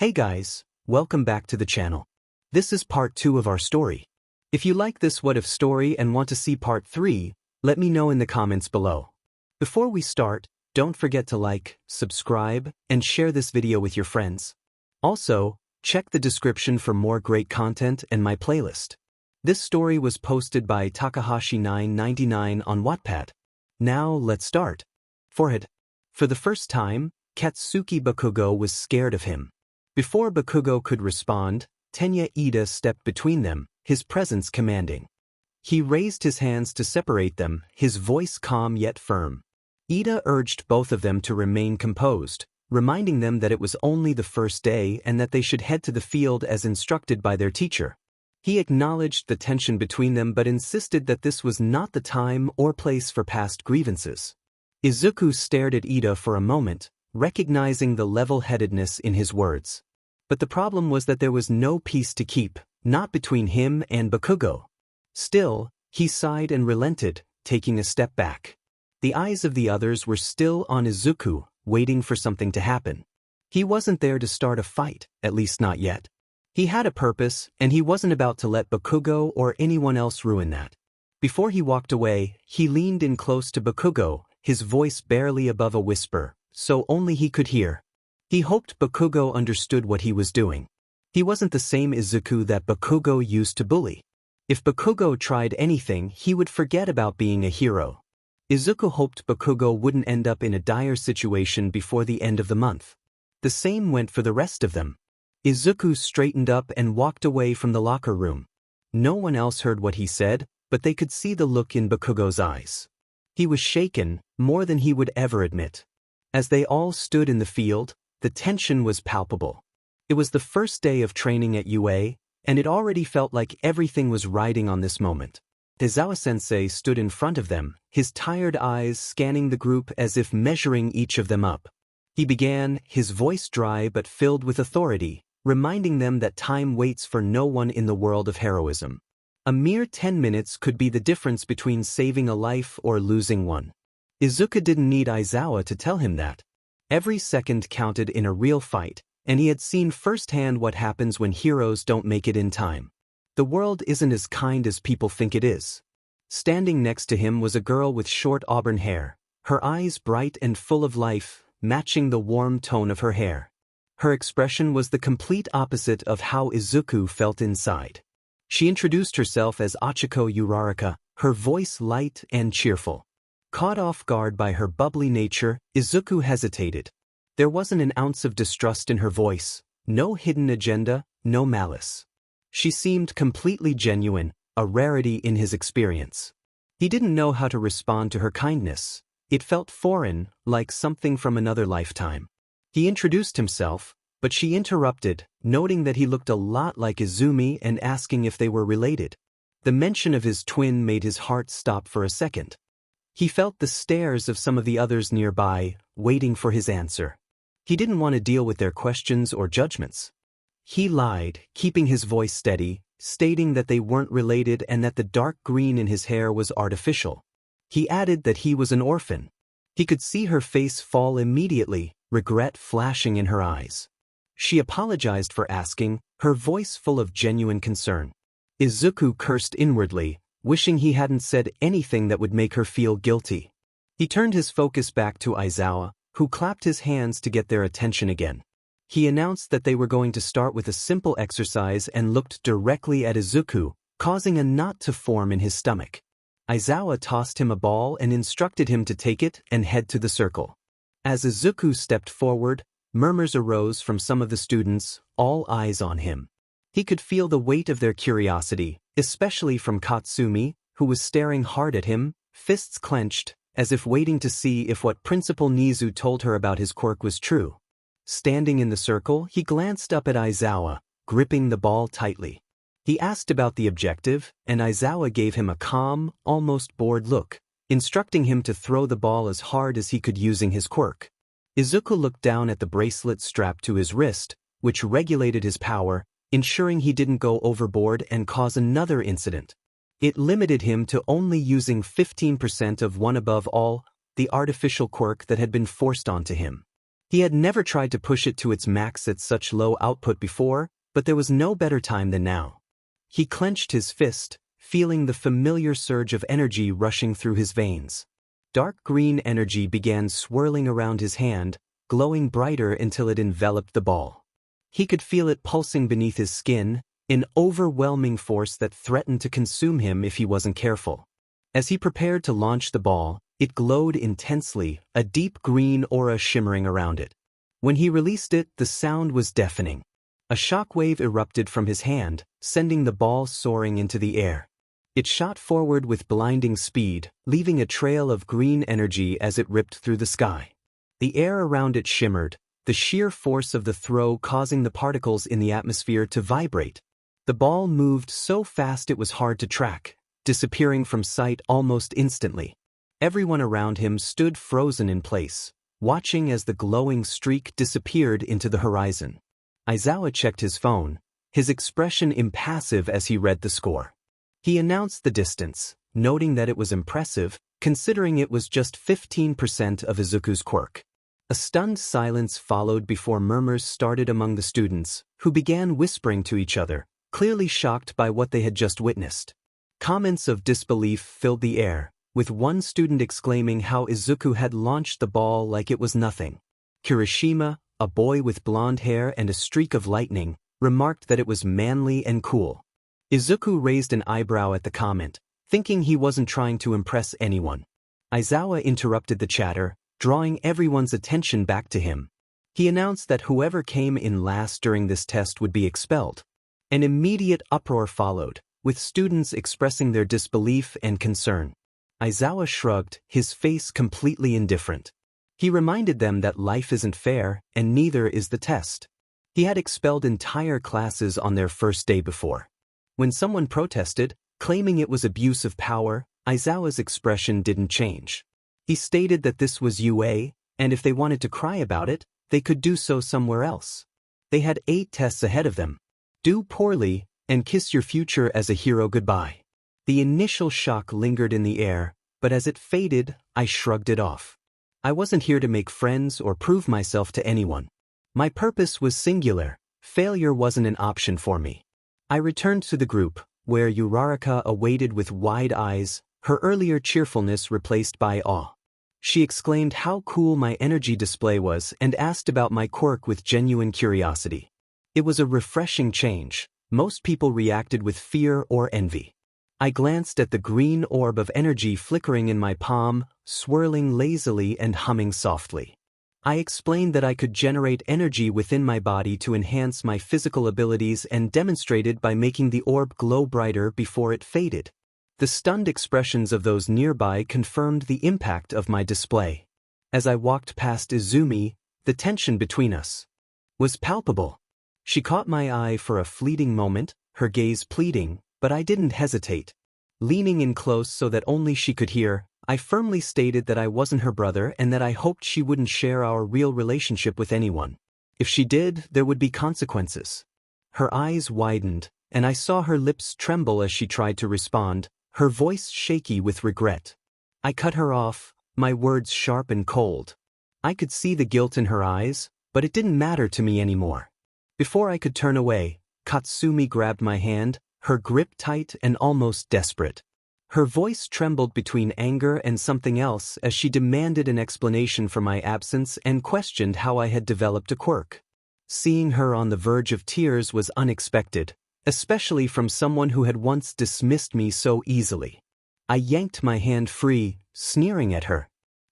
Hey guys, welcome back to the channel. This is part 2 of our story. If you like this what if story and want to see part 3, let me know in the comments below. Before we start, don't forget to like, subscribe, and share this video with your friends. Also, check the description for more great content and my playlist. This story was posted by Takahashi999 on Wattpad. Now let's start. 𝗏𝗏. For the first time, Katsuki Bakugo was scared of him. Before Bakugo could respond, Tenya Ida stepped between them, his presence commanding. He raised his hands to separate them, his voice calm yet firm. Ida urged both of them to remain composed, reminding them that it was only the first day and that they should head to the field as instructed by their teacher. He acknowledged the tension between them but insisted that this was not the time or place for past grievances. Izuku stared at Ida for a moment, recognizing the level-headedness in his words. But the problem was that there was no peace to keep, not between him and Bakugo. Still, he sighed and relented, taking a step back. The eyes of the others were still on Izuku, waiting for something to happen. He wasn't there to start a fight, at least not yet. He had a purpose, and he wasn't about to let Bakugo or anyone else ruin that. Before he walked away, he leaned in close to Bakugo, his voice barely above a whisper, so only he could hear. He hoped Bakugo understood what he was doing. He wasn't the same Izuku that Bakugo used to bully. If Bakugo tried anything, he would forget about being a hero. Izuku hoped Bakugo wouldn't end up in a dire situation before the end of the month. The same went for the rest of them. Izuku straightened up and walked away from the locker room. No one else heard what he said, but they could see the look in Bakugo's eyes. He was shaken, more than he would ever admit. As they all stood in the field, the tension was palpable. It was the first day of training at UA, and it already felt like everything was riding on this moment. 𝗧𝗏𝗏sensei stood in front of them, his tired eyes scanning the group as if measuring each of them up. He began, his voice dry but filled with authority, reminding them that time waits for no one in the world of heroism. A mere 10 minutes could be the difference between saving a life or losing one. Izuku didn't need Aizawa to tell him that. Every second counted in a real fight, and he had seen firsthand what happens when heroes don't make it in time. The world isn't as kind as people think it is. Standing next to him was a girl with short auburn hair, her eyes bright and full of life, matching the warm tone of her hair. Her expression was the complete opposite of how Izuku felt inside. She introduced herself as Ochiko Uraraka, her voice light and cheerful. Caught off guard by her bubbly nature, Izuku hesitated. There wasn't an ounce of distrust in her voice, no hidden agenda, no malice. She seemed completely genuine, a rarity in his experience. He didn't know how to respond to her kindness. It felt foreign, like something from another lifetime. He introduced himself, but she interrupted, noting that he looked a lot like Izumi and asking if they were related. The mention of his twin made his heart stop for a second. He felt the stares of some of the others nearby, waiting for his answer. He didn't want to deal with their questions or judgments. He lied, keeping his voice steady, stating that they weren't related and that the dark green in his hair was artificial. He added that he was an orphan. He could see her face fall immediately, regret flashing in her eyes. She apologized for asking, her voice full of genuine concern. Izuku cursed inwardly, wishing he hadn't said anything that would make her feel guilty. He turned his focus back to Aizawa, who clapped his hands to get their attention again. He announced that they were going to start with a simple exercise and looked directly at Izuku, causing a knot to form in his stomach. Aizawa tossed him a ball and instructed him to take it and head to the circle. As Izuku stepped forward, murmurs arose from some of the students, all eyes on him. He could feel the weight of their curiosity, especially from Katsumi, who was staring hard at him, fists clenched, as if waiting to see if what Principal Nizu told her about his quirk was true. Standing in the circle, he glanced up at Aizawa, gripping the ball tightly. He asked about the objective, and Aizawa gave him a calm, almost bored look, instructing him to throw the ball as hard as he could using his quirk. Izuku looked down at the bracelet strapped to his wrist, which regulated his power, ensuring he didn't go overboard and cause another incident. It limited him to only using 15% of 𝗏𝗏, the artificial quirk that had been forced onto him. He had never tried to push it to its max at such low output before, but there was no better time than now. He clenched his fist, feeling the familiar surge of energy rushing through his veins. Dark green energy began swirling around his hand, glowing brighter until it enveloped the ball. He could feel it pulsing beneath his skin, an overwhelming force that threatened to consume him if he wasn't careful. As he prepared to launch the ball, it glowed intensely, a deep green aura shimmering around it. When he released it, the sound was deafening. A shockwave erupted from his hand, sending the ball soaring into the air. It shot forward with blinding speed, leaving a trail of green energy as it ripped through the sky. The air around it shimmered, the sheer force of the throw causing the particles in the atmosphere to vibrate. The ball moved so fast it was hard to track, disappearing from sight almost instantly. Everyone around him stood frozen in place, watching as the glowing streak disappeared into the horizon. Aizawa checked his phone, his expression impassive as he read the score. He announced the distance, noting that it was impressive, considering it was just 15% of Izuku's quirk. A stunned silence followed before murmurs started among the students, who began whispering to each other, clearly shocked by what they had just witnessed. Comments of disbelief filled the air, with one student exclaiming how Izuku had launched the ball like it was nothing. Kirishima, a boy with blonde hair and a streak of lightning, remarked that it was manly and cool. Izuku raised an eyebrow at the comment, thinking he wasn't trying to impress anyone. Aizawa interrupted the chatter, drawing everyone's attention back to him. He announced that whoever came in last during this test would be expelled. An immediate uproar followed, with students expressing their disbelief and concern. Aizawa shrugged, his face completely indifferent. He reminded them that life isn't fair, and neither is the test. He had expelled entire classes on their first day before. When someone protested, claiming it was abuse of power, Aizawa's expression didn't change. He stated that this was UA, and if they wanted to cry about it, they could do so somewhere else. They had 8 tests ahead of them. Do poorly, and kiss your future as a hero goodbye. The initial shock lingered in the air, but as it faded, I shrugged it off. I wasn't here to make friends or prove myself to anyone. My purpose was singular. Failure wasn't an option for me. I returned to the group, where Uraraka awaited with wide eyes, her earlier cheerfulness replaced by awe. She exclaimed how cool my energy display was and asked about my quirk with genuine curiosity. It was a refreshing change. Most people reacted with fear or envy. I glanced at the green orb of energy flickering in my palm, swirling lazily and humming softly. I explained that I could generate energy within my body to enhance my physical abilities and demonstrated by making the orb glow brighter before it faded. The stunned expressions of those nearby confirmed the impact of my display. As I walked past Izumi, the tension between us was palpable. She caught my eye for a fleeting moment, her gaze pleading, but I didn't hesitate. Leaning in close so that only she could hear, I firmly stated that I wasn't her brother and that I hoped she wouldn't share our real relationship with anyone. If she did, there would be consequences. Her eyes widened, and I saw her lips tremble as she tried to respond, her voice shaky with regret. I cut her off, my words sharp and cold. I could see the guilt in her eyes, but it didn't matter to me anymore. Before I could turn away, Katsumi grabbed my hand, her grip tight and almost desperate. Her voice trembled between anger and something else as she demanded an explanation for my absence and questioned how I had developed a quirk. Seeing her on the verge of tears was unexpected, especially from someone who had once dismissed me so easily. I yanked my hand free, sneering at her.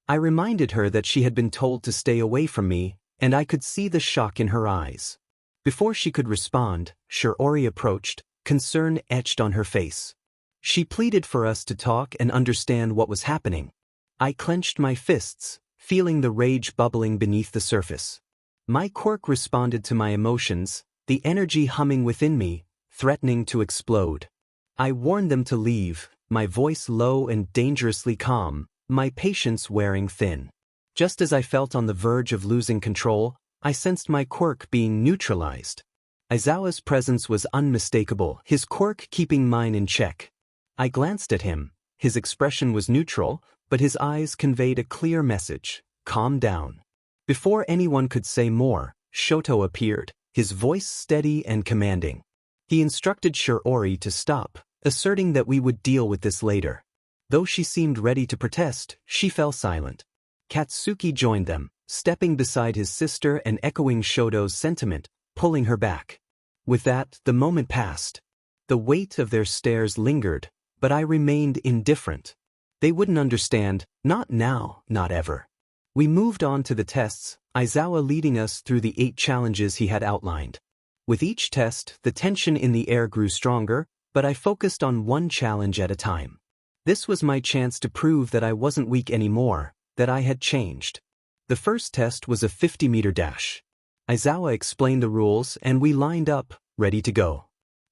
I reminded her that she had been told to stay away from me, and I could see the shock in her eyes. Before she could respond, Shiori approached, concern etched on her face. She pleaded for us to talk and understand what was happening. I clenched my fists, feeling the rage bubbling beneath the surface. My quirk responded to my emotions, the energy humming within me, threatening to explode. I warned them to leave, my voice low and dangerously calm, my patience wearing thin. Just as I felt on the verge of losing control, I sensed my quirk being neutralized. Aizawa's presence was unmistakable, his quirk keeping mine in check. I glanced at him. His expression was neutral, but his eyes conveyed a clear message: calm down. Before anyone could say more, Shoto appeared, his voice steady and commanding. He instructed Shiori to stop, asserting that we would deal with this later. Though she seemed ready to protest, she fell silent. Katsuki joined them, stepping beside his sister and echoing Shoto's sentiment, pulling her back. With that, the moment passed. The weight of their stares lingered, but I remained indifferent. They wouldn't understand, not now, not ever. We moved on to the tests, Aizawa leading us through the 8 challenges he had outlined. With each test, the tension in the air grew stronger, but I focused on one challenge at a time. This was my chance to prove that I wasn't weak anymore, that I had changed. The first test was a 50-meter dash. Aizawa explained the rules and we lined up, ready to go.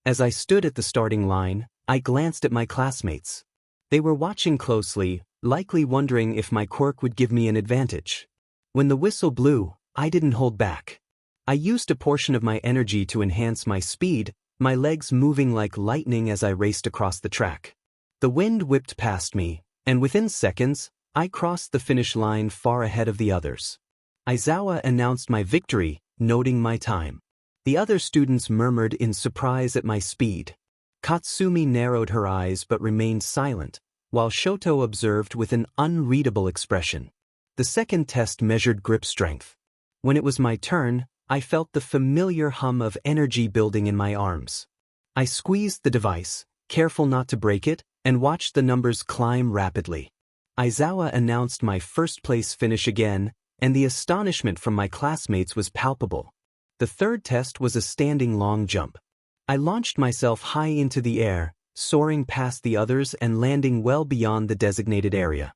As I stood at the starting line, I glanced at my classmates. They were watching closely, likely wondering if my quirk would give me an advantage. When the whistle blew, I didn't hold back. I used a portion of my energy to enhance my speed, my legs moving like lightning as I raced across the track. The wind whipped past me, and within seconds, I crossed the finish line far ahead of the others. Aizawa announced my victory, noting my time. The other students murmured in surprise at my speed. Katsumi narrowed her eyes but remained silent, while Shoto observed with an unreadable expression. The second test measured grip strength. When it was my turn, I felt the familiar hum of energy building in my arms. I squeezed the device, careful not to break it, and watched the numbers climb rapidly. Aizawa announced my first-place finish again, and the astonishment from my classmates was palpable. The third test was a standing long jump. I launched myself high into the air, soaring past the others and landing well beyond the designated area.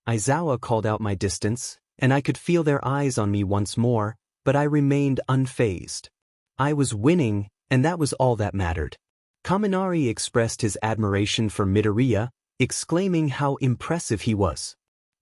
Aizawa called out my distance, and I could feel their eyes on me once more, but I remained unfazed. I was winning, and that was all that mattered. Kaminari expressed his admiration for Midoriya, exclaiming how impressive he was.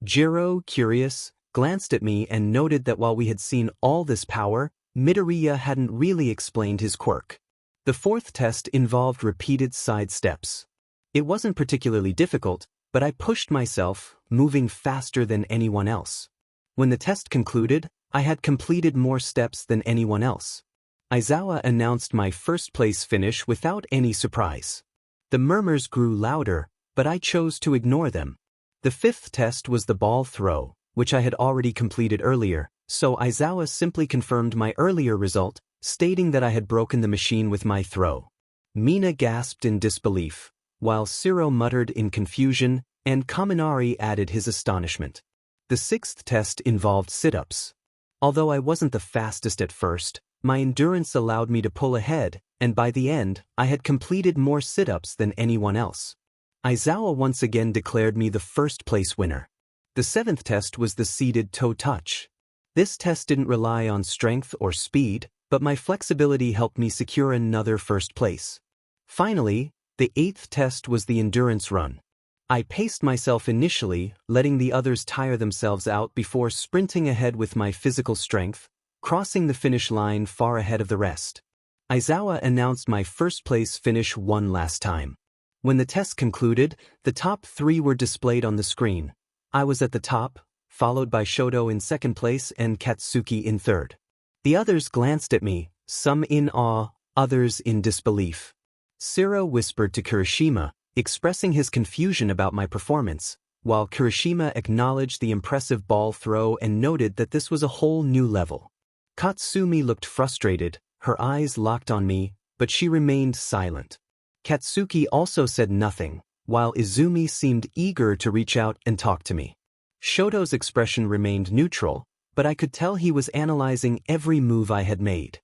Jiro, curious, glanced at me and noted that while we had seen all this power, Midoriya hadn't really explained his quirk. The fourth test involved repeated side steps. It wasn't particularly difficult, but I pushed myself, moving faster than anyone else. When the test concluded, I had completed more steps than anyone else. Aizawa announced my first-place finish without any surprise. The murmurs grew louder, but I chose to ignore them. The fifth test was the ball throw, which I had already completed earlier, so Aizawa simply confirmed my earlier result, stating that I had broken the machine with my throw. Mina gasped in disbelief, while Shiro muttered in confusion, and Kaminari added his astonishment. The sixth test involved sit-ups. Although I wasn't the fastest at first, my endurance allowed me to pull ahead, and by the end, I had completed more sit-ups than anyone else. Aizawa once again declared me the first-place winner. The seventh test was the seated toe touch. This test didn't rely on strength or speed, but my flexibility helped me secure another first place. Finally, the eighth test was the endurance run. I paced myself initially, letting the others tire themselves out before sprinting ahead with my physical strength, crossing the finish line far ahead of the rest. Aizawa announced my first-place finish one last time. When the test concluded, the top 3 were displayed on the screen. I was at the top, followed by Shoto in second place and Katsuki in third. The others glanced at me, some in awe, others in disbelief. Shiro whispered to Kirishima, expressing his confusion about my performance, while Kirishima acknowledged the impressive ball throw and noted that this was a whole new level. Katsumi looked frustrated, her eyes locked on me, but she remained silent. Katsuki also said nothing, while Izumi seemed eager to reach out and talk to me. Shoto's expression remained neutral, but I could tell he was analyzing every move I had made.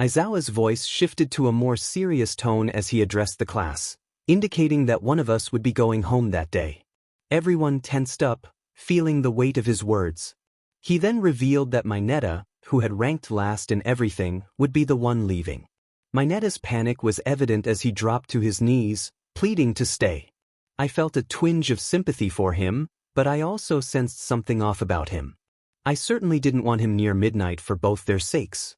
Aizawa's voice shifted to a more serious tone as he addressed the class, indicating that one of us would be going home that day. Everyone tensed up, feeling the weight of his words. He then revealed that Mineta, who had ranked last in everything, would be the one leaving. Mineta's panic was evident as he dropped to his knees, pleading to stay. I felt a twinge of sympathy for him, but I also sensed something off about him. I certainly didn't want him near midnight for both their sakes.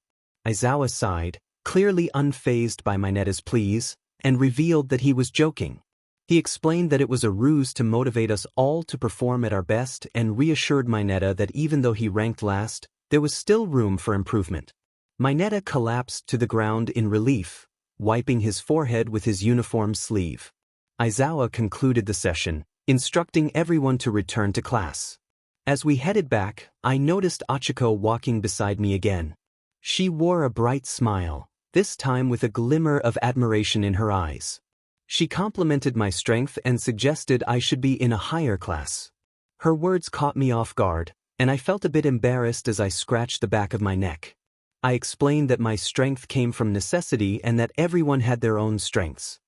Aizawa sighed, clearly unfazed by Mineta's pleas, and revealed that he was joking. He explained that it was a ruse to motivate us all to perform at our best and reassured Mineta that even though he ranked last, there was still room for improvement. Mineta collapsed to the ground in relief, wiping his forehead with his uniform sleeve. Aizawa concluded the session, instructing everyone to return to class. As we headed back, I noticed Ochako walking beside me again. She wore a bright smile, this time with a glimmer of admiration in her eyes. She complimented my strength and suggested I should be in a higher class. Her words caught me off guard, and I felt a bit embarrassed as I scratched the back of my neck. I explained that my strength came from necessity and that everyone had their own strengths.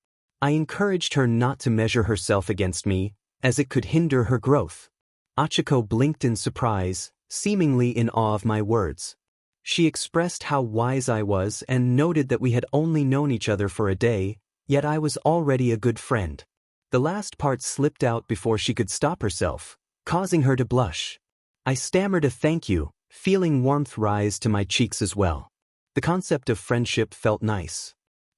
I encouraged her not to measure herself against me, as it could hinder her growth. Ochako blinked in surprise, seemingly in awe of my words. She expressed how wise I was and noted that we had only known each other for a day, yet I was already a good friend. The last part slipped out before she could stop herself, causing her to blush. I stammered a thank you, feeling warmth rise to my cheeks as well. The concept of friendship felt nice.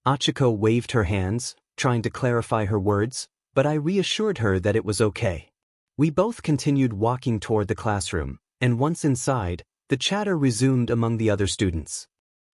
Ochako waved her hands, trying to clarify her words, but I reassured her that it was okay. We both continued walking toward the classroom, and once inside, the chatter resumed among the other students.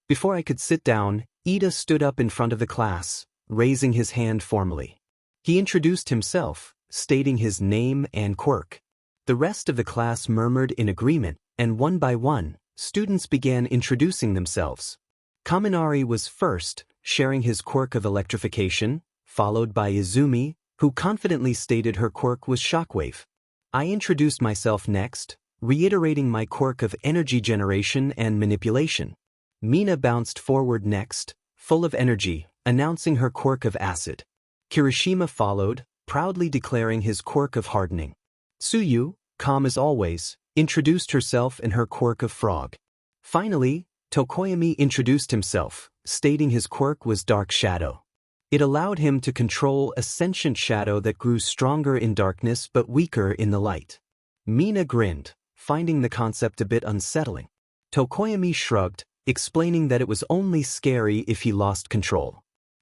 Before I could sit down, Ida stood up in front of the class, raising his hand formally. He introduced himself, stating his name and quirk. The rest of the class murmured in agreement, and one by one, students began introducing themselves. Kaminari was first, sharing his quirk of electrification, followed by Izumi, who confidently stated her quirk was shockwave. I introduced myself next, reiterating my quirk of energy generation and manipulation. Mina bounced forward next, full of energy, announcing her quirk of acid. Kirishima followed, proudly declaring his quirk of hardening. Tsuyu, calm as always, introduced herself and her quirk of frog. Finally, Tokoyami introduced himself, stating his quirk was dark shadow. It allowed him to control a sentient shadow that grew stronger in darkness but weaker in the light. Mina grinned, finding the concept a bit unsettling. Tokoyami shrugged, explaining that it was only scary if he lost control.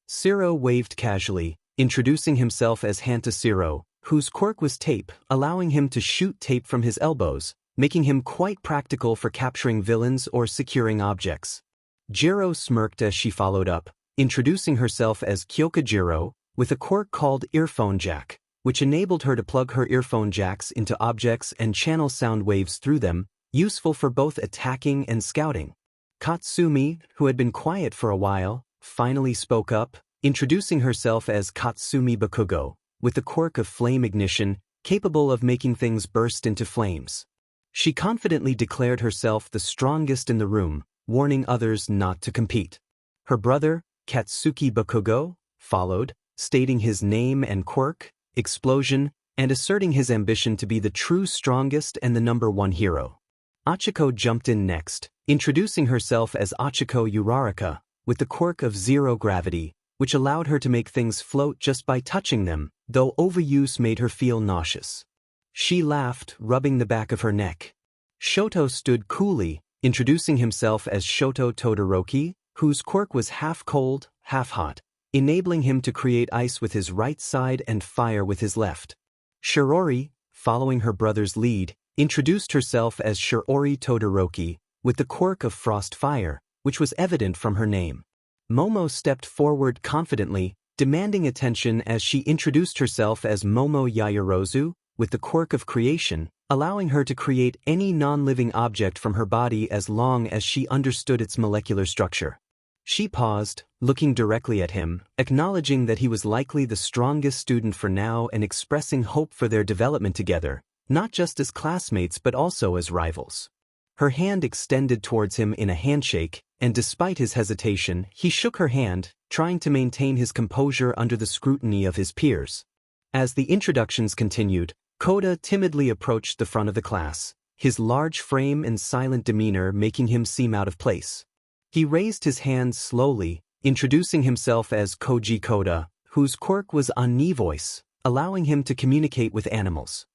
Shiro waved casually, introducing himself as Hanta Shiro, whose quirk was tape, allowing him to shoot tape from his elbows, making him quite practical for capturing villains or securing objects. Jiro smirked as she followed up, introducing herself as Kyokujiro, with a quirk called earphone jack, which enabled her to plug her earphone jacks into objects and channel sound waves through them, useful for both attacking and scouting. Katsumi, who had been quiet for a while, finally spoke up, introducing herself as 𝗏𝗏𝗵𝗲 Bakugo, with the quirk of flame ignition, capable of making things burst into flames. She confidently declared herself the strongest in the room, warning others not to compete. Her brother, Katsuki Bakugo, followed, stating his name and quirk, explosion, and asserting his ambition to be the true strongest and the #1 hero. Ochako jumped in next, introducing herself as Ochako Uraraka, with the quirk of zero gravity, which allowed her to make things float just by touching them, though overuse made her feel nauseous. She laughed, rubbing the back of her neck. Shoto stood coolly, introducing himself as Shoto Todoroki, whose quirk was half cold, half hot, enabling him to create ice with his right side and fire with his left. Shirori, following her brother's lead, introduced herself as Shirori Todoroki, with the quirk of frost fire, which was evident from her name. Momo stepped forward confidently, demanding attention as she introduced herself as Momo Yaoyorozu, with the quirk of creation, allowing her to create any non-living object from her body as long as she understood its molecular structure. She paused, looking directly at him, acknowledging that he was likely the strongest student for now and expressing hope for their development together, not just as classmates but also as rivals. Her hand extended towards him in a handshake, and despite his hesitation, he shook her hand, trying to maintain his composure under the scrutiny of his peers. As the introductions continued, Koda timidly approached the front of the class, his large frame and silent demeanor making him seem out of place. He raised his hand slowly, introducing himself as Koji Koda, whose quirk was Ani voice, allowing him to communicate with animals.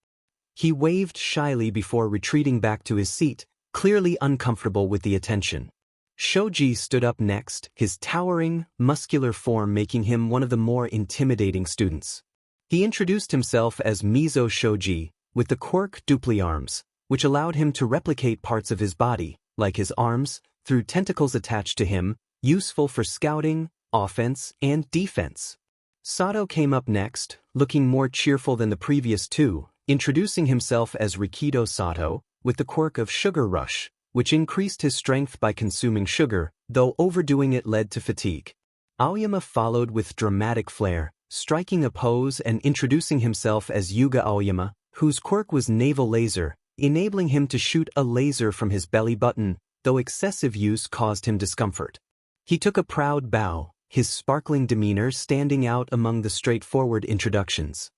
He waved shyly before retreating back to his seat, clearly uncomfortable with the attention. Shoji stood up next, his towering, muscular form making him one of the more intimidating students. He introduced himself as Mizo Shoji, with the quirk Dupli Arms, which allowed him to replicate parts of his body, like his arms, through tentacles attached to him, useful for scouting, offense, and defense. Sato came up next, looking more cheerful than the previous two, introducing himself as Rikido Sato, with the quirk of Sugar Rush, which increased his strength by consuming sugar, though overdoing it led to fatigue. Aoyama followed with dramatic flair, striking a pose and introducing himself as Yuga Aoyama, whose quirk was Naval Laser, enabling him to shoot a laser from his belly button, though excessive use caused him discomfort. He took a proud bow, his sparkling demeanor standing out among the straightforward introductions.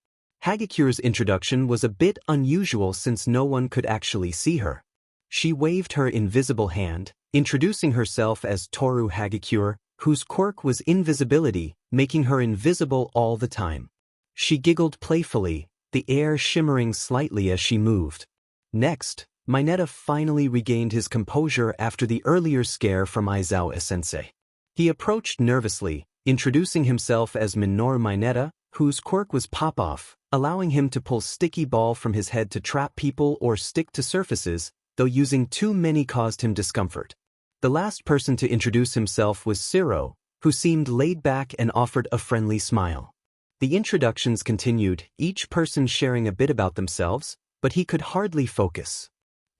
𝐒𝐻𝐻𝑒's introduction was a bit unusual since no one could actually see her. She waved her invisible hand, introducing herself as Toru 𝗎𝐻𝐻𝑒, whose quirk was invisibility, making her invisible all the time. She giggled playfully, the air shimmering slightly as she moved. Next, Mineta finally regained his composure after the earlier scare from Aizawa-sensei. He approached nervously, introducing himself as Minoru Mineta, whose quirk was Pop-Off, allowing him to pull sticky ball from his head to trap people or stick to surfaces, though using too many caused him discomfort. The last person to introduce himself was 𝗧𝗏, who seemed laid back and offered a friendly smile. The introductions continued, each person sharing a bit about themselves, but he could hardly focus.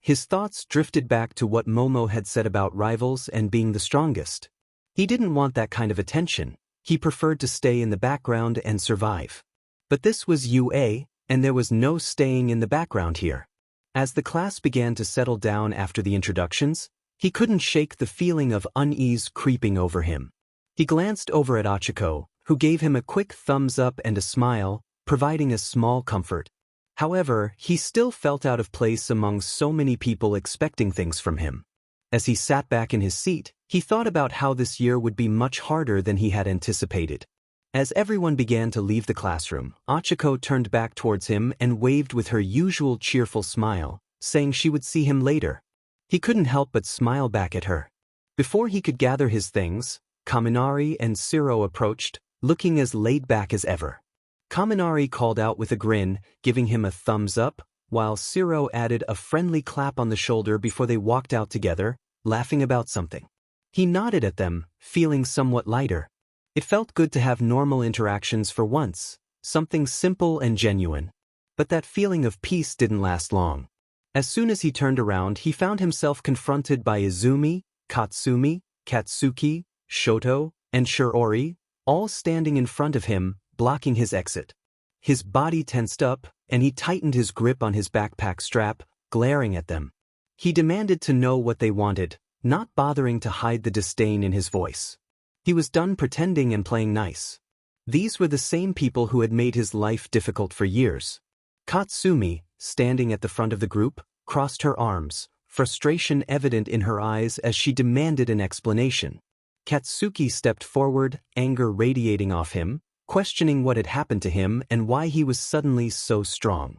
His thoughts drifted back to what Momo had said about rivals and being the strongest. He didn't want that kind of attention, he preferred to stay in the background and survive. But this was UA, and there was no staying in the background here. As the class began to settle down after the introductions, he couldn't shake the feeling of unease creeping over him. He glanced over at Achiko, who gave him a quick thumbs up and a smile, providing a small comfort. However, he still felt out of place among so many people expecting things from him. As he sat back in his seat, he thought about how this year would be much harder than he had anticipated. As everyone began to leave the classroom, Achiko turned back towards him and waved with her usual cheerful smile, saying she would see him later. He couldn't help but smile back at her. Before he could gather his things, Kaminari and 𝗧𝗏 approached, looking as laid back as ever. Kaminari called out with a grin, giving him a thumbs up, while 𝗧𝗏 added a friendly clap on the shoulder before they walked out together, laughing about something. He nodded at them, feeling somewhat lighter. It felt good to have normal interactions for once, something simple and genuine. But that feeling of peace didn't last long. As soon as he turned around, he found himself confronted by Izumi, Katsumi, Katsuki, Shoto, and Shiori, all standing in front of him, blocking his exit. His body tensed up, and he tightened his grip on his backpack strap, glaring at them. He demanded to know what they wanted, not bothering to hide the disdain in his voice. He was done pretending and playing nice. These were the same people who had made his life difficult for years. Katsumi, standing at the front of the group, crossed her arms, frustration evident in her eyes as she demanded an explanation. Katsuki stepped forward, anger radiating off him, questioning what had happened to him and why he was suddenly so strong.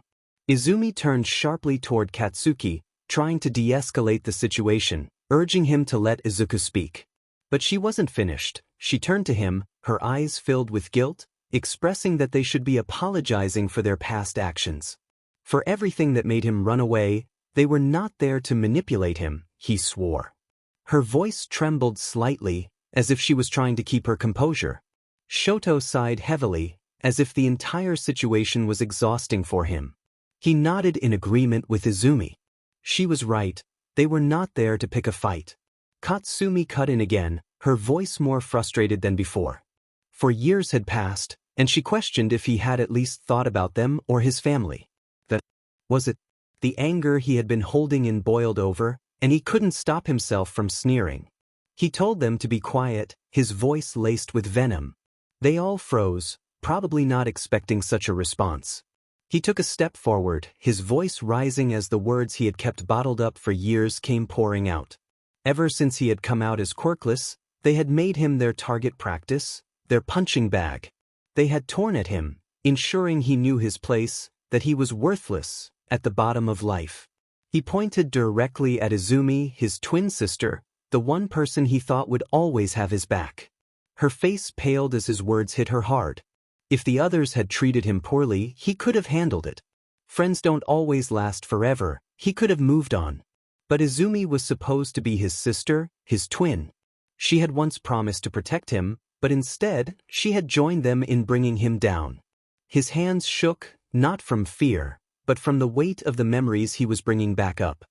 Izumi turned sharply toward Katsuki, trying to de-escalate the situation, urging him to let Izuku speak. But she wasn't finished. She turned to him, her eyes filled with guilt, expressing that they should be apologizing for their past actions. For everything that made him run away, they were not there to manipulate him, he swore. Her voice trembled slightly, as if she was trying to keep her composure. Shoto sighed heavily, as if the entire situation was exhausting for him. He nodded in agreement with Izumi. She was right, they were not there to pick a fight. Katsumi cut in again, her voice more frustrated than before. For years had passed, and she questioned if he had at least thought about them or his family. Was it? The anger he had been holding in boiled over, and he couldn't stop himself from sneering. He told them to be quiet, his voice laced with venom. They all froze, probably not expecting such a response. He took a step forward, his voice rising as the words he had kept bottled up for years came pouring out. Ever since he had come out as quirkless, they had made him their target practice, their punching bag. They had torn at him, ensuring he knew his place, that he was worthless, at the bottom of life. He pointed directly at Izumi, his twin sister, the one person he thought would always have his back. Her face paled as his words hit her hard. If the others had treated him poorly, he could have handled it. Friends don't always last forever, he could have moved on. But Izumi was supposed to be his sister, his twin. She had once promised to protect him, but instead, she had joined them in bringing him down. His hands shook, not from fear, but from the weight of the memories he was bringing back up.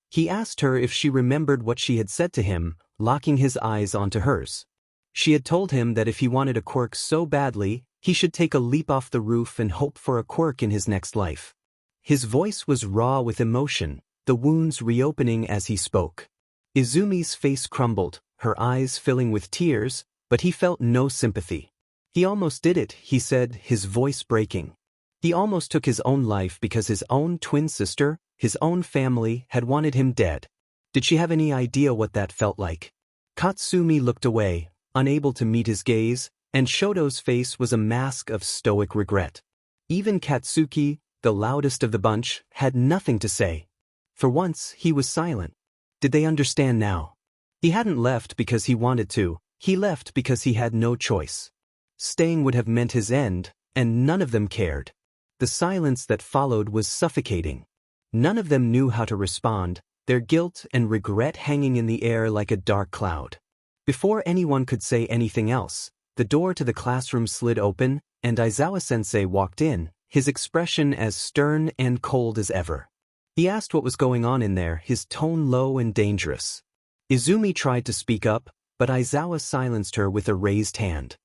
He asked her if she remembered what she had said to him, locking his eyes onto hers. She had told him that if he wanted a quirk so badly, he should take a leap off the roof and hope for a quirk in his next life. His voice was raw with emotion, the wounds reopening as he spoke. Izumi's face crumbled, her eyes filling with tears, but he felt no sympathy. He almost did it, he said, his voice breaking. He almost took his own life because his own twin sister, his own family, had wanted him dead. Did she have any idea what that felt like? Katsumi looked away, unable to meet his gaze, and Shoto's face was a mask of stoic regret. Even Katsuki, the loudest of the bunch, had nothing to say. For once, he was silent. Did they understand now? He hadn't left because he wanted to, he left because he had no choice. Staying would have meant his end, and none of them cared. The silence that followed was suffocating. None of them knew how to respond, their guilt and regret hanging in the air like a dark cloud. Before anyone could say anything else, the door to the classroom slid open, and Aizawa-sensei walked in, his expression as stern and cold as ever. He asked what was going on in there, his tone low and dangerous. Izumi tried to speak up, but Aizawa silenced her with a raised hand.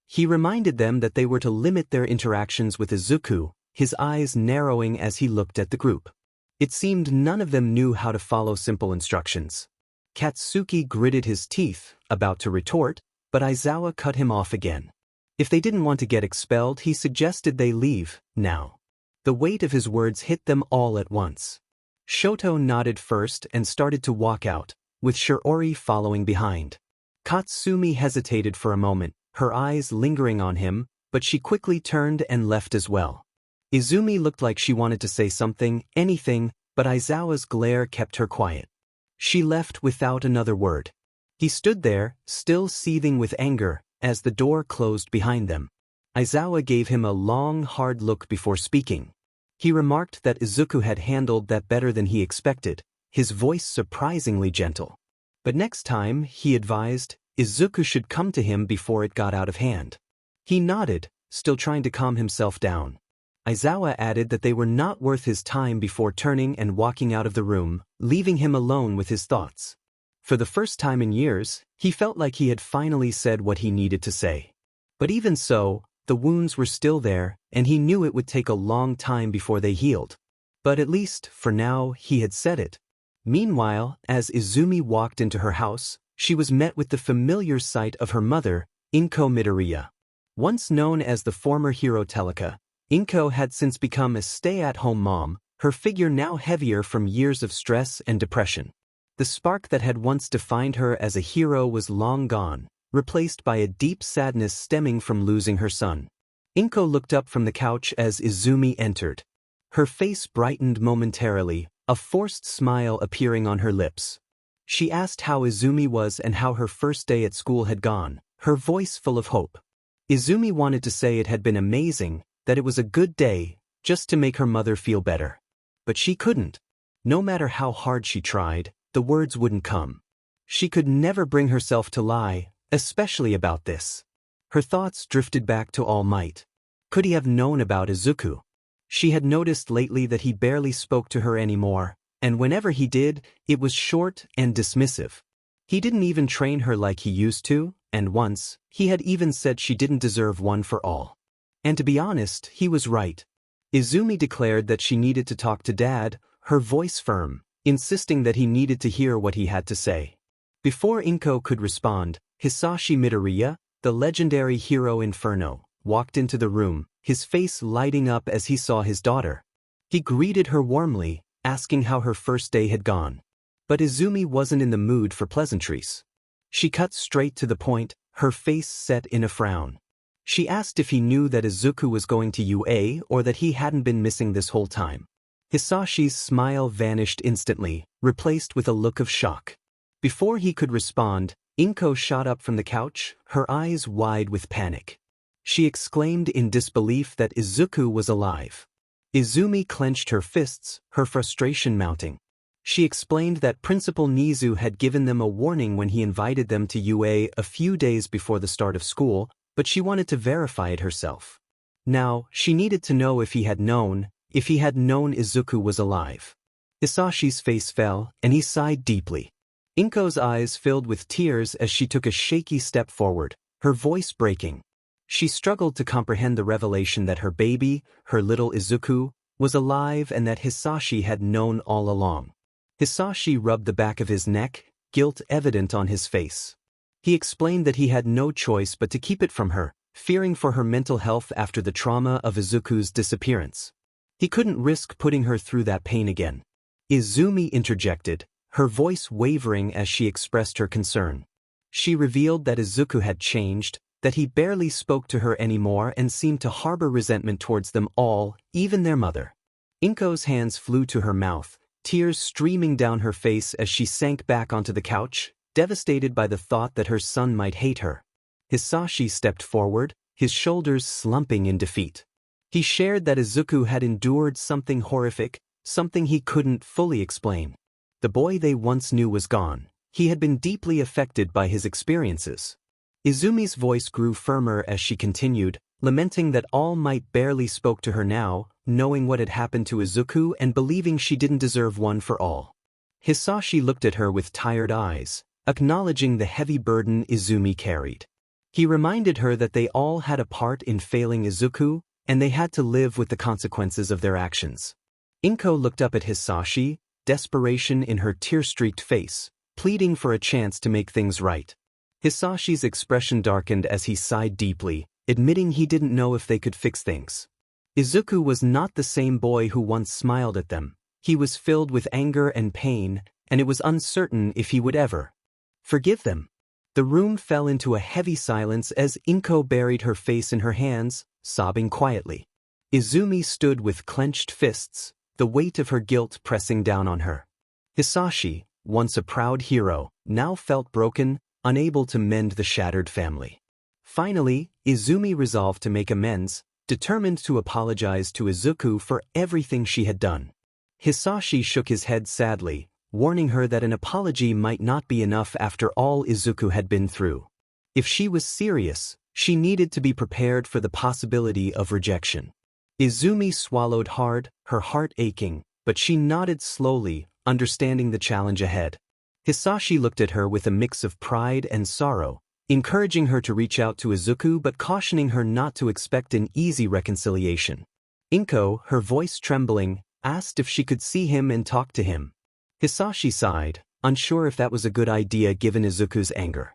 He reminded them that they were to limit their interactions with Izuku, his eyes narrowing as he looked at the group. It seemed none of them knew how to follow simple instructions. Katsuki gritted his teeth, about to retort, but Aizawa cut him off again. If they didn't want to get expelled, he suggested they leave, now. The weight of his words hit them all at once. Shoto nodded first and started to walk out, with Shiori following behind. Katsumi hesitated for a moment, her eyes lingering on him, but she quickly turned and left as well. Izumi looked like she wanted to say something, anything, but Aizawa's glare kept her quiet. She left without another word. He stood there, still seething with anger, as the door closed behind them. Aizawa gave him a long, hard look before speaking. He remarked that Izuku had handled that better than he expected, his voice surprisingly gentle. But next time, he advised, Izuku should come to him before it got out of hand. He nodded, still trying to calm himself down. Aizawa added that they were not worth his time before turning and walking out of the room, leaving him alone with his thoughts. For the first time in years, he felt like he had finally said what he needed to say. But even so, the wounds were still there, and he knew it would take a long time before they healed. But at least, for now, he had said it. Meanwhile, as Izumi walked into her house, she was met with the familiar sight of her mother, 𝗵𝗄 Midoriya. Once known as the former hero 𝗧𝗪𝗏, 𝗵𝗄 had since become a stay-at-home mom, her figure now heavier from years of stress and depression. The spark that had once defined her as a hero was long gone, replaced by a deep sadness stemming from losing her son. 𝗵𝗄 looked up from the couch as Izumi entered. Her face brightened momentarily, a forced smile appearing on her lips. She asked how Izumi was and how her first day at school had gone, her voice full of hope. Izumi wanted to say it had been amazing, that it was a good day, just to make her mother feel better. But she couldn't. No matter how hard she tried, the words wouldn't come. She could never bring herself to lie, especially about this. Her thoughts drifted back to All Might. Could he have known about Izuku? She had noticed lately that he barely spoke to her anymore, and whenever he did, it was short and dismissive. He didn't even train her like he used to, and once, he had even said she didn't deserve one for all. And to be honest, he was right. Izumi declared that she needed to talk to Dad, her voice firm, insisting that he needed to hear what he had to say. Before 𝗵𝗄 could respond, Hisashi Midoriya, the legendary hero Inferno, walked into the room, his face lighting up as he saw his daughter. He greeted her warmly, asking how her first day had gone. But Izumi wasn't in the mood for pleasantries. She cut straight to the point, her face set in a frown. She asked if he knew that Izuku was going to UA or that he hadn't been missing this whole time. Hisashi's smile vanished instantly, replaced with a look of shock. Before he could respond, 𝗵𝗄 shot up from the couch, her eyes wide with panic. She exclaimed in disbelief that Izuku was alive. Izumi clenched her fists, her frustration mounting. She explained that Principal Nizu had given them a warning when he invited them to UA a few days before the start of school, but she wanted to verify it herself. Now, she needed to know if he had known Izuku was alive. Hisashi's face fell, and he sighed deeply. Inko's eyes filled with tears as she took a shaky step forward, her voice breaking. She struggled to comprehend the revelation that her baby, her little Izuku, was alive and that Hisashi had known all along. Hisashi rubbed the back of his neck, guilt evident on his face. He explained that he had no choice but to keep it from her, fearing for her mental health after the trauma of Izuku's disappearance. He couldn't risk putting her through that pain again. Izumi interjected, her voice wavering as she expressed her concern. She revealed that Izuku had changed, that he barely spoke to her anymore and seemed to harbor resentment towards them all, even their mother. Inko's hands flew to her mouth, tears streaming down her face as she sank back onto the couch, devastated by the thought that her son might hate her. Hisashi stepped forward, his shoulders slumping in defeat. He shared that Izuku had endured something horrific, something he couldn't fully explain. The boy they once knew was gone. He had been deeply affected by his experiences. Izumi's voice grew firmer as she continued, lamenting that All Might barely spoke to her now, knowing what had happened to Izuku and believing she didn't deserve one for all. Hisashi looked at her with tired eyes, acknowledging the heavy burden Izumi carried. He reminded her that they all had a part in failing Izuku, and they had to live with the consequences of their actions. Inko looked up at Hisashi, desperation in her tear-streaked face, pleading for a chance to make things right. Hisashi's expression darkened as he sighed deeply, admitting he didn't know if they could fix things. Izuku was not the same boy who once smiled at them. He was filled with anger and pain, and it was uncertain if he would ever forgive them. The room fell into a heavy silence as Inko buried her face in her hands, sobbing quietly. Izumi stood with clenched fists, the weight of her guilt pressing down on her. Hisashi, once a proud hero, now felt broken, unable to mend the shattered family. Finally, Izumi resolved to make amends, determined to apologize to Izuku for everything she had done. Hisashi shook his head sadly, warning her that an apology might not be enough after all Izuku had been through. If she was serious, she needed to be prepared for the possibility of rejection. Izumi swallowed hard, her heart aching, but she nodded slowly, understanding the challenge ahead. Hisashi looked at her with a mix of pride and sorrow, encouraging her to reach out to Izuku but cautioning her not to expect an easy reconciliation. Inko, her voice trembling, asked if she could see him and talk to him. Hisashi sighed, unsure if that was a good idea given Izuku's anger.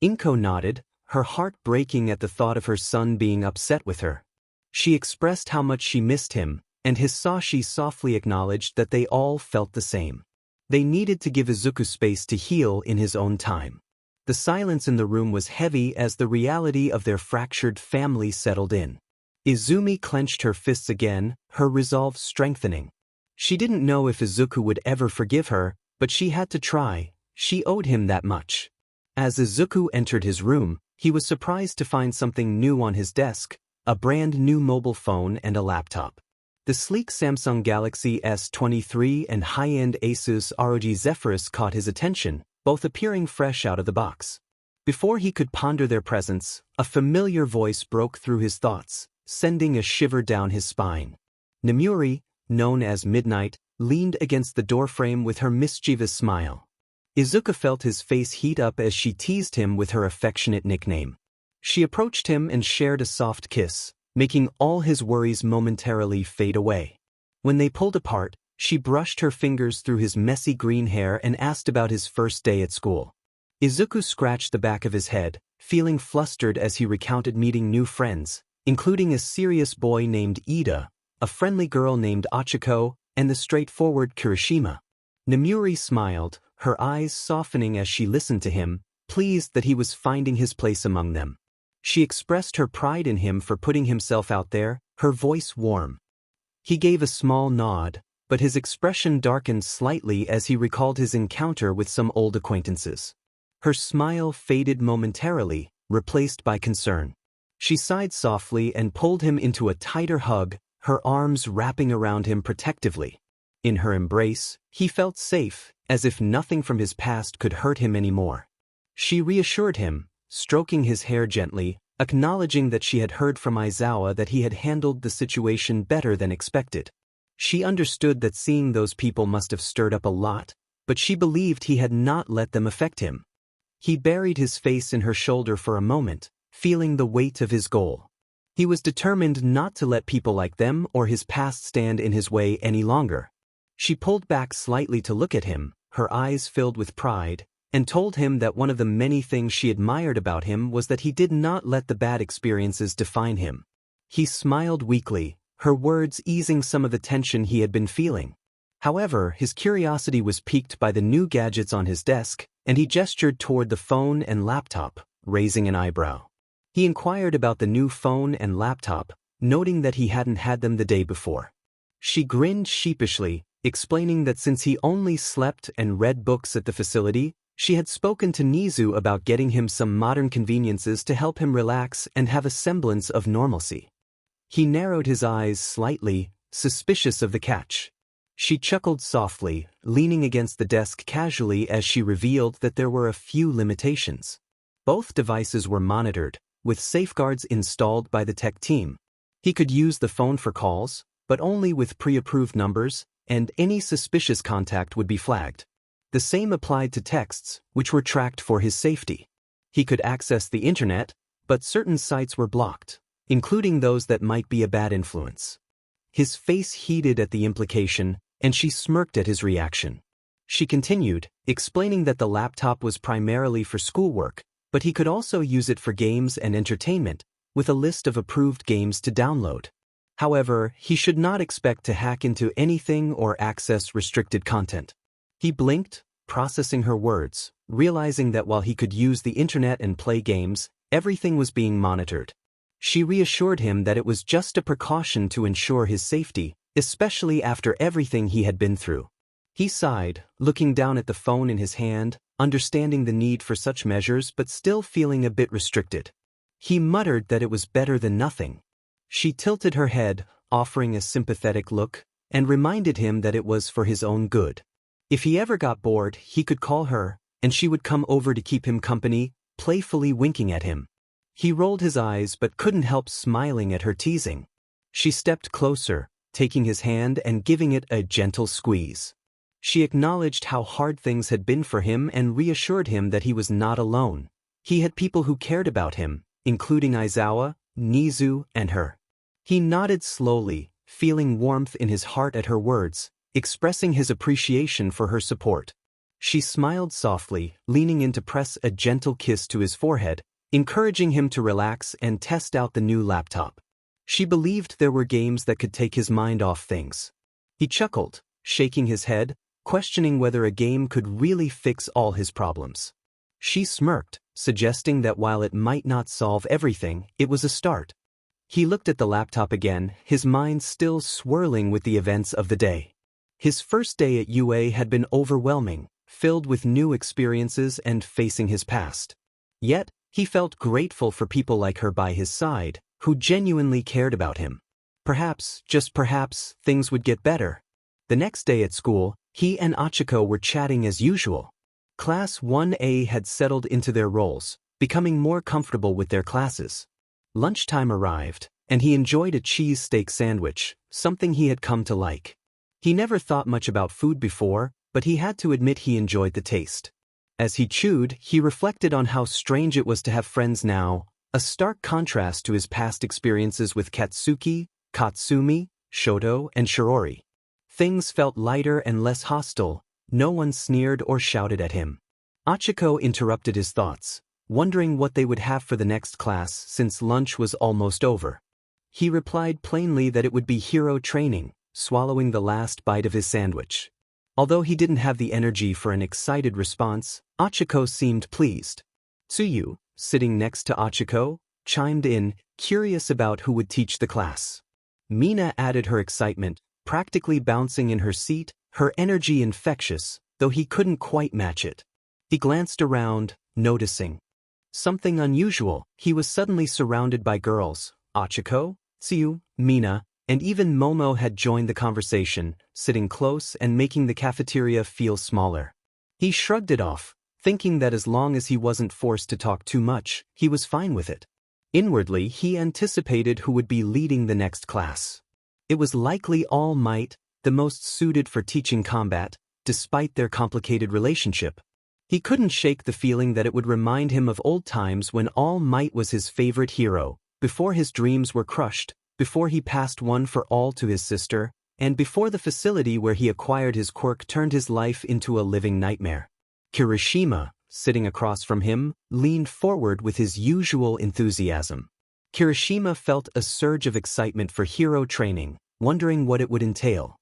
Inko nodded, her heart breaking at the thought of her son being upset with her. She expressed how much she missed him, and Hisashi softly acknowledged that they all felt the same. They needed to give Izuku space to heal in his own time. The silence in the room was heavy as the reality of their fractured family settled in. Izumi clenched her fists again, her resolve strengthening. She didn't know if Izuku would ever forgive her, but she had to try. She owed him that much. As Izuku entered his room, he was surprised to find something new on his desk, a brand new mobile phone and a laptop. The sleek Samsung Galaxy S23 and high-end Asus ROG Zephyrus caught his attention, both appearing fresh out of the box. Before he could ponder their presence, a familiar voice broke through his thoughts, sending a shiver down his spine. Namuri, known as Midnight, leaned against the doorframe with her mischievous smile. Izuku felt his face heat up as she teased him with her affectionate nickname. She approached him and shared a soft kiss, making all his worries momentarily fade away. When they pulled apart, she brushed her fingers through his messy green hair and asked about his first day at school. Izuku scratched the back of his head, feeling flustered as he recounted meeting new friends, including a serious boy named Ida, a friendly girl named Achiko, and the straightforward Kirishima. Namuri smiled, her eyes softening as she listened to him, pleased that he was finding his place among them. She expressed her pride in him for putting himself out there, her voice warm. He gave a small nod, but his expression darkened slightly as he recalled his encounter with some old acquaintances. Her smile faded momentarily, replaced by concern. She sighed softly and pulled him into a tighter hug, her arms wrapping around him protectively. In her embrace, he felt safe, as if nothing from his past could hurt him anymore. She reassured him, stroking his hair gently, acknowledging that she had heard from Aizawa that he had handled the situation better than expected. She understood that seeing those people must have stirred up a lot, but she believed he had not let them affect him. He buried his face in her shoulder for a moment, feeling the weight of his goal. He was determined not to let people like them or his past stand in his way any longer. She pulled back slightly to look at him, her eyes filled with pride, and told him that one of the many things she admired about him was that he did not let the bad experiences define him. He smiled weakly, her words easing some of the tension he had been feeling. However, his curiosity was piqued by the new gadgets on his desk, and he gestured toward the phone and laptop, raising an eyebrow. He inquired about the new phone and laptop, noting that he hadn't had them the day before. She grinned sheepishly, explaining that since he only slept and read books at the facility, she had spoken to Nizu about getting him some modern conveniences to help him relax and have a semblance of normalcy. He narrowed his eyes slightly, suspicious of the catch. She chuckled softly, leaning against the desk casually as she revealed that there were a few limitations. Both devices were monitored, with safeguards installed by the tech team. He could use the phone for calls, but only with pre-approved numbers, and any suspicious contact would be flagged. The same applied to texts, which were tracked for his safety. He could access the internet, but certain sites were blocked, including those that might be a bad influence. His face heated at the implication, and she smirked at his reaction. She continued, explaining that the laptop was primarily for schoolwork, but he could also use it for games and entertainment, with a list of approved games to download. However, he should not expect to hack into anything or access restricted content. He blinked, processing her words, realizing that while he could use the internet and play games, everything was being monitored. She reassured him that it was just a precaution to ensure his safety, especially after everything he had been through. He sighed, looking down at the phone in his hand, understanding the need for such measures but still feeling a bit restricted. He muttered that it was better than nothing. She tilted her head, offering a sympathetic look, and reminded him that it was for his own good. If he ever got bored, he could call her, and she would come over to keep him company, playfully winking at him. He rolled his eyes but couldn't help smiling at her teasing. She stepped closer, taking his hand and giving it a gentle squeeze. She acknowledged how hard things had been for him and reassured him that he was not alone. He had people who cared about him, including Aizawa, Nizu, and her. He nodded slowly, feeling warmth in his heart at her words, expressing his appreciation for her support. She smiled softly, leaning in to press a gentle kiss to his forehead, encouraging him to relax and test out the new laptop. She believed there were games that could take his mind off things. He chuckled, shaking his head, questioning whether a game could really fix all his problems. She smirked, suggesting that while it might not solve everything, it was a start. He looked at the laptop again, his mind still swirling with the events of the day. His first day at UA had been overwhelming, filled with new experiences and facing his past. Yet, he felt grateful for people like her by his side, who genuinely cared about him. Perhaps, just perhaps, things would get better. The next day at school, he and Achiko were chatting as usual. Class 1A had settled into their roles, becoming more comfortable with their classes. Lunchtime arrived, and he enjoyed a cheese steak sandwich, something he had come to like. He never thought much about food before, but he had to admit he enjoyed the taste. As he chewed, he reflected on how strange it was to have friends now, a stark contrast to his past experiences with Katsuki, Katsumi, Shoto, and Shirori. Things felt lighter and less hostile, no one sneered or shouted at him. Achiko interrupted his thoughts, wondering what they would have for the next class since lunch was almost over. He replied plainly that it would be hero training, swallowing the last bite of his sandwich. Although he didn't have the energy for an excited response, Achiko seemed pleased. Tsuyu, sitting next to Achiko, chimed in, curious about who would teach the class. Mina added her excitement, practically bouncing in her seat, her energy infectious, though he couldn't quite match it. He glanced around, noticing something unusual. He was suddenly surrounded by girls, Achiko, Tsuyu, Mina, And even Momo had joined the conversation, sitting close and making the cafeteria feel smaller. He shrugged it off, thinking that as long as he wasn't forced to talk too much, he was fine with it. Inwardly, he anticipated who would be leading the next class. It was likely All Might, the most suited for teaching combat, despite their complicated relationship. He couldn't shake the feeling that it would remind him of old times when All Might was his favorite hero, before his dreams were crushed, before he passed one for all to his sister, and before the facility where he acquired his quirk turned his life into a living nightmare. Kirishima, sitting across from him, leaned forward with his usual enthusiasm. Kirishima felt a surge of excitement for hero training, wondering what it would entail.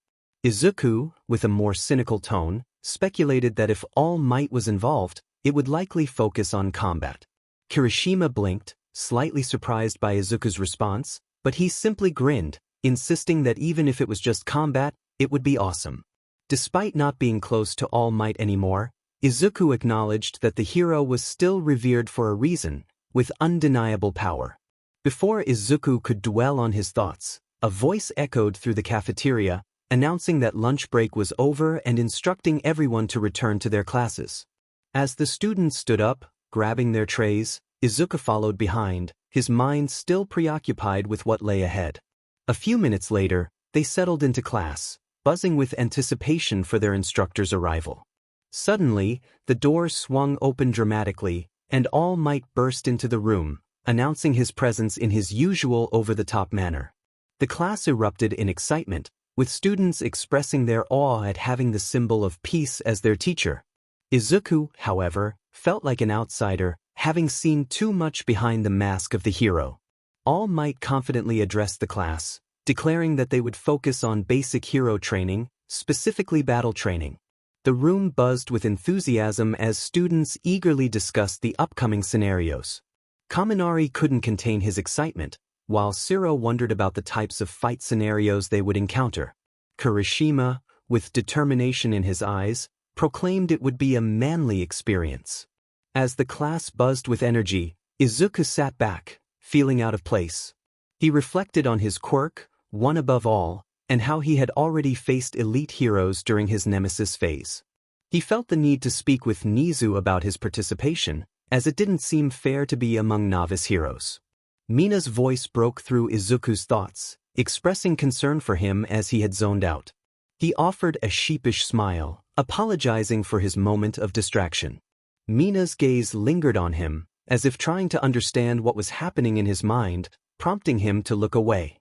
Izuku, with a more cynical tone, speculated that if All Might was involved, it would likely focus on combat. Kirishima blinked, slightly surprised by Izuku's response, but he simply grinned, insisting that even if it was just combat, it would be awesome. Despite not being close to All Might anymore, Izuku acknowledged that the hero was still revered for a reason, with undeniable power. Before Izuku could dwell on his thoughts, a voice echoed through the cafeteria, announcing that lunch break was over and instructing everyone to return to their classes. As the students stood up, grabbing their trays, Izuku followed behind, his mind still preoccupied with what lay ahead. A few minutes later, they settled into class, buzzing with anticipation for their instructor's arrival. Suddenly, the door swung open dramatically, and All Might burst into the room, announcing his presence in his usual over-the-top manner. The class erupted in excitement, with students expressing their awe at having the symbol of peace as their teacher. Izuku, however, felt like an outsider, having seen too much behind the mask of the hero. All Might confidently addressed the class, declaring that they would focus on basic hero training, specifically battle training. The room buzzed with enthusiasm as students eagerly discussed the upcoming scenarios. Kaminari couldn't contain his excitement, while 𝗧𝗏 wondered about the types of fight scenarios they would encounter. Kirishima, with determination in his eyes, proclaimed it would be a manly experience. As the class buzzed with energy, Izuku sat back, feeling out of place. He reflected on his quirk, one above all, and how he had already faced elite heroes during his nemesis phase. He felt the need to speak with Nizu about his participation, as it didn't seem fair to be among novice heroes. Mina's voice broke through Izuku's thoughts, expressing concern for him as he had zoned out. He offered a sheepish smile, apologizing for his moment of distraction. Mina's gaze lingered on him, as if trying to understand what was happening in his mind, prompting him to look away.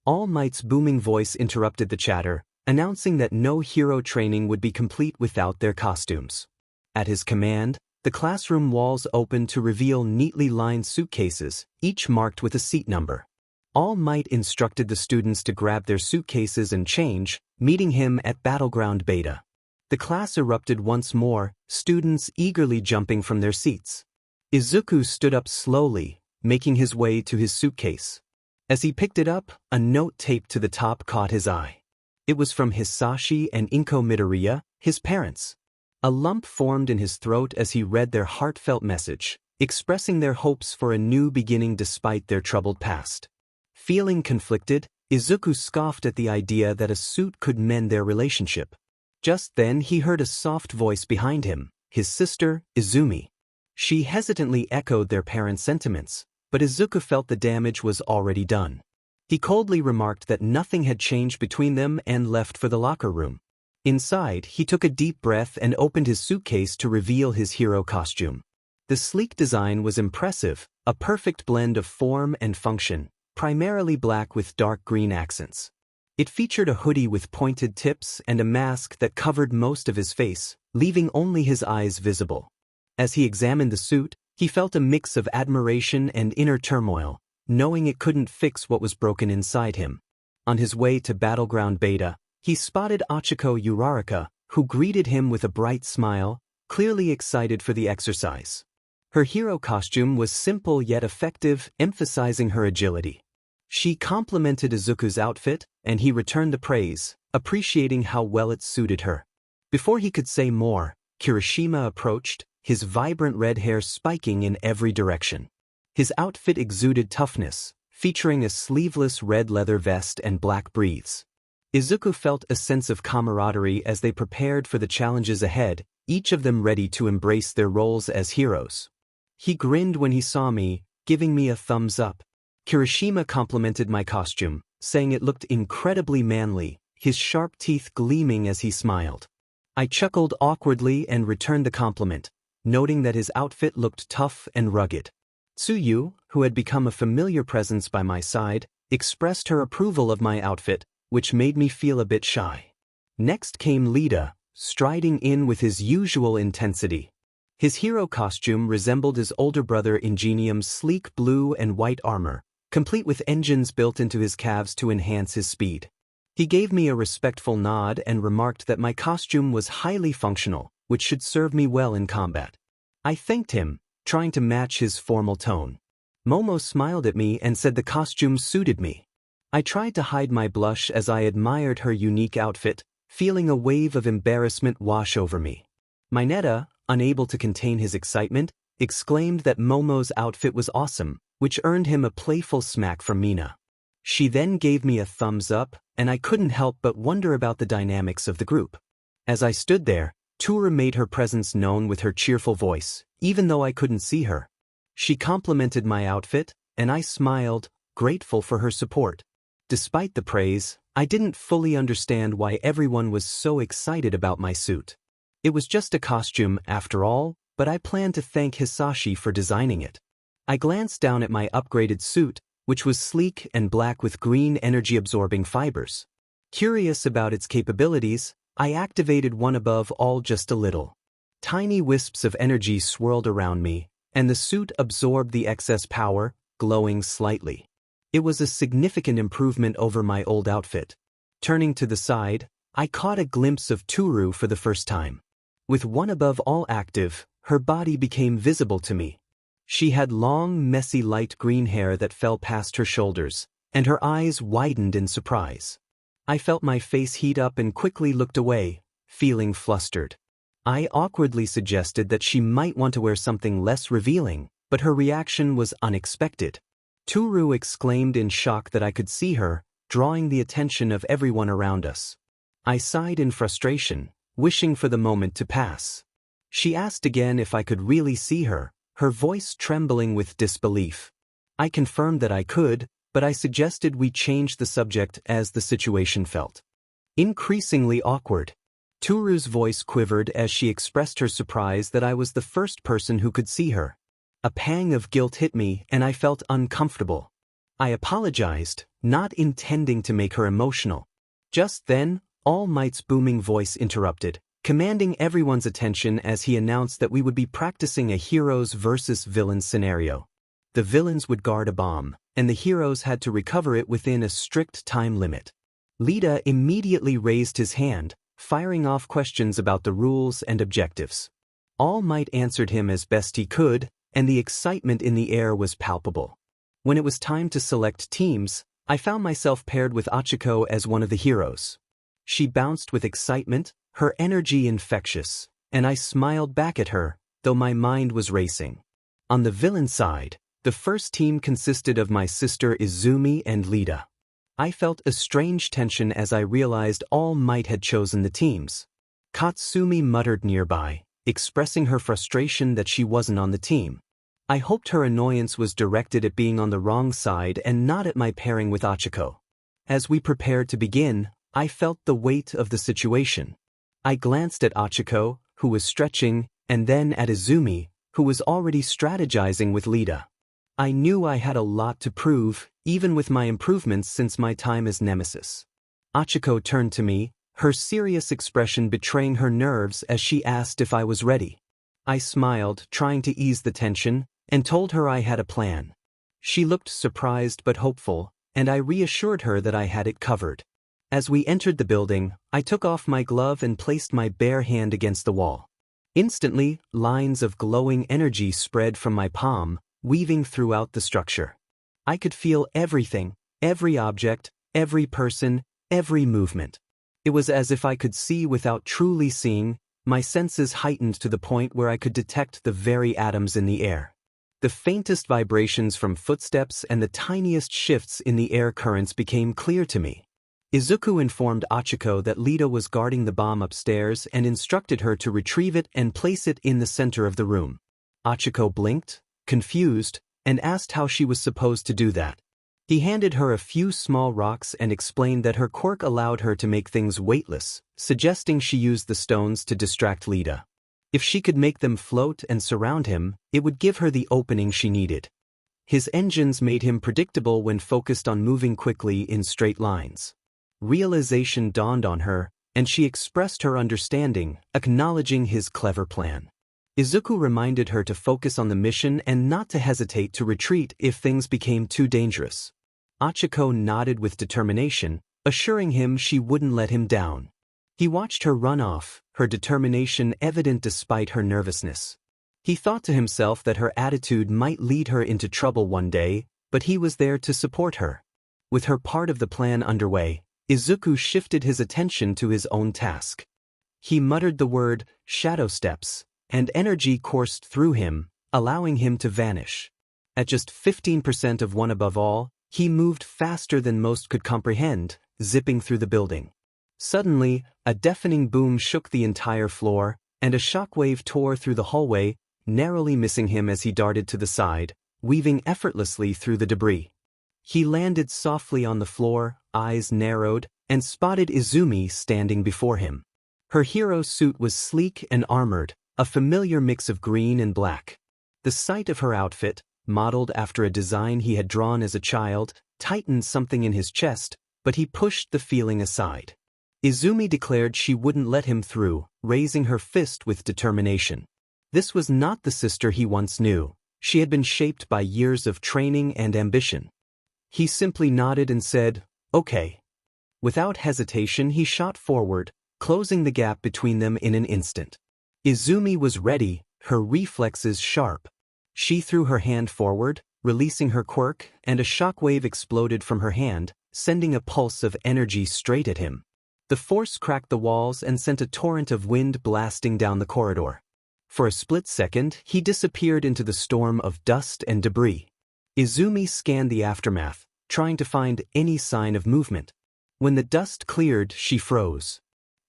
All Might's booming voice interrupted the chatter, announcing that no hero training would be complete without their costumes. At his command, the classroom walls opened to reveal neatly lined suitcases, each marked with a seat number. All Might instructed the students to grab their suitcases and change, meeting him at Battleground Beta. The class erupted once more, students eagerly jumping from their seats. Izuku stood up slowly, making his way to his suitcase. As he picked it up, a note taped to the top caught his eye. It was from Hisashi and Izuku Midoriya, his parents. A lump formed in his throat as he read their heartfelt message, expressing their hopes for a new beginning despite their troubled past. Feeling conflicted, Izuku scoffed at the idea that a suit could mend their relationship. Just then he heard a soft voice behind him, his sister, Izumi. She hesitantly echoed their parents' sentiments, but Izuku felt the damage was already done. He coldly remarked that nothing had changed between them and left for the locker room. Inside, he took a deep breath and opened his suitcase to reveal his hero costume. The sleek design was impressive, a perfect blend of form and function, primarily black with dark green accents. It featured a hoodie with pointed tips and a mask that covered most of his face, leaving only his eyes visible. As he examined the suit, he felt a mix of admiration and inner turmoil, knowing it couldn't fix what was broken inside him. On his way to Battleground Beta, he spotted Ochako Uraraka, who greeted him with a bright smile, clearly excited for the exercise. Her hero costume was simple yet effective, emphasizing her agility. She complimented Izuku's outfit, and he returned the praise, appreciating how well it suited her. Before he could say more, Kirishima approached, his vibrant red hair spiking in every direction. His outfit exuded toughness, featuring a sleeveless red leather vest and black breathes. Izuku felt a sense of camaraderie as they prepared for the challenges ahead, each of them ready to embrace their roles as heroes. He grinned when he saw me, giving me a thumbs up. Kirishima complimented my costume, saying it looked incredibly manly, his sharp teeth gleaming as he smiled. I chuckled awkwardly and returned the compliment, noting that his outfit looked tough and rugged. Tsuyu, who had become a familiar presence by my side, expressed her approval of my outfit, which made me feel a bit shy. Next came 𝗧𝗓, striding in with his usual intensity. His hero costume resembled his older brother 𝗵𝗫𝗄𝗻's sleek blue and white armor, complete with engines built into his calves to enhance his speed. He gave me a respectful nod and remarked that my costume was highly functional, which should serve me well in combat. I thanked him, trying to match his formal tone. Momo smiled at me and said the costume suited me. I tried to hide my blush as I admired her unique outfit, feeling a wave of embarrassment wash over me. Mineta, unable to contain his excitement, exclaimed that Momo's outfit was awesome, which earned him a playful smack from Mina. She then gave me a thumbs up, and I couldn't help but wonder about the dynamics of the group. As I stood there, 𝗬𝗓 made her presence known with her cheerful voice, even though I couldn't see her. She complimented my outfit, and I smiled, grateful for her support. Despite the praise, I didn't fully understand why everyone was so excited about my suit. It was just a costume, after all, but I planned to thank Hisashi for designing it. I glanced down at my upgraded suit, which was sleek and black with green energy-absorbing fibers. Curious about its capabilities, I activated 𝗏𝗏 just a little. Tiny wisps of energy swirled around me, and the suit absorbed the excess power, glowing slightly. It was a significant improvement over my old outfit. Turning to the side, I caught a glimpse of 𝗬𝗓 for the first time. With 𝗏𝗏 active, her body became visible to me. She had long, messy light green hair that fell past her shoulders, and her eyes widened in surprise. I felt my face heat up and quickly looked away, feeling flustered. I awkwardly suggested that she might want to wear something less revealing, but her reaction was unexpected. 𝗬𝗓 exclaimed in shock that I could see her, drawing the attention of everyone around us. I sighed in frustration, wishing for the moment to pass. She asked again if I could really see her, her voice trembling with disbelief. I confirmed that I could, but I suggested we change the subject as the situation felt increasingly awkward. 𝗬𝗓's voice quivered as she expressed her surprise that I was the first person who could see her. A pang of guilt hit me and I felt uncomfortable. I apologized, not intending to make her emotional. Just then, All Might's booming voice interrupted, commanding everyone's attention as he announced that we would be practicing a heroes versus villains scenario. The villains would guard a bomb, and the heroes had to recover it within a strict time limit. 𝗧𝗓 immediately raised his hand, firing off questions about the rules and objectives. All Might answered him as best he could, and the excitement in the air was palpable. When it was time to select teams, I found myself paired with 𝗏𝗏 as one of the heroes. She bounced with excitement, her energy infectious, and I smiled back at her, though my mind was racing. On the villain side, the first team consisted of my sister Izumi and 𝗧𝗓. I felt a strange tension as I realized All Might had chosen the teams. Katsumi muttered nearby, expressing her frustration that she wasn't on the team. I hoped her annoyance was directed at being on the wrong side and not at my pairing with 𝗏𝗏. As we prepared to begin, I felt the weight of the situation. I glanced at 𝗏𝗏, who was stretching, and then at Izumi, who was already strategizing with 𝗧𝗓. I knew I had a lot to prove, even with my improvements since my time as Nemesis. 𝗏𝗏 turned to me, her serious expression betraying her nerves as she asked if I was ready. I smiled, trying to ease the tension, and told her I had a plan. She looked surprised but hopeful, and I reassured her that I had it covered. As we entered the building, I took off my glove and placed my bare hand against the wall. Instantly, lines of glowing energy spread from my palm, weaving throughout the structure. I could feel everything, every object, every person, every movement. It was as if I could see without truly seeing, my senses heightened to the point where I could detect the very atoms in the air. The faintest vibrations from footsteps and the tiniest shifts in the air currents became clear to me. Izuku informed 𝐒𝐻𝐿 that 𝗧𝗏 was guarding the bomb upstairs and instructed her to retrieve it and place it in the center of the room. 𝐒𝐻𝐿 blinked, confused, and asked how she was supposed to do that. He handed her a few small rocks and explained that her quirk allowed her to make things weightless, suggesting she use the stones to distract 𝗧𝗏. If she could make them float and surround him, it would give her the opening she needed. His engines made him predictable when focused on moving quickly in straight lines. Realization dawned on her, and she expressed her understanding, acknowledging his clever plan. Izuku reminded her to focus on the mission and not to hesitate to retreat if things became too dangerous. 𝗂𝐻𝐿 nodded with determination, assuring him she wouldn't let him down. He watched her run off, her determination evident despite her nervousness. He thought to himself that her attitude might lead her into trouble one day, but he was there to support her. With her part of the plan underway, Izuku shifted his attention to his own task. He muttered the word, "shadow steps," and energy coursed through him, allowing him to vanish. At just 15% of 𝗵𝗃, he moved faster than most could comprehend, zipping through the building. Suddenly, a deafening boom shook the entire floor, and a shockwave tore through the hallway, narrowly missing him as he darted to the side, weaving effortlessly through the debris. He landed softly on the floor, eyes narrowed, and spotted Izumi standing before him. Her hero suit was sleek and armored, a familiar mix of green and black. The sight of her outfit, modeled after a design he had drawn as a child, tightened something in his chest, but he pushed the feeling aside. Izumi declared she wouldn't let him through, raising her fist with determination. This was not the sister he once knew. She had been shaped by years of training and ambition. He simply nodded and said, "Okay." Without hesitation he shot forward, closing the gap between them in an instant. Izumi was ready, her reflexes sharp. She threw her hand forward, releasing her quirk, and a shockwave exploded from her hand, sending a pulse of energy straight at him. The force cracked the walls and sent a torrent of wind blasting down the corridor. For a split second, he disappeared into the storm of dust and debris. Izumi scanned the aftermath, trying to find any sign of movement. When the dust cleared, she froze.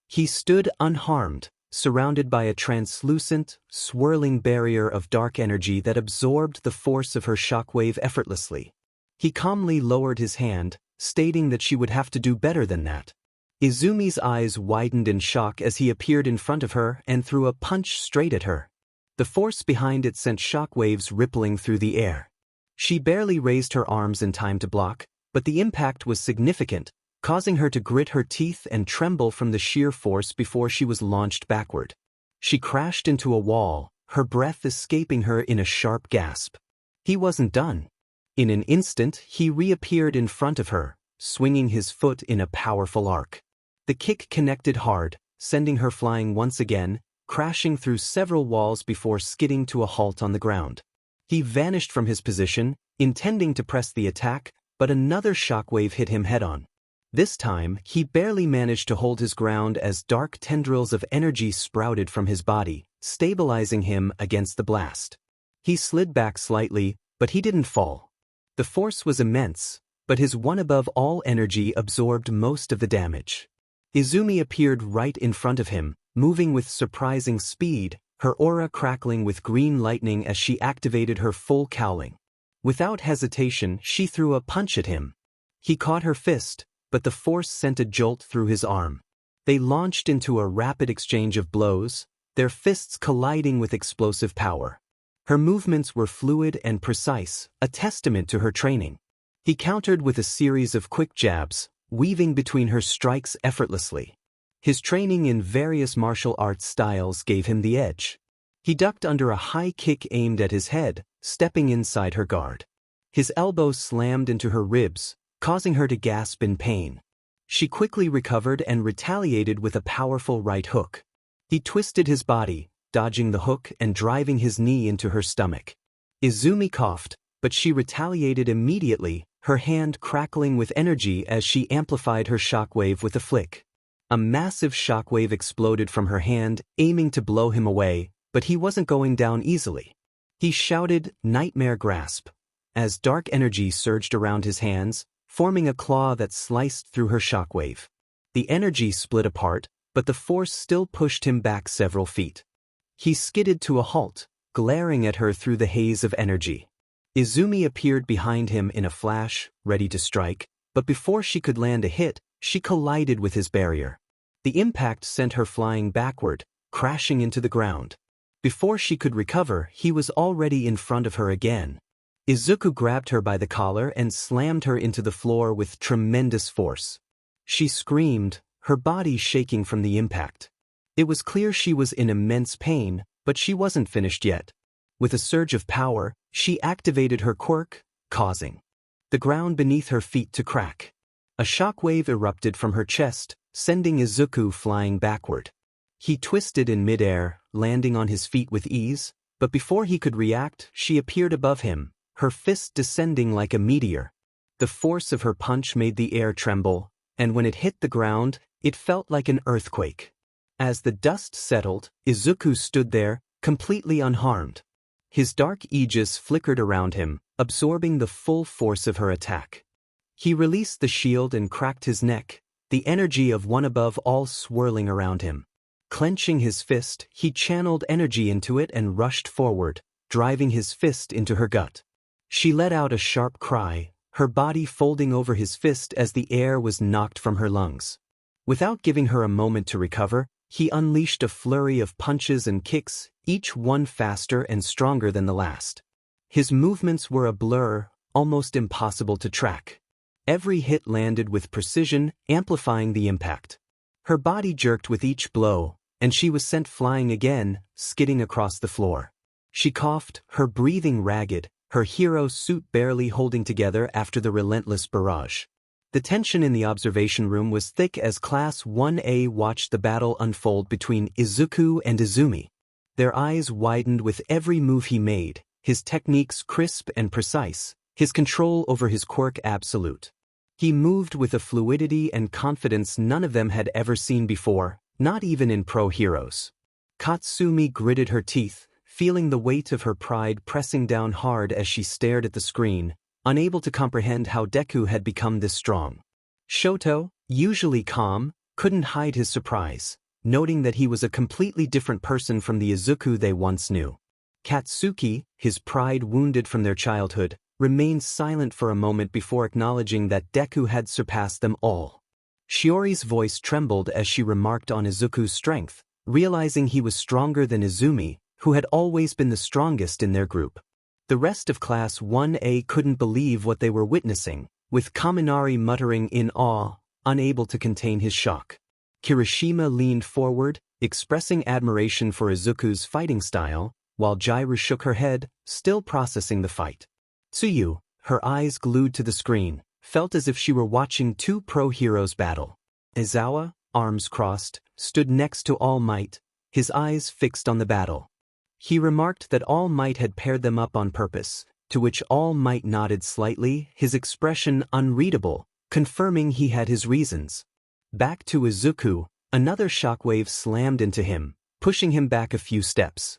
He stood unharmed, surrounded by a translucent, swirling barrier of dark energy that absorbed the force of her shockwave effortlessly. He calmly lowered his hand, stating that she would have to do better than that. Izumi's eyes widened in shock as he appeared in front of her and threw a punch straight at her. The force behind it sent shockwaves rippling through the air. She barely raised her arms in time to block, but the impact was significant, causing her to grit her teeth and tremble from the sheer force before she was launched backward. She crashed into a wall, her breath escaping her in a sharp gasp. He wasn't done. In an instant, he reappeared in front of her, swinging his foot in a powerful arc. The kick connected hard, sending her flying once again, crashing through several walls before skidding to a halt on the ground. He vanished from his position, intending to press the attack, but another shockwave hit him head-on. This time, he barely managed to hold his ground as dark tendrils of energy sprouted from his body, stabilizing him against the blast. He slid back slightly, but he didn't fall. The force was immense, but his 𝗵𝗃 energy absorbed most of the damage. Izumi appeared right in front of him, moving with surprising speed, her aura crackling with green lightning as she activated her full cowling. Without hesitation, she threw a punch at him. He caught her fist, but the force sent a jolt through his arm. They launched into a rapid exchange of blows, their fists colliding with explosive power. Her movements were fluid and precise, a testament to her training. He countered with a series of quick jabs, weaving between her strikes effortlessly. His training in various martial arts styles gave him the edge. He ducked under a high kick aimed at his head, stepping inside her guard. His elbow slammed into her ribs, causing her to gasp in pain. She quickly recovered and retaliated with a powerful right hook. He twisted his body, dodging the hook and driving his knee into her stomach. Izumi coughed, but she retaliated immediately, her hand crackling with energy as she amplified her shockwave with a flick. A massive shockwave exploded from her hand, aiming to blow him away, but he wasn't going down easily. He shouted, "Nightmare grasp," as dark energy surged around his hands, forming a claw that sliced through her shockwave. The energy split apart, but the force still pushed him back several feet. He skidded to a halt, glaring at her through the haze of energy. Izumi appeared behind him in a flash, ready to strike, but before she could land a hit, she collided with his barrier. The impact sent her flying backward, crashing into the ground. Before she could recover, he was already in front of her again. Izuku grabbed her by the collar and slammed her into the floor with tremendous force. She screamed, her body shaking from the impact. It was clear she was in immense pain, but she wasn't finished yet. With a surge of power, she activated her quirk, causing the ground beneath her feet to crack. A shockwave erupted from her chest, sending Izuku flying backward. He twisted in midair, landing on his feet with ease, but before he could react, she appeared above him, her fist descending like a meteor. The force of her punch made the air tremble, and when it hit the ground, it felt like an earthquake. As the dust settled, Izuku stood there, completely unharmed. His dark aegis flickered around him, absorbing the full force of her attack. He released the shield and cracked his neck, the energy of 𝗵𝗃𝗀 swirling around him. Clenching his fist, he channeled energy into it and rushed forward, driving his fist into her gut. She let out a sharp cry, her body folding over his fist as the air was knocked from her lungs. Without giving her a moment to recover, he unleashed a flurry of punches and kicks, each one faster and stronger than the last. His movements were a blur, almost impossible to track. Every hit landed with precision, amplifying the impact. Her body jerked with each blow, and she was sent flying again, skidding across the floor. She coughed, her breathing ragged, her hero suit barely holding together after the relentless barrage. The tension in the observation room was thick as Class 1A watched the battle unfold between Izuku and Izumi. Their eyes widened with every move he made, his techniques crisp and precise, his control over his quirk absolute. He moved with a fluidity and confidence none of them had ever seen before, not even in pro heroes. Katsumi gritted her teeth, feeling the weight of her pride pressing down hard as she stared at the screen, unable to comprehend how Deku had become this strong. Shoto, usually calm, couldn't hide his surprise, noting that he was a completely different person from the Izuku they once knew. Katsuki, his pride wounded from their childhood, remained silent for a moment before acknowledging that Deku had surpassed them all. Shiori's voice trembled as she remarked on Izuku's strength, realizing he was stronger than Izumi, who had always been the strongest in their group. The rest of Class 1A couldn't believe what they were witnessing, with Kaminari muttering in awe, unable to contain his shock. Kirishima leaned forward, expressing admiration for Izuku's fighting style, while Jairu shook her head, still processing the fight. Tsuyu, her eyes glued to the screen, felt as if she were watching two pro heroes battle. Aizawa, arms crossed, stood next to All Might, his eyes fixed on the battle. He remarked that All Might had paired them up on purpose, to which All Might nodded slightly, his expression unreadable, confirming he had his reasons. Back to Izuku, another shockwave slammed into him, pushing him back a few steps.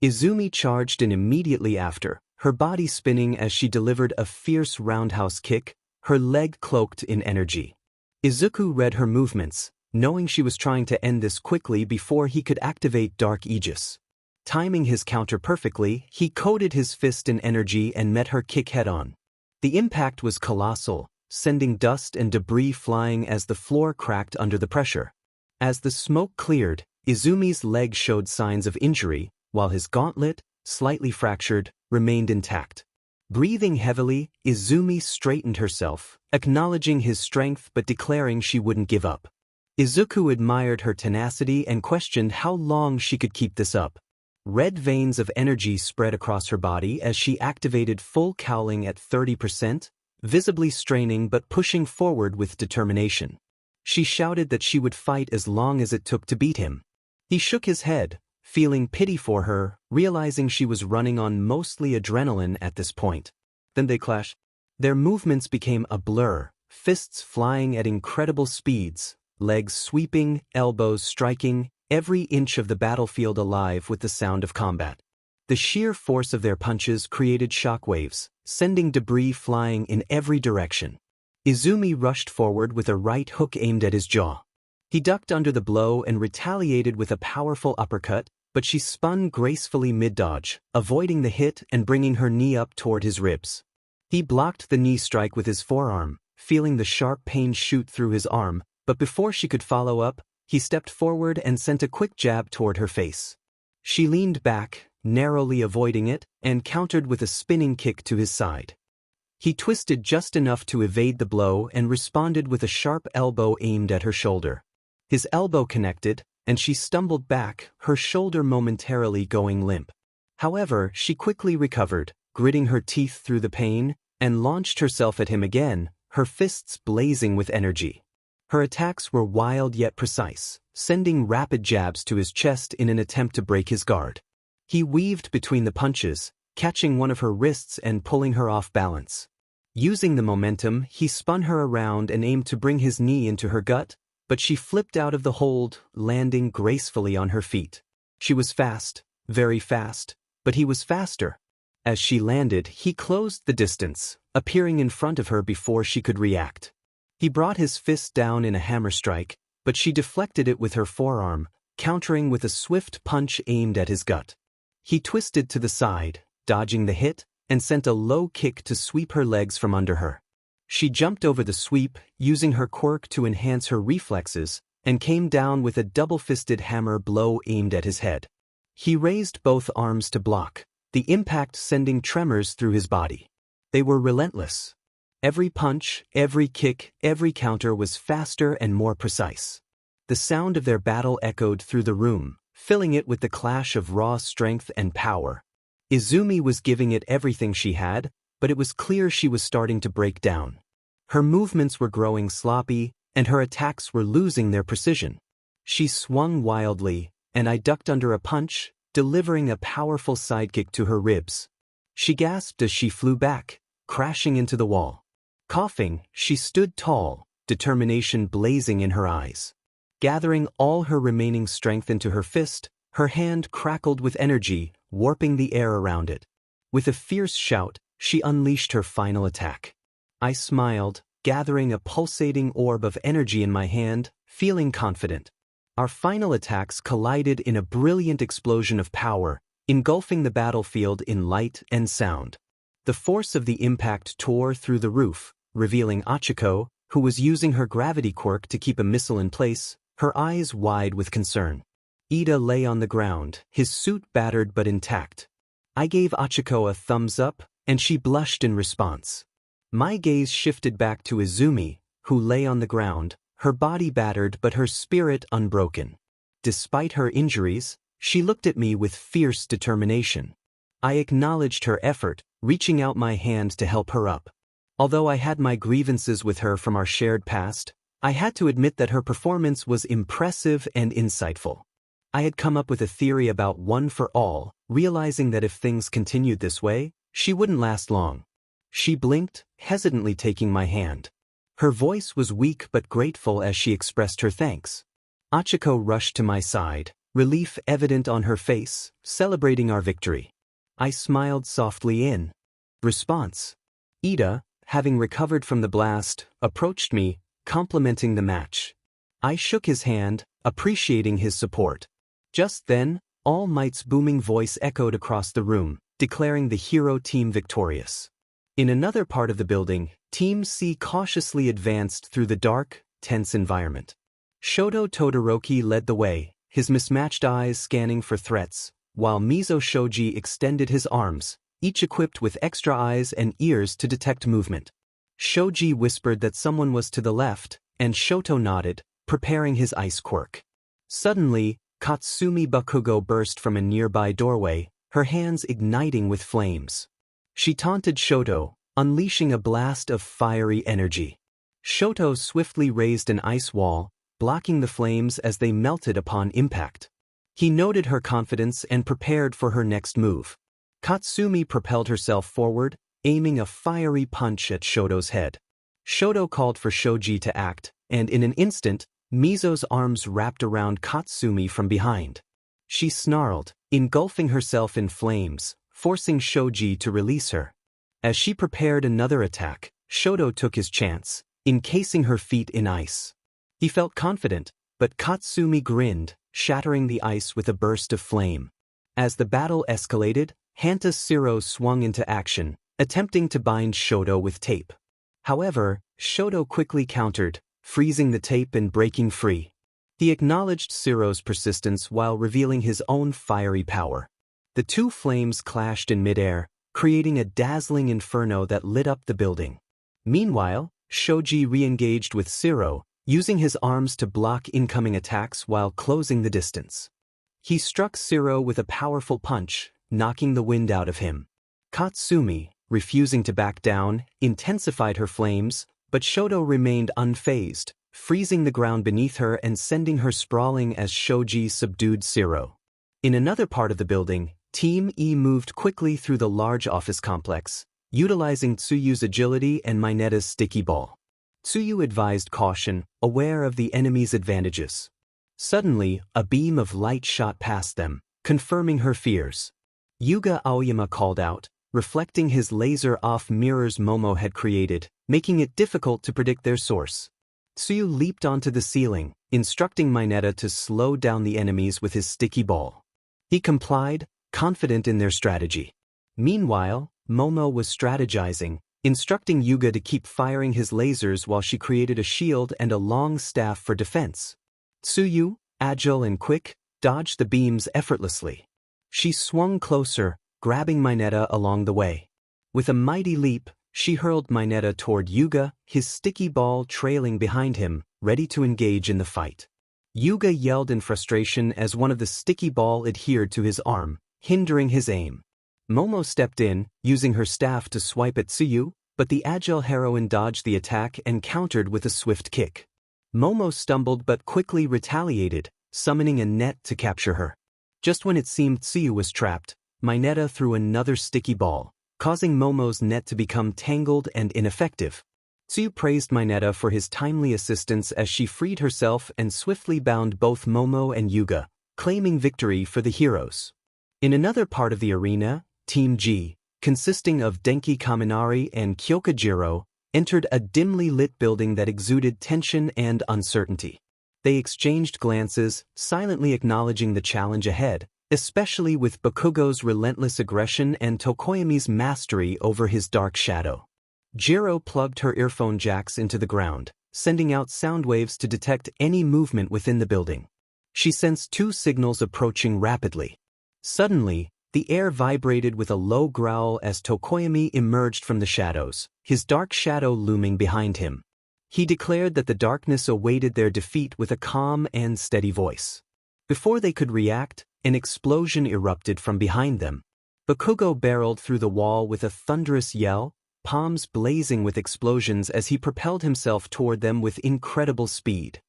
Izumi charged in immediately after, her body spinning as she delivered a fierce roundhouse kick, her leg cloaked in energy. Izuku read her movements, knowing she was trying to end this quickly before he could activate Dark Aegis. Timing his counter perfectly, he coated his fist in energy and met her kick head-on. The impact was colossal, sending dust and debris flying as the floor cracked under the pressure. As the smoke cleared, Izumi's leg showed signs of injury, while his gauntlet, slightly fractured, remained intact. Breathing heavily, Izumi straightened herself, acknowledging his strength but declaring she wouldn't give up. Izuku admired her tenacity and questioned how long she could keep this up. Red veins of energy spread across her body as she activated full cowling at 30%, visibly straining but pushing forward with determination. She shouted that she would fight as long as it took to beat him. He shook his head, feeling pity for her, realizing she was running on mostly adrenaline at this point. Then they clashed. Their movements became a blur, fists flying at incredible speeds, legs sweeping, elbows striking, every inch of the battlefield alive with the sound of combat. The sheer force of their punches created shockwaves, sending debris flying in every direction. Izumi rushed forward with a right hook aimed at his jaw. He ducked under the blow and retaliated with a powerful uppercut, but she spun gracefully mid-dodge, avoiding the hit and bringing her knee up toward his ribs. He blocked the knee strike with his forearm, feeling the sharp pain shoot through his arm, but before she could follow up, he stepped forward and sent a quick jab toward her face. She leaned back, narrowly avoiding it, and countered with a spinning kick to his side. He twisted just enough to evade the blow and responded with a sharp elbow aimed at her shoulder. His elbow connected, and she stumbled back, her shoulder momentarily going limp. However, she quickly recovered, gritting her teeth through the pain, and launched herself at him again, her fists blazing with energy. Her attacks were wild yet precise, sending rapid jabs to his chest in an attempt to break his guard. He weaved between the punches, catching one of her wrists and pulling her off balance. Using the momentum, he spun her around and aimed to bring his knee into her gut, but she flipped out of the hold, landing gracefully on her feet. She was fast, very fast, but he was faster. As she landed, he closed the distance, appearing in front of her before she could react. He brought his fist down in a hammer strike, but she deflected it with her forearm, countering with a swift punch aimed at his gut. He twisted to the side, dodging the hit, and sent a low kick to sweep her legs from under her. She jumped over the sweep, using her quirk to enhance her reflexes, and came down with a double-fisted hammer blow aimed at his head. He raised both arms to block, the impact sending tremors through his body. They were relentless. Every punch, every kick, every counter was faster and more precise. The sound of their battle echoed through the room, filling it with the clash of raw strength and power. Izumi was giving it everything she had, but it was clear she was starting to break down. Her movements were growing sloppy, and her attacks were losing their precision. She swung wildly, and I ducked under a punch, delivering a powerful sidekick to her ribs. She gasped as she flew back, crashing into the wall. Coughing, she stood tall, determination blazing in her eyes. Gathering all her remaining strength into her fist, her hand crackled with energy, warping the air around it. With a fierce shout, she unleashed her final attack. I smiled, gathering a pulsating orb of energy in my hand, feeling confident. Our final attacks collided in a brilliant explosion of power, engulfing the battlefield in light and sound. The force of the impact tore through the roof, revealing 𝗂𝗂𝐻𝐿, who was using her gravity quirk to keep a missile in place, her eyes wide with concern. Iida lay on the ground, his suit battered but intact. I gave 𝗂𝗂𝐻𝐿 a thumbs up, and she blushed in response. My gaze shifted back to Izumi, who lay on the ground, her body battered but her spirit unbroken. Despite her injuries, she looked at me with fierce determination. I acknowledged her effort, reaching out my hand to help her up. Although I had my grievances with her from our shared past, I had to admit that her performance was impressive and insightful. I had come up with a theory about one for all, realizing that if things continued this way, she wouldn't last long. She blinked, hesitantly taking my hand. Her voice was weak but grateful as she expressed her thanks. 𝗂𝗂𝐻𝐿 rushed to my side, relief evident on her face, celebrating our victory. I smiled softly in response. Iida, having recovered from the blast, approached me, complimenting the match. I shook his hand, appreciating his support. Just then, All Might's booming voice echoed across the room, declaring the hero team victorious. In another part of the building, Team C cautiously advanced through the dark, tense environment. Shoto Todoroki led the way, his mismatched eyes scanning for threats, while Mizo Shoji extended his arms, each equipped with extra eyes and ears to detect movement. Shoji whispered that someone was to the left, and Shoto nodded, preparing his ice quirk. Suddenly, Katsumi Bakugo burst from a nearby doorway, her hands igniting with flames. She taunted Shoto, unleashing a blast of fiery energy. Shoto swiftly raised an ice wall, blocking the flames as they melted upon impact. He noted her confidence and prepared for her next move. Katsumi propelled herself forward, aiming a fiery punch at Shoto's head. Shoto called for Shoji to act, and in an instant, Mizo's arms wrapped around Katsumi from behind. she snarled, engulfing herself in flames, forcing Shoji to release her. As she prepared another attack, Shoto took his chance, encasing her feet in ice. He felt confident, but Katsumi grinned, shattering the ice with a burst of flame. As the battle escalated, 𝗵𝗃 swung into action, attempting to bind Shoto with tape. However, Shoto quickly countered, freezing the tape and breaking free. He acknowledged 𝗧𝗏's persistence while revealing his own fiery power. The two flames clashed in midair, creating a dazzling inferno that lit up the building. Meanwhile, Shoji re-engaged with 𝗧𝗏, using his arms to block incoming attacks while closing the distance. He struck 𝗧𝗏 with a powerful punch, knocking the wind out of him. Katsumi, refusing to back down, intensified her flames, but Shoto remained unfazed, freezing the ground beneath her and sending her sprawling as Shoji subdued 𝗧𝗏. In another part of the building, Team E moved quickly through the large office complex, utilizing Tsuyu's agility and Minata's sticky ball. Tsuyu advised caution, aware of the enemy's advantages. Suddenly, a beam of light shot past them, confirming her fears. Yuga Aoyama called out, reflecting his laser-off mirrors Momo had created, making it difficult to predict their source. Tsuyu leaped onto the ceiling, instructing Mineta to slow down the enemies with his sticky ball. He complied, confident in their strategy. Meanwhile, Momo was strategizing, instructing Yuga to keep firing his lasers while she created a shield and a long staff for defense. Tsuyu, agile and quick, dodged the beams effortlessly. She swung closer, grabbing Mineta along the way. With a mighty leap, she hurled Mineta toward Yuga, his sticky ball trailing behind him, ready to engage in the fight. Yuga yelled in frustration as one of the sticky ball adhered to his arm, hindering his aim. Momo stepped in, using her staff to swipe at Tsuyu, but the agile heroine dodged the attack and countered with a swift kick. Momo stumbled but quickly retaliated, summoning a net to capture her. Just when it seemed Tsuyu was trapped, Mineta threw another sticky ball, causing Momo's net to become tangled and ineffective. Tsuyu praised Mineta for his timely assistance as she freed herself and swiftly bound both Momo and Yuga, claiming victory for the heroes. In another part of the arena, Team G, consisting of Denki Kaminari and Kyokujiro, entered a dimly lit building that exuded tension and uncertainty. They exchanged glances, silently acknowledging the challenge ahead, especially with Bakugo's relentless aggression and Tokoyami's mastery over his dark shadow. Jiro plugged her earphone jacks into the ground, sending out sound waves to detect any movement within the building. She sensed two signals approaching rapidly. Suddenly, the air vibrated with a low growl as Tokoyami emerged from the shadows, his dark shadow looming behind him. He declared that the darkness awaited their defeat with a calm and steady voice. Before they could react, an explosion erupted from behind them. Bakugo barreled through the wall with a thunderous yell, palms blazing with explosions as he propelled himself toward them with incredible speed.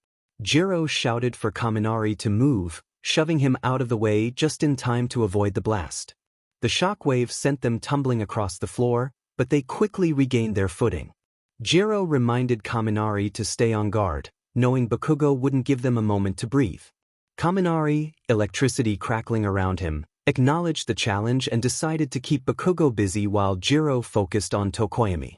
Jiro shouted for Kaminari to move, shoving him out of the way just in time to avoid the blast. The shockwave sent them tumbling across the floor, but they quickly regained their footing. Jiro reminded Kaminari to stay on guard, knowing Bakugo wouldn't give them a moment to breathe. Kaminari, electricity crackling around him, acknowledged the challenge and decided to keep Bakugo busy while Jiro focused on Tokoyami.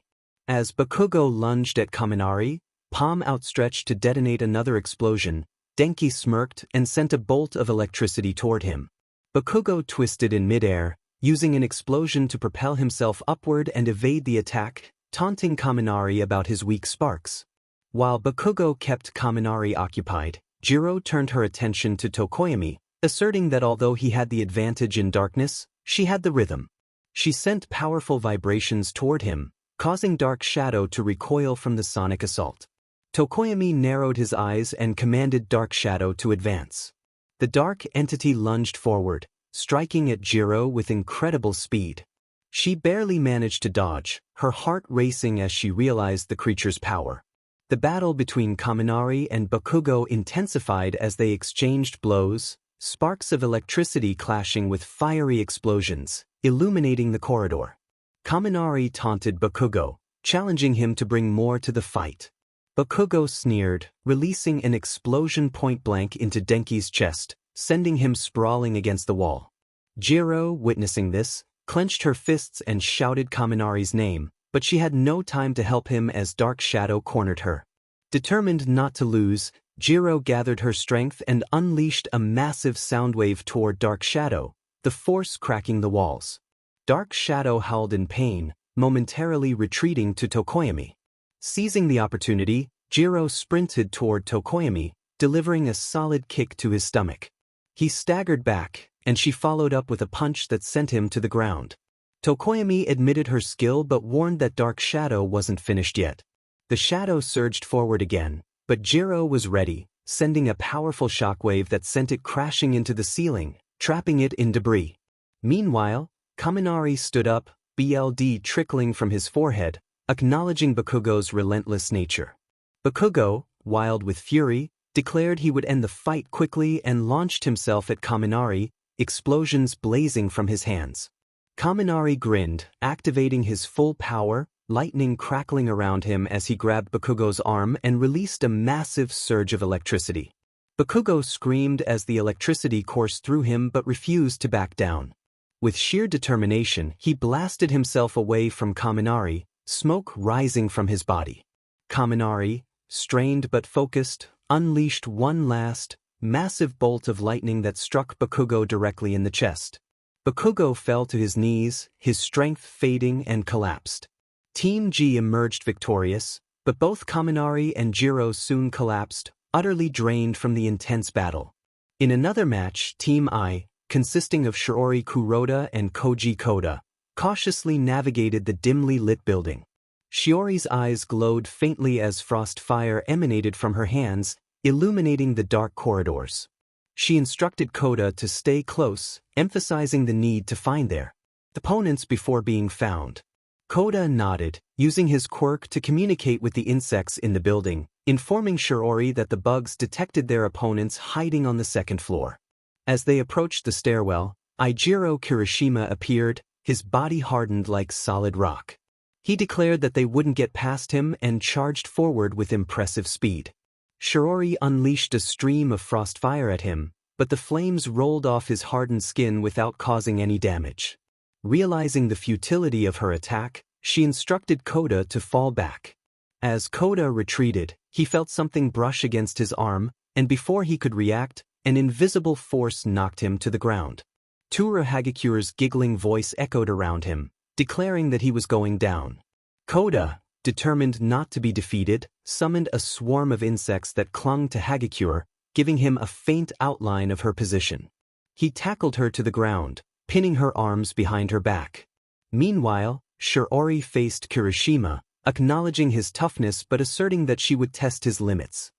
As Bakugo lunged at Kaminari, palm outstretched to detonate another explosion, Denki smirked and sent a bolt of electricity toward him. Bakugo twisted in midair, using an explosion to propel himself upward and evade the attack, taunting Kaminari about his weak sparks. While Bakugo kept Kaminari occupied, Jiro turned her attention to Tokoyami, asserting that although he had the advantage in darkness, she had the rhythm. She sent powerful vibrations toward him, causing Dark Shadow to recoil from the sonic assault. Tokoyami narrowed his eyes and commanded Dark Shadow to advance. The dark entity lunged forward, striking at Jiro with incredible speed. She barely managed to dodge, her heart racing as she realized the creature's power. The battle between Kaminari and Bakugo intensified as they exchanged blows, sparks of electricity clashing with fiery explosions, illuminating the corridor. Kaminari taunted Bakugo, challenging him to bring more to the fight. Bakugo sneered, releasing an explosion point-blank into Denki's chest, sending him sprawling against the wall. 𝐒𝐻𝐽, witnessing this, clenched her fists and shouted 𝗵𝗲𝗄𝐻's name, but she had no time to help him as Dark Shadow cornered her. Determined not to lose, 𝗓𝗫 gathered her strength and unleashed a massive sound wave toward Dark Shadow, the force cracking the walls. Dark Shadow howled in pain, momentarily retreating to 𝗃𝐭𝐽𝐻. Seizing the opportunity, 𝗓𝗫 sprinted toward 𝗃𝐭𝐽𝐻, delivering a solid kick to his stomach. He staggered back, and she followed up with a punch that sent him to the ground. 𝗃𝐭𝐽𝐻 admitted her skill but warned that Dark Shadow wasn't finished yet. The shadow surged forward again, but 𝗓𝗫 was ready, sending a powerful shockwave that sent it crashing into the ceiling, trapping it in debris. Meanwhile, 𝗵𝗲𝗄𝐻 stood up, blood trickling from his forehead, acknowledging Bakugo's relentless nature. Bakugo, wild with fury, declared he would end the fight quickly and launched himself at 𝗵𝗲𝗄𝐻, explosions blazing from his hands. 𝗵𝗲𝗄𝐻 grinned, activating his full power, lightning crackling around him as he grabbed Bakugo's arm and released a massive surge of electricity. Bakugo screamed as the electricity coursed through him but refused to back down. With sheer determination, he blasted himself away from 𝗵𝗲𝗄𝐻, smoke rising from his body. 𝗵𝗲𝗄𝐻, strained but focused, unleashed one last, massive bolt of lightning that struck Bakugo directly in the chest. Bakugo fell to his knees, his strength fading, and collapsed. Team G emerged victorious, but both 𝗵𝗲𝗄𝐻 and 𝗓𝗫 soon collapsed, utterly drained from the intense battle. In another match, Team I, consisting of Shiori Kuroda and Koji Koda, cautiously navigated the dimly lit building. Shiori's eyes glowed faintly as frost fire emanated from her hands, illuminating the dark corridors. She instructed Koda to stay close, emphasizing the need to find their opponents before being found. Koda nodded, using his quirk to communicate with the insects in the building, informing Shiori that the bugs detected their opponents hiding on the second floor. As they approached the stairwell, Ijiro Kirishima appeared, his body hardened like solid rock. He declared that they wouldn't get past him and charged forward with impressive speed. Shiori unleashed a stream of frost fire at him, but the flames rolled off his hardened skin without causing any damage. Realizing the futility of her attack, she instructed Koda to fall back. As Koda retreated, he felt something brush against his arm, and before he could react, an invisible force knocked him to the ground. 𝗬𝗏𝗪's giggling voice echoed around him, declaring that he was going down. Koda, determined not to be defeated, summoned a swarm of insects that clung to 𝗏𝗪, giving him a faint outline of her position. He tackled her to the ground, pinning her arms behind her back. Meanwhile, Shiori faced Kirishima, acknowledging his toughness but asserting that she would test his limits.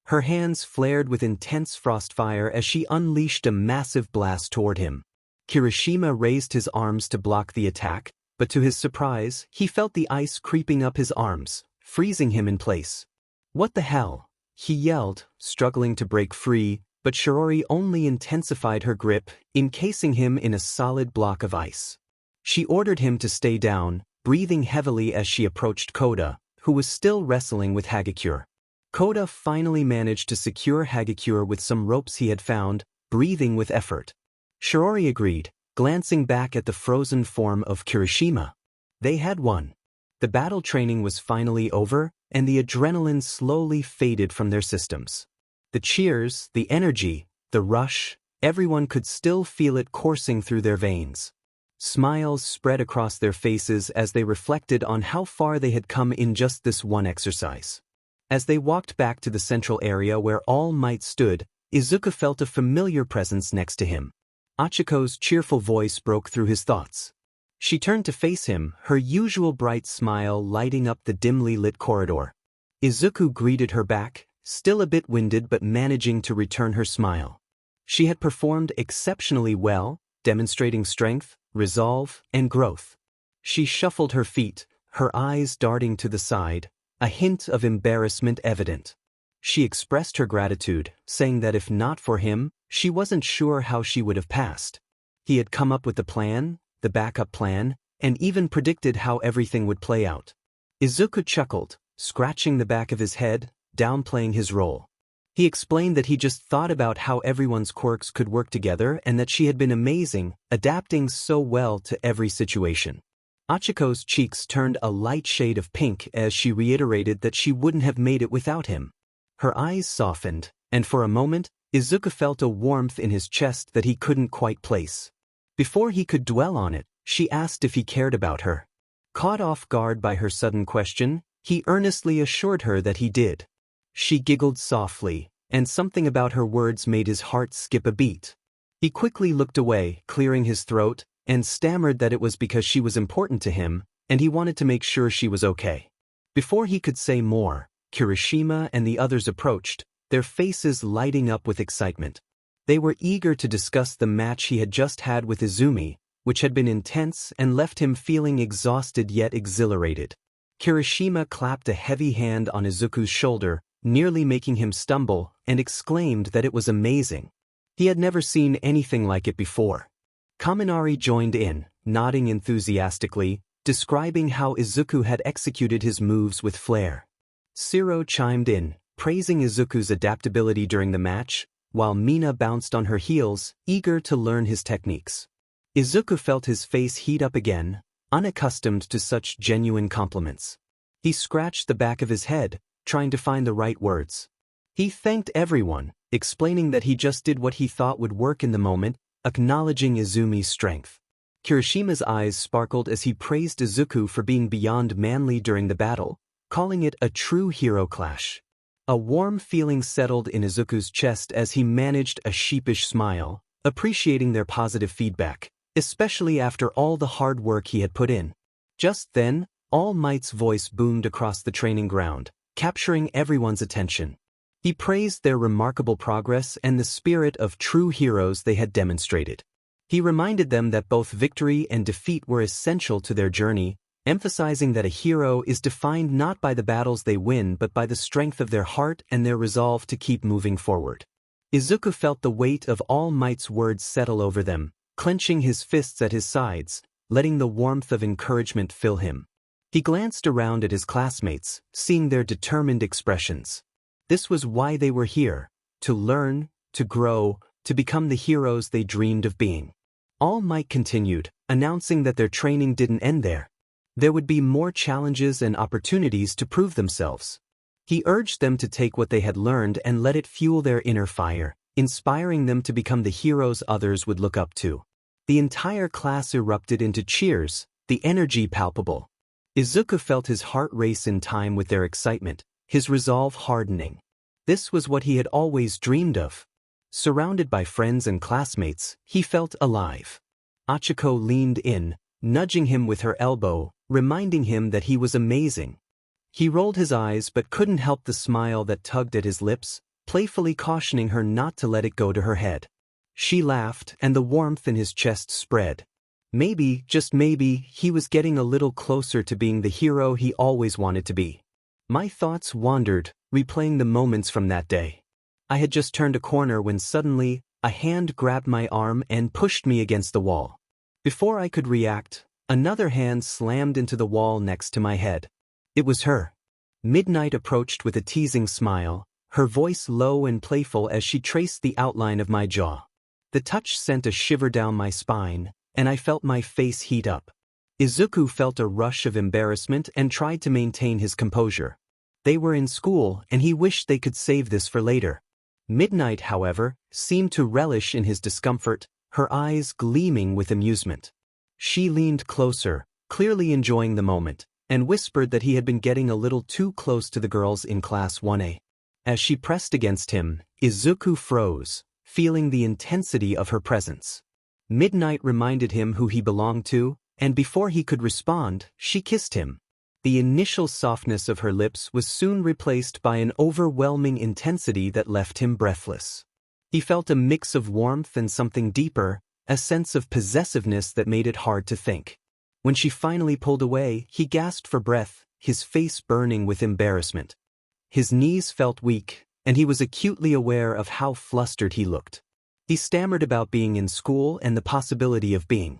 Her hands flared with intense frost fire as she unleashed a massive blast toward him. Kirishima raised his arms to block the attack, but to his surprise, he felt the ice creeping up his arms, freezing him in place. "What the hell?" he yelled, struggling to break free, but Shiori only intensified her grip, encasing him in a solid block of ice. She ordered him to stay down, breathing heavily as she approached Koda, who was still wrestling with 𝗏𝗪𝗪. Koda finally managed to secure 𝗏𝗪𝗪 with some ropes he had found, breathing with effort. Shiori agreed, glancing back at the frozen form of Kirishima. They had won. The battle training was finally over, and the adrenaline slowly faded from their systems. The cheers, the energy, the rush, everyone could still feel it coursing through their veins. Smiles spread across their faces as they reflected on how far they had come in just this one exercise. As they walked back to the central area where All Might stood, Izuku felt a familiar presence next to him. Achiko's cheerful voice broke through his thoughts. She turned to face him, her usual bright smile lighting up the dimly lit corridor. Izuku greeted her back, still a bit winded but managing to return her smile. She had performed exceptionally well, demonstrating strength, resolve, and growth. She shuffled her feet, her eyes darting to the side, a hint of embarrassment evident. She expressed her gratitude, saying that if not for him, she wasn't sure how she would have passed. He had come up with the plan, the backup plan, and even predicted how everything would play out. Izuku chuckled, scratching the back of his head, downplaying his role. He explained that he just thought about how everyone's quirks could work together and that she had been amazing, adapting so well to every situation. Achiko's cheeks turned a light shade of pink as she reiterated that she wouldn't have made it without him. Her eyes softened, and for a moment, Izuku felt a warmth in his chest that he couldn't quite place. Before he could dwell on it, she asked if he cared about her. Caught off guard by her sudden question, he earnestly assured her that he did. She giggled softly, and something about her words made his heart skip a beat. He quickly looked away, clearing his throat, and stammered that it was because she was important to him, and he wanted to make sure she was okay. Before he could say more, Kirishima and the others approached, their faces lighting up with excitement. They were eager to discuss the match he had just had with Izumi, which had been intense and left him feeling exhausted yet exhilarated. Kirishima clapped a heavy hand on Izuku's shoulder, nearly making him stumble, and exclaimed that it was amazing. He had never seen anything like it before. Kaminari joined in, nodding enthusiastically, describing how Izuku had executed his moves with flair. Shiro chimed in, praising Izuku's adaptability during the match, while Mina bounced on her heels, eager to learn his techniques. Izuku felt his face heat up again, unaccustomed to such genuine compliments. He scratched the back of his head, trying to find the right words. He thanked everyone, explaining that he just did what he thought would work in the moment, acknowledging Izumi's strength. Kirishima's eyes sparkled as he praised Izuku for being beyond manly during the battle, calling it a true hero clash. A warm feeling settled in Izuku's chest as he managed a sheepish smile, appreciating their positive feedback, especially after all the hard work he had put in. Just then, All Might's voice boomed across the training ground, capturing everyone's attention. He praised their remarkable progress and the spirit of true heroes they had demonstrated. He reminded them that both victory and defeat were essential to their journey, emphasizing that a hero is defined not by the battles they win but by the strength of their heart and their resolve to keep moving forward. Izuku felt the weight of All Might's words settle over them, clenching his fists at his sides, letting the warmth of encouragement fill him. He glanced around at his classmates, seeing their determined expressions. This was why they were here, to learn, to grow, to become the heroes they dreamed of being. All Might continued, announcing that their training didn't end there. There would be more challenges and opportunities to prove themselves. He urged them to take what they had learned and let it fuel their inner fire, inspiring them to become the heroes others would look up to. The entire class erupted into cheers, the energy palpable. Izuku felt his heart race in time with their excitement, his resolve hardening. This was what he had always dreamed of. Surrounded by friends and classmates, he felt alive. Achiko leaned in, nudging him with her elbow, reminding him that he was amazing. He rolled his eyes but couldn't help the smile that tugged at his lips, playfully cautioning her not to let it go to her head. She laughed, and the warmth in his chest spread. Maybe, just maybe, he was getting a little closer to being the hero he always wanted to be. My thoughts wandered, replaying the moments from that day. I had just turned a corner when suddenly, a hand grabbed my arm and pushed me against the wall. Before I could react, another hand slammed into the wall next to my head. It was her. Midnight approached with a teasing smile, her voice low and playful as she traced the outline of my jaw. The touch sent a shiver down my spine, and I felt my face heat up. Izuku felt a rush of embarrassment and tried to maintain his composure. They were in school, and he wished they could save this for later. Midnight, however, seemed to relish in his discomfort, her eyes gleaming with amusement. She leaned closer, clearly enjoying the moment, and whispered that he had been getting a little too close to the girls in Class 1A. As she pressed against him, Izuku froze, feeling the intensity of her presence. Midnight reminded him who he belonged to, and before he could respond, she kissed him. The initial softness of her lips was soon replaced by an overwhelming intensity that left him breathless. He felt a mix of warmth and something deeper, a sense of possessiveness that made it hard to think. When she finally pulled away, he gasped for breath, his face burning with embarrassment. His knees felt weak, and he was acutely aware of how flustered he looked. He stammered about being in school and the possibility of being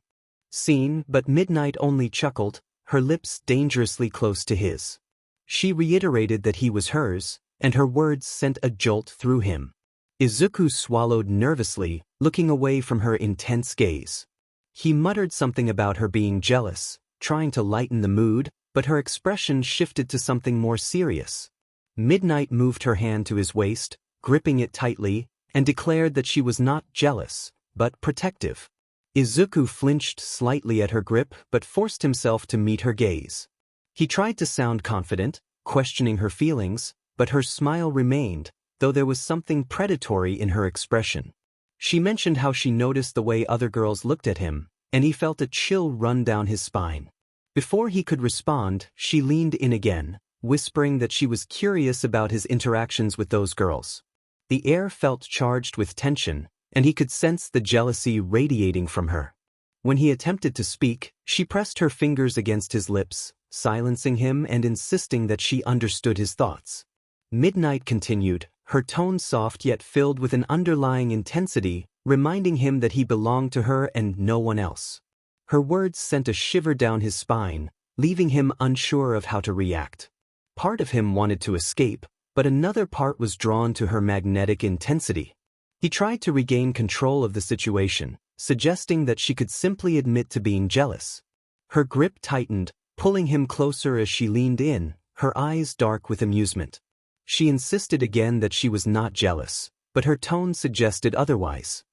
seen, but Midnight only chuckled, her lips dangerously close to his. She reiterated that he was hers, and her words sent a jolt through him. Izuku swallowed nervously, looking away from her intense gaze. He muttered something about her being jealous, trying to lighten the mood, but her expression shifted to something more serious. Midnight moved her hand to his waist, gripping it tightly, and declared that she was not jealous, but protective. Izuku flinched slightly at her grip but forced himself to meet her gaze. He tried to sound confident, questioning her feelings, but her smile remained, though there was something predatory in her expression. She mentioned how she noticed the way other girls looked at him, and he felt a chill run down his spine. Before he could respond, she leaned in again, whispering that she was curious about his interactions with those girls. The air felt charged with tension, and he could sense the jealousy radiating from her. When he attempted to speak, she pressed her fingers against his lips, silencing him and insisting that she understood his thoughts. Midnight continued, her tone soft yet filled with an underlying intensity, reminding him that he belonged to her and no one else. Her words sent a shiver down his spine, leaving him unsure of how to react. Part of him wanted to escape, but another part was drawn to her magnetic intensity. He tried to regain control of the situation, suggesting that she could simply admit to being jealous. Her grip tightened, pulling him closer as she leaned in, her eyes dark with amusement. She insisted again that she was not jealous, but her tone suggested otherwise.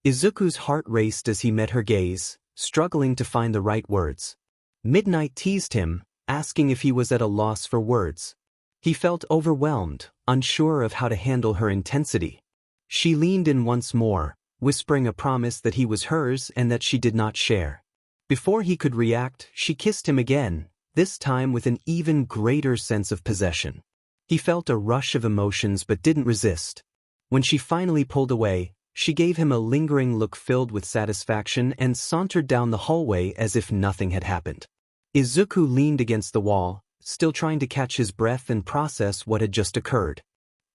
Izuku's heart raced as he met her gaze, struggling to find the right words. Midnight teased him, asking if he was at a loss for words. He felt overwhelmed, unsure of how to handle her intensity. She leaned in once more, whispering a promise that he was hers and that she did not share. Before he could react, she kissed him again, this time with an even greater sense of possession. He felt a rush of emotions but didn't resist. When she finally pulled away, she gave him a lingering look filled with satisfaction and sauntered down the hallway as if nothing had happened. Izuku leaned against the wall, still trying to catch his breath and process what had just occurred.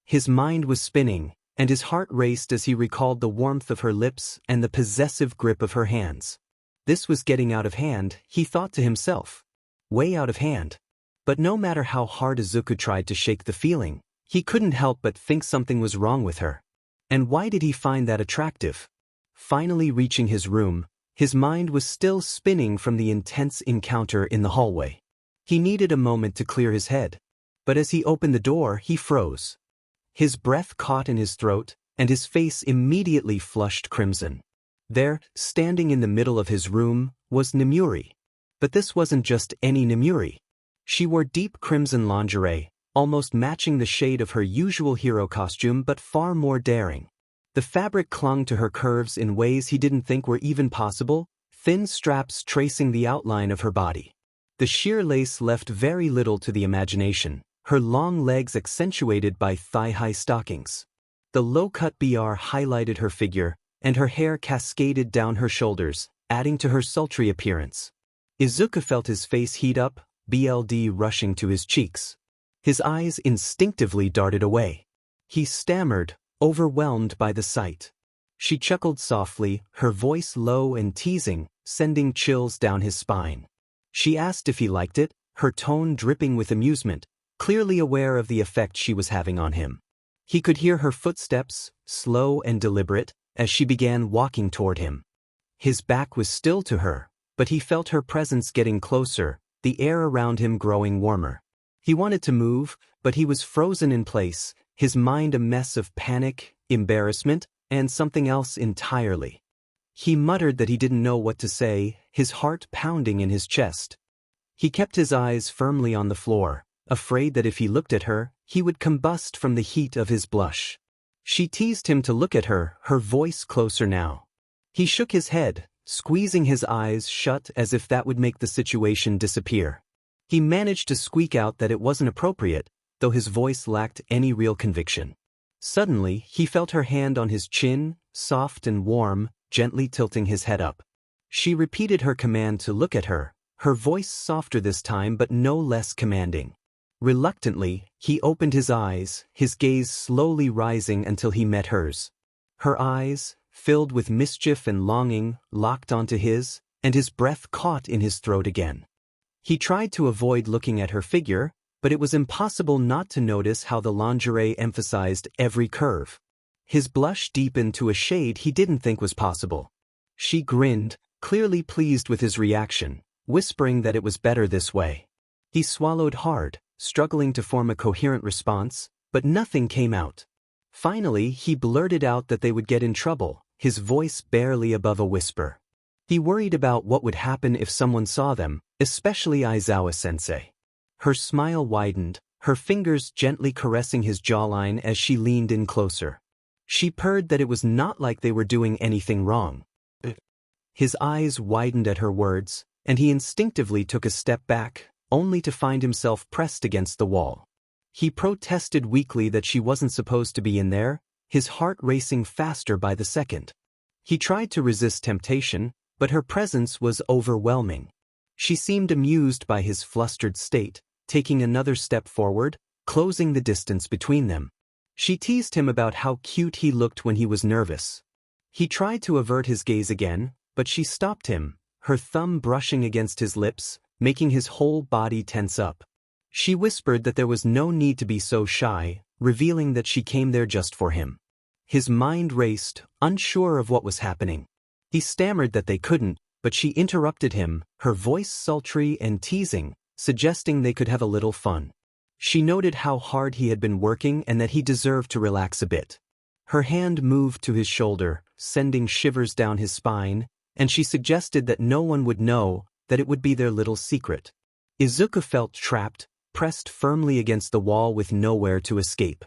His mind was spinning, and his heart raced as he recalled the warmth of her lips and the possessive grip of her hands. This was getting out of hand, he thought to himself. Way out of hand. But no matter how hard Izuku tried to shake the feeling, he couldn't help but think something was wrong with her. And why did he find that attractive? Finally reaching his room, his mind was still spinning from the intense encounter in the hallway. He needed a moment to clear his head. But as he opened the door, he froze. His breath caught in his throat, and his face immediately flushed crimson. There, standing in the middle of his room, was Nomiuri. But this wasn't just any Nomiuri. She wore deep crimson lingerie, almost matching the shade of her usual hero costume but far more daring. The fabric clung to her curves in ways he didn't think were even possible, thin straps tracing the outline of her body. The sheer lace left very little to the imagination, her long legs accentuated by thigh-high stockings. The low-cut BR highlighted her figure, and her hair cascaded down her shoulders, adding to her sultry appearance. Izuku felt his face heat up, blood rushing to his cheeks. His eyes instinctively darted away. He stammered, overwhelmed by the sight. She chuckled softly, her voice low and teasing, sending chills down his spine. She asked if he liked it, her tone dripping with amusement, clearly aware of the effect she was having on him. He could hear her footsteps, slow and deliberate, as she began walking toward him. His back was still to her, but he felt her presence getting closer, the air around him growing warmer. He wanted to move, but he was frozen in place, his mind a mess of panic, embarrassment, and something else entirely. He muttered that he didn't know what to say, his heart pounding in his chest. He kept his eyes firmly on the floor, afraid that if he looked at her, he would combust from the heat of his blush. She teased him to look at her, her voice closer now. He shook his head, squeezing his eyes shut as if that would make the situation disappear. He managed to squeak out that it wasn't appropriate, though his voice lacked any real conviction. Suddenly, he felt her hand on his chin, soft and warm, gently tilting his head up. She repeated her command to look at her, her voice softer this time but no less commanding. Reluctantly, he opened his eyes, his gaze slowly rising until he met hers. Her eyes, filled with mischief and longing, locked onto his, and his breath caught in his throat again. He tried to avoid looking at her figure, but it was impossible not to notice how the lingerie emphasized every curve. His blush deepened to a shade he didn't think was possible. She grinned, clearly pleased with his reaction, whispering that it was better this way. He swallowed hard, struggling to form a coherent response, but nothing came out. Finally, he blurted out that they would get in trouble, his voice barely above a whisper. He worried about what would happen if someone saw them, especially Aizawa-sensei. Her smile widened, her fingers gently caressing his jawline as she leaned in closer. She purred that it was not like they were doing anything wrong. His eyes widened at her words, and he instinctively took a step back, only to find himself pressed against the wall. He protested weakly that she wasn't supposed to be in there, his heart racing faster by the second. He tried to resist temptation, but her presence was overwhelming. She seemed amused by his flustered state, taking another step forward, closing the distance between them. She teased him about how cute he looked when he was nervous. He tried to avert his gaze again, but she stopped him, her thumb brushing against his lips, making his whole body tense up. She whispered that there was no need to be so shy, revealing that she came there just for him. His mind raced, unsure of what was happening. He stammered that they couldn't, but she interrupted him, her voice sultry and teasing, suggesting they could have a little fun. She noted how hard he had been working and that he deserved to relax a bit. Her hand moved to his shoulder, sending shivers down his spine, and she suggested that no one would know, that it would be their little secret. Izuku felt trapped, pressed firmly against the wall with nowhere to escape.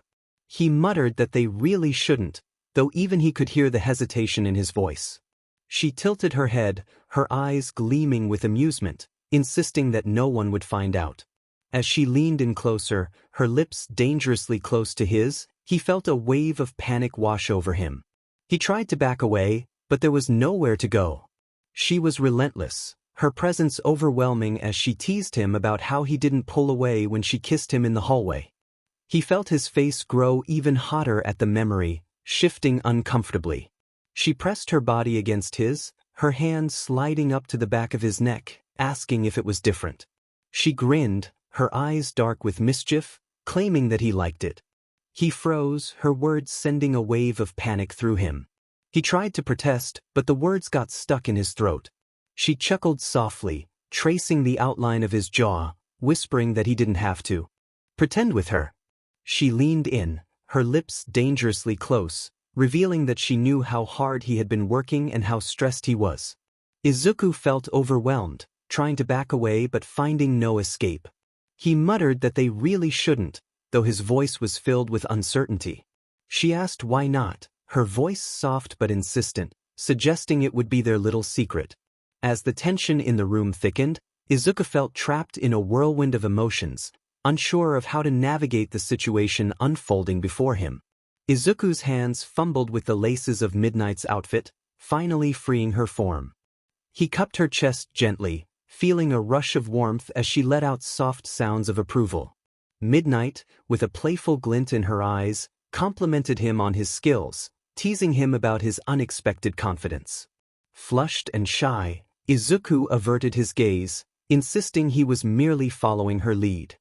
He muttered that they really shouldn't, though even he could hear the hesitation in his voice. She tilted her head, her eyes gleaming with amusement, insisting that no one would find out. As she leaned in closer, her lips dangerously close to his, he felt a wave of panic wash over him. He tried to back away, but there was nowhere to go. She was relentless, her presence overwhelming as she teased him about how he didn't pull away when she kissed him in the hallway. He felt his face grow even hotter at the memory, shifting uncomfortably. She pressed her body against his, her hand sliding up to the back of his neck, asking if it was different. She grinned, her eyes dark with mischief, claiming that he liked it. He froze, her words sending a wave of panic through him. He tried to protest, but the words got stuck in his throat. She chuckled softly, tracing the outline of his jaw, whispering that he didn't have to pretend with her. She leaned in, her lips dangerously close, revealing that she knew how hard he had been working and how stressed he was. Izuku felt overwhelmed, trying to back away but finding no escape. He muttered that they really shouldn't, though his voice was filled with uncertainty. She asked why not, her voice soft but insistent, suggesting it would be their little secret. As the tension in the room thickened, Izuku felt trapped in a whirlwind of emotions, unsure of how to navigate the situation unfolding before him. Izuku's hands fumbled with the laces of Midnight's outfit, finally freeing her form. He cupped her chest gently, feeling a rush of warmth as she let out soft sounds of approval. Midnight, with a playful glint in her eyes, complimented him on his skills, teasing him about his unexpected confidence. Flushed and shy, Izuku averted his gaze, insisting he was merely following her lead.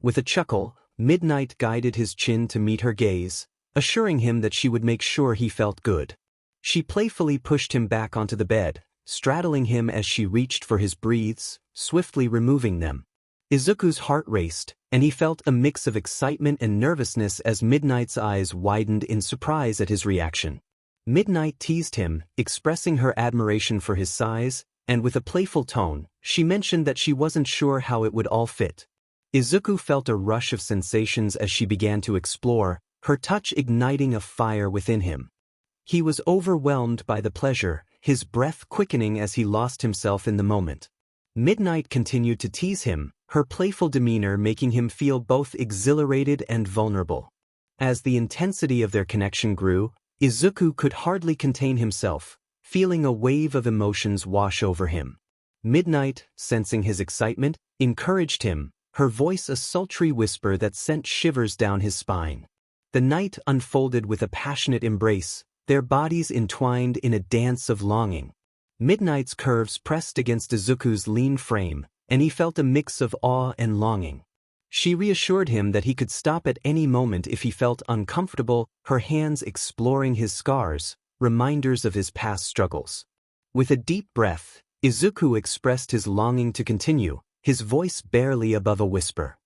With a chuckle, Midnight guided his chin to meet her gaze, assuring him that she would make sure he felt good. She playfully pushed him back onto the bed, straddling him as she reached for his breathes, swiftly removing them. Izuku's heart raced, and he felt a mix of excitement and nervousness as Midnight's eyes widened in surprise at his reaction. Midnight teased him, expressing her admiration for his size, and with a playful tone, she mentioned that she wasn't sure how it would all fit. Izuku felt a rush of sensations as she began to explore, her touch igniting a fire within him. He was overwhelmed by the pleasure, his breath quickening as he lost himself in the moment. Midnight continued to tease him, her playful demeanor making him feel both exhilarated and vulnerable. As the intensity of their connection grew, Izuku could hardly contain himself, feeling a wave of emotions wash over him. Midnight, sensing his excitement, encouraged him, her voice a sultry whisper that sent shivers down his spine. The night unfolded with a passionate embrace, their bodies entwined in a dance of longing. Midnight's curves pressed against Izuku's lean frame, and he felt a mix of awe and longing. She reassured him that he could stop at any moment if he felt uncomfortable, her hands exploring his scars, reminders of his past struggles. With a deep breath, Izuku expressed his longing to continue, his voice barely above a whisper.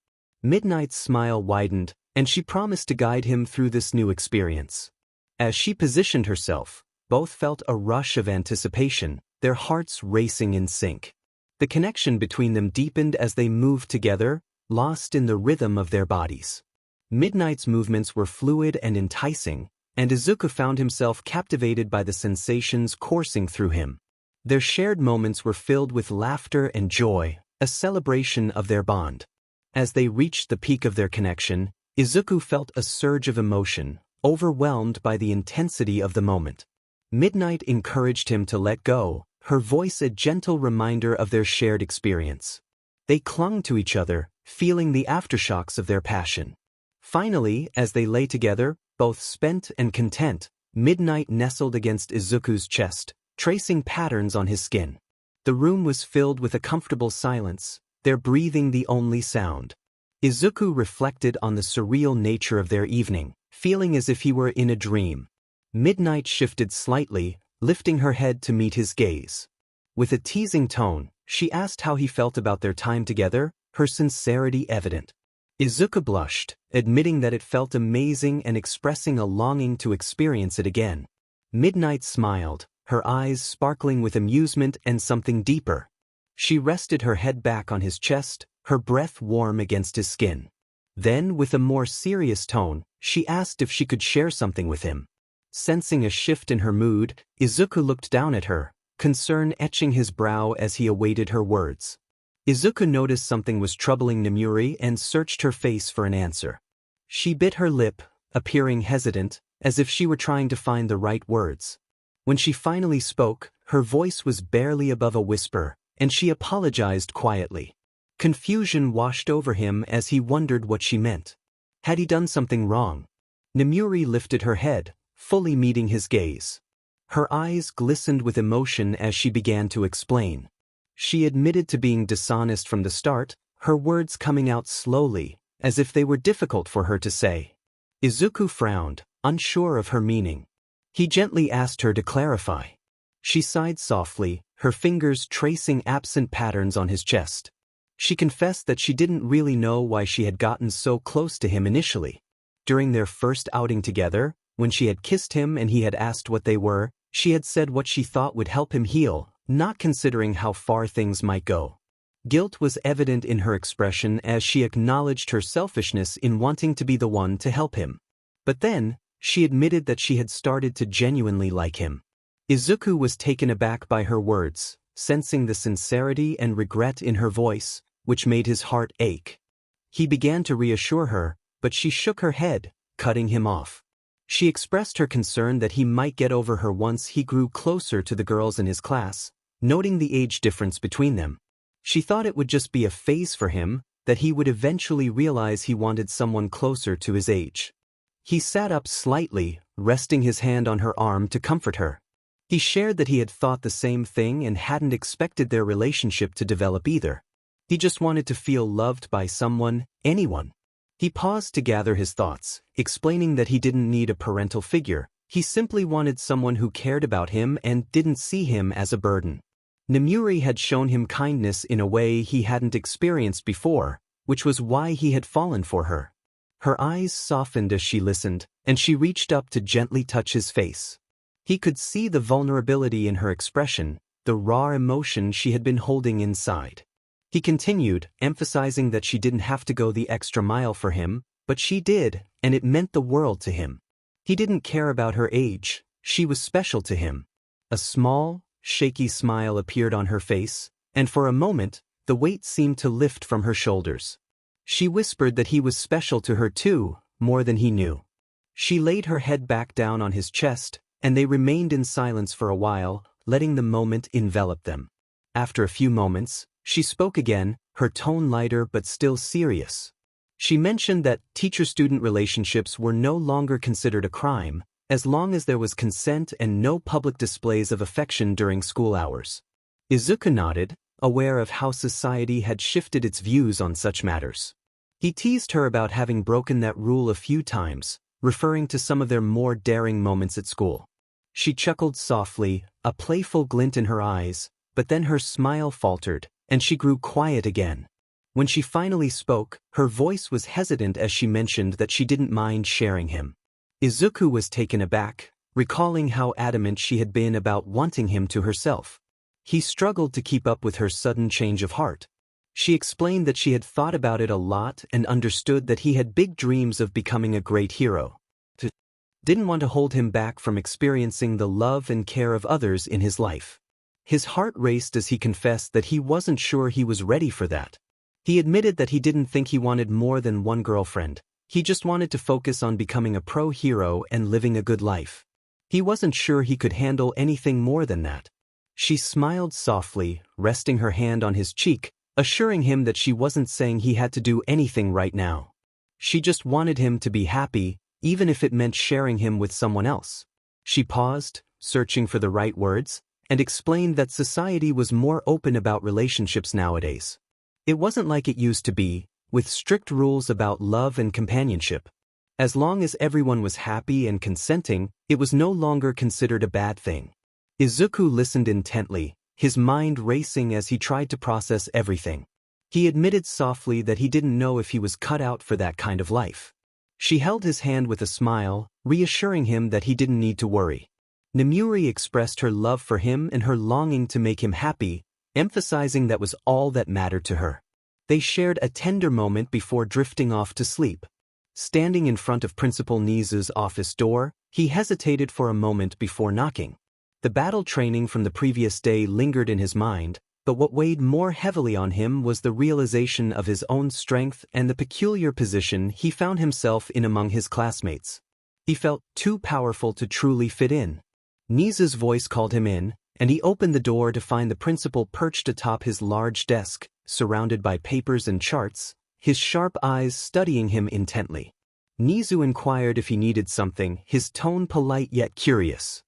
Midnight's smile widened, and she promised to guide him through this new experience. As she positioned herself, both felt a rush of anticipation, their hearts racing in sync. The connection between them deepened as they moved together, lost in the rhythm of their bodies. Midnight's movements were fluid and enticing, and Izuku found himself captivated by the sensations coursing through him. Their shared moments were filled with laughter and joy, a celebration of their bond. As they reached the peak of their connection, Izuku felt a surge of emotion, overwhelmed by the intensity of the moment. Midnight encouraged him to let go, her voice a gentle reminder of their shared experience. They clung to each other, feeling the aftershocks of their passion. Finally, as they lay together, both spent and content, Midnight nestled against Izuku's chest, tracing patterns on his skin. The room was filled with a comfortable silence, their breathing the only sound. Izuku reflected on the surreal nature of their evening, feeling as if he were in a dream. Midnight shifted slightly, lifting her head to meet his gaze. With a teasing tone, she asked how he felt about their time together, her sincerity evident. Izuku blushed, admitting that it felt amazing and expressing a longing to experience it again. Midnight smiled, her eyes sparkling with amusement and something deeper. She rested her head back on his chest, her breath warm against his skin. Then, with a more serious tone, she asked if she could share something with him. Sensing a shift in her mood, Izuku looked down at her, concern etching his brow as he awaited her words. Izuku noticed something was troubling Nomiuri and searched her face for an answer. She bit her lip, appearing hesitant, as if she were trying to find the right words. When she finally spoke, her voice was barely above a whisper, and she apologized quietly. Confusion washed over him as he wondered what she meant. Had he done something wrong? Nomiuri lifted her head, fully meeting his gaze. Her eyes glistened with emotion as she began to explain. She admitted to being dishonest from the start, her words coming out slowly, as if they were difficult for her to say. Izuku frowned, unsure of her meaning. He gently asked her to clarify. She sighed softly, her fingers tracing absent patterns on his chest. She confessed that she didn't really know why she had gotten so close to him initially. During their first outing together, when she had kissed him and he had asked what they were, she had said what she thought would help him heal, not considering how far things might go. Guilt was evident in her expression as she acknowledged her selfishness in wanting to be the one to help him. But then, she admitted that she had started to genuinely like him. Izuku was taken aback by her words, sensing the sincerity and regret in her voice, which made his heart ache. He began to reassure her, but she shook her head, cutting him off. She expressed her concern that he might get over her once he grew closer to the girls in his class, noting the age difference between them. She thought it would just be a phase for him, that he would eventually realize he wanted someone closer to his age. He sat up slightly, resting his hand on her arm to comfort her. He shared that he had thought the same thing and hadn't expected their relationship to develop either. He just wanted to feel loved by someone, anyone. He paused to gather his thoughts, explaining that he didn't need a parental figure, he simply wanted someone who cared about him and didn't see him as a burden. Nomiuri had shown him kindness in a way he hadn't experienced before, which was why he had fallen for her. Her eyes softened as she listened, and she reached up to gently touch his face. He could see the vulnerability in her expression, the raw emotion she had been holding inside. He continued, emphasizing that she didn't have to go the extra mile for him, but she did, and it meant the world to him. He didn't care about her age, she was special to him. A small, shaky smile appeared on her face, and for a moment, the weight seemed to lift from her shoulders. She whispered that he was special to her too, more than he knew. She laid her head back down on his chest, and they remained in silence for a while, letting the moment envelop them. After a few moments, she spoke again, her tone lighter but still serious. She mentioned that teacher-student relationships were no longer considered a crime, as long as there was consent and no public displays of affection during school hours. Izuku nodded, aware of how society had shifted its views on such matters. He teased her about having broken that rule a few times, referring to some of their more daring moments at school. She chuckled softly, a playful glint in her eyes, but then her smile faltered, and she grew quiet again. When she finally spoke, her voice was hesitant as she mentioned that she didn't mind sharing him. Izuku was taken aback, recalling how adamant she had been about wanting him to herself. He struggled to keep up with her sudden change of heart. She explained that she had thought about it a lot and understood that he had big dreams of becoming a great hero. Didn't want to hold him back from experiencing the love and care of others in his life. His heart raced as he confessed that he wasn't sure he was ready for that. He admitted that he didn't think he wanted more than one girlfriend. He just wanted to focus on becoming a pro hero and living a good life. He wasn't sure he could handle anything more than that. She smiled softly, resting her hand on his cheek, assuring him that she wasn't saying he had to do anything right now. She just wanted him to be happy, even if it meant sharing him with someone else. She paused, searching for the right words, and explained that society was more open about relationships nowadays. It wasn't like it used to be, with strict rules about love and companionship. As long as everyone was happy and consenting, it was no longer considered a bad thing. Izuku listened intently, his mind racing as he tried to process everything. He admitted softly that he didn't know if he was cut out for that kind of life. She held his hand with a smile, reassuring him that he didn't need to worry. Nemuri expressed her love for him and her longing to make him happy, emphasizing that was all that mattered to her. They shared a tender moment before drifting off to sleep. Standing in front of Principal 𝗍's office door, he hesitated for a moment before knocking. The battle training from the previous day lingered in his mind, but what weighed more heavily on him was the realization of his own strength and the peculiar position he found himself in among his classmates. He felt too powerful to truly fit in. 𝗍's voice called him in, and he opened the door to find the principal perched atop his large desk, surrounded by papers and charts, his sharp eyes studying him intently. 𝗍 inquired if he needed something, his tone polite yet curious.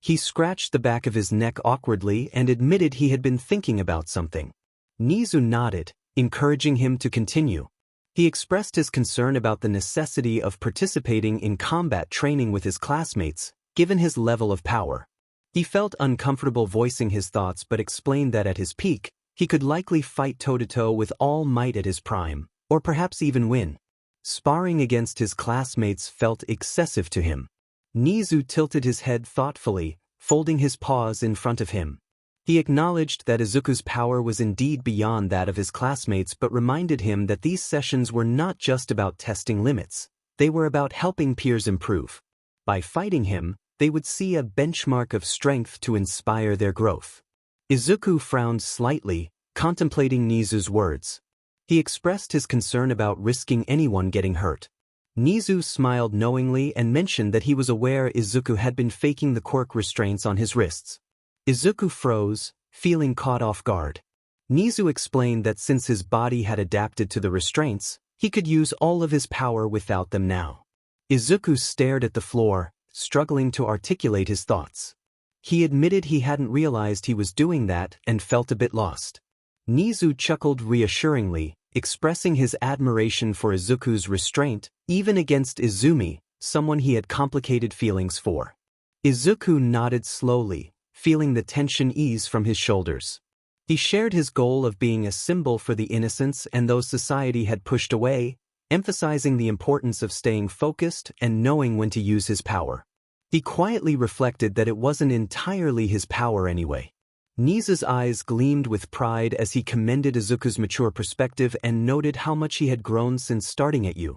He scratched the back of his neck awkwardly and admitted he had been thinking about something. 𝗍 nodded, encouraging him to continue. He expressed his concern about the necessity of participating in combat training with his classmates, given his level of power. He felt uncomfortable voicing his thoughts but explained that at his peak, he could likely fight toe-to-toe with all might at his prime, or perhaps even win. Sparring against his classmates felt excessive to him. 𝗍 tilted his head thoughtfully, folding his paws in front of him. He acknowledged that Izuku's power was indeed beyond that of his classmates but reminded him that these sessions were not just about testing limits, they were about helping peers improve. By fighting him, they would see a benchmark of strength to inspire their growth. Izuku frowned slightly, contemplating 𝗍's words. He expressed his concern about risking anyone getting hurt. 𝗍 smiled knowingly and mentioned that he was aware Izuku had been faking the quirk restraints on his wrists. Izuku froze, feeling caught off guard. 𝗍 explained that since his body had adapted to the restraints, he could use all of his power without them now. Izuku stared at the floor, struggling to articulate his thoughts. He admitted he hadn't realized he was doing that and felt a bit lost. 𝗍 chuckled reassuringly, expressing his admiration for Izuku's restraint, even against Izumi, someone he had complicated feelings for. Izuku nodded slowly, feeling the tension ease from his shoulders. He shared his goal of being a symbol for the innocence and those society had pushed away, emphasizing the importance of staying focused and knowing when to use his power. He quietly reflected that it wasn't entirely his power anyway. 𝗍's eyes gleamed with pride as he commended Izuku's mature perspective and noted how much he had grown since starting at 𝐸.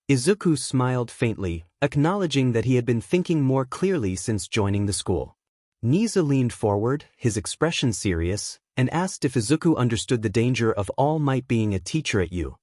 Izuku smiled faintly, acknowledging that he had been thinking more clearly since joining the school. 𝗍 leaned forward, his expression serious, and asked if Izuku understood the danger of All Might being a teacher at 𝐸.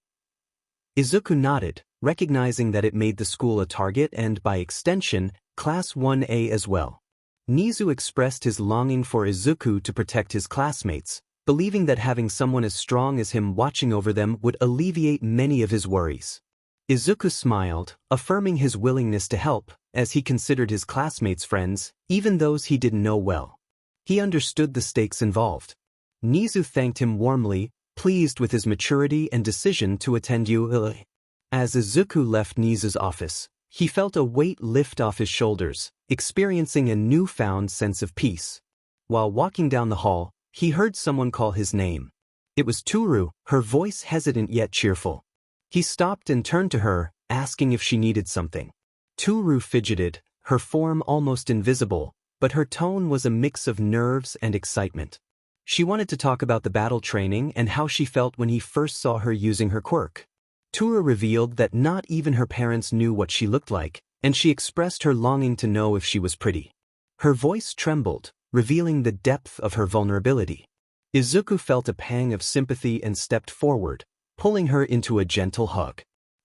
Izuku nodded, recognizing that it made the school a target and, by extension, Class 1A as well. 𝗍 expressed his longing for Izuku to protect his classmates, believing that having someone as strong as him watching over them would alleviate many of his worries. Izuku smiled, affirming his willingness to help, as he considered his classmates friends, even those he didn't know well. He understood the stakes involved. 𝗍 thanked him warmly, pleased with his maturity and decision to attend 𝐒𝐻𝐢𝐻𝐻. As Izuku left 𝗍𝗓's office, he felt a weight lift off his shoulders, experiencing a newfound sense of peace. While walking down the hall, he heard someone call his name. It was 𝗬𝗼, her voice hesitant yet cheerful. He stopped and turned to her, asking if she needed something. 𝗬𝗼 fidgeted, her form almost invisible, but her tone was a mix of nerves and excitement. She wanted to talk about the battle training and how she felt when he first saw her using her quirk. 𝗬𝗼 revealed that not even her parents knew what she looked like, and she expressed her longing to know if she was pretty. Her voice trembled, revealing the depth of her vulnerability. Izuku felt a pang of sympathy and stepped forward, pulling her into a gentle hug.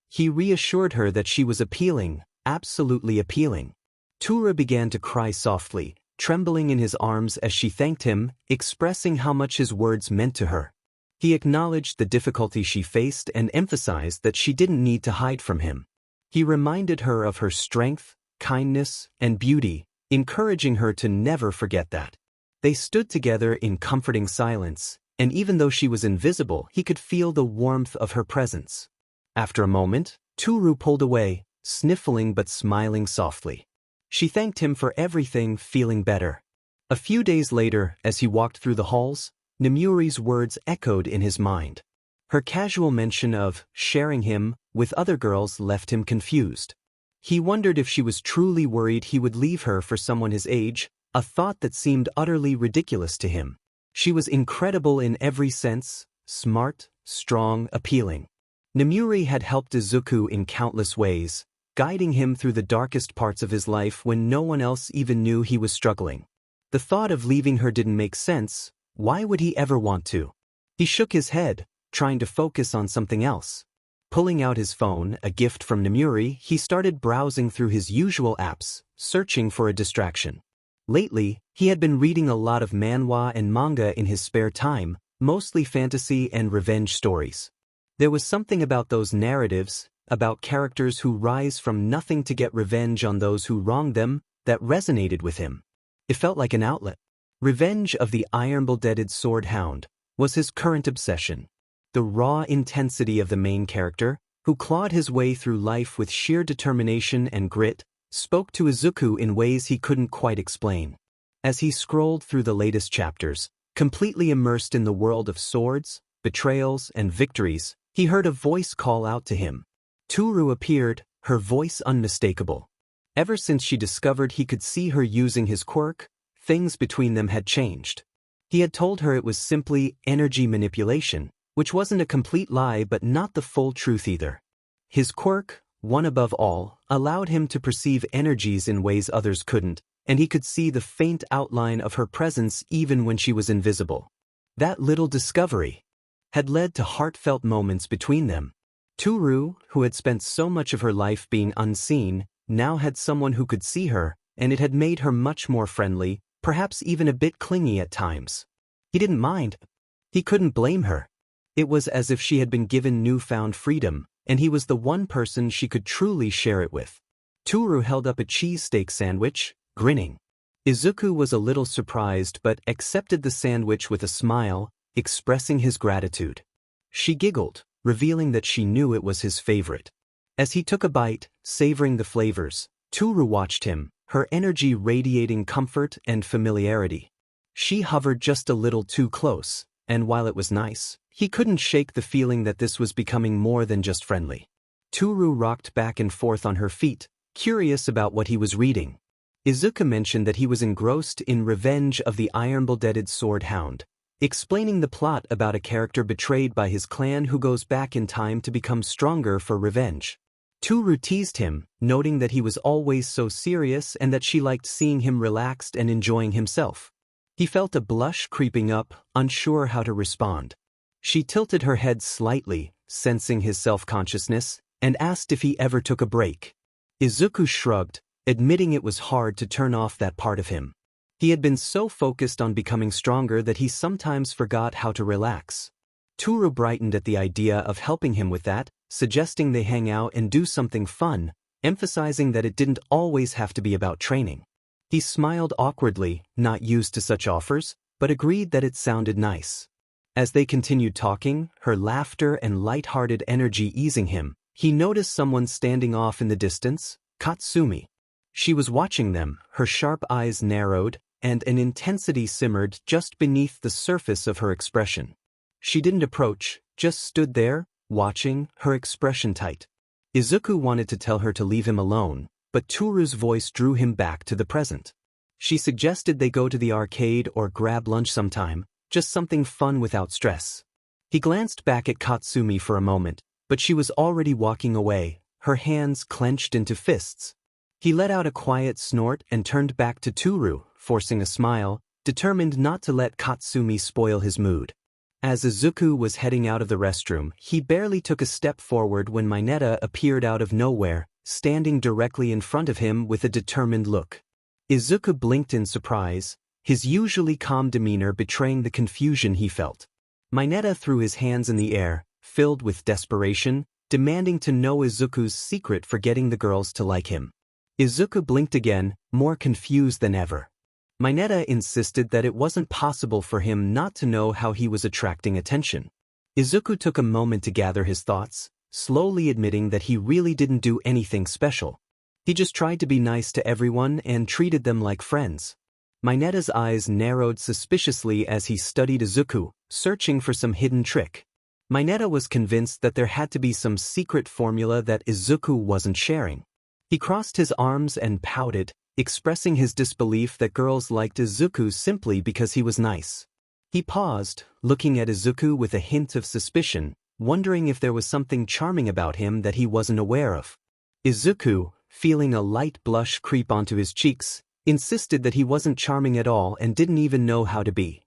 He reassured her that she was appealing, absolutely appealing. 𝗬𝗼 began to cry softly, trembling in his arms as she thanked him, expressing how much his words meant to her. He acknowledged the difficulty she faced and emphasized that she didn't need to hide from him. He reminded her of her strength, kindness, and beauty, encouraging her to never forget that. They stood together in comforting silence, and even though she was invisible, he could feel the warmth of her presence. After a moment, 𝗬𝗼 pulled away, sniffling but smiling softly. She thanked him for everything, feeling better. A few days later, as he walked through the halls, Nemuri's words echoed in his mind. Her casual mention of sharing him with other girls left him confused. He wondered if she was truly worried he would leave her for someone his age, a thought that seemed utterly ridiculous to him. She was incredible in every sense, smart, strong, appealing. Nemuri had helped Izuku in countless ways, guiding him through the darkest parts of his life when no one else even knew he was struggling. The thought of leaving her didn't make sense. Why would he ever want to? He shook his head, trying to focus on something else. Pulling out his phone, a gift from Nemuri, he started browsing through his usual apps, searching for a distraction. Lately, he had been reading a lot of manhwa and manga in his spare time, mostly fantasy and revenge stories. There was something about those narratives, about characters who rise from nothing to get revenge on those who wronged them, that resonated with him. It felt like an outlet. Revenge of the 𝗲𝗵𝗲 𝗧𝗵𝗲 was his current obsession. The raw intensity of the main character, who clawed his way through life with sheer determination and grit, spoke to Izuku in ways he couldn't quite explain. As he scrolled through the latest chapters, completely immersed in the world of swords, betrayals, and victories, he heard a voice call out to him. 𝗬𝗼 appeared, her voice unmistakable. Ever since she discovered he could see her using his quirk, things between them had changed. He had told her it was simply energy manipulation, which wasn't a complete lie but not the full truth either. His quirk, one above all, allowed him to perceive energies in ways others couldn't, and he could see the faint outline of her presence even when she was invisible. That little discovery had led to heartfelt moments between them. 𝗬𝗼, who had spent so much of her life being unseen, now had someone who could see her, and it had made her much more friendly, perhaps even a bit clingy at times. He didn't mind. He couldn't blame her. It was as if she had been given newfound freedom, and he was the one person she could truly share it with. 𝗬𝗼 held up a cheesesteak sandwich, grinning. Izuku was a little surprised but accepted the sandwich with a smile, expressing his gratitude. She giggled, revealing that she knew it was his favorite. As he took a bite, savoring the flavors, 𝗬𝗼 watched him, her energy radiating comfort and familiarity. She hovered just a little too close, and while it was nice, he couldn't shake the feeling that this was becoming more than just friendly. 𝗬𝗼 rocked back and forth on her feet, curious about what he was reading. Izuku mentioned that he was engrossed in Revenge of the 𝗲𝗵𝗲 𝗧𝗵𝗲, explaining the plot about a character betrayed by his clan who goes back in time to become stronger for revenge. 𝗬𝗼 teased him, noting that he was always so serious and that she liked seeing him relaxed and enjoying himself. He felt a blush creeping up, unsure how to respond. She tilted her head slightly, sensing his self-consciousness, and asked if he ever took a break. Izuku shrugged, admitting it was hard to turn off that part of him. He had been so focused on becoming stronger that he sometimes forgot how to relax. 𝗬𝗼 brightened at the idea of helping him with that, suggesting they hang out and do something fun, emphasizing that it didn't always have to be about training. He smiled awkwardly, not used to such offers, but agreed that it sounded nice. As they continued talking, her laughter and light-hearted energy easing him, he noticed someone standing off in the distance, Katsumi. She was watching them, her sharp eyes narrowed, and an intensity simmered just beneath the surface of her expression. She didn't approach, just stood there, watching, her expression tight. Izuku wanted to tell her to leave him alone, but Toru's voice drew him back to the present. She suggested they go to the arcade or grab lunch sometime, just something fun without stress. He glanced back at Katsumi for a moment, but she was already walking away, her hands clenched into fists. He let out a quiet snort and turned back to Toru, forcing a smile, determined not to let Katsumi spoil his mood. As Izuku was heading out of the restroom, he barely took a step forward when Mineta appeared out of nowhere, standing directly in front of him with a determined look. Izuku blinked in surprise, his usually calm demeanor betraying the confusion he felt. Mineta threw his hands in the air, filled with desperation, demanding to know Izuku's secret for getting the girls to like him. Izuku blinked again, more confused than ever. Mineta insisted that it wasn't possible for him not to know how he was attracting attention. Izuku took a moment to gather his thoughts, slowly admitting that he really didn't do anything special. He just tried to be nice to everyone and treated them like friends. Mineta's eyes narrowed suspiciously as he studied Izuku, searching for some hidden trick. Mineta was convinced that there had to be some secret formula that Izuku wasn't sharing. He crossed his arms and pouted, expressing his disbelief that girls liked Izuku simply because he was nice. He paused, looking at Izuku with a hint of suspicion, wondering if there was something charming about him that he wasn't aware of. Izuku, feeling a light blush creep onto his cheeks, insisted that he wasn't charming at all and didn't even know how to be.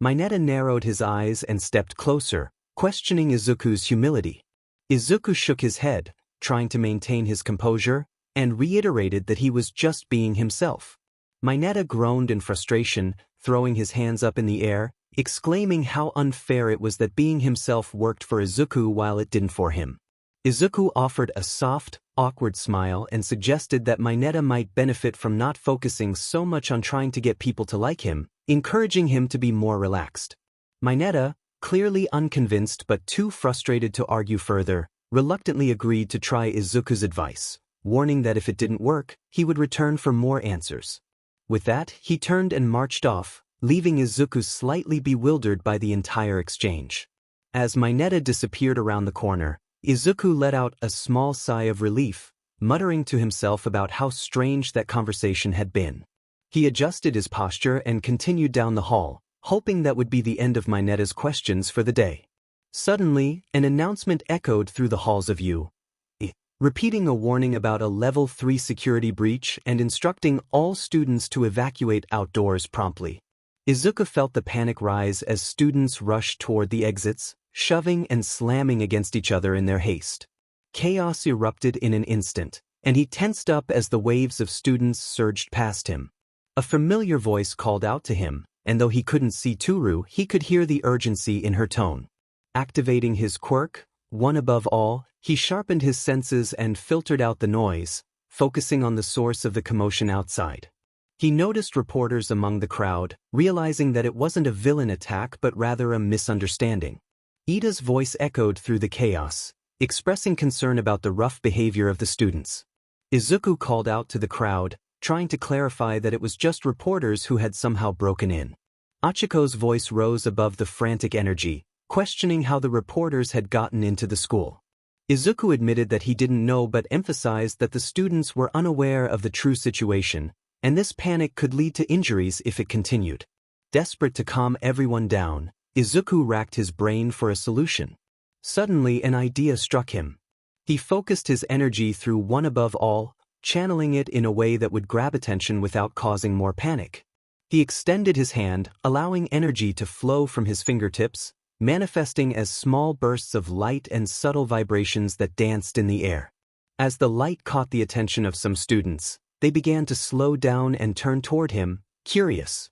Mineta narrowed his eyes and stepped closer, questioning Izuku's humility. Izuku shook his head, trying to maintain his composure, and reiterated that he was just being himself. Mineta groaned in frustration, throwing his hands up in the air, exclaiming how unfair it was that being himself worked for Izuku while it didn't for him. Izuku offered a soft, awkward smile and suggested that Mineta might benefit from not focusing so much on trying to get people to like him, encouraging him to be more relaxed. Mineta, clearly unconvinced but too frustrated to argue further, reluctantly agreed to try Izuku's advice, warning that if it didn't work, he would return for more answers. With that, he turned and marched off, leaving Izuku slightly bewildered by the entire exchange. As Mineta disappeared around the corner, Izuku let out a small sigh of relief, muttering to himself about how strange that conversation had been. He adjusted his posture and continued down the hall, hoping that would be the end of Mineta's questions for the day. Suddenly, an announcement echoed through the halls of 𝐸, repeating a warning about a level 3 security breach and instructing all students to evacuate outdoors promptly. Izuku felt the panic rise as students rushed toward the exits, shoving and slamming against each other in their haste. Chaos erupted in an instant, and he tensed up as the waves of students surged past him. A familiar voice called out to him, and though he couldn't see Toru, he could hear the urgency in her tone. Activating his quirk, one above all, he sharpened his senses and filtered out the noise, focusing on the source of the commotion outside. He noticed reporters among the crowd, realizing that it wasn't a villain attack but rather a misunderstanding. Ida's voice echoed through the chaos, expressing concern about the rough behavior of the students. Izuku called out to the crowd, trying to clarify that it was just reporters who had somehow broken in. Achiko's voice rose above the frantic energy, questioning how the reporters had gotten into the school. Izuku admitted that he didn't know but emphasized that the students were unaware of the true situation, and this panic could lead to injuries if it continued. Desperate to calm everyone down, Izuku racked his brain for a solution. Suddenly an idea struck him. He focused his energy through one above all, channeling it in a way that would grab attention without causing more panic. He extended his hand, allowing energy to flow from his fingertips, manifesting as small bursts of light and subtle vibrations that danced in the air. As the light caught the attention of some students, they began to slow down and turn toward him, curious.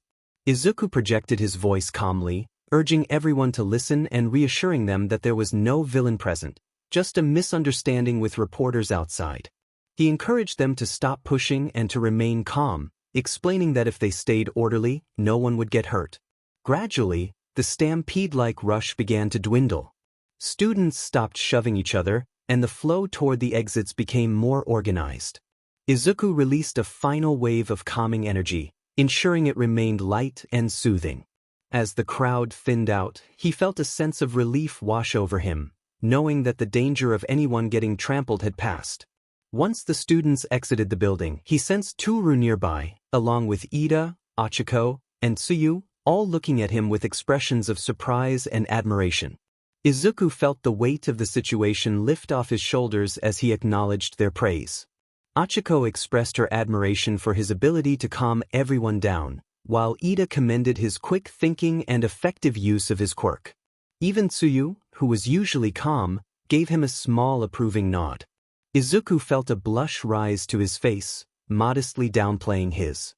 Izuku projected his voice calmly, urging everyone to listen and reassuring them that there was no villain present, just a misunderstanding with reporters outside. He encouraged them to stop pushing and to remain calm, explaining that if they stayed orderly, no one would get hurt. Gradually, the stampede-like rush began to dwindle. Students stopped shoving each other, and the flow toward the exits became more organized. Izuku released a final wave of calming energy, ensuring it remained light and soothing. As the crowd thinned out, he felt a sense of relief wash over him, knowing that the danger of anyone getting trampled had passed. Once the students exited the building, he sensed 𝗂𝗏 nearby, along with Iida, Achiko, and Tsuyu, all looking at him with expressions of surprise and admiration. Izuku felt the weight of the situation lift off his shoulders as he acknowledged their praise. Achiko expressed her admiration for his ability to calm everyone down, while Iida commended his quick thinking and effective use of his quirk. Even Tsuyu, who was usually calm, gave him a small approving nod. Izuku felt a blush rise to his face, modestly downplaying his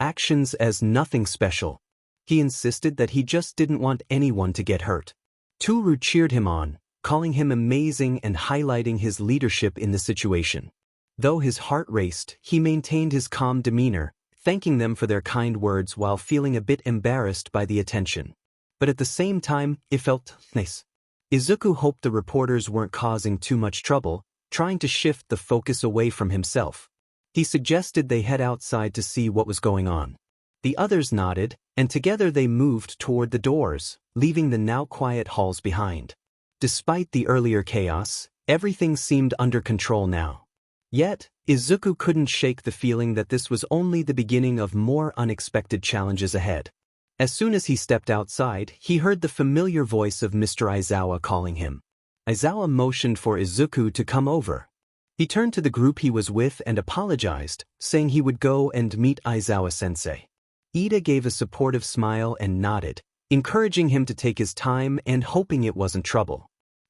actions as nothing special. He insisted that he just didn't want anyone to get hurt. 𝗂𝗏 cheered him on, calling him amazing and highlighting his leadership in the situation. Though his heart raced, he maintained his calm demeanor, thanking them for their kind words while feeling a bit embarrassed by the attention. But at the same time, it felt nice. Izuku hoped the reporters weren't causing too much trouble, trying to shift the focus away from himself. He suggested they head outside to see what was going on. The others nodded, and together they moved toward the doors, leaving the now quiet halls behind. Despite the earlier chaos, everything seemed under control now. Yet, Izuku couldn't shake the feeling that this was only the beginning of more unexpected challenges ahead. As soon as he stepped outside, he heard the familiar voice of Mr. Aizawa calling him. Aizawa motioned for Izuku to come over. He turned to the group he was with and apologized, saying he would go and meet Aizawa-sensei. Iida gave a supportive smile and nodded, encouraging him to take his time and hoping it wasn't trouble.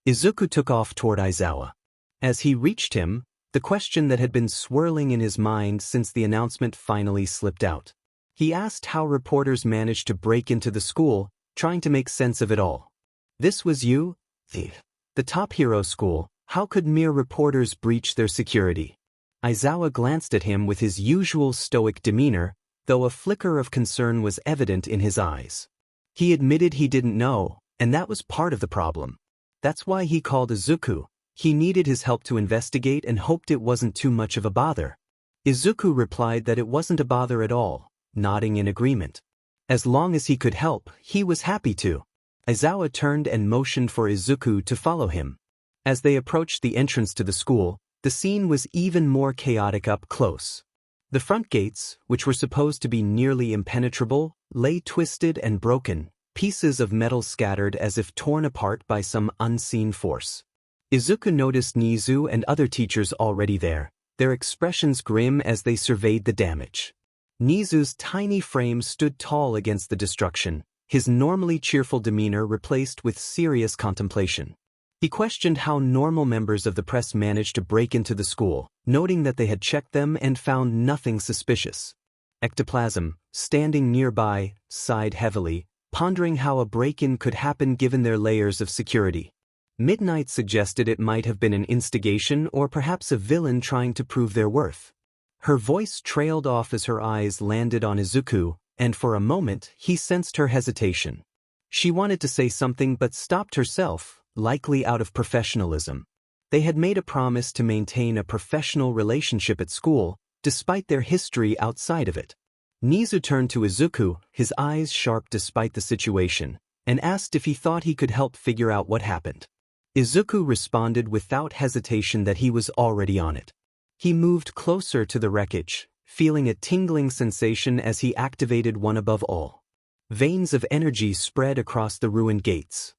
Izuku took off toward Aizawa. As he reached him, the question that had been swirling in his mind since the announcement finally slipped out. He asked how reporters managed to break into the school, trying to make sense of it all. This was you? The top hero school, how could mere reporters breach their security? Aizawa glanced at him with his usual stoic demeanor, though a flicker of concern was evident in his eyes. He admitted he didn't know, and that was part of the problem. That's why he called Izuku. He needed his help to investigate and hoped it wasn't too much of a bother. Izuku replied that it wasn't a bother at all, nodding in agreement. As long as he could help, he was happy to. Aizawa turned and motioned for Izuku to follow him. As they approached the entrance to the school, the scene was even more chaotic up close. The front gates, which were supposed to be nearly impenetrable, lay twisted and broken, pieces of metal scattered as if torn apart by some unseen force. Izuku noticed Nizu and other teachers already there, their expressions grim as they surveyed the damage. Nizu's tiny frame stood tall against the destruction, his normally cheerful demeanor replaced with serious contemplation. He questioned how normal members of the press managed to break into the school, noting that they had checked them and found nothing suspicious. 𝗧𝗵𝗲, standing nearby, sighed heavily, pondering how a break-in could happen given their layers of security. Midnight suggested it might have been an instigation or perhaps a villain trying to prove their worth. Her voice trailed off as her eyes landed on Izuku, and for a moment he sensed her hesitation. She wanted to say something but stopped herself, likely out of professionalism. They had made a promise to maintain a professional relationship at school, despite their history outside of it. Nizu turned to Izuku, his eyes sharp despite the situation, and asked if he thought he could help figure out what happened. Izuku responded without hesitation that he was already on it. He moved closer to the wreckage, feeling a tingling sensation as he activated one above all. Veins of energy spread across the ruined gates.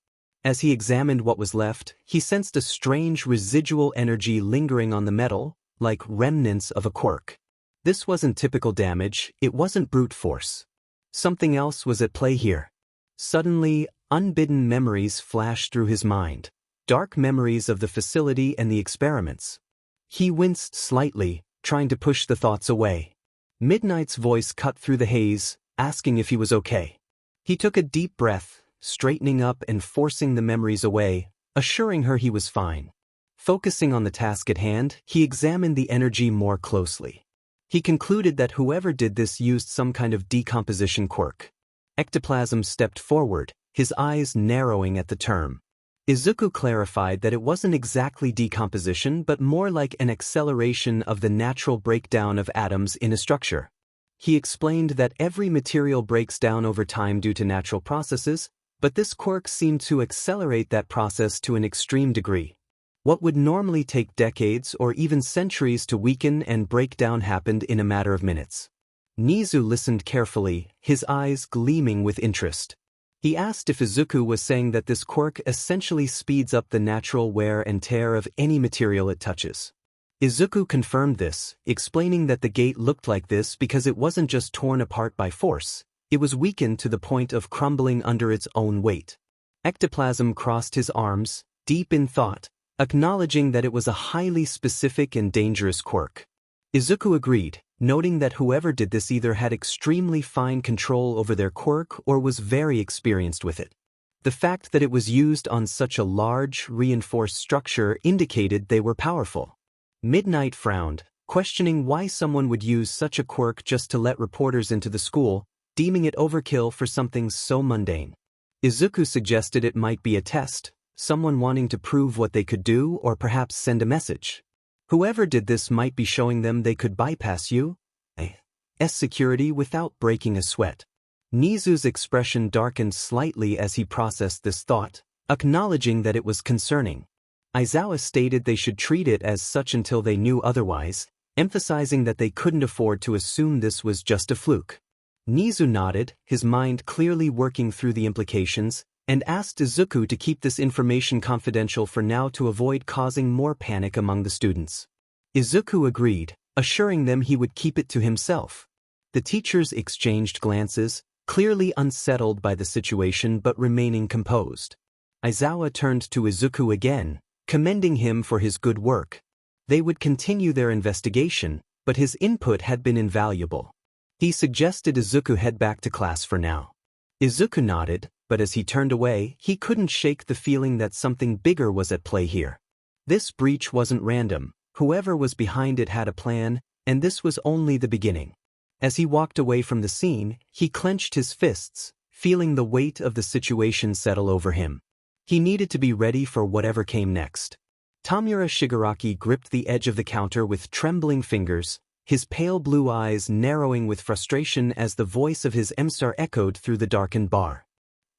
As he examined what was left, he sensed a strange residual energy lingering on the metal, like remnants of a quirk. This wasn't typical damage, it wasn't brute force. Something else was at play here. Suddenly, unbidden memories flashed through his mind, dark memories of the facility and the experiments. He winced slightly, trying to push the thoughts away. Midnight's voice cut through the haze, asking if he was okay. He took a deep breath, straightening up and forcing the memories away, assuring her he was fine. Focusing on the task at hand, he examined the energy more closely. He concluded that whoever did this used some kind of decomposition quirk. 𝗧𝗵𝗲 stepped forward, his eyes narrowing at the term. Izuku clarified that it wasn't exactly decomposition but more like an acceleration of the natural breakdown of atoms in a structure. He explained that every material breaks down over time due to natural processes, but this quirk seemed to accelerate that process to an extreme degree. What would normally take decades or even centuries to weaken and break down happened in a matter of minutes. Nizu listened carefully, his eyes gleaming with interest. He asked if Izuku was saying that this quirk essentially speeds up the natural wear and tear of any material it touches. Izuku confirmed this, explaining that the gate looked like this because it wasn't just torn apart by force, it was weakened to the point of crumbling under its own weight. Ectoplasm crossed his arms, deep in thought, acknowledging that it was a highly specific and dangerous quirk. Izuku agreed, noting that whoever did this either had extremely fine control over their quirk or was very experienced with it. The fact that it was used on such a large, reinforced structure indicated they were powerful. Midnight frowned, questioning why someone would use such a quirk just to let reporters into the school, deeming it overkill for something so mundane. Izuku suggested it might be a test, someone wanting to prove what they could do or perhaps send a message. Whoever did this might be showing them they could bypass 𝐒𝐻's security without breaking a sweat. Nizu's expression darkened slightly as he processed this thought, acknowledging that it was concerning. Aizawa stated they should treat it as such until they knew otherwise, emphasizing that they couldn't afford to assume this was just a fluke. Nizu nodded, his mind clearly working through the implications, and asked Izuku to keep this information confidential for now to avoid causing more panic among the students. Izuku agreed, assuring them he would keep it to himself. The teachers exchanged glances, clearly unsettled by the situation but remaining composed. Aizawa turned to Izuku again, commending him for his good work. They would continue their investigation, but his input had been invaluable. He suggested Izuku head back to class for now. Izuku nodded, but as he turned away, he couldn't shake the feeling that something bigger was at play here. This breach wasn't random, whoever was behind it had a plan, and this was only the beginning. As he walked away from the scene, he clenched his fists, feeling the weight of the situation settle over him. He needed to be ready for whatever came next. Tamura Shigaraki gripped the edge of the counter with trembling fingers, his pale blue eyes narrowing with frustration as the voice of his emissary echoed through the darkened bar.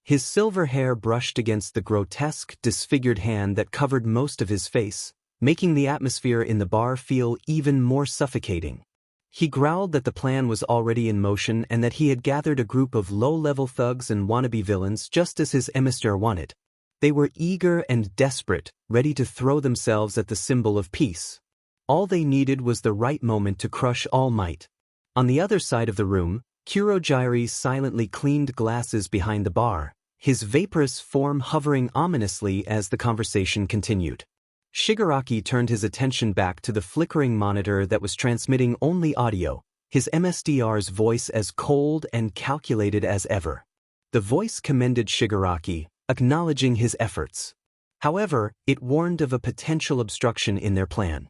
His silver hair brushed against the grotesque, disfigured hand that covered most of his face, making the atmosphere in the bar feel even more suffocating. He growled that the plan was already in motion and that he had gathered a group of low-level thugs and wannabe villains just as his emissary wanted. They were eager and desperate, ready to throw themselves at the symbol of peace. All they needed was the right moment to crush All Might. On the other side of the room, Kurohige silently cleaned glasses behind the bar, his vaporous form hovering ominously as the conversation continued. Shigaraki turned his attention back to the flickering monitor that was transmitting only audio, his MSDR's voice as cold and calculated as ever. The voice commended Shigaraki, acknowledging his efforts. However, it warned of a potential obstruction in their plan.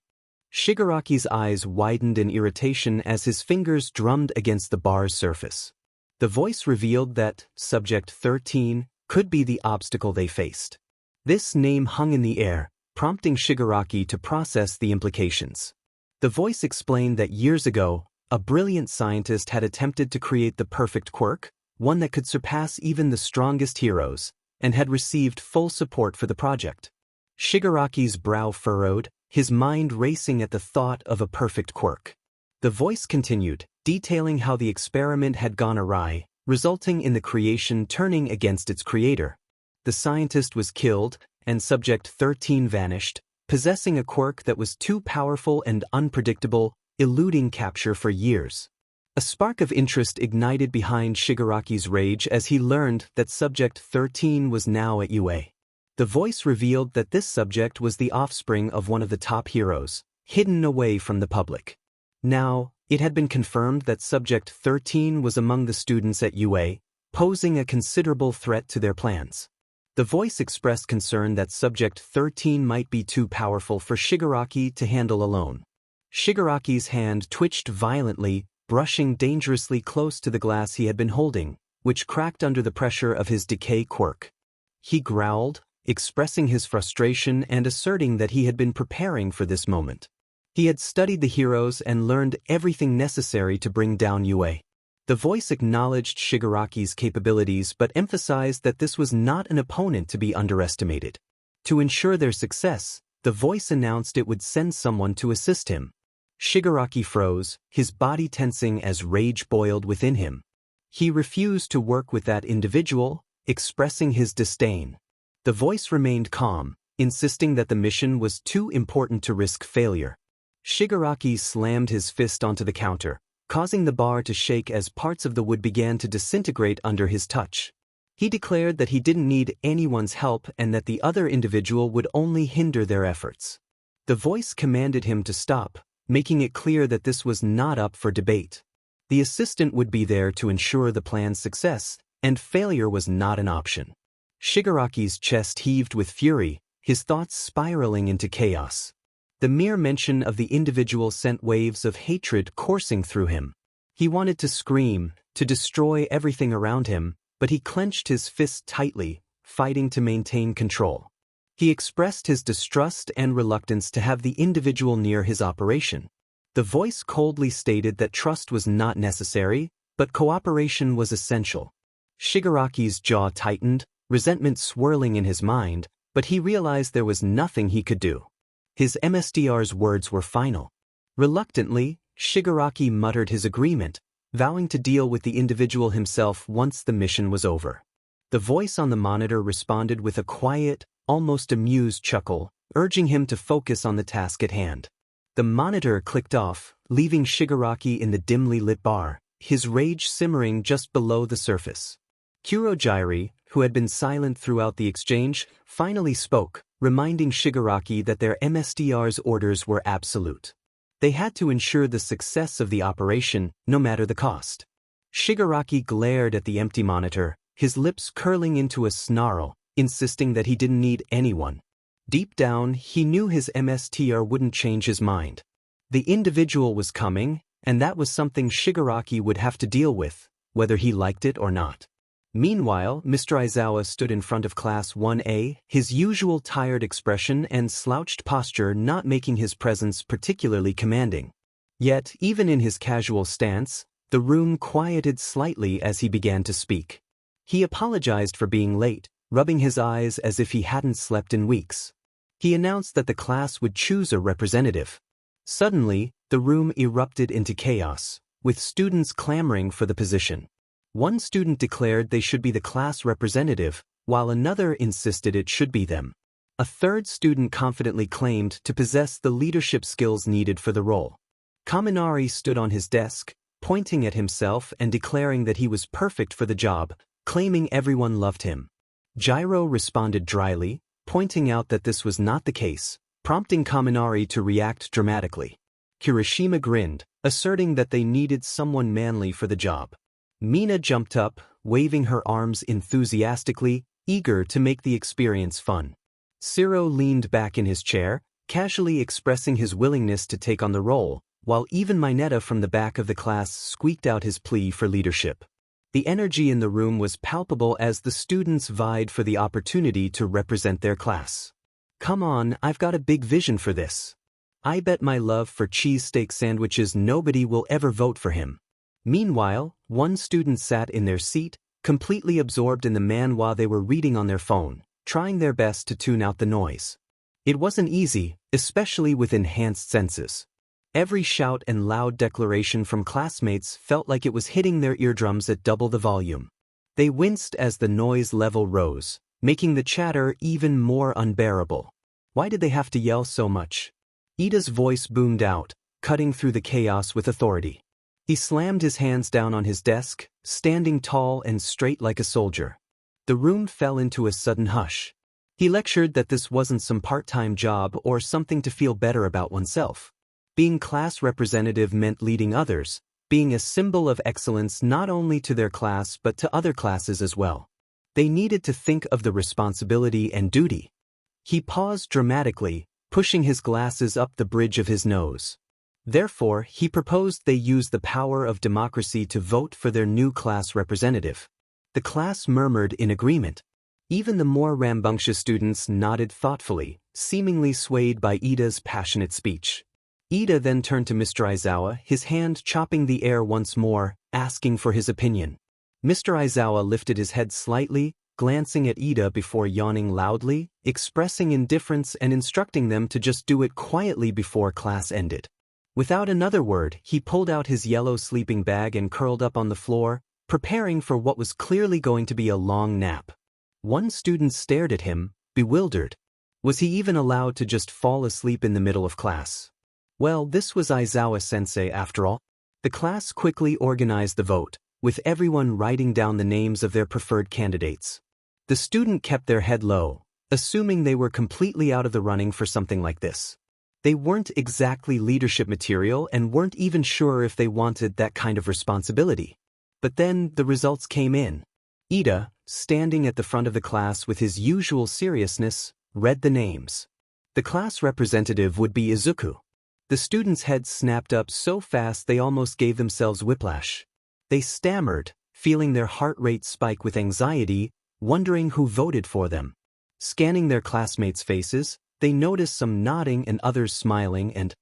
Shigaraki's eyes widened in irritation as his fingers drummed against the bar's surface. The voice revealed that Subject 13 could be the obstacle they faced. This name hung in the air, prompting Shigaraki to process the implications. The voice explained that years ago, a brilliant scientist had attempted to create the perfect quirk, one that could surpass even the strongest heroes, and had received full support for the project. Shigaraki's brow furrowed, his mind racing at the thought of a perfect quirk. The voice continued, detailing how the experiment had gone awry, resulting in the creation turning against its creator. The scientist was killed, and Subject 13 vanished, possessing a quirk that was too powerful and unpredictable, eluding capture for years. A spark of interest ignited behind Shigaraki's rage as he learned that Subject 13 was now at UA. The voice revealed that this subject was the offspring of one of the top heroes, hidden away from the public. Now, it had been confirmed that Subject 13 was among the students at UA, posing a considerable threat to their plans. The voice expressed concern that Subject 13 might be too powerful for Shigaraki to handle alone. Shigaraki's hand twitched violently, brushing dangerously close to the glass he had been holding, which cracked under the pressure of his decay quirk. He growled, expressing his frustration and asserting that he had been preparing for this moment. He had studied the heroes and learned everything necessary to bring down Yue. The voice acknowledged Shigaraki's capabilities but emphasized that this was not an opponent to be underestimated. To ensure their success, the voice announced it would send someone to assist him. Shigaraki froze, his body tensing as rage boiled within him. He refused to work with that individual, expressing his disdain. The voice remained calm, insisting that the mission was too important to risk failure. Shigaraki slammed his fist onto the counter, causing the bar to shake as parts of the wood began to disintegrate under his touch. He declared that he didn't need anyone's help and that the other individual would only hinder their efforts. The voice commanded him to stop, making it clear that this was not up for debate. The assistant would be there to ensure the plan's success, and failure was not an option. Shigaraki's chest heaved with fury, his thoughts spiraling into chaos. The mere mention of the individual sent waves of hatred coursing through him. He wanted to scream, to destroy everything around him, but he clenched his fist tightly, fighting to maintain control. He expressed his distrust and reluctance to have the individual near his operation. The voice coldly stated that trust was not necessary, but cooperation was essential. Shigaraki's jaw tightened, resentment swirling in his mind, but he realized there was nothing he could do. His MSDR's words were final. Reluctantly, Shigaraki muttered his agreement, vowing to deal with the individual himself once the mission was over. The voice on the monitor responded with a quiet, almost amused chuckle, urging him to focus on the task at hand. The monitor clicked off, leaving Shigaraki in the dimly lit bar, his rage simmering just below the surface. Kurojirai, who had been silent throughout the exchange, finally spoke, reminding Shigaraki that their MSDR's orders were absolute. They had to ensure the success of the operation, no matter the cost. Shigaraki glared at the empty monitor, his lips curling into a snarl, insisting that he didn't need anyone. Deep down, he knew his MSTR wouldn't change his mind. The individual was coming, and that was something Shigaraki would have to deal with, whether he liked it or not. Meanwhile, Mr. Aizawa stood in front of Class 1A, his usual tired expression and slouched posture not making his presence particularly commanding. Yet, even in his casual stance, the room quieted slightly as he began to speak. He apologized for being late, rubbing his eyes as if he hadn't slept in weeks. He announced that the class would choose a representative. Suddenly, the room erupted into chaos, with students clamoring for the position. One student declared they should be the class representative, while another insisted it should be them. A third student confidently claimed to possess the leadership skills needed for the role. Kaminari stood on his desk, pointing at himself and declaring that he was perfect for the job, claiming everyone loved him. Gyro responded dryly, pointing out that this was not the case, prompting Kaminari to react dramatically. Kirishima grinned, asserting that they needed someone manly for the job. Mina jumped up, waving her arms enthusiastically, eager to make the experience fun. Siro leaned back in his chair, casually expressing his willingness to take on the role, while even Mineta from the back of the class squeaked out his plea for leadership. The energy in the room was palpable as the students vied for the opportunity to represent their class. "Come on, I've got a big vision for this. I bet my love for cheesesteak sandwiches nobody will ever vote for him." Meanwhile, one student sat in their seat, completely absorbed in the man while they were reading on their phone, trying their best to tune out the noise. It wasn't easy, especially with enhanced senses. Every shout and loud declaration from classmates felt like it was hitting their eardrums at double the volume. They winced as the noise level rose, making the chatter even more unbearable. Why did they have to yell so much? Ida's voice boomed out, cutting through the chaos with authority. He slammed his hands down on his desk, standing tall and straight like a soldier. The room fell into a sudden hush. He lectured that this wasn't some part-time job or something to feel better about oneself. Being class representative meant leading others, being a symbol of excellence not only to their class but to other classes as well. They needed to think of the responsibility and duty. He paused dramatically, pushing his glasses up the bridge of his nose. Therefore, he proposed they use the power of democracy to vote for their new class representative. The class murmured in agreement. Even the more rambunctious students nodded thoughtfully, seemingly swayed by Ida's passionate speech. Ida then turned to Mr. Izawa, his hand chopping the air once more, asking for his opinion. Mr. Izawa lifted his head slightly, glancing at Ida before yawning loudly, expressing indifference and instructing them to just do it quietly before class ended. Without another word, he pulled out his yellow sleeping bag and curled up on the floor, preparing for what was clearly going to be a long nap. One student stared at him, bewildered. Was he even allowed to just fall asleep in the middle of class? Well, this was Izawa-sensei after all. The class quickly organized the vote, with everyone writing down the names of their preferred candidates. The student kept their head low, assuming they were completely out of the running for something like this. They weren't exactly leadership material and weren't even sure if they wanted that kind of responsibility. But then the results came in. Ida, standing at the front of the class with his usual seriousness, read the names. The class representative would be Izuku. The students' heads snapped up so fast they almost gave themselves whiplash. They stammered, feeling their heart rate spike with anxiety, wondering who voted for them. Scanning their classmates' faces, they noticed some nodding and others smiling and,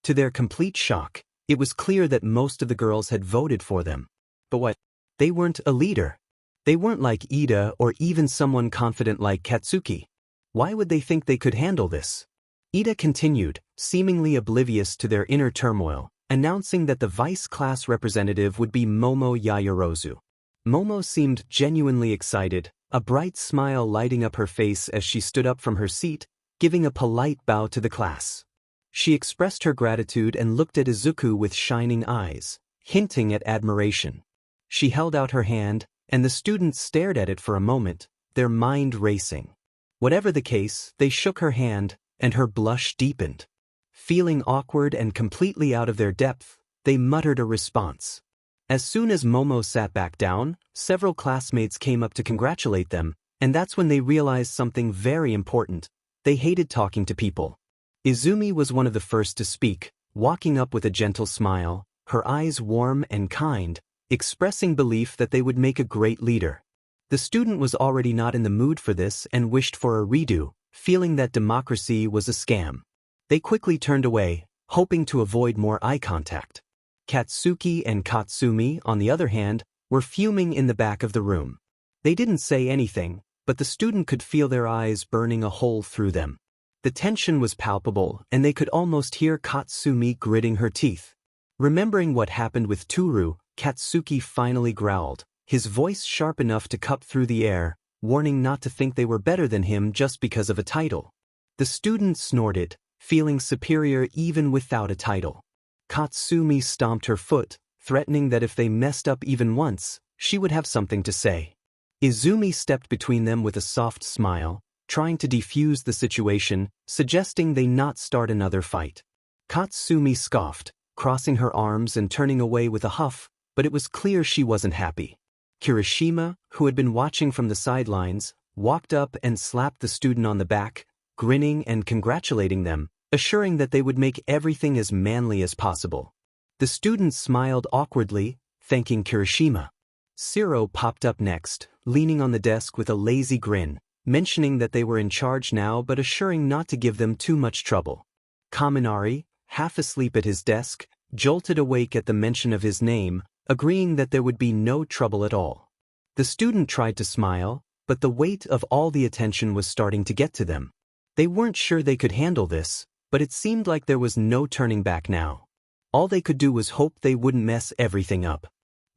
to their complete shock, it was clear that most of the girls had voted for them. But what? They weren't a leader. They weren't like Ida or even someone confident like Katsuki. Why would they think they could handle this? Ida continued, seemingly oblivious to their inner turmoil, announcing that the vice class representative would be Momo Yaoyorozu. Momo seemed genuinely excited, a bright smile lighting up her face as she stood up from her seat, giving a polite bow to the class. She expressed her gratitude and looked at Izuku with shining eyes, hinting at admiration. She held out her hand, and the students stared at it for a moment, their mind racing. Whatever the case, they shook her hand, and her blush deepened. Feeling awkward and completely out of their depth, they muttered a response. As soon as Momo sat back down, several classmates came up to congratulate them, and that's when they realized something very important. They hated talking to people. Izumi was one of the first to speak, walking up with a gentle smile, her eyes warm and kind, expressing belief that they would make a great leader. The student was already not in the mood for this and wished for a redo, feeling that democracy was a scam. They quickly turned away, hoping to avoid more eye contact. Katsuki and Katsumi, on the other hand, were fuming in the back of the room. They didn't say anything, but the student could feel their eyes burning a hole through them. The tension was palpable, and they could almost hear Katsumi gritting her teeth. Remembering what happened with Toru, Katsuki finally growled, his voice sharp enough to cut through the air, warning not to think they were better than him just because of a title. The student snorted, feeling superior even without a title. Katsumi stomped her foot, threatening that if they messed up even once, she would have something to say. Izumi stepped between them with a soft smile, trying to defuse the situation, suggesting they not start another fight. Katsumi scoffed, crossing her arms and turning away with a huff, but it was clear she wasn't happy. Kirishima, who had been watching from the sidelines, walked up and slapped the student on the back, grinning and congratulating them, assuring that they would make everything as manly as possible. The student smiled awkwardly, thanking Kirishima. Shiro popped up next, leaning on the desk with a lazy grin, mentioning that they were in charge now but assuring not to give them too much trouble. Kaminari, half asleep at his desk, jolted awake at the mention of his name, agreeing that there would be no trouble at all. The student tried to smile, but the weight of all the attention was starting to get to them. They weren't sure they could handle this, but it seemed like there was no turning back now. All they could do was hope they wouldn't mess everything up.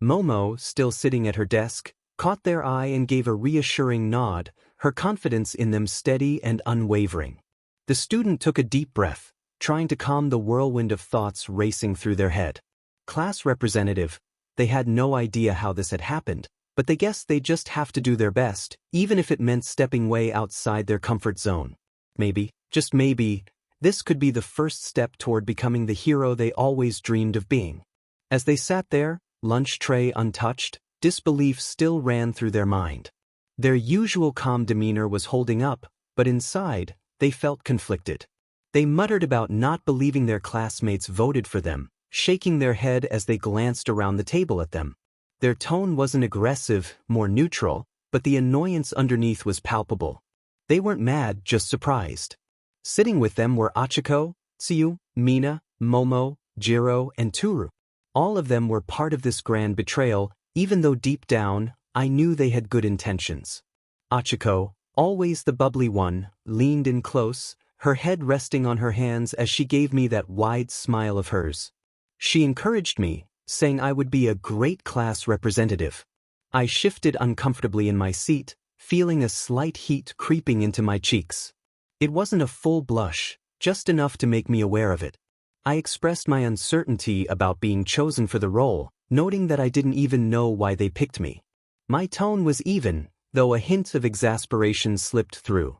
Momo, still sitting at her desk, caught their eye and gave a reassuring nod, her confidence in them steady and unwavering. The student took a deep breath, trying to calm the whirlwind of thoughts racing through their head. Class representative, they had no idea how this had happened, but they guessed they'd just have to do their best, even if it meant stepping way outside their comfort zone. Maybe, just maybe, this could be the first step toward becoming the hero they always dreamed of being. As they sat there, lunch tray untouched, disbelief still ran through their mind. Their usual calm demeanor was holding up, but inside, they felt conflicted. They muttered about not believing their classmates voted for them, shaking their head as they glanced around the table at them. Their tone wasn't aggressive, more neutral, but the annoyance underneath was palpable. They weren't mad, just surprised. Sitting with them were Achiko, Tsuyu, Mina, Momo, Jiro, and Toru. All of them were part of this grand betrayal, even though deep down, I knew they had good intentions. Achiko, always the bubbly one, leaned in close, her head resting on her hands as she gave me that wide smile of hers. She encouraged me, saying I would be a great class representative. I shifted uncomfortably in my seat, feeling a slight heat creeping into my cheeks. It wasn't a full blush, just enough to make me aware of it. I expressed my uncertainty about being chosen for the role, noting that I didn't even know why they picked me. My tone was even, though a hint of exasperation slipped through.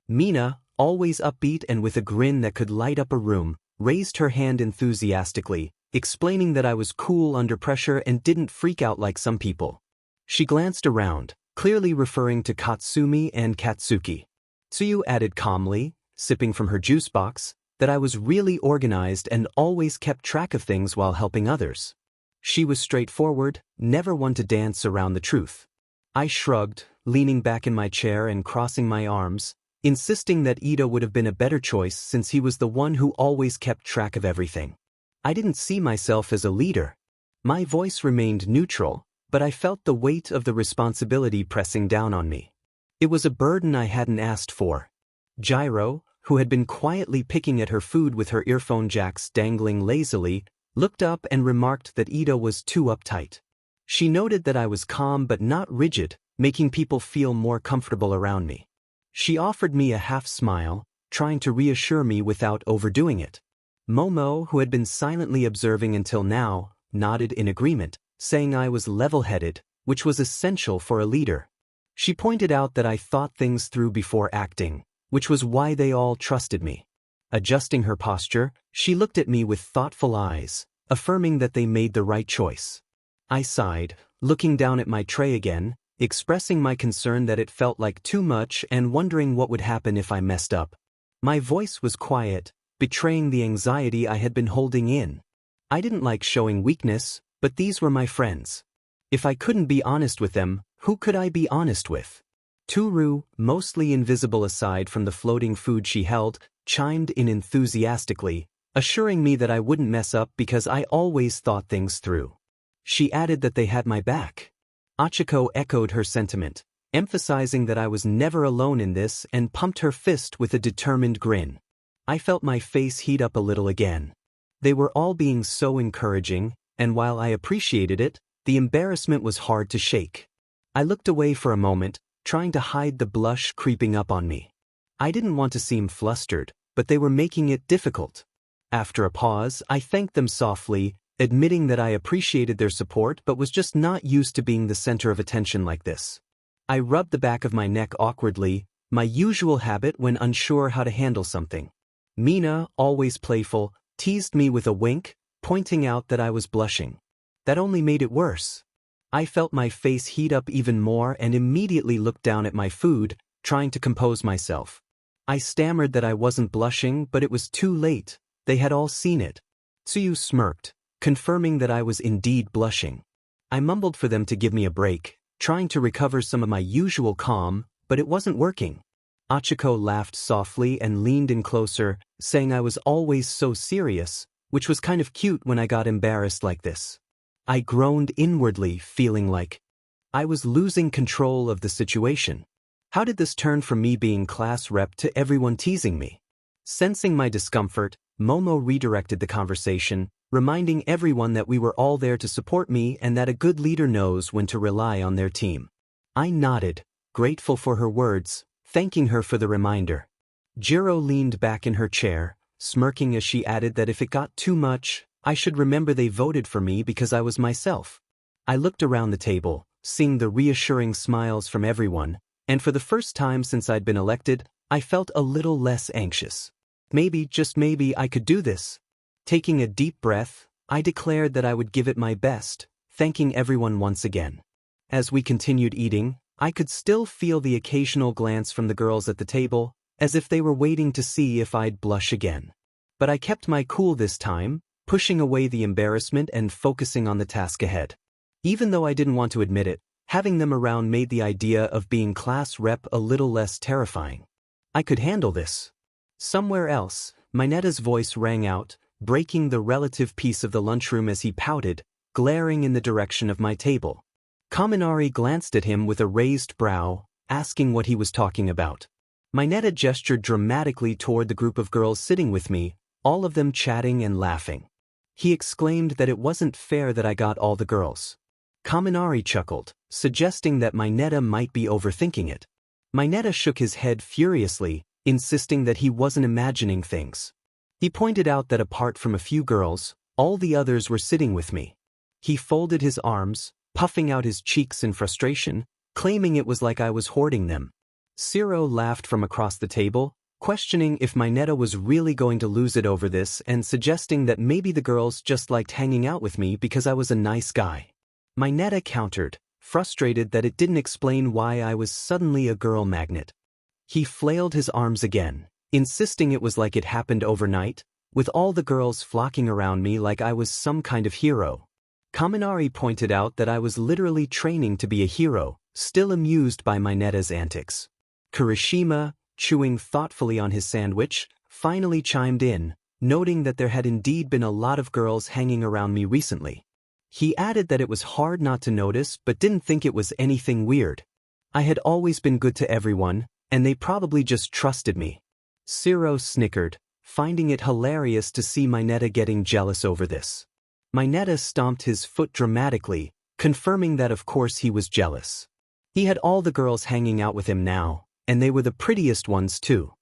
Mina, always upbeat and with a grin that could light up a room, raised her hand enthusiastically, explaining that I was cool under pressure and didn't freak out like some people. She glanced around, clearly referring to Katsumi and Katsuki. Tsuyu added calmly, sipping from her juice box, that I was really organized and always kept track of things while helping others. She was straightforward, never one to dance around the truth. I shrugged, leaning back in my chair and crossing my arms, insisting that Ito would have been a better choice since he was the one who always kept track of everything. I didn't see myself as a leader. My voice remained neutral, but I felt the weight of the responsibility pressing down on me. It was a burden I hadn't asked for. Jiro, who had been quietly picking at her food with her earphone jacks dangling lazily, looked up and remarked that Ito was too uptight. She noted that I was calm but not rigid, making people feel more comfortable around me. She offered me a half smile, trying to reassure me without overdoing it. Momo, who had been silently observing until now, nodded in agreement, saying I was level-headed, which was essential for a leader. She pointed out that I thought things through before acting, which was why they all trusted me. Adjusting her posture, she looked at me with thoughtful eyes, affirming that they made the right choice. I sighed, looking down at my tray again, expressing my concern that it felt like too much and wondering what would happen if I messed up. My voice was quiet, betraying the anxiety I had been holding in. I didn't like showing weakness, but these were my friends. If I couldn't be honest with them, who could I be honest with? Toru, mostly invisible aside from the floating food she held, chimed in enthusiastically, assuring me that I wouldn't mess up because I always thought things through. She added that they had my back. Achiko echoed her sentiment, emphasizing that I was never alone in this and pumped her fist with a determined grin. I felt my face heat up a little again. They were all being so encouraging, and while I appreciated it, the embarrassment was hard to shake. I looked away for a moment, trying to hide the blush creeping up on me. I didn't want to seem flustered, but they were making it difficult. After a pause, I thanked them softly, admitting that I appreciated their support but was just not used to being the center of attention like this. I rubbed the back of my neck awkwardly, my usual habit when unsure how to handle something. Mina, always playful, teased me with a wink, pointing out that I was blushing. That only made it worse. I felt my face heat up even more and immediately looked down at my food, trying to compose myself. I stammered that I wasn't blushing, but it was too late. They had all seen it. Tsuyu smirked, confirming that I was indeed blushing. I mumbled for them to give me a break, trying to recover some of my usual calm, but it wasn't working. Achiko laughed softly and leaned in closer, saying I was always so serious, which was kind of cute when I got embarrassed like this. I groaned inwardly, feeling like I was losing control of the situation. How did this turn from me being class rep to everyone teasing me? Sensing my discomfort, Momo redirected the conversation, reminding everyone that we were all there to support me and that a good leader knows when to rely on their team. I nodded, grateful for her words, thanking her for the reminder. Jiro leaned back in her chair, smirking as she added that if it got too much, I should remember they voted for me because I was myself. I looked around the table, seeing the reassuring smiles from everyone, and for the first time since I'd been elected, I felt a little less anxious. Maybe, just maybe, I could do this. Taking a deep breath, I declared that I would give it my best, thanking everyone once again. As we continued eating, I could still feel the occasional glance from the girls at the table, as if they were waiting to see if I'd blush again. But I kept my cool this time, pushing away the embarrassment and focusing on the task ahead. Even though I didn't want to admit it, having them around made the idea of being class rep a little less terrifying. I could handle this. Somewhere else, Minata's voice rang out, breaking the relative peace of the lunchroom as he pouted, glaring in the direction of my table. Kaminari glanced at him with a raised brow, asking what he was talking about. Minato gestured dramatically toward the group of girls sitting with me, all of them chatting and laughing. He exclaimed that it wasn't fair that I got all the girls. Kaminari chuckled, suggesting that Minato might be overthinking it. Minato shook his head furiously, insisting that he wasn't imagining things. He pointed out that apart from a few girls, all the others were sitting with me. He folded his arms, puffing out his cheeks in frustration, claiming it was like I was hoarding them. 𝗧𝗏 laughed from across the table, questioning if Minato was really going to lose it over this and suggesting that maybe the girls just liked hanging out with me because I was a nice guy. Minato countered, frustrated that it didn't explain why I was suddenly a girl magnet. He flailed his arms again, insisting it was like it happened overnight, with all the girls flocking around me like I was some kind of hero. Kaminari pointed out that I was literally training to be a hero, still amused by Minato's antics. Kirishima, chewing thoughtfully on his sandwich, finally chimed in, noting that there had indeed been a lot of girls hanging around me recently. He added that it was hard not to notice but didn't think it was anything weird. I had always been good to everyone, and they probably just trusted me. 𝗧𝗏 snickered, finding it hilarious to see Minato getting jealous over this. Minato stomped his foot dramatically, confirming that of course he was jealous. He had all the girls hanging out with him now, and they were the prettiest ones too.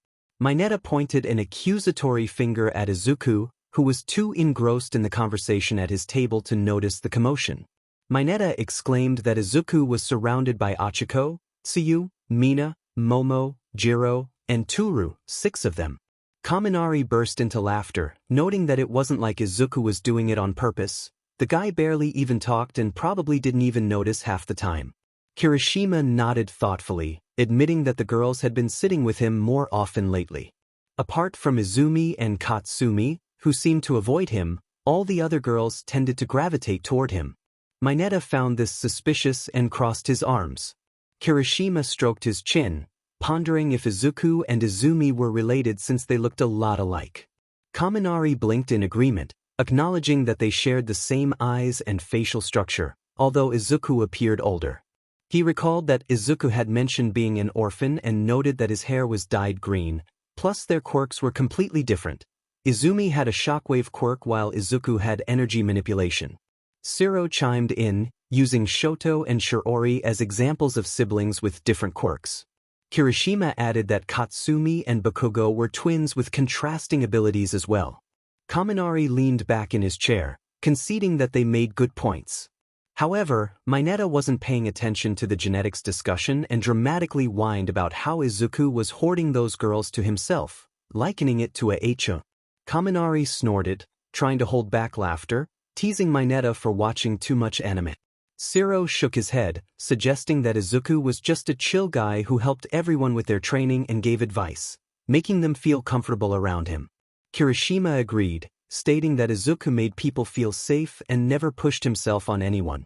Minato pointed an accusatory finger at Izuku, who was too engrossed in the conversation at his table to notice the commotion. Minato exclaimed that Izuku was surrounded by Achiko, Tsuyu, Mina, Momo, Jiro, and Toru, 6 of them. Kaminari burst into laughter, noting that it wasn't like Izuku was doing it on purpose. The guy barely even talked and probably didn't even notice half the time. Kirishima nodded thoughtfully, admitting that the girls had been sitting with him more often lately. Apart from Izumi and Katsumi, who seemed to avoid him, all the other girls tended to gravitate toward him. Minato found this suspicious and crossed his arms. Kirishima stroked his chin, pondering if Izuku and Izumi were related since they looked a lot alike. Kaminari blinked in agreement, acknowledging that they shared the same eyes and facial structure, although Izuku appeared older. He recalled that Izuku had mentioned being an orphan and noted that his hair was dyed green, plus their quirks were completely different. Izumi had a shockwave quirk while Izuku had energy manipulation. 𝗧𝗏 chimed in, using Shoto and Shiori as examples of siblings with different quirks. Kirishima added that Katsumi and Bakugo were twins with contrasting abilities as well. Kaminari leaned back in his chair, conceding that they made good points. However, Minato wasn't paying attention to the genetics discussion and dramatically whined about how Izuku was hoarding those girls to himself, likening it to a 𝐒𝐻𝐻. Kaminari snorted, trying to hold back laughter, teasing Minato for watching too much anime. 𝗧𝗏 shook his head, suggesting that Izuku was just a chill guy who helped everyone with their training and gave advice, making them feel comfortable around him. Kirishima agreed, stating that Izuku made people feel safe and never pushed himself on anyone.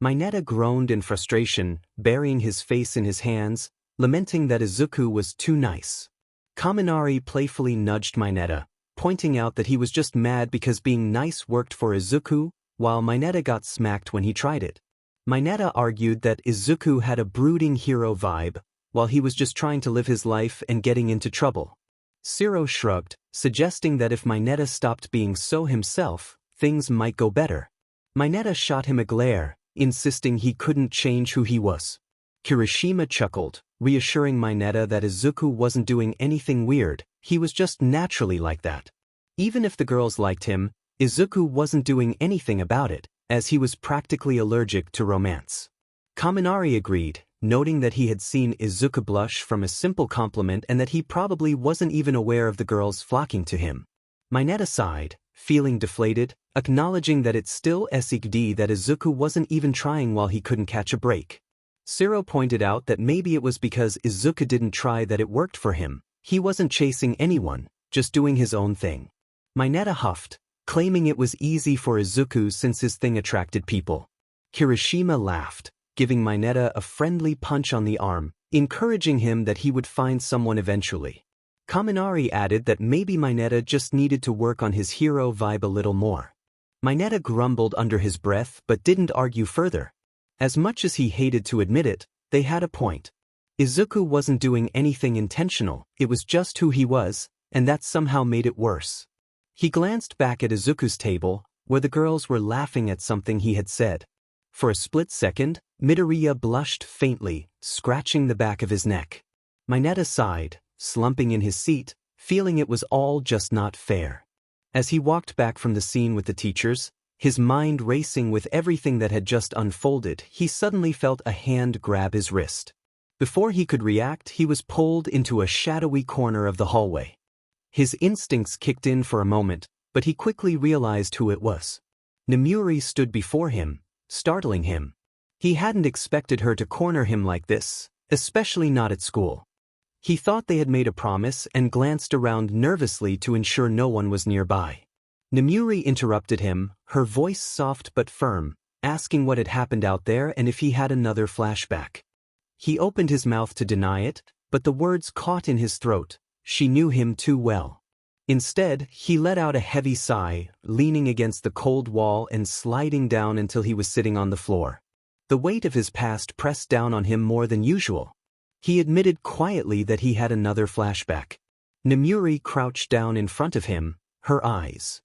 Minato groaned in frustration, burying his face in his hands, lamenting that Izuku was too nice. Kaminari playfully nudged Minato, pointing out that he was just mad because being nice worked for Izuku, while Minato got smacked when he tried it. Minato argued that Izuku had a brooding hero vibe, while he was just trying to live his life and getting into trouble. 𝗧𝗏 shrugged, suggesting that if Minato stopped being so himself, things might go better. Minato shot him a glare, insisting he couldn't change who he was. Kirishima chuckled, reassuring Minato that Izuku wasn't doing anything weird, he was just naturally like that. Even if the girls liked him, Izuku wasn't doing anything about it, as he was practically allergic to romance. Kaminari agreed, noting that he had seen Izuku blush from a simple compliment and that he probably wasn't even aware of the girls flocking to him. Minato sighed, feeling deflated, acknowledging that it's still 𝗧𝗏𝗍 that Izuku wasn't even trying while he couldn't catch a break. 𝗧𝗏 pointed out that maybe it was because Izuku didn't try that it worked for him. He wasn't chasing anyone, just doing his own thing. Minato huffed, claiming it was easy for Izuku since his thing attracted people. Kirishima laughed, giving Mineta a friendly punch on the arm, encouraging him that he would find someone eventually. Kaminari added that maybe Mineta just needed to work on his hero vibe a little more. Mineta grumbled under his breath but didn't argue further. As much as he hated to admit it, they had a point. Izuku wasn't doing anything intentional, it was just who he was, and that somehow made it worse. He glanced back at Izuku's table, where the girls were laughing at something he had said. For a split second, Midoriya blushed faintly, scratching the back of his neck. Mineta sighed, slumping in his seat, feeling it was all just not fair. As he walked back from the scene with the teachers, his mind racing with everything that had just unfolded, he suddenly felt a hand grab his wrist. Before he could react, he was pulled into a shadowy corner of the hallway. His instincts kicked in for a moment, but he quickly realized who it was. Nemuri stood before him, startling him. He hadn't expected her to corner him like this, especially not at school. He thought they had made a promise and glanced around nervously to ensure no one was nearby. Nemuri interrupted him, her voice soft but firm, asking what had happened out there and if he had another flashback. He opened his mouth to deny it, but the words caught in his throat. She knew him too well. Instead, he let out a heavy sigh, leaning against the cold wall and sliding down until he was sitting on the floor. The weight of his past pressed down on him more than usual. He admitted quietly that he had another flashback. Nemuri crouched down in front of him, her eyes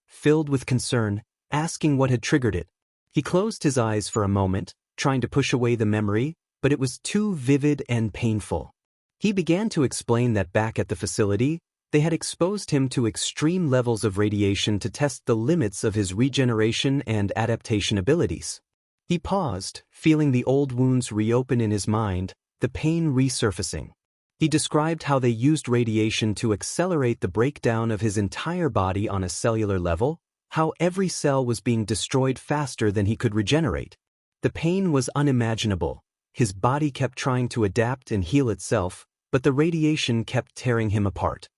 filled with concern, asking what had triggered it. He closed his eyes for a moment, trying to push away the memory, but it was too vivid and painful. He began to explain that back at the facility, they had exposed him to extreme levels of radiation to test the limits of his regeneration and adaptation abilities. He paused, feeling the old wounds reopen in his mind, the pain resurfacing. He described how they used radiation to accelerate the breakdown of his entire body on a cellular level, how every cell was being destroyed faster than he could regenerate. The pain was unimaginable. His body kept trying to adapt and heal itself, but the radiation kept tearing him apart.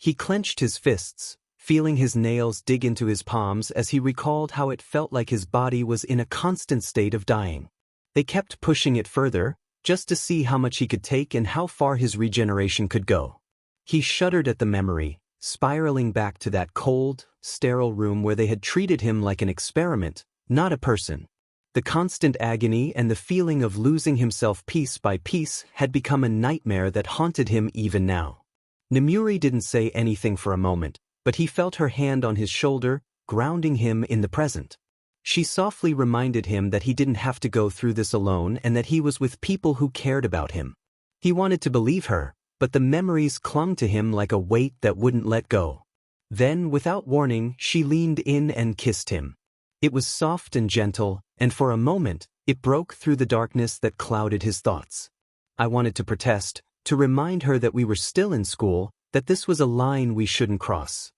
He clenched his fists, feeling his nails dig into his palms as he recalled how it felt like his body was in a constant state of dying. They kept pushing it further, just to see how much he could take and how far his regeneration could go. He shuddered at the memory, spiraling back to that cold, sterile room where they had treated him like an experiment, not a person. The constant agony and the feeling of losing himself piece by piece had become a nightmare that haunted him even now. Nemuri didn't say anything for a moment, but he felt her hand on his shoulder, grounding him in the present. She softly reminded him that he didn't have to go through this alone and that he was with people who cared about him. He wanted to believe her, but the memories clung to him like a weight that wouldn't let go. Then, without warning, she leaned in and kissed him. It was soft and gentle, and for a moment, it broke through the darkness that clouded his thoughts. I wanted to protest, to remind her that we were still in school, that this was a line we shouldn't cross.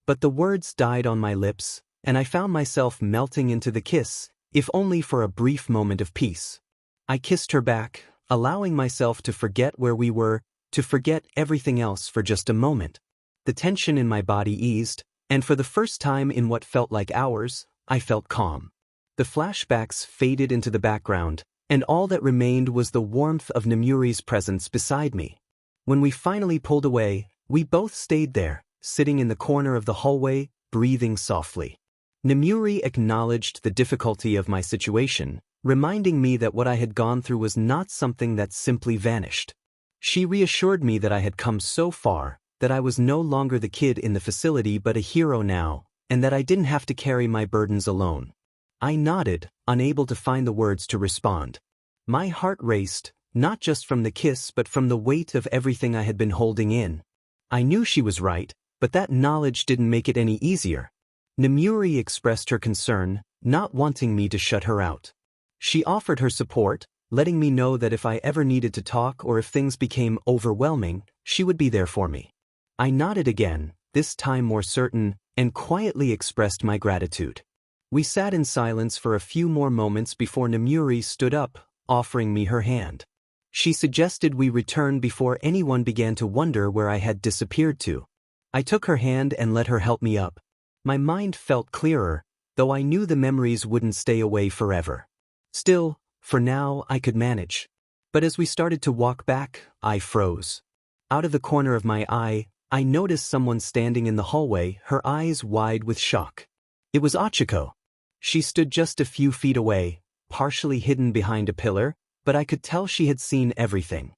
But the words died on my lips, and I found myself melting into the kiss, if only for a brief moment of peace. I kissed her back, allowing myself to forget where we were, to forget everything else for just a moment. The tension in my body eased, and for the first time in what felt like hours, I felt calm. The flashbacks faded into the background, and all that remained was the warmth of Nemuri's presence beside me. When we finally pulled away, we both stayed there, sitting in the corner of the hallway, breathing softly. Nemuri acknowledged the difficulty of my situation, reminding me that what I had gone through was not something that simply vanished. She reassured me that I had come so far, that I was no longer the kid in the facility but a hero now, and that I didn't have to carry my burdens alone. I nodded, unable to find the words to respond. My heart raced, not just from the kiss but from the weight of everything I had been holding in. I knew she was right, but that knowledge didn't make it any easier. Nemuri expressed her concern, not wanting me to shut her out. She offered her support, letting me know that if I ever needed to talk or if things became overwhelming, she would be there for me. I nodded again, this time more certain, and quietly expressed my gratitude. We sat in silence for a few more moments before Nemuri stood up, offering me her hand. She suggested we return before anyone began to wonder where I had disappeared to. I took her hand and let her help me up. My mind felt clearer, though I knew the memories wouldn't stay away forever. Still, for now I could manage. But as we started to walk back, I froze. Out of the corner of my eye, I noticed someone standing in the hallway, her eyes wide with shock. It was 𝗧𝗵𝗲. She stood just a few feet away, partially hidden behind a pillar, but I could tell she had seen everything.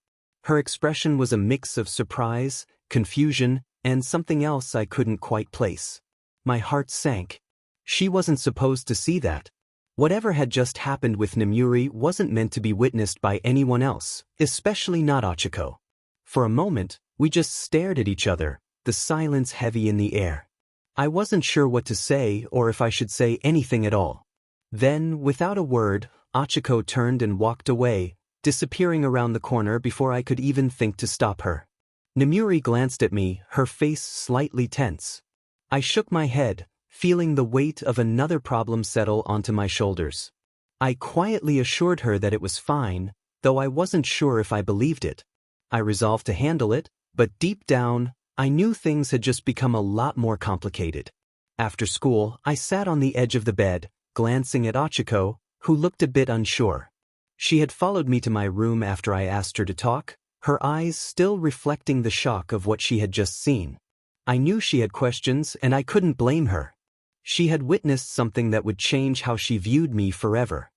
Her expression was a mix of surprise, confusion, and something else I couldn't quite place. My heart sank. She wasn't supposed to see that. Whatever had just happened with Nomiuri wasn't meant to be witnessed by anyone else, especially not 𝗧𝗵𝗲. For a moment, we just stared at each other, the silence heavy in the air. I wasn't sure what to say or if I should say anything at all. Then, without a word, 𝗧𝗵𝗲 turned and walked away, disappearing around the corner before I could even think to stop her. Nomiuri glanced at me, her face slightly tense. I shook my head, feeling the weight of another problem settle onto my shoulders. I quietly assured her that it was fine, though I wasn't sure if I believed it. I resolved to handle it, but deep down, I knew things had just become a lot more complicated. After school, I sat on the edge of the bed, glancing at 𝗧𝗵𝗲, who looked a bit unsure. She had followed me to my room after I asked her to talk, her eyes still reflecting the shock of what she had just seen. I knew she had questions and I couldn't blame her. She had witnessed something that would change how she viewed me forever.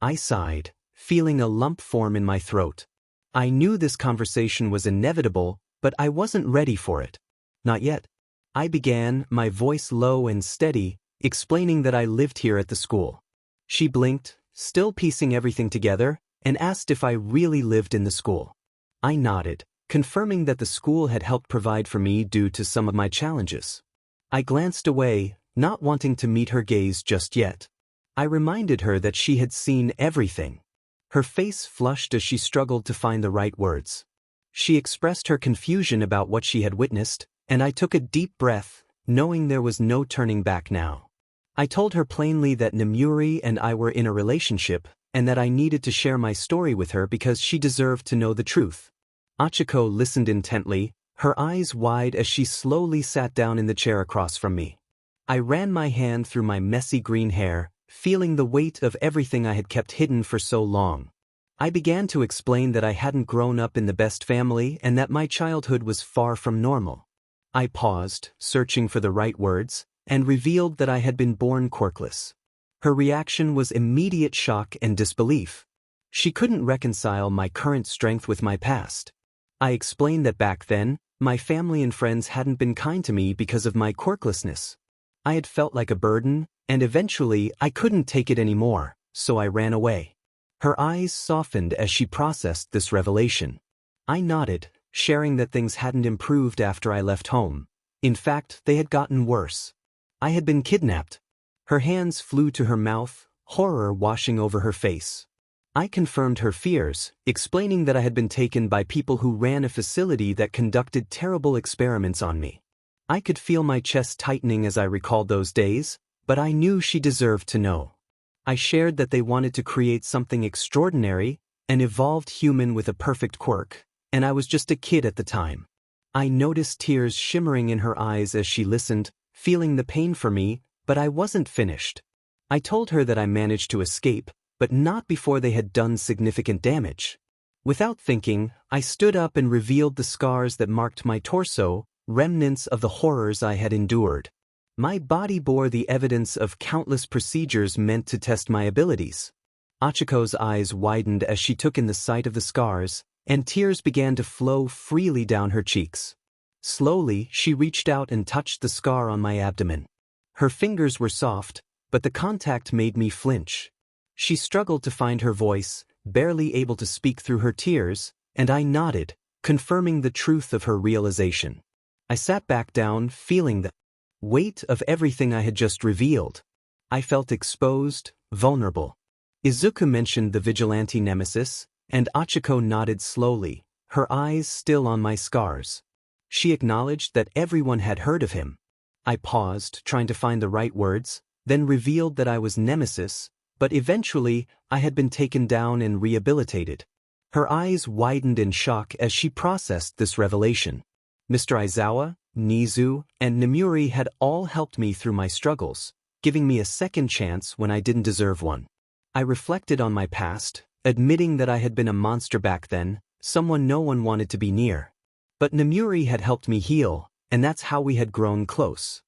I sighed, feeling a lump form in my throat. I knew this conversation was inevitable, but I wasn't ready for it. Not yet. I began, my voice low and steady, explaining that I lived here at the school. She blinked, still piecing everything together, and asked if I really lived in the school. I nodded, confirming that the school had helped provide for me due to some of my challenges. I glanced away, not wanting to meet her gaze just yet. I reminded her that she had seen everything. Her face flushed as she struggled to find the right words. She expressed her confusion about what she had witnessed, and I took a deep breath, knowing there was no turning back now. I told her plainly that Nomiuri and I were in a relationship, and that I needed to share my story with her because she deserved to know the truth. 𝗧𝗵𝗲 listened intently, her eyes wide as she slowly sat down in the chair across from me. I ran my hand through my messy green hair, feeling the weight of everything I had kept hidden for so long. I began to explain that I hadn't grown up in the best family and that my childhood was far from normal. I paused, searching for the right words, and revealed that I had been born quirkless. Her reaction was immediate shock and disbelief. She couldn't reconcile my current strength with my past. I explained that back then, my family and friends hadn't been kind to me because of my quirklessness. I had felt like a burden, and eventually I couldn't take it anymore, so I ran away. Her eyes softened as she processed this revelation. I nodded, sharing that things hadn't improved after I left home. In fact, they had gotten worse. I had been kidnapped. Her hands flew to her mouth, horror washing over her face. I confirmed her fears, explaining that I had been taken by people who ran a facility that conducted terrible experiments on me. I could feel my chest tightening as I recalled those days, but I knew she deserved to know. I shared that they wanted to create something extraordinary, an evolved human with a perfect quirk, and I was just a kid at the time. I noticed tears shimmering in her eyes as she listened, feeling the pain for me, but I wasn't finished. I told her that I managed to escape, but not before they had done significant damage. Without thinking, I stood up and revealed the scars that marked my torso, remnants of the horrors I had endured. My body bore the evidence of countless procedures meant to test my abilities. 𝗧𝗵𝗲's eyes widened as she took in the sight of the scars, and tears began to flow freely down her cheeks. Slowly, she reached out and touched the scar on my abdomen. Her fingers were soft, but the contact made me flinch. She struggled to find her voice, barely able to speak through her tears, and I nodded, confirming the truth of her realization. I sat back down, feeling the weight of everything I had just revealed. I felt exposed, vulnerable. Izuku mentioned the vigilante nemesis, and 𝗧𝗵𝗲 nodded slowly, her eyes still on my scars. She acknowledged that everyone had heard of him. I paused, trying to find the right words, then revealed that I was Nemesis, but eventually I had been taken down and rehabilitated. Her eyes widened in shock as she processed this revelation. Mr. Aizawa, Nizu, and Nomiuri had all helped me through my struggles, giving me a second chance when I didn't deserve one. I reflected on my past, admitting that I had been a monster back then, someone no one wanted to be near. But Nomiuri had helped me heal, and that's how we had grown close.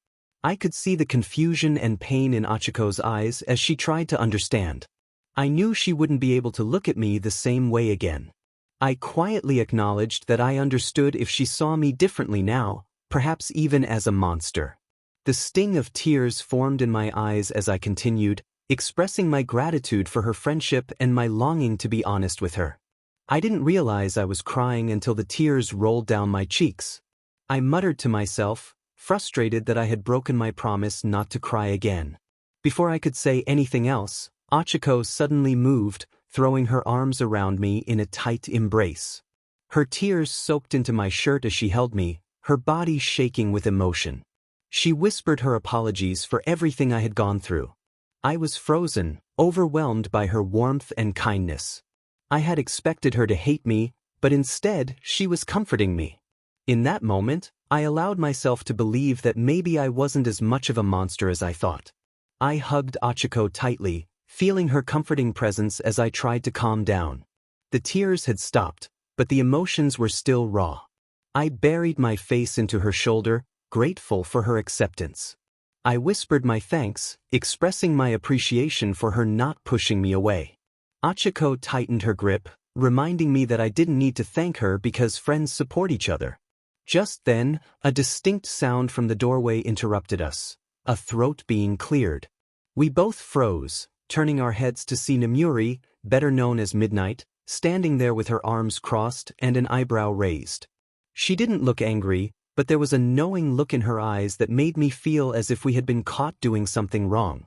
I could see the confusion and pain in Achiko's eyes as she tried to understand. I knew she wouldn't be able to look at me the same way again. I quietly acknowledged that I understood if she saw me differently now, perhaps even as a monster. The sting of tears formed in my eyes as I continued, expressing my gratitude for her friendship and my longing to be honest with her. I didn't realize I was crying until the tears rolled down my cheeks. I muttered to myself, frustrated that I had broken my promise not to cry again. Before I could say anything else, Achiko suddenly moved, throwing her arms around me in a tight embrace. Her tears soaked into my shirt as she held me, her body shaking with emotion. She whispered her apologies for everything I had gone through. I was frozen, overwhelmed by her warmth and kindness. I had expected her to hate me, but instead she was comforting me. In that moment, I allowed myself to believe that maybe I wasn't as much of a monster as I thought. I hugged Achiko tightly, feeling her comforting presence as I tried to calm down. The tears had stopped, but the emotions were still raw. I buried my face into her shoulder, grateful for her acceptance. I whispered my thanks, expressing my appreciation for her not pushing me away. Achiko tightened her grip, reminding me that I didn't need to thank her because friends support each other. Just then, a distinct sound from the doorway interrupted us, a throat being cleared. We both froze, turning our heads to see Nomiuri, better known as Midnight, standing there with her arms crossed and an eyebrow raised. She didn't look angry, but there was a knowing look in her eyes that made me feel as if we had been caught doing something wrong.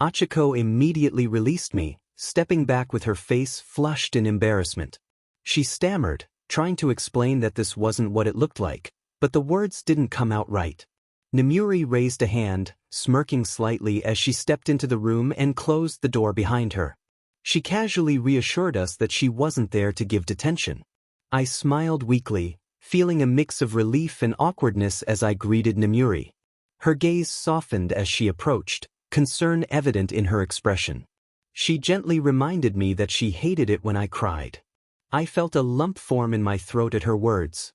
Achiko immediately released me, stepping back with her face flushed in embarrassment. She stammered, trying to explain that this wasn't what it looked like, but the words didn't come out right. Nomiuri raised a hand, smirking slightly as she stepped into the room and closed the door behind her. She casually reassured us that she wasn't there to give detention. I smiled weakly, feeling a mix of relief and awkwardness as I greeted Nomiuri. Her gaze softened as she approached, concern evident in her expression. She gently reminded me that she hated it when I cried. I felt a lump form in my throat at her words.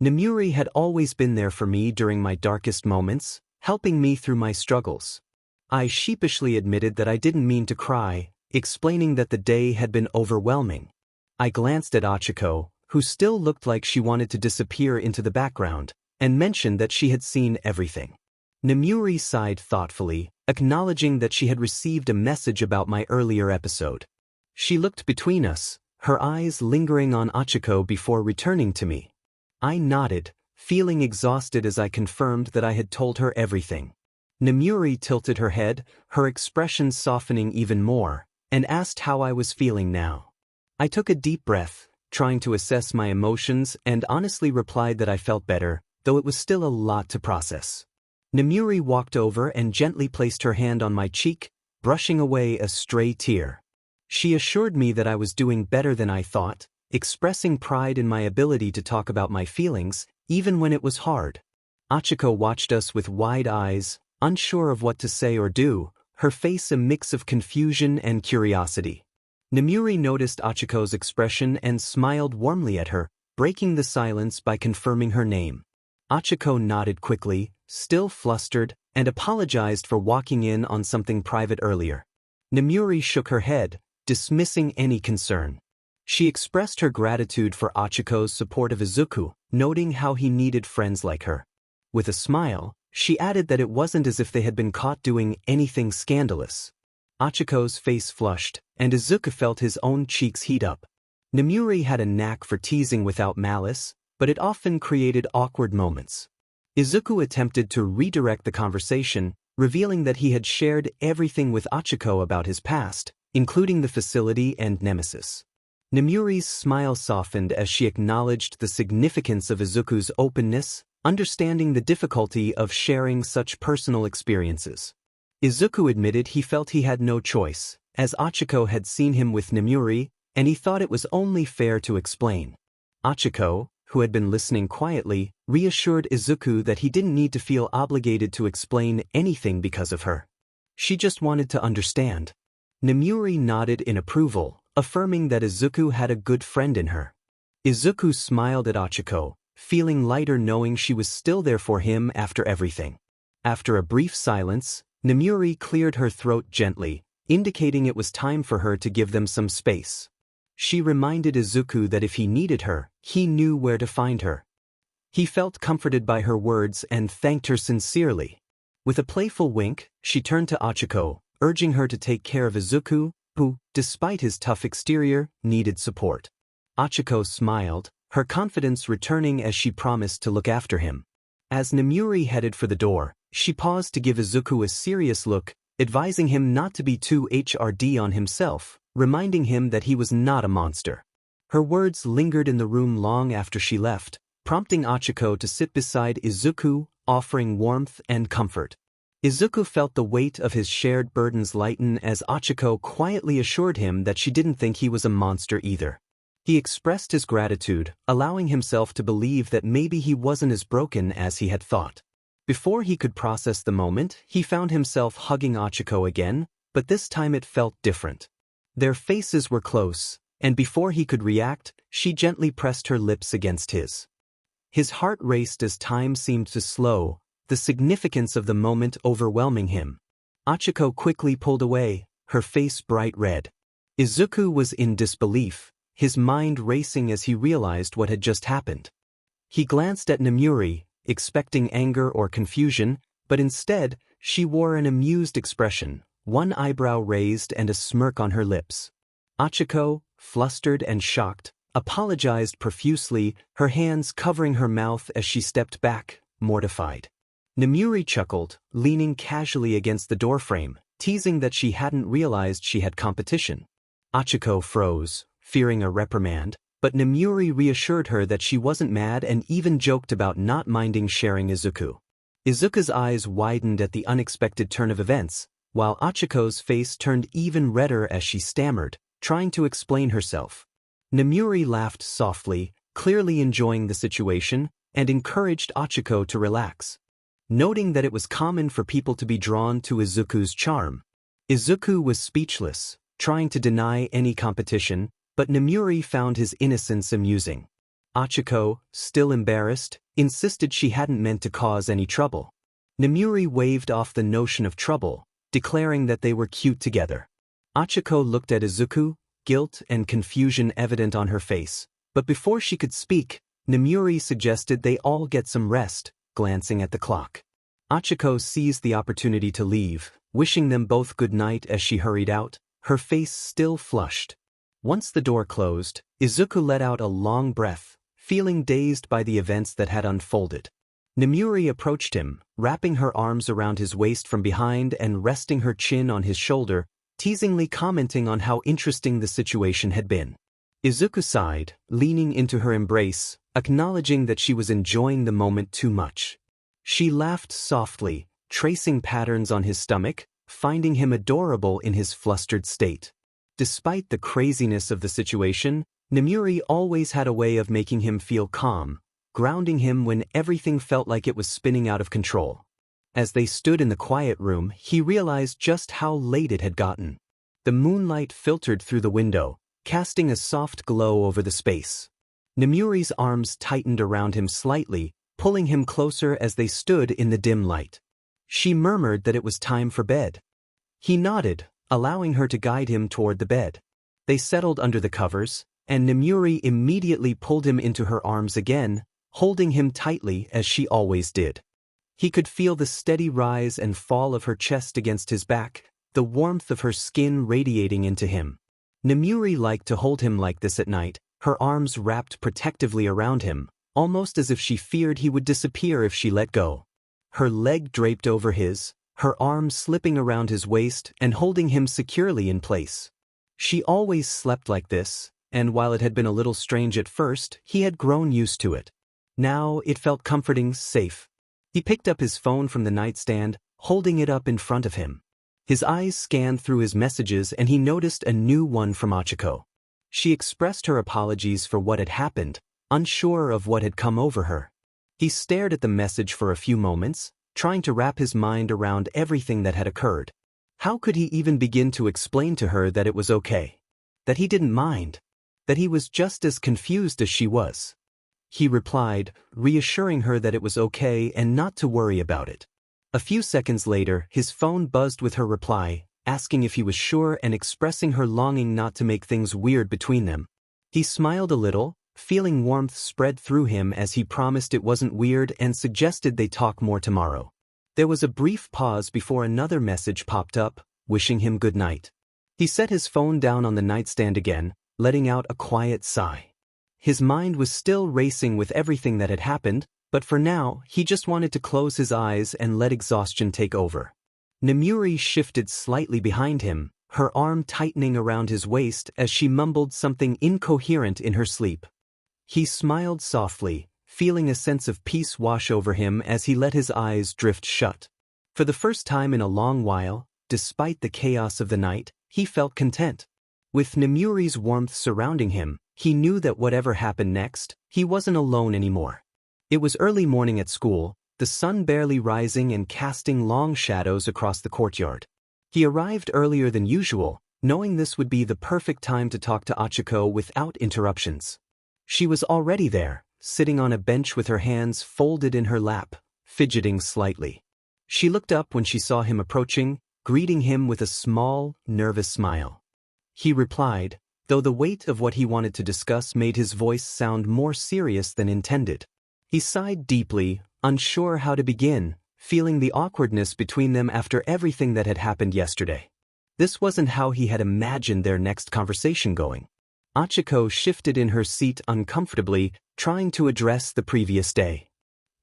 Nomiuri had always been there for me during my darkest moments, helping me through my struggles. I sheepishly admitted that I didn't mean to cry, explaining that the day had been overwhelming. I glanced at Achiko, who still looked like she wanted to disappear into the background, and mentioned that she had seen everything. Nomiuri sighed thoughtfully, acknowledging that she had received a message about my earlier episode. She looked between us, her eyes lingering on Achiko before returning to me. I nodded, feeling exhausted as I confirmed that I had told her everything. Nomiuri tilted her head, her expression softening even more, and asked how I was feeling now. I took a deep breath, trying to assess my emotions, and honestly replied that I felt better, though it was still a lot to process. Nomiuri walked over and gently placed her hand on my cheek, brushing away a stray tear. She assured me that I was doing better than I thought, expressing pride in my ability to talk about my feelings, even when it was hard. Achiko watched us with wide eyes, unsure of what to say or do, her face a mix of confusion and curiosity. Nomiuri noticed Achiko's expression and smiled warmly at her, breaking the silence by confirming her name. Achiko nodded quickly, still flustered, and apologized for walking in on something private earlier. Nomiuri shook her head, dismissing any concern. She expressed her gratitude for Achiko's support of Izuku, noting how he needed friends like her. With a smile, she added that it wasn't as if they had been caught doing anything scandalous. Achiko's face flushed, and Izuku felt his own cheeks heat up. Nomiuri had a knack for teasing without malice, but it often created awkward moments. Izuku attempted to redirect the conversation, revealing that he had shared everything with Achiko about his past, including the facility and Nemesis. Nomiuri's smile softened as she acknowledged the significance of Izuku's openness, understanding the difficulty of sharing such personal experiences. Izuku admitted he felt he had no choice, as Achiko had seen him with Nomiuri, and he thought it was only fair to explain. Achiko, who had been listening quietly, reassured Izuku that he didn't need to feel obligated to explain anything because of her. She just wanted to understand. Nomiuri nodded in approval, affirming that Izuku had a good friend in her. Izuku smiled at 𝗧𝗃𝗄, feeling lighter knowing she was still there for him after everything. After a brief silence, Nomiuri cleared her throat gently, indicating it was time for her to give them some space. She reminded Izuku that if he needed her, he knew where to find her. He felt comforted by her words and thanked her sincerely. With a playful wink, she turned to 𝗧𝗃𝗄, urging her to take care of Izuku, who, despite his tough exterior, needed support. 𝗧𝗃𝗄 smiled, her confidence returning as she promised to look after him. As Nomiuri headed for the door, she paused to give Izuku a serious look, advising him not to be too hard on himself, reminding him that he was not a monster. Her words lingered in the room long after she left, prompting 𝗧𝗃𝗄 to sit beside Izuku, offering warmth and comfort. Izuku felt the weight of his shared burdens lighten as 𝗧𝗃𝗄 quietly assured him that she didn't think he was a monster either. He expressed his gratitude, allowing himself to believe that maybe he wasn't as broken as he had thought. Before he could process the moment, he found himself hugging 𝗧𝗃𝗄 again, but this time it felt different. Their faces were close, and before he could react, she gently pressed her lips against his. His heart raced as time seemed to slow, the significance of the moment overwhelming him. 𝗧𝗃𝗄 quickly pulled away, her face bright red. Izuku was in disbelief, his mind racing as he realized what had just happened. He glanced at Nomiuri, expecting anger or confusion, but instead, she wore an amused expression, one eyebrow raised and a smirk on her lips. 𝗧𝗃𝗄, flustered and shocked, apologized profusely, her hands covering her mouth as she stepped back, mortified. Nomiuri chuckled, leaning casually against the doorframe, teasing that she hadn't realized she had competition. 𝗧𝗃𝗄 froze, fearing a reprimand, but Nomiuri reassured her that she wasn't mad and even joked about not minding sharing Izuku. Izuku's eyes widened at the unexpected turn of events, while 𝗧𝗃𝗄's face turned even redder as she stammered, trying to explain herself. Nomiuri laughed softly, clearly enjoying the situation, and encouraged 𝗧𝗃𝗄 to relax. Noting that it was common for people to be drawn to Izuku's charm. Izuku was speechless, trying to deny any competition, but Nomiuri found his innocence amusing. 𝗧𝗃𝗄, still embarrassed, insisted she hadn't meant to cause any trouble. Nomiuri waved off the notion of trouble, declaring that they were cute together. 𝗧𝗃𝗄 looked at Izuku, guilt and confusion evident on her face, but before she could speak, Nomiuri suggested they all get some rest, glancing at the clock. 𝗧𝗃𝗄 seized the opportunity to leave, wishing them both good night as she hurried out, her face still flushed. Once the door closed, Izuku let out a long breath, feeling dazed by the events that had unfolded. Nomiuri approached him, wrapping her arms around his waist from behind and resting her chin on his shoulder, teasingly commenting on how interesting the situation had been. Izuku sighed, leaning into her embrace, acknowledging that she was enjoying the moment too much. She laughed softly, tracing patterns on his stomach, finding him adorable in his flustered state. Despite the craziness of the situation, Nomiuri always had a way of making him feel calm, grounding him when everything felt like it was spinning out of control. As they stood in the quiet room, he realized just how late it had gotten. The moonlight filtered through the window, casting a soft glow over the space. Nomiuri's arms tightened around him slightly, pulling him closer as they stood in the dim light. She murmured that it was time for bed. He nodded, allowing her to guide him toward the bed. They settled under the covers, and Nomiuri immediately pulled him into her arms again, holding him tightly as she always did. He could feel the steady rise and fall of her chest against his back, the warmth of her skin radiating into him. Nomiuri liked to hold him like this at night, her arms wrapped protectively around him, almost as if she feared he would disappear if she let go. Her leg draped over his, her arms slipping around his waist and holding him securely in place. She always slept like this, and while it had been a little strange at first, he had grown used to it. Now it felt comforting, safe. He picked up his phone from the nightstand, holding it up in front of him. His eyes scanned through his messages and he noticed a new one from 𝗧𝗃𝗄. She expressed her apologies for what had happened, unsure of what had come over her. He stared at the message for a few moments, trying to wrap his mind around everything that had occurred. How could he even begin to explain to her that it was okay? That he didn't mind? That he was just as confused as she was? He replied, reassuring her that it was okay and not to worry about it. A few seconds later, his phone buzzed with her reply, asking if he was sure and expressing her longing not to make things weird between them. He smiled a little, feeling warmth spread through him as he promised it wasn't weird and suggested they talk more tomorrow. There was a brief pause before another message popped up, wishing him good night. He set his phone down on the nightstand again, letting out a quiet sigh. His mind was still racing with everything that had happened, but for now, he just wanted to close his eyes and let exhaustion take over. Nomiuri shifted slightly behind him, her arm tightening around his waist as she mumbled something incoherent in her sleep. He smiled softly, feeling a sense of peace wash over him as he let his eyes drift shut. For the first time in a long while, despite the chaos of the night, he felt content. With Nomiuri's warmth surrounding him, he knew that whatever happened next, he wasn't alone anymore. It was early morning at school, the sun barely rising and casting long shadows across the courtyard. He arrived earlier than usual, knowing this would be the perfect time to talk to Achiko without interruptions. She was already there, sitting on a bench with her hands folded in her lap, fidgeting slightly. She looked up when she saw him approaching, greeting him with a small, nervous smile. He replied, though the weight of what he wanted to discuss made his voice sound more serious than intended. He sighed deeply, unsure how to begin, feeling the awkwardness between them after everything that had happened yesterday. This wasn't how he had imagined their next conversation going. Achiko shifted in her seat uncomfortably, trying to address the previous day.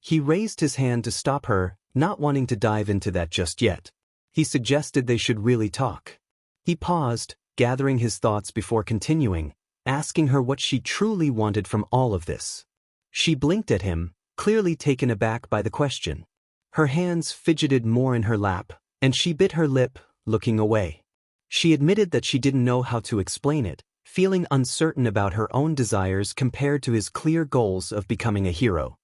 He raised his hand to stop her, not wanting to dive into that just yet. He suggested they should really talk. He paused, gathering his thoughts before continuing, asking her what she truly wanted from all of this. She blinked at him, clearly taken aback by the question. Her hands fidgeted more in her lap, and she bit her lip, looking away. She admitted that she didn't know how to explain it, feeling uncertain about her own desires compared to his clear goals of becoming a hero.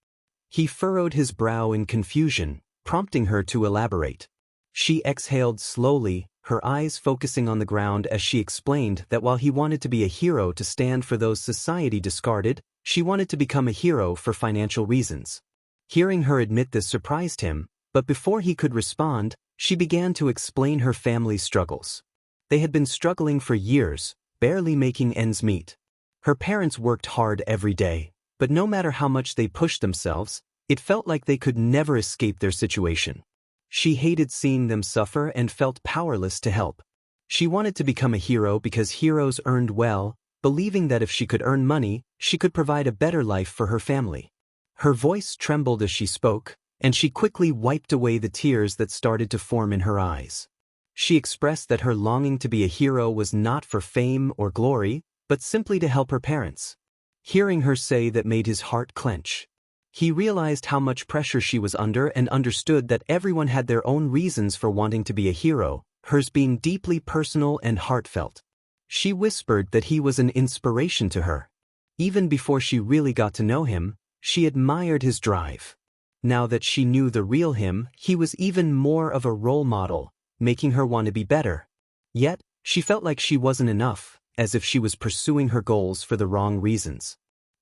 He furrowed his brow in confusion, prompting her to elaborate. She exhaled slowly, her eyes focusing on the ground as she explained that while he wanted to be a hero to stand for those society discarded, she wanted to become a hero for financial reasons. Hearing her admit this surprised him, but before he could respond, she began to explain her family's struggles. They had been struggling for years, barely making ends meet. Her parents worked hard every day, but no matter how much they pushed themselves, it felt like they could never escape their situation. She hated seeing them suffer and felt powerless to help. She wanted to become a hero because heroes earned well, believing that if she could earn money, she could provide a better life for her family. Her voice trembled as she spoke, and she quickly wiped away the tears that started to form in her eyes. She expressed that her longing to be a hero was not for fame or glory, but simply to help her parents. Hearing her say that made his heart clench. He realized how much pressure she was under and understood that everyone had their own reasons for wanting to be a hero, hers being deeply personal and heartfelt. She whispered that he was an inspiration to her. Even before she really got to know him, she admired his drive. Now that she knew the real him, he was even more of a role model, making her want to be better. Yet, she felt like she wasn't enough, as if she was pursuing her goals for the wrong reasons.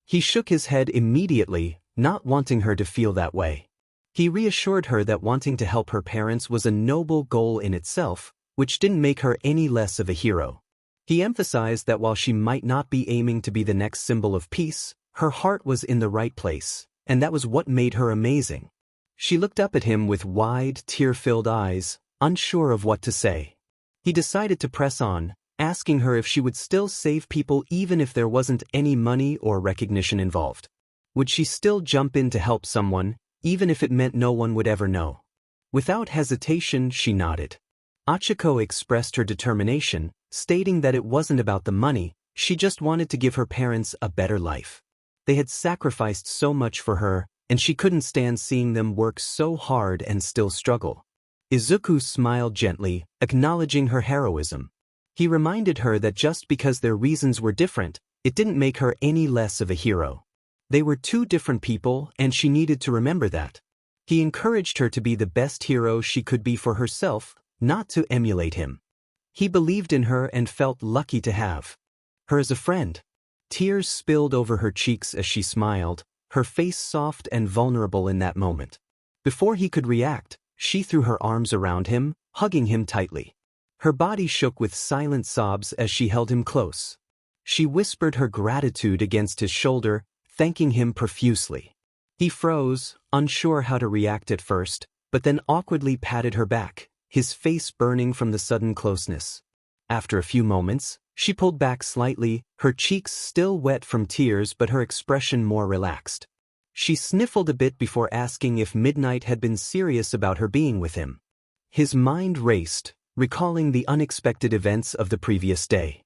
He shook his head immediately, not wanting her to feel that way. He reassured her that wanting to help her parents was a noble goal in itself, which didn't make her any less of a hero. He emphasized that while she might not be aiming to be the next symbol of peace, her heart was in the right place, and that was what made her amazing. She looked up at him with wide, tear-filled eyes, unsure of what to say. He decided to press on, asking her if she would still save people even if there wasn't any money or recognition involved. Would she still jump in to help someone, even if it meant no one would ever know? Without hesitation, she nodded. Achiko expressed her determination, stating that it wasn't about the money, she just wanted to give her parents a better life. They had sacrificed so much for her, and she couldn't stand seeing them work so hard and still struggle. Izuku smiled gently, acknowledging her heroism. He reminded her that just because their reasons were different, it didn't make her any less of a hero. They were two different people, and she needed to remember that. He encouraged her to be the best hero she could be for herself, not to emulate him. He believed in her and felt lucky to have her as a friend. Tears spilled over her cheeks as she smiled, her face soft and vulnerable in that moment. Before he could react, she threw her arms around him, hugging him tightly. Her body shook with silent sobs as she held him close. She whispered her gratitude against his shoulder, thanking him profusely. He froze, unsure how to react at first, but then awkwardly patted her back, his face burning from the sudden closeness. After a few moments, she pulled back slightly, her cheeks still wet from tears but her expression more relaxed. She sniffled a bit before asking if Midnight had been serious about her being with him. His mind raced, recalling the unexpected events of the previous day.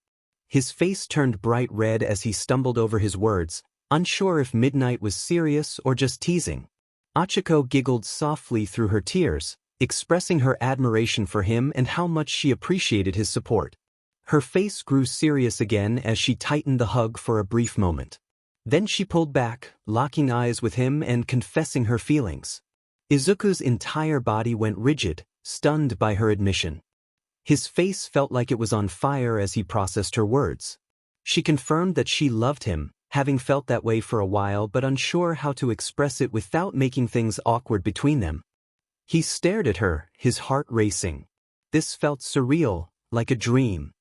His face turned bright red as he stumbled over his words, unsure if Midnight was serious or just teasing. 𝗧𝗵𝗲 giggled softly through her tears, expressing her admiration for him and how much she appreciated his support. Her face grew serious again as she tightened the hug for a brief moment. Then she pulled back, locking eyes with him and confessing her feelings. Izuku's entire body went rigid, stunned by her admission. His face felt like it was on fire as he processed her words. She confirmed that she loved him, having felt that way for a while but unsure how to express it without making things awkward between them. He stared at her, his heart racing. This felt surreal, like a dream.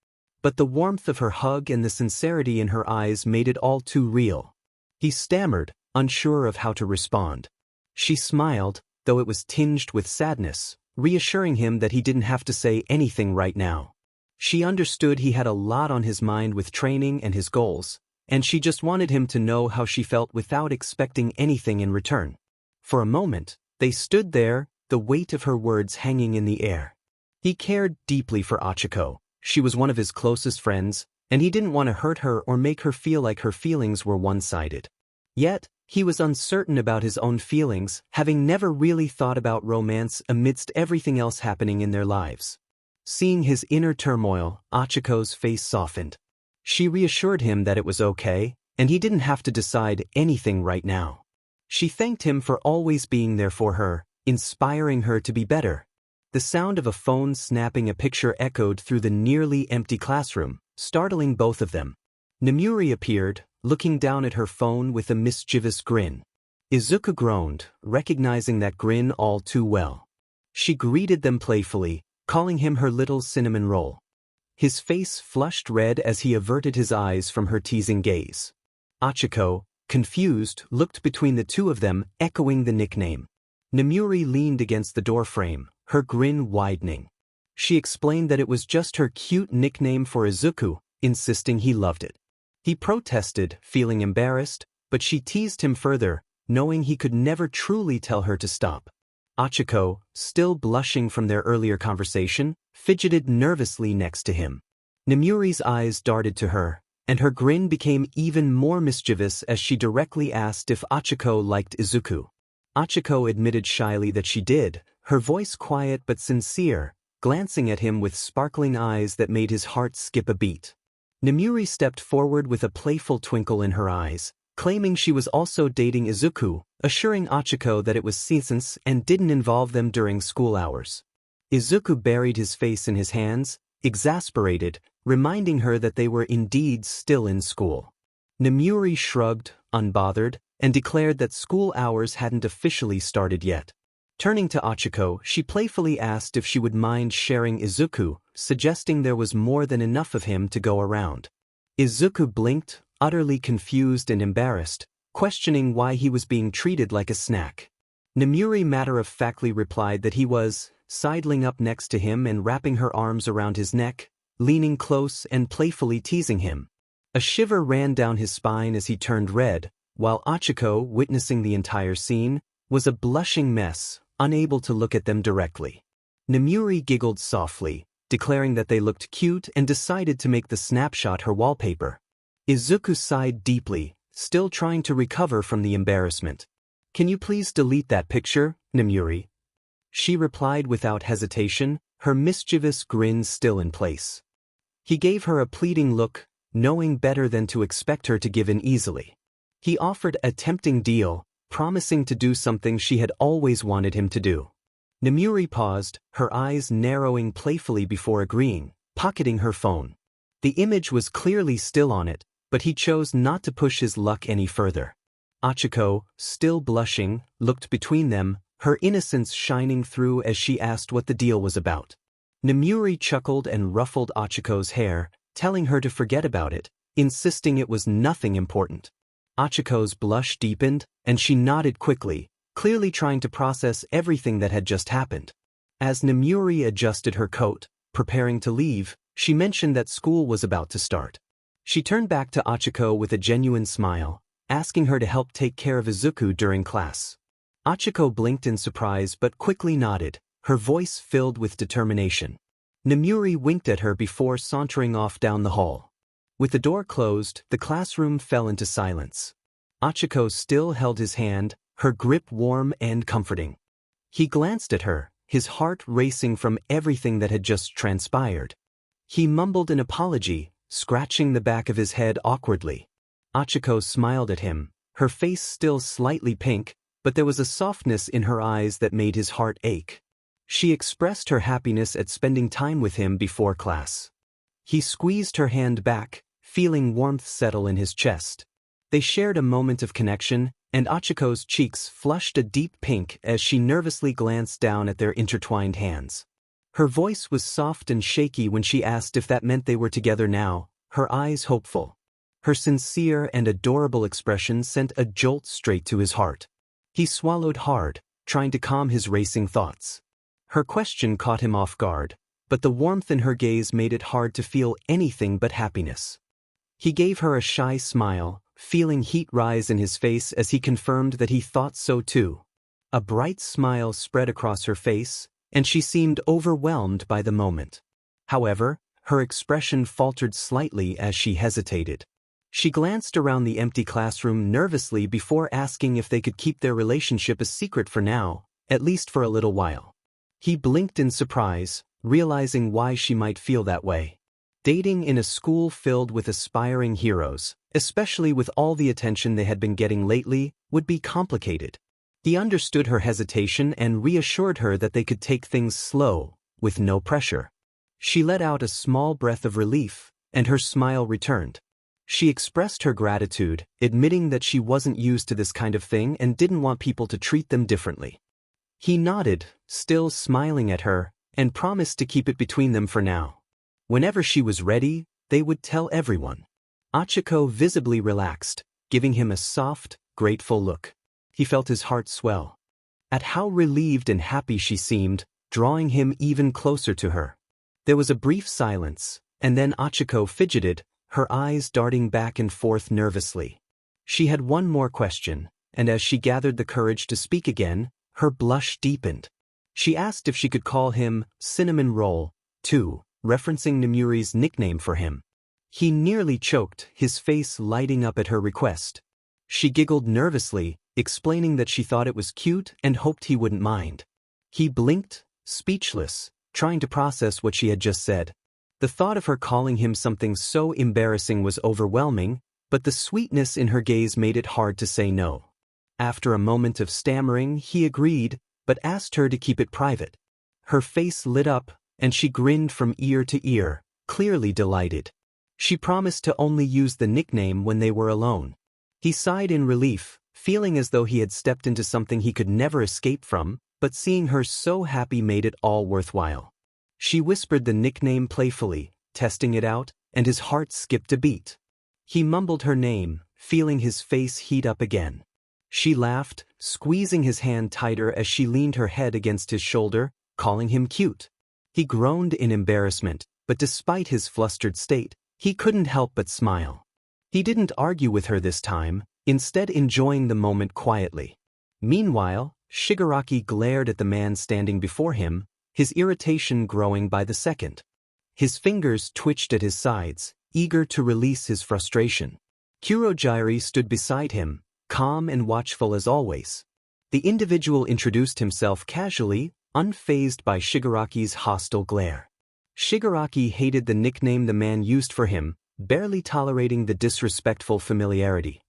But the warmth of her hug and the sincerity in her eyes made it all too real. He stammered, unsure of how to respond. She smiled, though it was tinged with sadness, reassuring him that he didn't have to say anything right now. She understood he had a lot on his mind with training and his goals, and she just wanted him to know how she felt without expecting anything in return. For a moment, they stood there, the weight of her words hanging in the air. He cared deeply for 𝗧𝗵𝗲. She was one of his closest friends, and he didn't want to hurt her or make her feel like her feelings were one-sided. Yet, he was uncertain about his own feelings, having never really thought about romance amidst everything else happening in their lives. Seeing his inner turmoil, 𝗧𝗵𝗲's face softened. She reassured him that it was okay, and he didn't have to decide anything right now. She thanked him for always being there for her, inspiring her to be better. The sound of a phone snapping a picture echoed through the nearly empty classroom, startling both of them. Nomiuri appeared, looking down at her phone with a mischievous grin. Izuku groaned, recognizing that grin all too well. She greeted them playfully, calling him her little cinnamon roll. His face flushed red as he averted his eyes from her teasing gaze. 𝗧𝗵𝗲, confused, looked between the two of them, echoing the nickname. Nomiuri leaned against the doorframe, her grin widening. She explained that it was just her cute nickname for Izuku, insisting he loved it. He protested, feeling embarrassed, but she teased him further, knowing he could never truly tell her to stop. 𝗧𝗵𝗲, still blushing from their earlier conversation, fidgeted nervously next to him. Nomiuri's eyes darted to her, and her grin became even more mischievous as she directly asked if 𝗧𝗵𝗲 liked Izuku. 𝗧𝗵𝗲 admitted shyly that she did, her voice quiet but sincere, glancing at him with sparkling eyes that made his heart skip a beat. Nomiuri stepped forward with a playful twinkle in her eyes, claiming she was also dating Izuku, assuring 𝗧𝗵𝗲 that it was seasons and didn't involve them during school hours. Izuku buried his face in his hands, exasperated, reminding her that they were indeed still in school. Nomiuri shrugged, unbothered, and declared that school hours hadn't officially started yet. Turning to 𝗧𝗵𝗲, she playfully asked if she would mind sharing Izuku, suggesting there was more than enough of him to go around. Izuku blinked, utterly confused and embarrassed, questioning why he was being treated like a snack. Nomiuri matter-of-factly replied that he was, sidling up next to him and wrapping her arms around his neck, leaning close and playfully teasing him. A shiver ran down his spine as he turned red, while 𝗧𝗵𝗲, witnessing the entire scene, was a blushing mess, unable to look at them directly. Nomiuri giggled softly, declaring that they looked cute and decided to make the snapshot her wallpaper. Izuku sighed deeply, still trying to recover from the embarrassment. "Can you please delete that picture, Nomiuri?" She replied without hesitation, her mischievous grin still in place. He gave her a pleading look, knowing better than to expect her to give in easily. He offered a tempting deal, promising to do something she had always wanted him to do. Nomiuri paused, her eyes narrowing playfully before agreeing, pocketing her phone. The image was clearly still on it, but he chose not to push his luck any further. 𝗧𝗵𝗲, still blushing, looked between them, her innocence shining through as she asked what the deal was about. Nomiuri chuckled and ruffled 𝗧𝗵𝗲's hair, telling her to forget about it, insisting it was nothing important. 𝗧𝗵𝗲's blush deepened, and she nodded quickly, clearly trying to process everything that had just happened. As Nomiuri adjusted her coat, preparing to leave, she mentioned that school was about to start. She turned back to 𝗧𝗵𝗲 with a genuine smile, asking her to help take care of Izuku during class. 𝗧𝗵𝗲 blinked in surprise but quickly nodded, her voice filled with determination. Nomiuri winked at her before sauntering off down the hall. With the door closed, the classroom fell into silence. 𝗧𝗵𝗲 still held his hand, her grip warm and comforting. He glanced at her, his heart racing from everything that had just transpired. He mumbled an apology, scratching the back of his head awkwardly. 𝗧𝗵𝗲 smiled at him, her face still slightly pink, but there was a softness in her eyes that made his heart ache. She expressed her happiness at spending time with him before class. He squeezed her hand back, feeling warmth settle in his chest. They shared a moment of connection, and 𝗧𝗵𝗲's cheeks flushed a deep pink as she nervously glanced down at their intertwined hands. Her voice was soft and shaky when she asked if that meant they were together now, her eyes hopeful. Her sincere and adorable expression sent a jolt straight to his heart. He swallowed hard, trying to calm his racing thoughts. Her question caught him off guard, but the warmth in her gaze made it hard to feel anything but happiness. He gave her a shy smile, feeling heat rise in his face as he confirmed that he thought so too. A bright smile spread across her face, and she seemed overwhelmed by the moment. However, her expression faltered slightly as she hesitated. She glanced around the empty classroom nervously before asking if they could keep their relationship a secret for now, at least for a little while. He blinked in surprise, realizing why she might feel that way. Dating in a school filled with aspiring heroes, especially with all the attention they had been getting lately, would be complicated. He understood her hesitation and reassured her that they could take things slow, with no pressure. She let out a small breath of relief, and her smile returned. She expressed her gratitude, admitting that she wasn't used to this kind of thing and didn't want people to treat them differently. He nodded, still smiling at her, and promised to keep it between them for now. Whenever she was ready, they would tell everyone. 𝗧𝗵𝗲 visibly relaxed, giving him a soft, grateful look. He felt his heart swell. At how relieved and happy she seemed, drawing him even closer to her. There was a brief silence, and then 𝗧𝗵𝗲 fidgeted, her eyes darting back and forth nervously. She had one more question, and as she gathered the courage to speak again, her blush deepened. She asked if she could call him Cinnamon Roll, too, referencing Nomiuri's nickname for him. He nearly choked, his face lighting up at her request. She giggled nervously, explaining that she thought it was cute and hoped he wouldn't mind. He blinked, speechless, trying to process what she had just said. The thought of her calling him something so embarrassing was overwhelming, but the sweetness in her gaze made it hard to say no. After a moment of stammering, he agreed, but asked her to keep it private. Her face lit up, and she grinned from ear to ear, clearly delighted. She promised to only use the nickname when they were alone. He sighed in relief, feeling as though he had stepped into something he could never escape from, but seeing her so happy made it all worthwhile. She whispered the nickname playfully, testing it out, and his heart skipped a beat. He mumbled her name, feeling his face heat up again. She laughed, squeezing his hand tighter as she leaned her head against his shoulder, calling him cute. He groaned in embarrassment, but despite his flustered state, he couldn't help but smile. He didn't argue with her this time, instead enjoying the moment quietly. Meanwhile, Shigaraki glared at the man standing before him, his irritation growing by the second. His fingers twitched at his sides, eager to release his frustration. Kurogiri stood beside him, calm and watchful as always. The individual introduced himself casually, unfazed by Shigaraki's hostile glare. Shigaraki hated the nickname the man used for him, barely tolerating the disrespectful familiarity.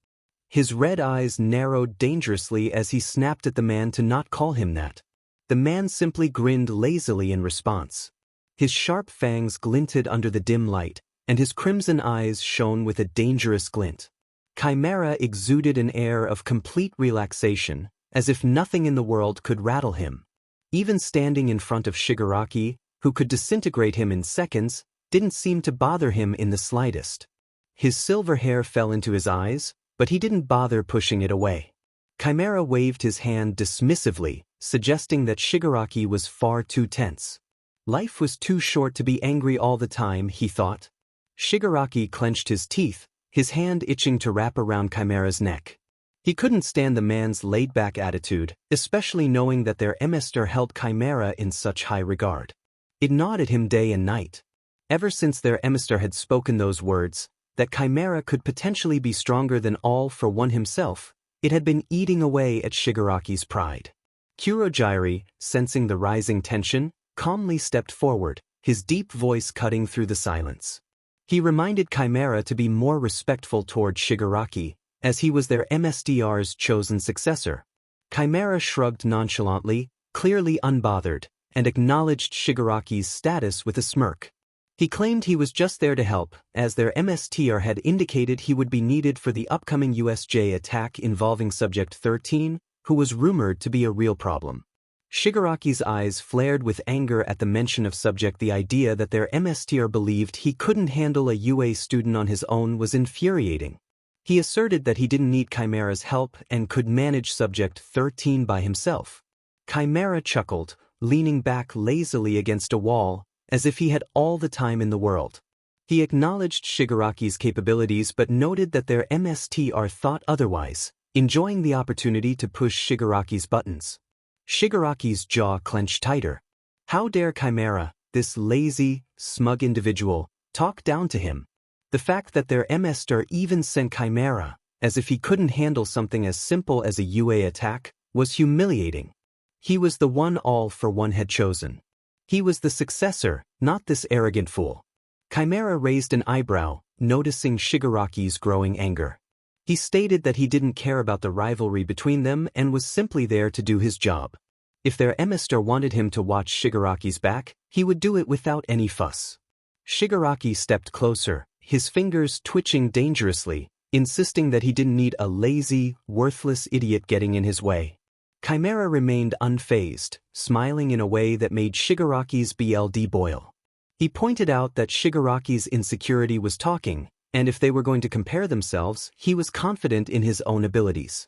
His red eyes narrowed dangerously as he snapped at the man to not call him that. The man simply grinned lazily in response. His sharp fangs glinted under the dim light, and his crimson eyes shone with a dangerous glint. 𝗓𝗵𝗲 exuded an air of complete relaxation, as if nothing in the world could rattle him. Even standing in front of Shigaraki, who could disintegrate him in seconds, didn't seem to bother him in the slightest. His silver hair fell into his eyes, but he didn't bother pushing it away. 𝗓𝗵𝗲 waved his hand dismissively, suggesting that Shigaraki was far too tense. Life was too short to be angry all the time, he thought. Shigaraki clenched his teeth, his hand itching to wrap around 𝗓𝗵𝗲's neck. He couldn't stand the man's laid-back attitude, especially knowing that their 𝗵𝗲 held 𝗓𝗵𝗲 in such high regard. It gnawed at him day and night. Ever since their 𝗵𝗲 had spoken those words, that 𝗓𝗵𝗲 could potentially be stronger than all for one himself, it had been eating away at Shigaraki's pride. Kurojirai, sensing the rising tension, calmly stepped forward, his deep voice cutting through the silence. He reminded 𝗓𝗵𝗲 to be more respectful toward Shigaraki, as he was their MSDR's chosen successor. 𝗓𝗓𝗲 shrugged nonchalantly, clearly unbothered, and acknowledged Shigaraki's status with a smirk. He claimed he was just there to help, as their MSTR had indicated he would be needed for the upcoming USJ attack involving Subject 13, who was rumored to be a real problem. Shigaraki's eyes flared with anger at the mention of Subject. The idea that their MSTR believed he couldn't handle a UA student on his own was infuriating. He asserted that he didn't need 𝗓𝗵𝗲's help and could manage Subject 13 by himself. 𝗓𝗓𝗲 chuckled, leaning back lazily against a wall, as if he had all the time in the world. He acknowledged Shigaraki's capabilities but noted that their MSTR thought otherwise, enjoying the opportunity to push Shigaraki's buttons. Shigaraki's jaw clenched tighter. How dare 𝗓𝗓𝗲, this lazy, smug individual, talk down to him? The fact that their MSTR even sent 𝗓𝗓𝗲, as if he couldn't handle something as simple as a UA attack, was humiliating. He was the one all for one had chosen. He was the successor, not this arrogant fool. 𝗓𝗓𝗲 raised an eyebrow, noticing Shigaraki's growing anger. He stated that he didn't care about the rivalry between them and was simply there to do his job. If their MSTR wanted him to watch Shigaraki's back, he would do it without any fuss. Shigaraki stepped closer, his fingers twitching dangerously, insisting that he didn't need a lazy, worthless idiot getting in his way. 𝗓𝗓𝗲 remained unfazed, smiling in a way that made Shigaraki's blood boil. He pointed out that Shigaraki's insecurity was talking, and if they were going to compare themselves, he was confident in his own abilities.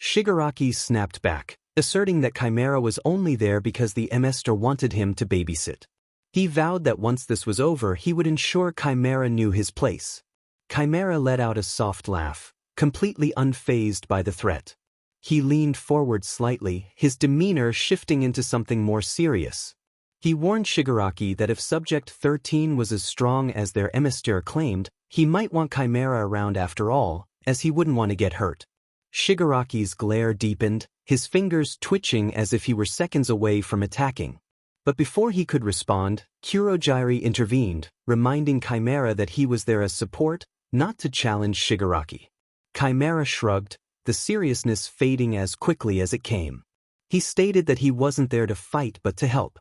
Shigaraki snapped back, asserting that 𝗓𝗓𝗲 was only there because the MSTR wanted him to babysit. He vowed that once this was over he would ensure 𝗓𝗓𝗲 knew his place. 𝗓𝗓𝗲 let out a soft laugh, completely unfazed by the threat. He leaned forward slightly, his demeanor shifting into something more serious. He warned Shigaraki that if Subject 13 was as strong as their MSTR claimed, he might want 𝗓𝗓𝗲 around after all, as he wouldn't want to get hurt. Shigaraki's glare deepened, his fingers twitching as if he were seconds away from attacking. But before he could respond, Kurojirai intervened, reminding 𝗓𝗓𝗲 that he was there as support, not to challenge Shigaraki. 𝗓𝗓𝗲 shrugged, the seriousness fading as quickly as it came. He stated that he wasn't there to fight but to help.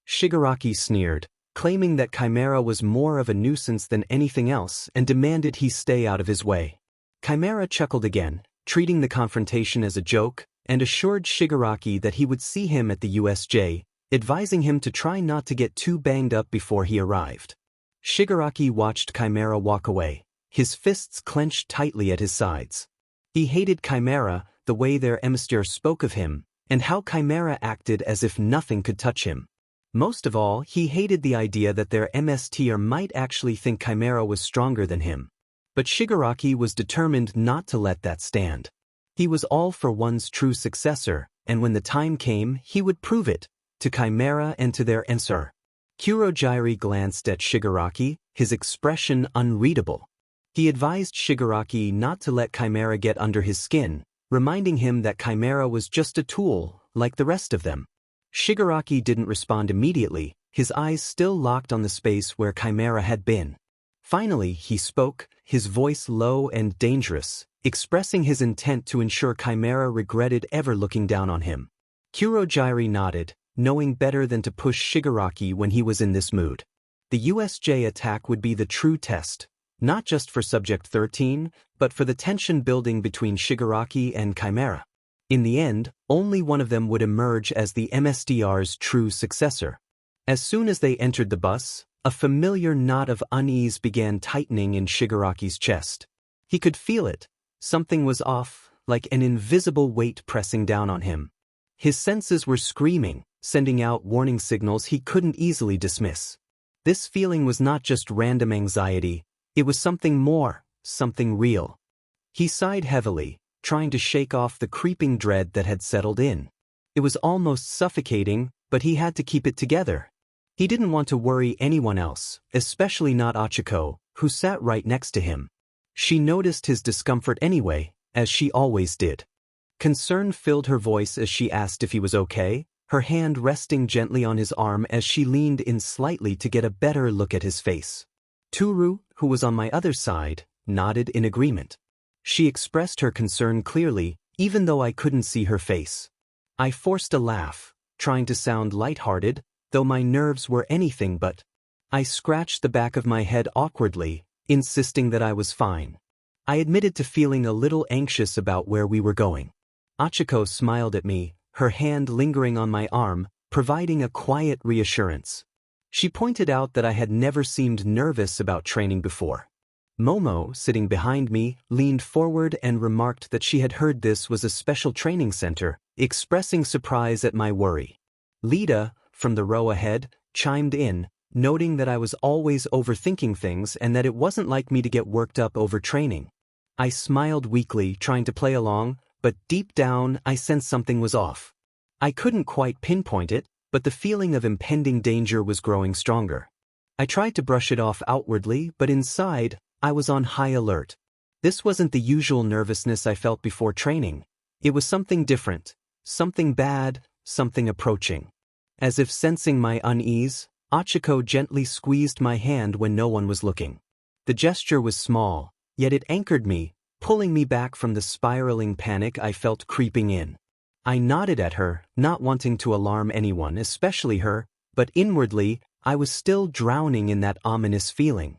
Shigaraki sneered, claiming that 𝗓𝗓𝗲 was more of a nuisance than anything else and demanded he stay out of his way. 𝗓𝗓𝗲 chuckled again, treating the confrontation as a joke, and assured Shigaraki that he would see him at the USJ, advising him to try not to get too banged up before he arrived. Shigaraki watched 𝗓𝗓𝗲 walk away, his fists clenched tightly at his sides. He hated 𝗓𝗓𝗲, the way their MSTR spoke of him, and how 𝗓𝗓𝗲 acted as if nothing could touch him. Most of all, he hated the idea that their MSTR might actually think 𝗓𝗓𝗲 was stronger than him. But Shigaraki was determined not to let that stand. He was all for one's true successor, and when the time came, he would prove it, to 𝗓𝗓𝗲 and to their MSTR. Kurojirai glanced at Shigaraki, his expression unreadable. He advised Shigaraki not to let 𝗓𝗓𝗲 get under his skin, reminding him that 𝗓𝗓𝗲 was just a tool, like the rest of them. Shigaraki didn't respond immediately, his eyes still locked on the space where 𝗓𝗓𝗲 had been. Finally, he spoke, his voice low and dangerous, expressing his intent to ensure 𝗓𝗓𝗲 regretted ever looking down on him. Kurojirai nodded, knowing better than to push Shigaraki when he was in this mood. The 𝐬𝐻𝐽 attack would be the true test, not just for Subject 13, but for the tension building between Shigaraki and Chimera. In the end, only one of them would emerge as the MSDR's true successor. As soon as they entered the bus, a familiar knot of unease began tightening in Shigaraki's chest. He could feel it. Something was off, like an invisible weight pressing down on him. His senses were screaming, sending out warning signals he couldn't easily dismiss. This feeling was not just random anxiety, it was something more, something real. He sighed heavily, trying to shake off the creeping dread that had settled in. It was almost suffocating, but he had to keep it together. He didn't want to worry anyone else, especially not Achiko, who sat right next to him. She noticed his discomfort anyway, as she always did. Concern filled her voice as she asked if he was okay, her hand resting gently on his arm as she leaned in slightly to get a better look at his face. Toru, who was on my other side, nodded in agreement. She expressed her concern clearly, even though I couldn't see her face. I forced a laugh, trying to sound lighthearted, though my nerves were anything but. I scratched the back of my head awkwardly, insisting that I was fine. I admitted to feeling a little anxious about where we were going. Achiko smiled at me, her hand lingering on my arm, providing a quiet reassurance. She pointed out that I had never seemed nervous about training before. Momo, sitting behind me, leaned forward and remarked that she had heard this was a special training center, expressing surprise at my worry. Lida, from the row ahead, chimed in, noting that I was always overthinking things and that it wasn't like me to get worked up over training. I smiled weakly, trying to play along, but deep down I sensed something was off. I couldn't quite pinpoint it, but the feeling of impending danger was growing stronger. I tried to brush it off outwardly, but inside, I was on high alert. This wasn't the usual nervousness I felt before training. It was something different, something bad, something approaching. As if sensing my unease, Achiko gently squeezed my hand when no one was looking. The gesture was small, yet it anchored me, pulling me back from the spiraling panic I felt creeping in. I nodded at her, not wanting to alarm anyone, especially her, but inwardly, I was still drowning in that ominous feeling.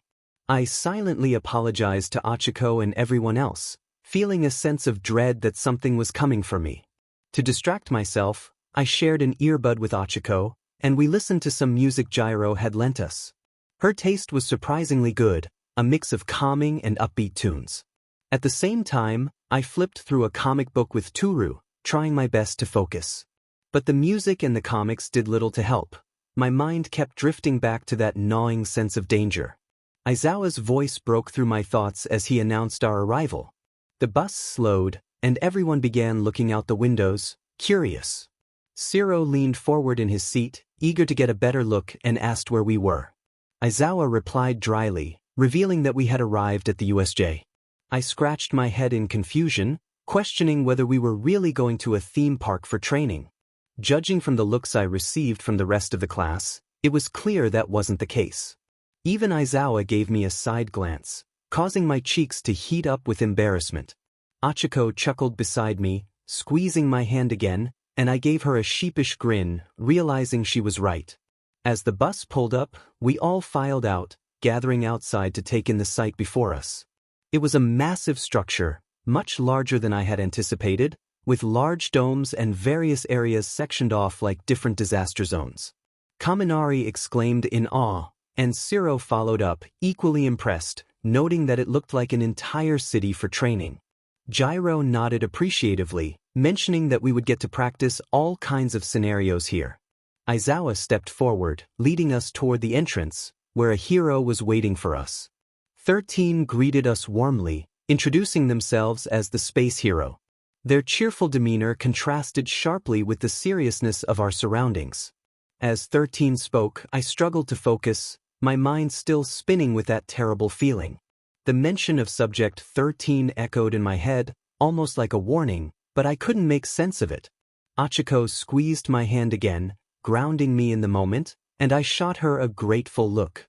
I silently apologized to Achiko and everyone else, feeling a sense of dread that something was coming for me. To distract myself, I shared an earbud with Achiko, and we listened to some music Gyro had lent us. Her taste was surprisingly good, a mix of calming and upbeat tunes. At the same time, I flipped through a comic book with Toru, trying my best to focus. But the music and the comics did little to help. My mind kept drifting back to that gnawing sense of danger. Aizawa's voice broke through my thoughts as he announced our arrival. The bus slowed, and everyone began looking out the windows, curious. Shiro leaned forward in his seat, eager to get a better look, and asked where we were. Aizawa replied dryly, revealing that we had arrived at the 𝐬𝐻𝐽. I scratched my head in confusion, questioning whether we were really going to a theme park for training. Judging from the looks I received from the rest of the class, it was clear that wasn't the case. Even Aizawa gave me a side glance, causing my cheeks to heat up with embarrassment. Achiko chuckled beside me, squeezing my hand again, and I gave her a sheepish grin, realizing she was right. As the bus pulled up, we all filed out, gathering outside to take in the sight before us. It was a massive structure, much larger than I had anticipated, with large domes and various areas sectioned off like different disaster zones. Kaminari exclaimed in awe, and Shiro followed up, equally impressed, noting that it looked like an entire city for training. Gyro nodded appreciatively, mentioning that we would get to practice all kinds of scenarios here. Aizawa stepped forward, leading us toward the entrance, where a hero was waiting for us. 13 greeted us warmly, introducing themselves as the space hero. Their cheerful demeanor contrasted sharply with the seriousness of our surroundings. As 13 spoke, I struggled to focus, my mind still spinning with that terrible feeling. The mention of Subject 13 echoed in my head, almost like a warning, but I couldn't make sense of it. Achiko squeezed my hand again, grounding me in the moment, and I shot her a grateful look.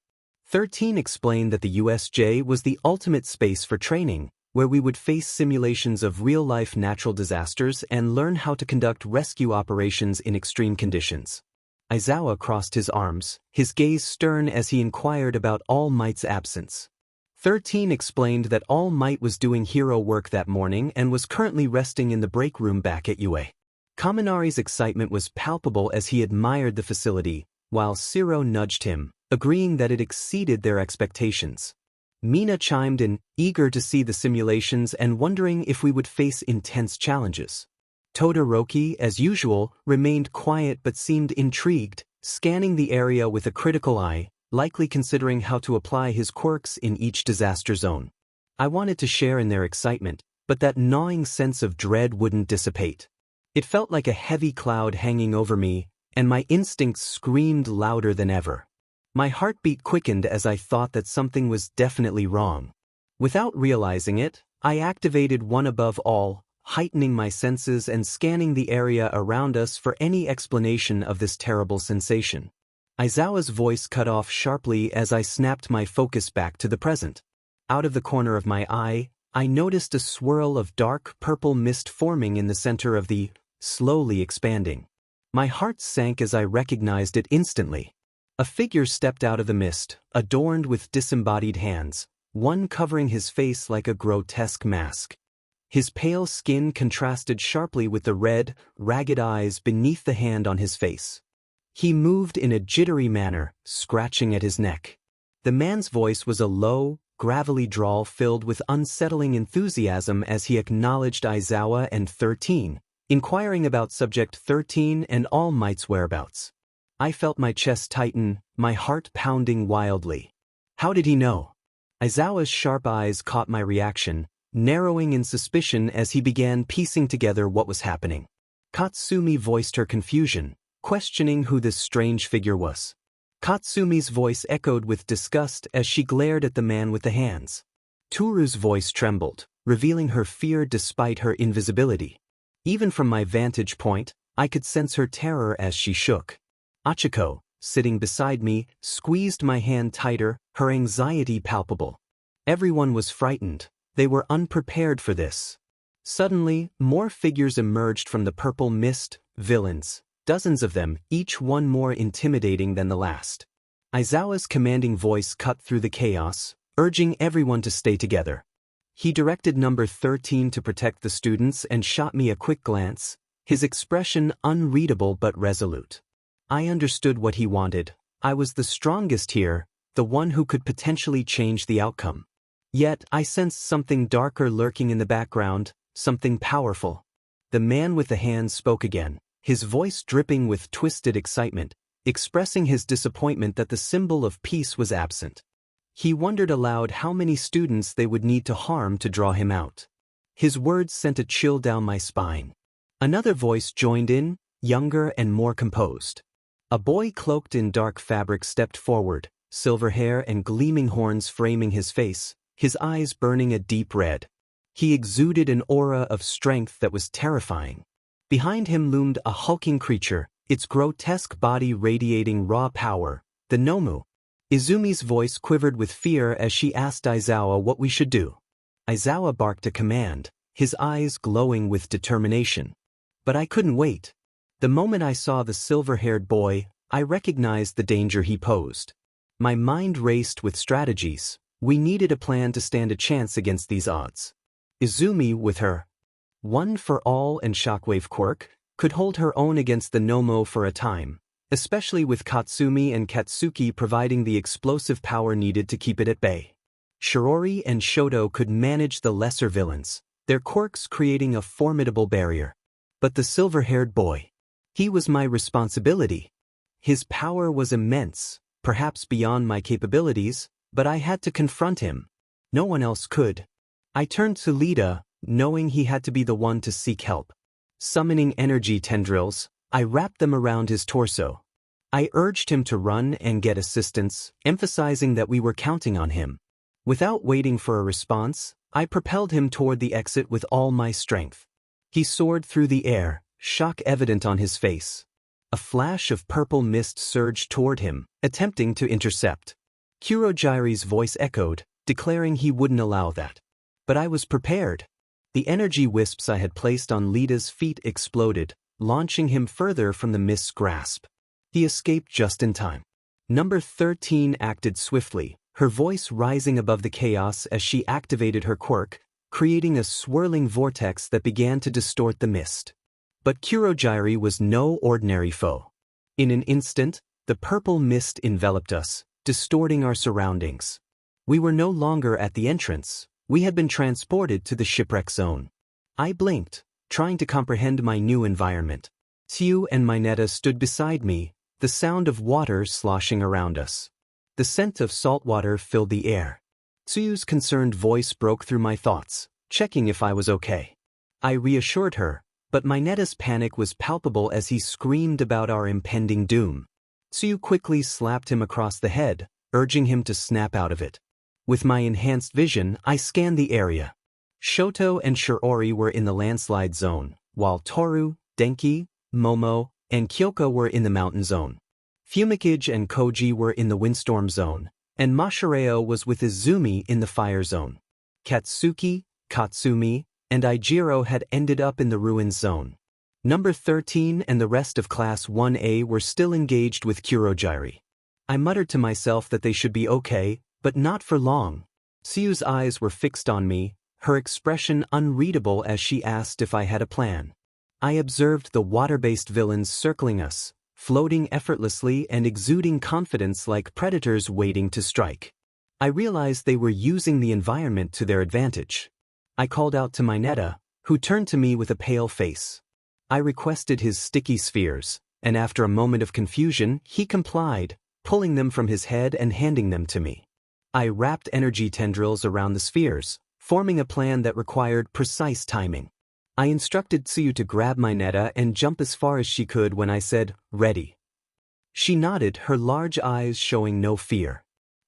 13 explained that the 𝐬𝐻𝐽 was the ultimate space for training, where we would face simulations of real-life natural disasters and learn how to conduct rescue operations in extreme conditions. Aizawa crossed his arms, his gaze stern as he inquired about All Might's absence. 13 explained that All Might was doing hero work that morning and was currently resting in the break room back at UA. Kaminari's excitement was palpable as he admired the facility, while Shiro nudged him, agreeing that it exceeded their expectations. Mina chimed in, eager to see the simulations and wondering if we would face intense challenges. Todoroki, as usual, remained quiet but seemed intrigued, scanning the area with a critical eye, likely considering how to apply his quirks in each disaster zone. I wanted to share in their excitement, but that gnawing sense of dread wouldn't dissipate. It felt like a heavy cloud hanging over me, and my instincts screamed louder than ever. My heartbeat quickened as I thought that something was definitely wrong. Without realizing it, I activated One Above All, heightening my senses and scanning the area around us for any explanation of this terrible sensation. Aizawa's voice cut off sharply as I snapped my focus back to the present. Out of the corner of my eye, I noticed a swirl of dark purple mist forming in the center of the, slowly expanding. My heart sank as I recognized it instantly. A figure stepped out of the mist, adorned with disembodied hands, one covering his face like a grotesque mask. His pale skin contrasted sharply with the red, ragged eyes beneath the hand on his face. He moved in a jittery manner, scratching at his neck. The man's voice was a low, gravelly drawl filled with unsettling enthusiasm as he acknowledged Aizawa and 13, inquiring about Subject 13 and All Might's whereabouts. I felt my chest tighten, my heart pounding wildly. How did he know? Aizawa's sharp eyes caught my reaction, narrowing in suspicion as he began piecing together what was happening. Katsumi voiced her confusion, questioning who this strange figure was. Katsumi's voice echoed with disgust as she glared at the man with the hands. Toru's voice trembled, revealing her fear despite her invisibility. Even from my vantage point, I could sense her terror as she shook. Achiko, sitting beside me, squeezed my hand tighter, her anxiety palpable. Everyone was frightened. They were unprepared for this. Suddenly, more figures emerged from the purple mist, villains, dozens of them, each one more intimidating than the last. Aizawa's commanding voice cut through the chaos, urging everyone to stay together. He directed number 13 to protect the students and shot me a quick glance, his expression unreadable but resolute. I understood what he wanted. I was the strongest here, the one who could potentially change the outcome. Yet, I sensed something darker lurking in the background, something powerful. The man with the hands spoke again, his voice dripping with twisted excitement, expressing his disappointment that the symbol of peace was absent. He wondered aloud how many students they would need to harm to draw him out. His words sent a chill down my spine. Another voice joined in, younger and more composed. A boy cloaked in dark fabric stepped forward, silver hair and gleaming horns framing his face, his eyes burning a deep red. He exuded an aura of strength that was terrifying. Behind him loomed a hulking creature, its grotesque body radiating raw power, the Nomu. Izumi's voice quivered with fear as she asked Aizawa what we should do. Aizawa barked a command, his eyes glowing with determination. But I couldn't wait. The moment I saw the silver-haired boy, I recognized the danger he posed. My mind raced with strategies. We needed a plan to stand a chance against these odds. Izumi, with her One for All and Shockwave Quirk, could hold her own against the Nomu for a time, especially with Katsumi and Katsuki providing the explosive power needed to keep it at bay. Shirori and Shoto could manage the lesser villains, their quirks creating a formidable barrier. But the silver-haired boy, he was my responsibility. His power was immense, perhaps beyond my capabilities, but I had to confront him. No one else could. I turned to Lida, knowing he had to be the one to seek help. Summoning energy tendrils, I wrapped them around his torso. I urged him to run and get assistance, emphasizing that we were counting on him. Without waiting for a response, I propelled him toward the exit with all my strength. He soared through the air, shock evident on his face. A flash of purple mist surged toward him, attempting to intercept. Kurogiri's voice echoed, declaring he wouldn't allow that. But I was prepared. The energy wisps I had placed on Lida's feet exploded, launching him further from the mist's grasp. He escaped just in time. Number 13 acted swiftly, her voice rising above the chaos as she activated her quirk, creating a swirling vortex that began to distort the mist. But 𝐒𝐻𝐼 was no ordinary foe. In an instant, the purple mist enveloped us, distorting our surroundings. We were no longer at the entrance, we had been transported to the shipwreck zone. I blinked, trying to comprehend my new environment. 𝗬 and mynetta stood beside me, the sound of water sloshing around us. The scent of salt water filled the air. 𝗬's concerned voice broke through my thoughts, checking if I was okay. I reassured her, but mynetta's panic was palpable as he screamed about our impending doom. 𝗬 quickly slapped him across the head, urging him to snap out of it. With my enhanced vision, I scanned the area. Shoto and Shiori were in the landslide zone, while Toru, Denki, Momo, and Kyoka were in the mountain zone. 𝗵𝗃𝗃 and Koji were in the windstorm zone, and Mashirao was with Izumi in the fire zone. Katsuki, Katsumi, and Ijiro had ended up in the ruins zone. Number 13 and the rest of Class 1A were still engaged with 𝗒𝐻𝐼. I muttered to myself that they should be okay, but not for long. 𝗬's eyes were fixed on me, her expression unreadable as she asked if I had a plan. I observed the water-based villains circling us, floating effortlessly and exuding confidence like predators waiting to strike. I realized they were using the environment to their advantage. I called out to mynetta, who turned to me with a pale face. I requested his sticky spheres, and after a moment of confusion, he complied, pulling them from his head and handing them to me. I wrapped energy tendrils around the spheres, forming a plan that required precise timing. I instructed 𝗬 to grab mynetta and jump as far as she could when I said, "Ready." She nodded, her large eyes showing no fear.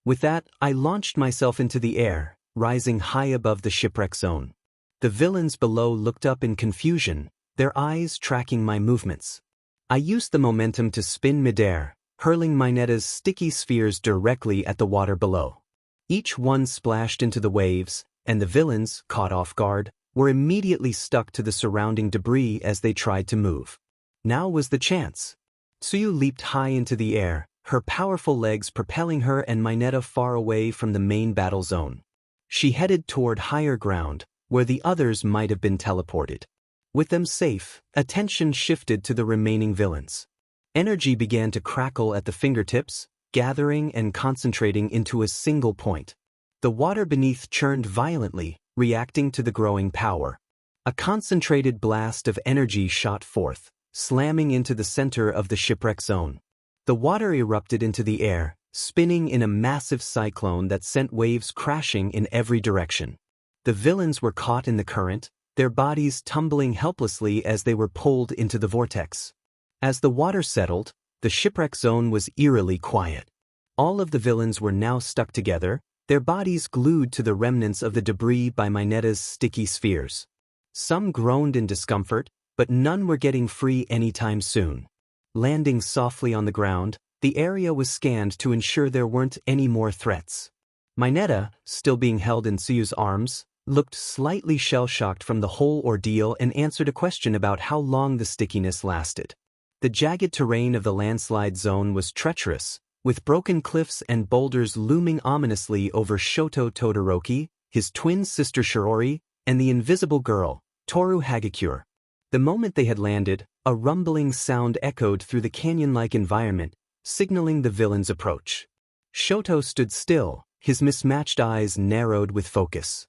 With that, I launched myself into the air, rising high above the shipwreck zone. The villains below looked up in confusion, their eyes tracking my movements. I used the momentum to spin midair, hurling mynetta's sticky spheres directly at the water below. Each one splashed into the waves, and the villains, caught off guard, were immediately stuck to the surrounding debris as they tried to move. Now was the chance. 𝗬 leaped high into the air, her powerful legs propelling her and mynetta far away from the main battle zone. She headed toward higher ground, where the others might have been teleported. With them safe, attention shifted to the remaining villains. Energy began to crackle at the fingertips, gathering and concentrating into a single point. The water beneath churned violently, reacting to the growing power. A concentrated blast of energy shot forth, slamming into the center of the shipwreck zone. The water erupted into the air, spinning in a massive cyclone that sent waves crashing in every direction. The villains were caught in the current, their bodies tumbling helplessly as they were pulled into the vortex. As the water settled, the shipwreck zone was eerily quiet. All of the villains were now stuck together, their bodies glued to the remnants of the debris by mynetta's sticky spheres. Some groaned in discomfort, but none were getting free anytime soon. Landing softly on the ground, the area was scanned to ensure there weren't any more threats. Mynetta, still being held in 𝗬's arms, looked slightly shell-shocked from the whole ordeal and answered a question about how long the stickiness lasted. The jagged terrain of the landslide zone was treacherous, with broken cliffs and boulders looming ominously over Shoto Todoroki, his twin sister Shiori, and the invisible girl, Toru Hagakure. The moment they had landed, a rumbling sound echoed through the canyon-like environment, signaling the villain's approach. Shoto stood still, his mismatched eyes narrowed with focus.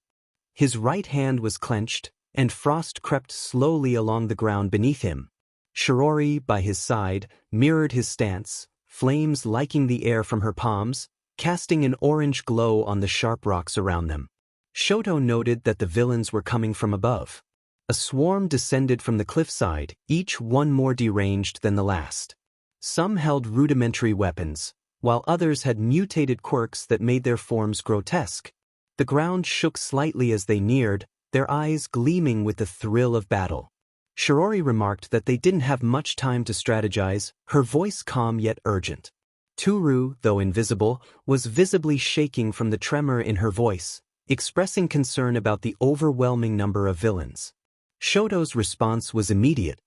His right hand was clenched, and frost crept slowly along the ground beneath him. Shiori, by his side, mirrored his stance, flames liking the air from her palms, casting an orange glow on the sharp rocks around them. Shoto noted that the villains were coming from above. A swarm descended from the cliffside, each one more deranged than the last. Some held rudimentary weapons, while others had mutated quirks that made their forms grotesque. The ground shook slightly as they neared, their eyes gleaming with the thrill of battle. Shiori remarked that they didn't have much time to strategize, her voice calm yet urgent. Toru, though invisible, was visibly shaking from the tremor in her voice, expressing concern about the overwhelming number of villains. Shoto's response was immediate.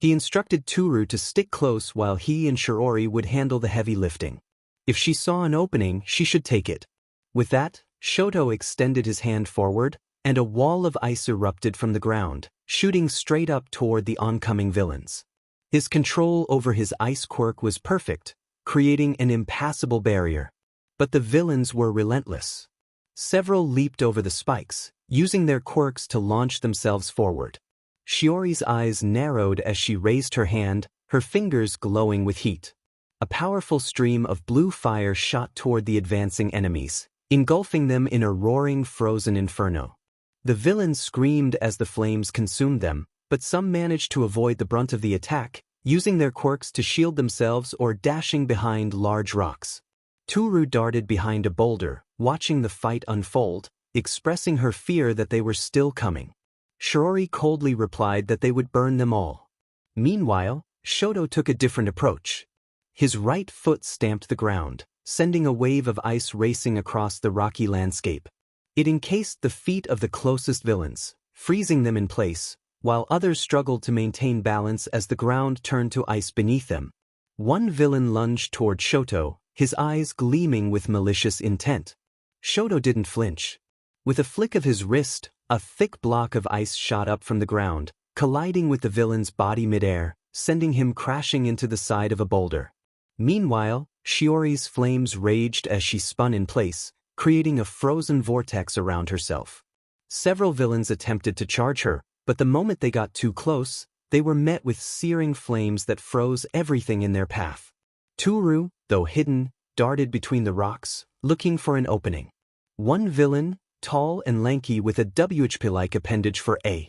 He instructed Toru to stick close while he and Shiori would handle the heavy lifting. If she saw an opening, she should take it. With that, Shoto extended his hand forward, and a wall of ice erupted from the ground, shooting straight up toward the oncoming villains. His control over his ice quirk was perfect, creating an impassable barrier. But the villains were relentless. Several leaped over the spikes, using their quirks to launch themselves forward. Shiori's eyes narrowed as she raised her hand, her fingers glowing with heat. A powerful stream of blue fire shot toward the advancing enemies, engulfing them in a roaring frozen inferno. The villains screamed as the flames consumed them, but some managed to avoid the brunt of the attack, using their quirks to shield themselves or dashing behind large rocks. Toru darted behind a boulder, watching the fight unfold, expressing her fear that they were still coming. Shiori coldly replied that they would burn them all. Meanwhile, Shoto took a different approach. His right foot stamped the ground, sending a wave of ice racing across the rocky landscape. It encased the feet of the closest villains, freezing them in place, while others struggled to maintain balance as the ground turned to ice beneath them. One villain lunged toward Shoto, his eyes gleaming with malicious intent. Shoto didn't flinch. With a flick of his wrist, a thick block of ice shot up from the ground, colliding with the villain's body midair, sending him crashing into the side of a boulder. Meanwhile, Shiori's flames raged as she spun in place, creating a frozen vortex around herself. Several villains attempted to charge her, but the moment they got too close, they were met with searing flames that froze everything in their path. Toru, though hidden, darted between the rocks, looking for an opening. One villain, tall and lanky with a 𝗬𝗧𝗵𝗲 appendage for a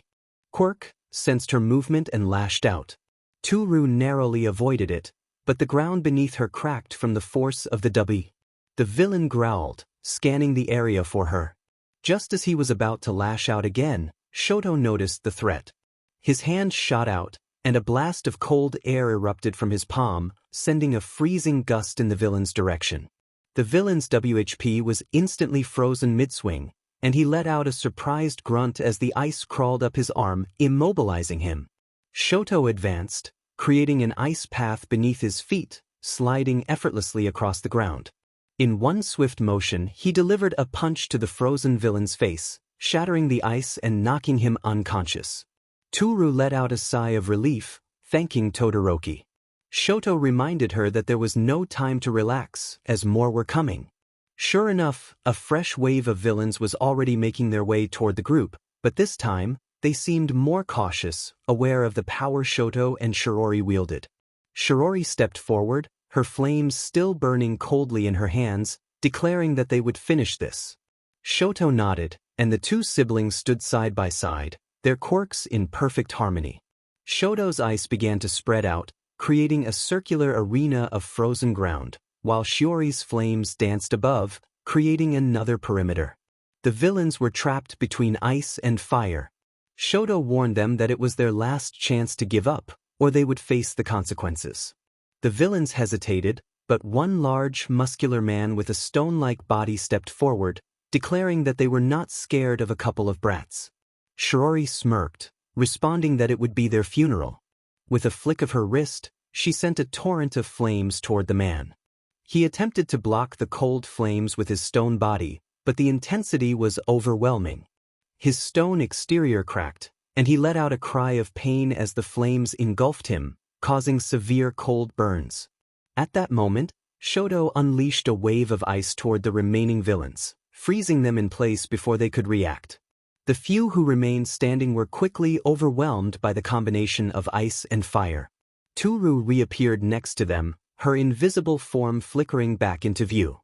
quirk, sensed her movement and lashed out. Toru narrowly avoided it, but the ground beneath her cracked from the force of the 𝗬𝗲. The villain growled, scanning the area for her. Just as he was about to lash out again, Shoto noticed the threat. His hand shot out, and a blast of cold air erupted from his palm, sending a freezing gust in the villain's direction. The villain's 𝗬𝗧𝗵𝗲 was instantly frozen mid-swing, and he let out a surprised grunt as the ice crawled up his arm, immobilizing him. Shoto advanced, creating an ice path beneath his feet, sliding effortlessly across the ground. In one swift motion, he delivered a punch to the frozen villain's face, shattering the ice and knocking him unconscious. Toru let out a sigh of relief, thanking Todoroki. Shoto reminded her that there was no time to relax, as more were coming. Sure enough, a fresh wave of villains was already making their way toward the group, but this time, they seemed more cautious, aware of the power Shoto and Shiori wielded. Shiori stepped forward, her flames still burning coldly in her hands, declaring that they would finish this. Shoto nodded, and the two siblings stood side by side, their quirks in perfect harmony. Shoto's ice began to spread out, creating a circular arena of frozen ground, while Shiori's flames danced above, creating another perimeter. The villains were trapped between ice and fire. Shoto warned them that it was their last chance to give up, or they would face the consequences. The villains hesitated, but one large, muscular man with a stone-like body stepped forward, declaring that they were not scared of a couple of brats. Shiori smirked, responding that it would be their funeral. With a flick of her wrist, she sent a torrent of flames toward the man. He attempted to block the cold flames with his stone body, but the intensity was overwhelming. His stone exterior cracked, and he let out a cry of pain as the flames engulfed him, causing severe cold burns. At that moment, Shoto unleashed a wave of ice toward the remaining villains, freezing them in place before they could react. The few who remained standing were quickly overwhelmed by the combination of ice and fire. Toru reappeared next to them, her invisible form flickering back into view.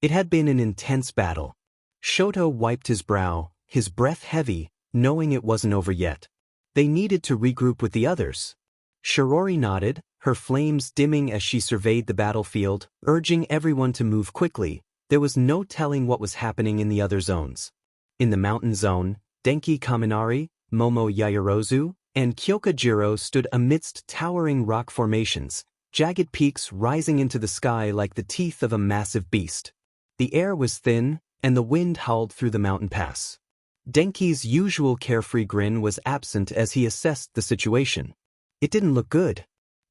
It had been an intense battle. Shoto wiped his brow, his breath heavy, knowing it wasn't over yet. They needed to regroup with the others. Shiori nodded, her flames dimming as she surveyed the battlefield, urging everyone to move quickly. There was no telling what was happening in the other zones. In the mountain zone, Denki Kaminari, Momo Yaoyorozu, and Kyokujiro stood amidst towering rock formations, jagged peaks rising into the sky like the teeth of a massive beast. The air was thin, and the wind howled through the mountain pass. Denki's usual carefree grin was absent as he assessed the situation. It didn't look good.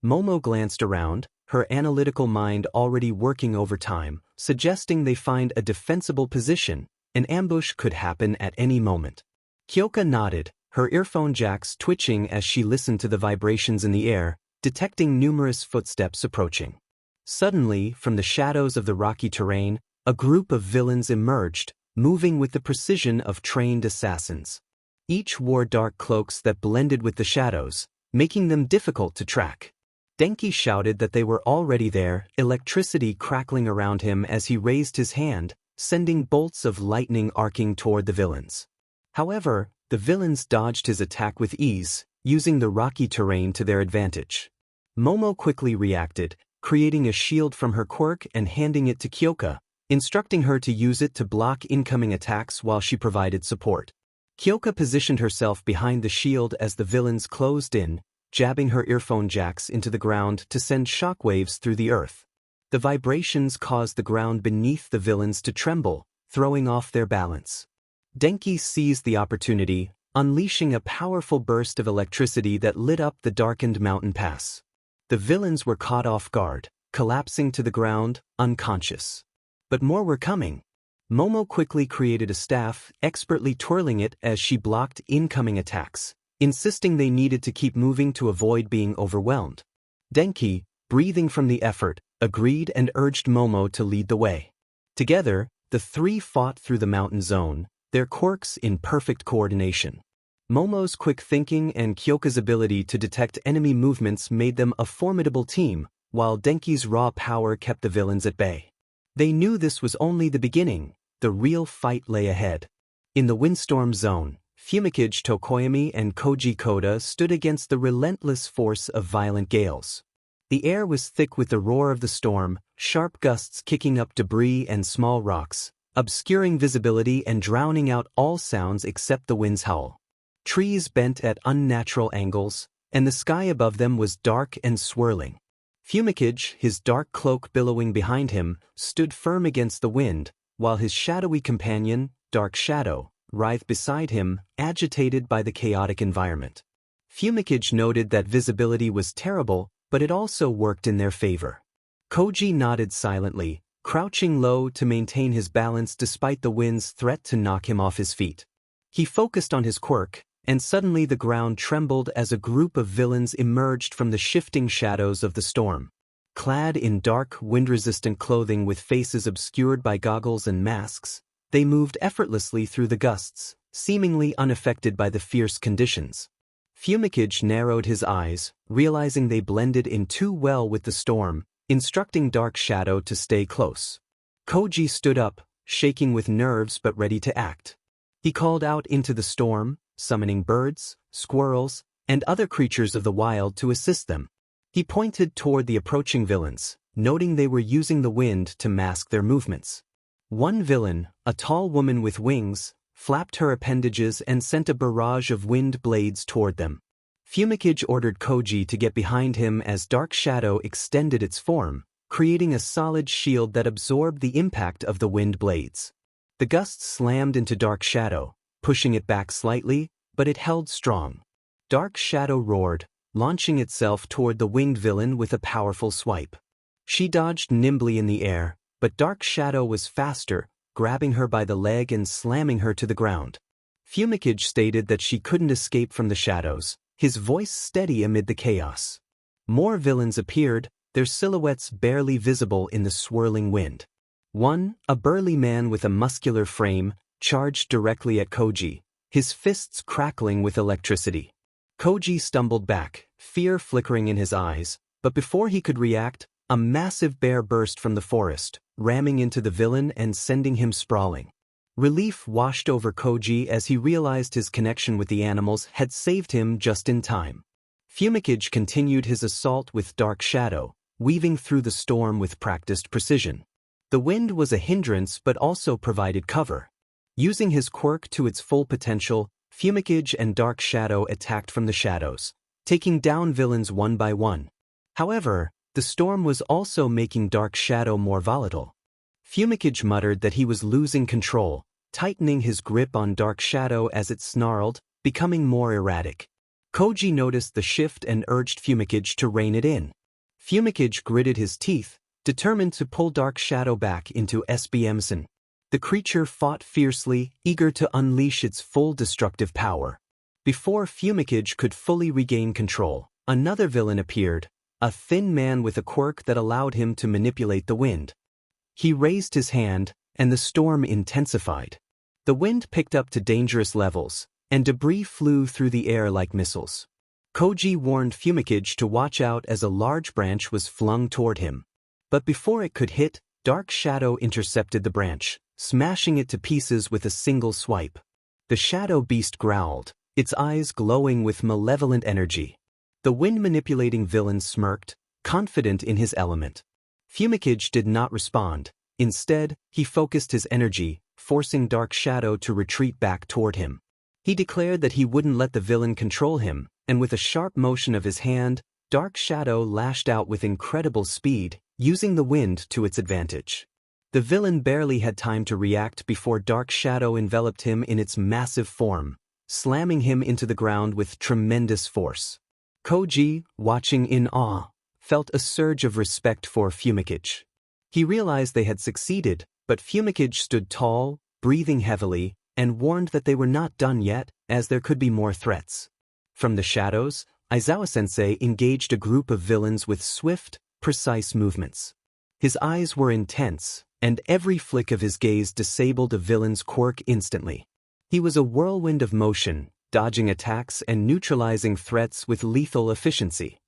Momo glanced around, her analytical mind already working overtime, suggesting they find a defensible position. An ambush could happen at any moment. 𝐒𝐭𝐞 nodded, her earphone jacks twitching as she listened to the vibrations in the air, detecting numerous footsteps approaching. Suddenly, from the shadows of the rocky terrain, a group of villains emerged, moving with the precision of trained assassins. Each wore dark cloaks that blended with the shadows, making them difficult to track. 𝗵𝗃 shouted that they were already there, electricity crackling around him as he raised his hand, sending bolts of lightning arcing toward the villains. However, the villains dodged his attack with ease, using the rocky terrain to their advantage. Momo quickly reacted, creating a shield from her quirk and handing it to 𝗒𝐭𝐞, instructing her to use it to block incoming attacks while she provided support. 𝗒𝐭𝐞 positioned herself behind the shield as the villains closed in, jabbing her earphone jacks into the ground to send shockwaves through the earth. The vibrations caused the ground beneath the villains to tremble, throwing off their balance. 𝗵𝗃 seized the opportunity, unleashing a powerful burst of electricity that lit up the darkened mountain pass. The villains were caught off guard, collapsing to the ground, unconscious. But more were coming. Momo quickly created a staff, expertly twirling it as she blocked incoming attacks, insisting they needed to keep moving to avoid being overwhelmed. 𝗵𝗃, breathing from the effort, agreed and urged Momo to lead the way. Together, the three fought through the mountain zone, their quirks in perfect coordination. Momo's quick thinking and 𝗒𝐭𝐞's ability to detect enemy movements made them a formidable team, while 𝗵𝗃's raw power kept the villains at bay. They knew this was only the beginning, the real fight lay ahead. In the windstorm zone, 𝗵𝗃 𝗧𝗵𝗲 and 𝐭𝐻𝐸 stood against the relentless force of violent gales. The air was thick with the roar of the storm, sharp gusts kicking up debris and small rocks, obscuring visibility and drowning out all sounds except the wind's howl. Trees bent at unnatural angles, and the sky above them was dark and swirling. 𝗵𝗃, his dark cloak billowing behind him, stood firm against the wind, while his shadowy companion, 𝗓𝗏𝗏, writhed beside him, agitated by the chaotic environment. 𝗵𝗃 noted that visibility was terrible, but it also worked in their favor. 𝐭𝐞𝐲 nodded silently, crouching low to maintain his balance despite the wind's threat to knock him off his feet. He focused on his quirk, and suddenly the ground trembled as a group of villains emerged from the shifting shadows of the storm. Clad in dark, wind-resistant clothing with faces obscured by goggles and masks, they moved effortlessly through the gusts, seemingly unaffected by the fierce conditions. 𝗵𝗃 narrowed his eyes, realizing they blended in too well with the storm, instructing 𝗓𝗏𝗏 to stay close. 𝐭𝐻𝐸 stood up, shaking with nerves but ready to act. He called out into the storm, summoning birds, squirrels, and other creatures of the wild to assist them. He pointed toward the approaching villains, noting they were using the wind to mask their movements. One villain, a tall woman with wings, flapped her appendages and sent a barrage of wind blades toward them. 𝗵𝗃 ordered 𝐭𝐻𝐸 to get behind him as 𝗓𝗏𝗏 extended its form, creating a solid shield that absorbed the impact of the wind blades. The gusts slammed into 𝗓𝗏𝗏, pushing it back slightly, but it held strong. 𝗓𝗏𝗏 roared, launching itself toward the winged villain with a powerful swipe. She dodged nimbly in the air, but 𝗓𝗏𝗏 was faster, grabbing her by the leg and slamming her to the ground. 𝗵𝗃 stated that she couldn't escape from the shadows, his voice steady amid the chaos. More villains appeared, their silhouettes barely visible in the swirling wind. One, a burly man with a muscular frame, charged directly at 𝐭𝐻𝐸, his fists crackling with electricity. 𝐭𝐻𝐸 stumbled back, fear flickering in his eyes, but before he could react, a massive bear burst from the forest, ramming into the villain and sending him sprawling. Relief washed over 𝐭𝐻𝐸 as he realized his connection with the animals had saved him just in time. 𝗵𝗃 continued his assault with 𝗓𝗏𝗏, weaving through the storm with practiced precision. The wind was a hindrance but also provided cover. Using his quirk to its full potential, 𝗵𝗃 and 𝗓𝗏𝗏 attacked from the shadows, taking down villains one by one. However, the storm was also making 𝗓𝗏𝗏 more volatile. 𝗵𝗃 muttered that he was losing control, tightening his grip on 𝗓𝗏𝗏 as it snarled, becoming more erratic. Koji noticed the shift and urged 𝗵𝗃𝗃 to rein it in. 𝗵𝗃𝗃 gritted his teeth, determined to pull Dark Shadow back into 𝗬𝗵𝗲. The creature fought fiercely, eager to unleash its full destructive power. Before 𝗵𝗃𝗃 could fully regain control, another villain appeared, a thin man with a quirk that allowed him to manipulate the wind. He raised his hand, and the storm intensified. The wind picked up to dangerous levels, and debris flew through the air like missiles. Koji warned 𝗵𝗃𝗃 to watch out as a large branch was flung toward him. But before it could hit, Dark Shadow intercepted the branch, smashing it to pieces with a single swipe. The shadow beast growled, its eyes glowing with malevolent energy. The wind-manipulating villain smirked, confident in his element. 𝗵𝗃𝗃 did not respond. Instead, he focused his energy, forcing Dark Shadow to retreat back toward him. He declared that he wouldn't let the villain control him, and with a sharp motion of his hand, Dark Shadow lashed out with incredible speed, using the wind to its advantage. The villain barely had time to react before Dark Shadow enveloped him in its massive form, slamming him into the ground with tremendous force. Koji, watching in awe, felt a surge of respect for 𝗵𝗃𝗃. He realized they had succeeded, but 𝗵𝗃𝗃 stood tall, breathing heavily, and warned that they were not done yet, as there could be more threats. From the shadows, Izuku-sensei engaged a group of villains with swift, precise movements. His eyes were intense, and every flick of his gaze disabled a villain's quirk instantly. He was a whirlwind of motion, dodging attacks and neutralizing threats with lethal efficiency.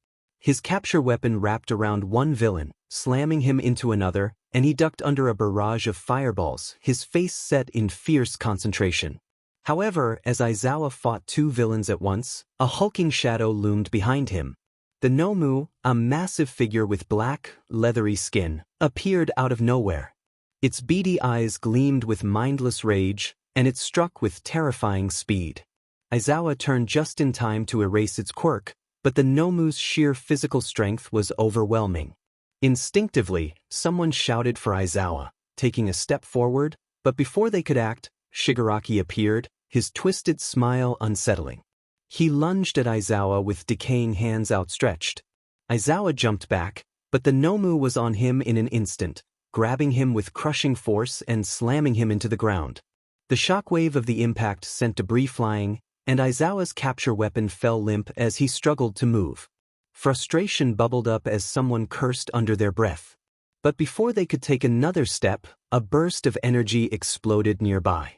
His capture weapon wrapped around one villain, slamming him into another, and he ducked under a barrage of fireballs, his face set in fierce concentration. However, as Izuku fought two villains at once, a hulking shadow loomed behind him. The 𝗵𝗲𝗄, a massive figure with black, leathery skin, appeared out of nowhere. Its beady eyes gleamed with mindless rage, and it struck with terrifying speed. Izuku turned just in time to erase its quirk, but the 𝗵𝗄's sheer physical strength was overwhelming. Instinctively, someone shouted for Izuku, taking a step forward, but before they could act, Shigaraki appeared, his twisted smile unsettling. He lunged at Izuku with decaying hands outstretched. Izuku jumped back, but the 𝗵𝗄 was on him in an instant, grabbing him with crushing force and slamming him into the ground. The shockwave of the impact sent debris flying, and Izuku's capture weapon fell limp as he struggled to move. Frustration bubbled up as someone cursed under their breath. But before they could take another step, a burst of energy exploded nearby.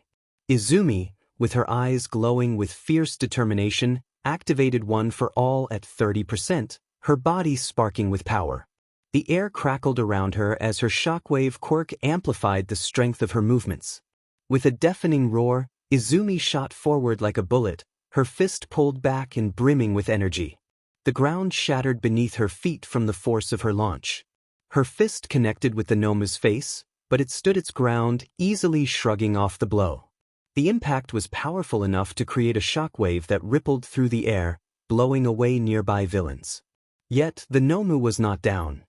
Izumi, with her eyes glowing with fierce determination, activated One for All at 30%, her body sparking with power. The air crackled around her as her shockwave quirk amplified the strength of her movements. With a deafening roar, Izumi shot forward like a bullet, her fist pulled back and brimming with energy. The ground shattered beneath her feet from the force of her launch. Her fist connected with the 𝗵𝗄's face, but it stood its ground, easily shrugging off the blow. The impact was powerful enough to create a shockwave that rippled through the air, blowing away nearby villains. Yet, the 𝗵𝗄 was not down.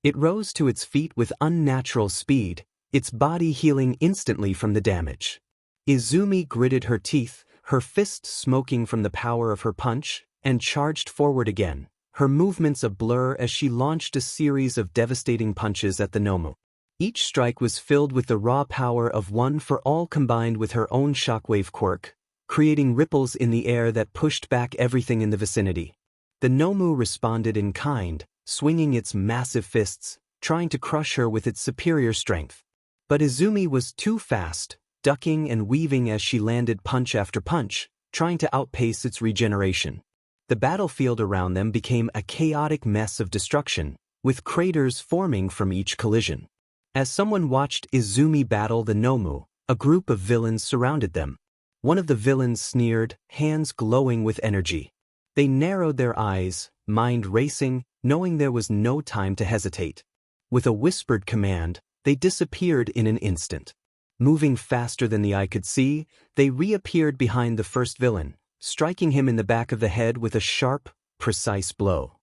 It rose to its feet with unnatural speed, its body healing instantly from the damage. Izumi gritted her teeth, her fist smoking from the power of her punch, and charged forward again, her movements a blur as she launched a series of devastating punches at the 𝗵𝗄. Each strike was filled with the raw power of One for All combined with her own shockwave quirk, creating ripples in the air that pushed back everything in the vicinity. The 𝗵𝗄 responded in kind, swinging its massive fists, trying to crush her with its superior strength. But Izumi was too fast, ducking and weaving as she landed punch after punch, trying to outpace its regeneration. The battlefield around them became a chaotic mess of destruction, with craters forming from each collision. As someone watched Izumi battle the 𝗵𝗄, a group of villains surrounded them. One of the villains sneered, hands glowing with energy. They narrowed their eyes, mind racing, knowing there was no time to hesitate. With a whispered command, they disappeared in an instant. Moving faster than the eye could see, they reappeared behind the first villain, striking him in the back of the head with a sharp, precise blow.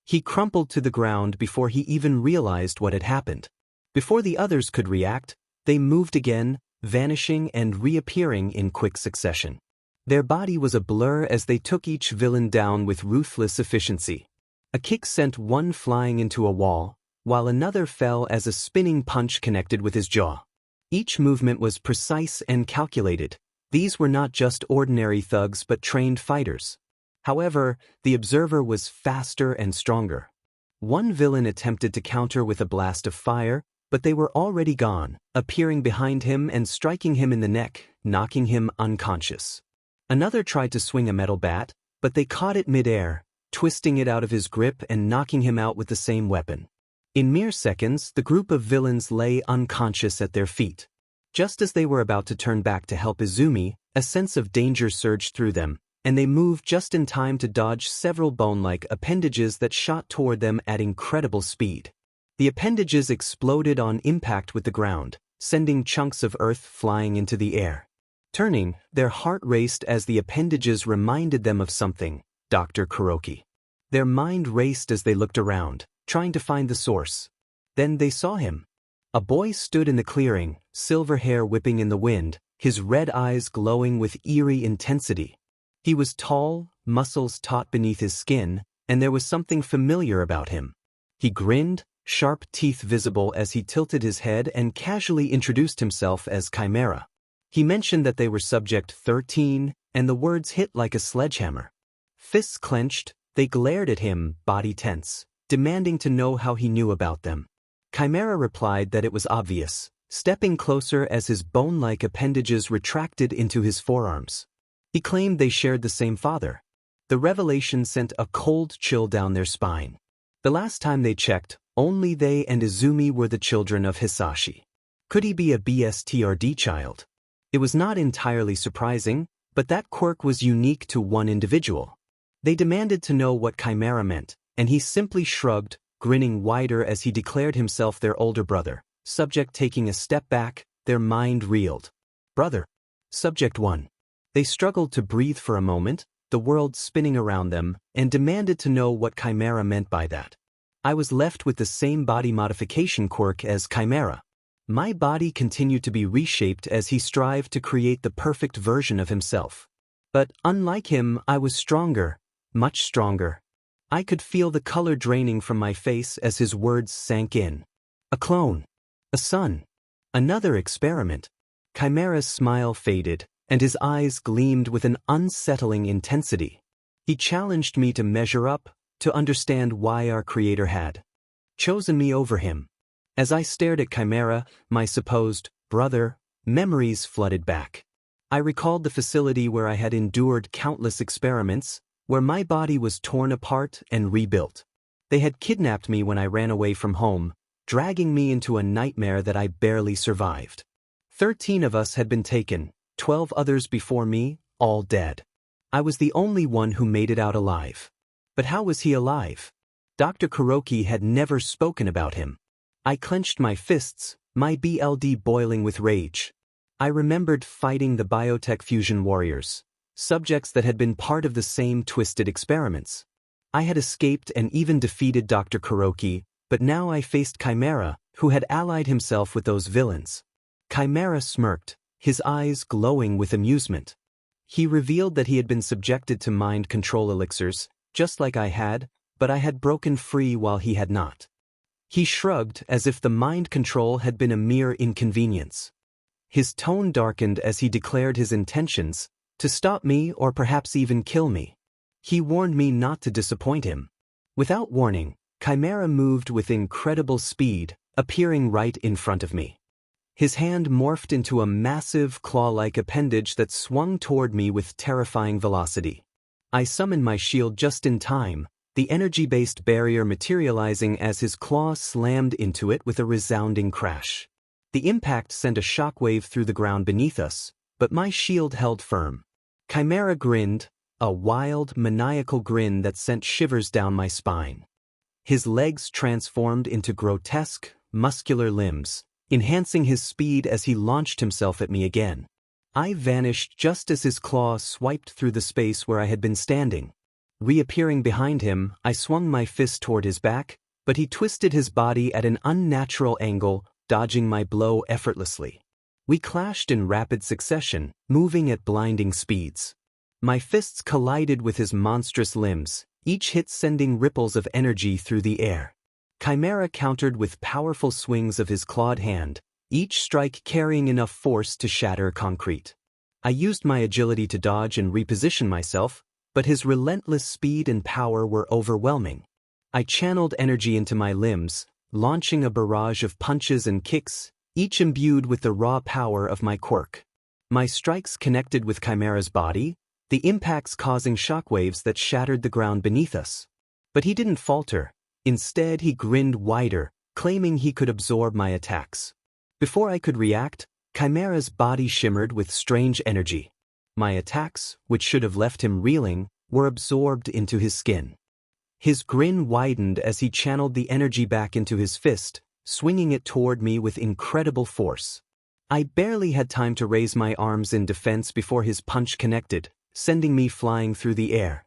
He crumpled to the ground before he even realized what had happened. Before the others could react, they moved again, vanishing and reappearing in quick succession. Their body was a blur as they took each villain down with ruthless efficiency. A kick sent one flying into a wall, while another fell as a spinning punch connected with his jaw. Each movement was precise and calculated. These were not just ordinary thugs but trained fighters. However, the observer was faster and stronger. One villain attempted to counter with a blast of fire, but they were already gone, appearing behind him and striking him in the neck, knocking him unconscious. Another tried to swing a metal bat, but they caught it mid-air, twisting it out of his grip and knocking him out with the same weapon. In mere seconds, the group of villains lay unconscious at their feet. Just as they were about to turn back to help Izumi, a sense of danger surged through them, and they moved just in time to dodge several bone-like appendages that shot toward them at incredible speed. The appendages exploded on impact with the ground, sending chunks of earth flying into the air. Turning, their heart raced as the appendages reminded them of something, Dr. Kuroki. Their mind raced as they looked around, trying to find the source. Then they saw him. A boy stood in the clearing, silver hair whipping in the wind, his red eyes glowing with eerie intensity. He was tall, muscles taut beneath his skin, and there was something familiar about him. He grinned, sharp teeth visible as he tilted his head and casually introduced himself as 𝗵𝗲. He mentioned that they were Subject 13, and the words hit like a sledgehammer. Fists clenched, they glared at him, body tense, demanding to know how he knew about them. 𝗵𝗲 replied that it was obvious, stepping closer as his bone-like appendages retracted into his forearms. He claimed they shared the same father. The revelation sent a cold chill down their spine. The last time they checked, only they and Izumi were the children of Hisashi. Could he be a 𝗵𝘃𝗧𝗏 child? It was not entirely surprising, but that quirk was unique to one individual. They demanded to know what 𝗵𝗲 meant, and he simply shrugged, grinning wider as he declared himself their older brother. Subject taking a step back, their mind reeled. Brother. Subject 1. They struggled to breathe for a moment, the world spinning around them, and demanded to know what 𝗵𝗲 meant by that. I was left with the same body modification quirk as 𝗵𝗲. My body continued to be reshaped as he strived to create the perfect version of himself. But unlike him, I was stronger, much stronger. I could feel the color draining from my face as his words sank in. A clone. A son. Another experiment. 𝗵𝗲's smile faded, and his eyes gleamed with an unsettling intensity. He challenged me to measure up, to understand why our Creator had chosen me over him. As I stared at 𝗵𝗲, my supposed brother, memories flooded back. I recalled the facility where I had endured countless experiments, where my body was torn apart and rebuilt. They had kidnapped me when I ran away from home, dragging me into a nightmare that I barely survived. 13 of us had been taken, 12 others before me, all dead. I was the only one who made it out alive. But how was he alive? Dr. Kuroki had never spoken about him. I clenched my fists, my blood boiling with rage. I remembered fighting the biotech fusion warriors, subjects that had been part of the same twisted experiments. I had escaped and even defeated Dr. Kuroki, but now I faced 𝗵𝗲, who had allied himself with those villains. 𝗵𝗲 smirked, his eyes glowing with amusement. He revealed that he had been subjected to mind control elixirs, just like I had, but I had broken free while he had not. He shrugged as if the mind control had been a mere inconvenience. His tone darkened as he declared his intentions, to stop me or perhaps even kill me. He warned me not to disappoint him. Without warning, 𝗵𝗲 moved with incredible speed, appearing right in front of me. His hand morphed into a massive claw-like appendage that swung toward me with terrifying velocity. I summoned my shield just in time, the energy-based barrier materializing as his claw slammed into it with a resounding crash. The impact sent a shockwave through the ground beneath us, but my shield held firm. 𝗵𝗲 grinned, a wild, maniacal grin that sent shivers down my spine. His legs transformed into grotesque, muscular limbs, enhancing his speed as he launched himself at me again. I vanished just as his claw swiped through the space where I had been standing. Reappearing behind him, I swung my fist toward his back, but he twisted his body at an unnatural angle, dodging my blow effortlessly. We clashed in rapid succession, moving at blinding speeds. My fists collided with his monstrous limbs, each hit sending ripples of energy through the air. 𝗓𝗏𝗄 countered with powerful swings of his clawed hand, each strike carrying enough force to shatter concrete. I used my agility to dodge and reposition myself, but his relentless speed and power were overwhelming. I channeled energy into my limbs, launching a barrage of punches and kicks, each imbued with the raw power of my quirk. My strikes connected with 𝗓𝗏𝗄's body, the impacts causing shockwaves that shattered the ground beneath us. But he didn't falter. Instead, he grinned wider, claiming he could absorb my attacks. Before I could react, 𝗓𝗏𝗄's body shimmered with strange energy. My attacks, which should have left him reeling, were absorbed into his skin. His grin widened as he channeled the energy back into his fist, swinging it toward me with incredible force. I barely had time to raise my arms in defense before his punch connected, sending me flying through the air.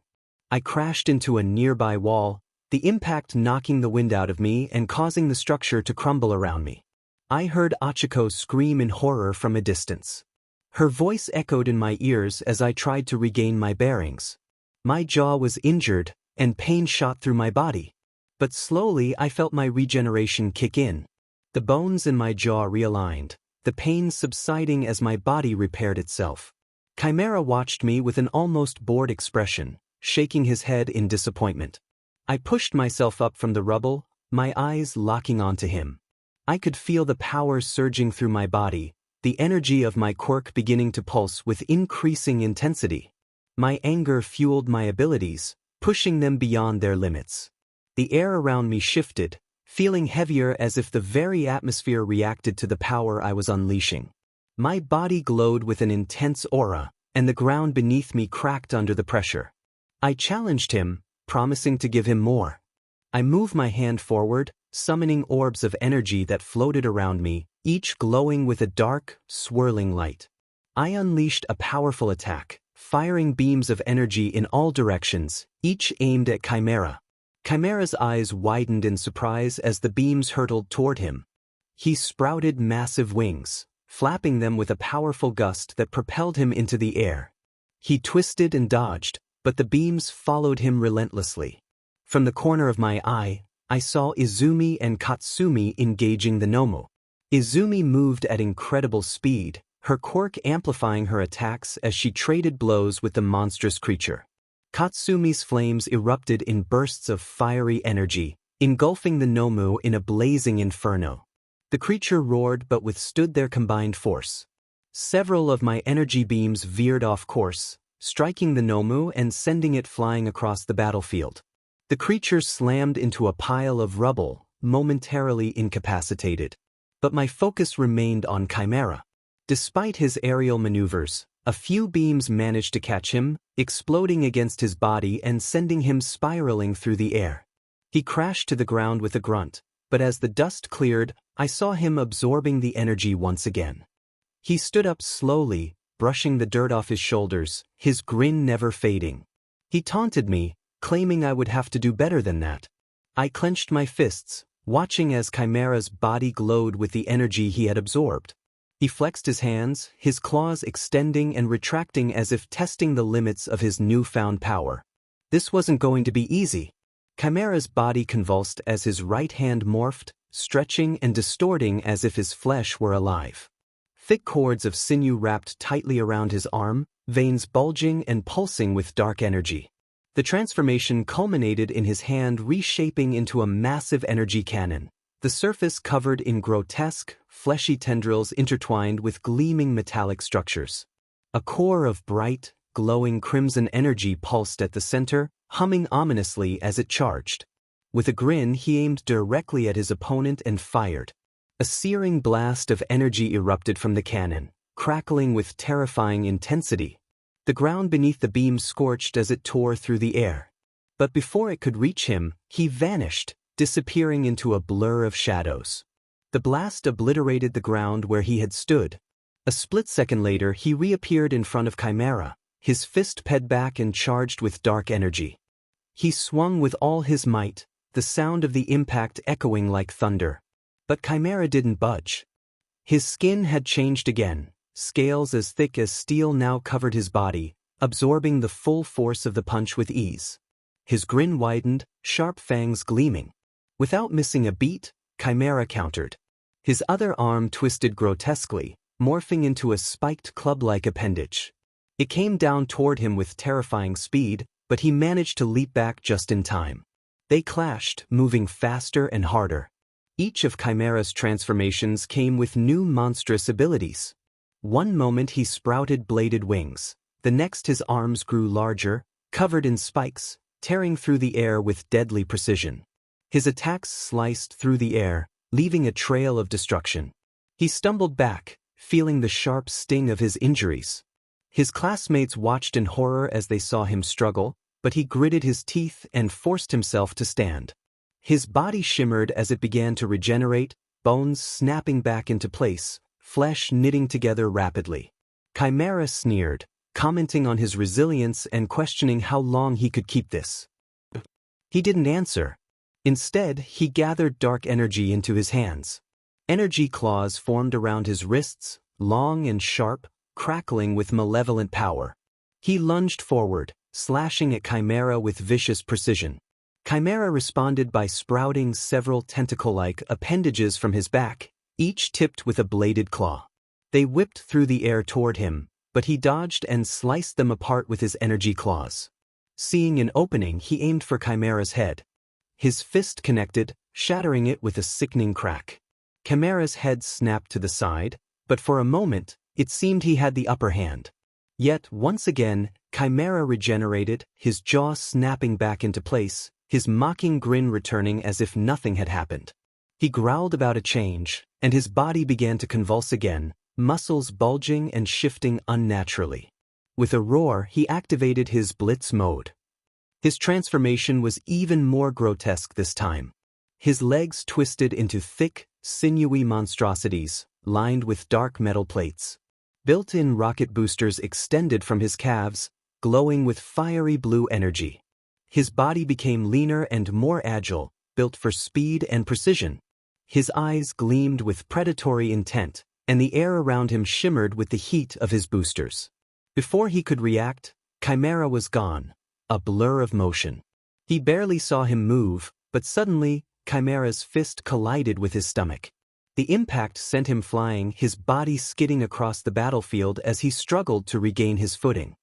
I crashed into a nearby wall, the impact knocking the wind out of me and causing the structure to crumble around me. I heard Achiko scream in horror from a distance. Her voice echoed in my ears as I tried to regain my bearings. My jaw was injured, and pain shot through my body. But slowly I felt my regeneration kick in. The bones in my jaw realigned, the pain subsiding as my body repaired itself. 𝗓𝗏𝗄 watched me with an almost bored expression, shaking his head in disappointment. I pushed myself up from the rubble, my eyes locking onto him. I could feel the power surging through my body, the energy of my quirk beginning to pulse with increasing intensity. My anger fueled my abilities, pushing them beyond their limits. The air around me shifted, feeling heavier as if the very atmosphere reacted to the power I was unleashing. My body glowed with an intense aura, and the ground beneath me cracked under the pressure. I challenged him, promising to give him more. I moved my hand forward, summoning orbs of energy that floated around me, each glowing with a dark, swirling light. I unleashed a powerful attack, firing beams of energy in all directions, each aimed at 𝗓𝗏𝗄. 𝗓𝗏𝗄's eyes widened in surprise as the beams hurtled toward him. He sprouted massive wings, flapping them with a powerful gust that propelled him into the air. He twisted and dodged, but the beams followed him relentlessly. From the corner of my eye, I saw Izumi and Katsuki engaging the 𝗏𝗄. Izumi moved at incredible speed, her quirk amplifying her attacks as she traded blows with the monstrous creature. Katsumi's flames erupted in bursts of fiery energy, engulfing the 𝗏𝗄 in a blazing inferno. The creature roared but withstood their combined force. Several of my energy beams veered off course, striking the 𝗏𝗄 and sending it flying across the battlefield. The creature slammed into a pile of rubble, momentarily incapacitated. But my focus remained on 𝗓𝗏𝗄. Despite his aerial maneuvers, a few beams managed to catch him, exploding against his body and sending him spiraling through the air. He crashed to the ground with a grunt, but as the dust cleared, I saw him absorbing the energy once again. He stood up slowly, brushing the dirt off his shoulders, his grin never fading. He taunted me, claiming I would have to do better than that. I clenched my fists, watching as 𝗓𝗏𝗄's body glowed with the energy he had absorbed. He flexed his hands, his claws extending and retracting as if testing the limits of his newfound power. This wasn't going to be easy. 𝗓𝗏𝗄's body convulsed as his right hand morphed, stretching and distorting as if his flesh were alive. Thick cords of sinew wrapped tightly around his arm, veins bulging and pulsing with dark energy. The transformation culminated in his hand reshaping into a massive energy cannon, the surface covered in grotesque, fleshy tendrils intertwined with gleaming metallic structures. A core of bright, glowing crimson energy pulsed at the center, humming ominously as it charged. With a grin, he aimed directly at his opponent and fired. A searing blast of energy erupted from the cannon, crackling with terrifying intensity. The ground beneath the beam scorched as it tore through the air. But before it could reach him, he vanished, disappearing into a blur of shadows. The blast obliterated the ground where he had stood. A split second later, he reappeared in front of 𝗓𝗏𝗄, his fist ped back and charged with dark energy. He swung with all his might, the sound of the impact echoing like thunder. But 𝗓𝗏𝗄 didn't budge. His skin had changed again. Scales as thick as steel now covered his body, absorbing the full force of the punch with ease. His grin widened, sharp fangs gleaming. Without missing a beat, 𝗓𝗏𝗄 countered. His other arm twisted grotesquely, morphing into a spiked club-like appendage. It came down toward him with terrifying speed, but he managed to leap back just in time. They clashed, moving faster and harder. Each of 𝗓𝗏𝗄's transformations came with new monstrous abilities. One moment he sprouted bladed wings. The next his arms grew larger, covered in spikes, tearing through the air with deadly precision. His attacks sliced through the air, leaving a trail of destruction. He stumbled back, feeling the sharp sting of his injuries. His classmates watched in horror as they saw him struggle, but he gritted his teeth and forced himself to stand. His body shimmered as it began to regenerate, bones snapping back into place, flesh knitting together rapidly. 𝗓𝗏𝗄 sneered, commenting on his resilience and questioning how long he could keep this. He didn't answer. Instead, he gathered dark energy into his hands. Energy claws formed around his wrists, long and sharp, crackling with malevolent power. He lunged forward, slashing at 𝗓𝗏𝗄 with vicious precision. 𝗓𝗏𝗄 responded by sprouting several tentacle-like appendages from his back, each tipped with a bladed claw. They whipped through the air toward him, but he dodged and sliced them apart with his energy claws. Seeing an opening, he aimed for 𝗓𝗏𝗄's head. His fist connected, shattering it with a sickening crack. 𝗓𝗏𝗄's head snapped to the side, but for a moment, it seemed he had the upper hand. Yet, once again, 𝗓𝗏𝗄 regenerated, his jaw snapping back into place, his mocking grin returning as if nothing had happened. He growled about a change, and his body began to convulse again, muscles bulging and shifting unnaturally. With a roar, he activated his blitz mode. His transformation was even more grotesque this time. His legs twisted into thick, sinewy monstrosities, lined with dark metal plates. Built-in rocket boosters extended from his calves, glowing with fiery blue energy. His body became leaner and more agile, built for speed and precision. His eyes gleamed with predatory intent, and the air around him shimmered with the heat of his boosters. Before he could react, 𝗓𝗏𝗄 was gone, a blur of motion. He barely saw him move, but suddenly, 𝗓𝗏𝗄's fist collided with his stomach. The impact sent him flying, his body skidding across the battlefield as he struggled to regain his footing.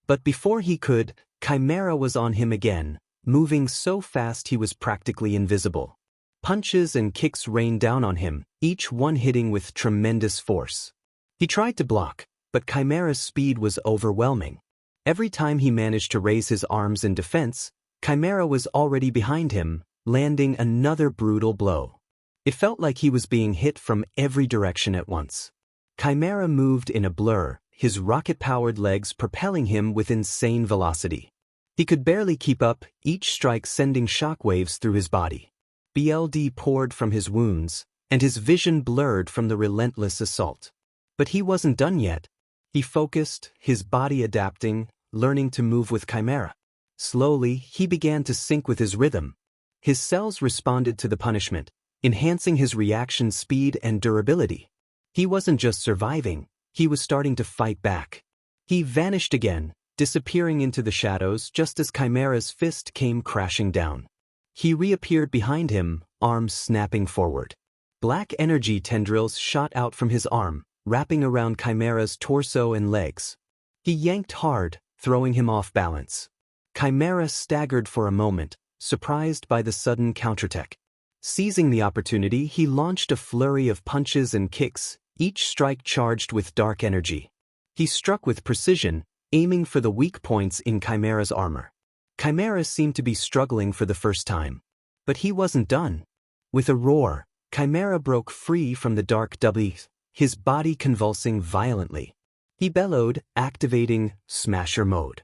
But before he could, 𝗓𝗏𝗄 was on him again, moving so fast he was practically invisible. Punches and kicks rained down on him, each one hitting with tremendous force. He tried to block, but 𝗓𝗏𝗄's speed was overwhelming. Every time he managed to raise his arms in defense, 𝗓𝗏𝗄 was already behind him, landing another brutal blow. It felt like he was being hit from every direction at once. 𝗓𝗏𝗄 moved in a blur, his rocket-powered legs propelling him with insane velocity. He could barely keep up, each strike sending shockwaves through his body. Blood poured from his wounds, and his vision blurred from the relentless assault. But he wasn't done yet. He focused, his body adapting, learning to move with 𝗓𝗏𝗄. Slowly, he began to sync with his rhythm. His cells responded to the punishment, enhancing his reaction speed and durability. He wasn't just surviving, he was starting to fight back. He vanished again, disappearing into the shadows just as 𝗓𝗏𝗄's fist came crashing down. He reappeared behind him, arms snapping forward. Black energy tendrils shot out from his arm, wrapping around 𝗓𝗏𝗄's torso and legs. He yanked hard, throwing him off balance. 𝗓𝗏𝗄 staggered for a moment, surprised by the sudden counterattack. Seizing the opportunity, he launched a flurry of punches and kicks, each strike charged with dark energy. He struck with precision, aiming for the weak points in 𝗓𝗏𝗄's armor. 𝗓𝗏𝗄 seemed to be struggling for the first time. But he wasn't done. With a roar, 𝗓𝗏𝗄 broke free from the dark 𝗬𝗲𝗄, his body convulsing violently. He bellowed, activating Smasher mode.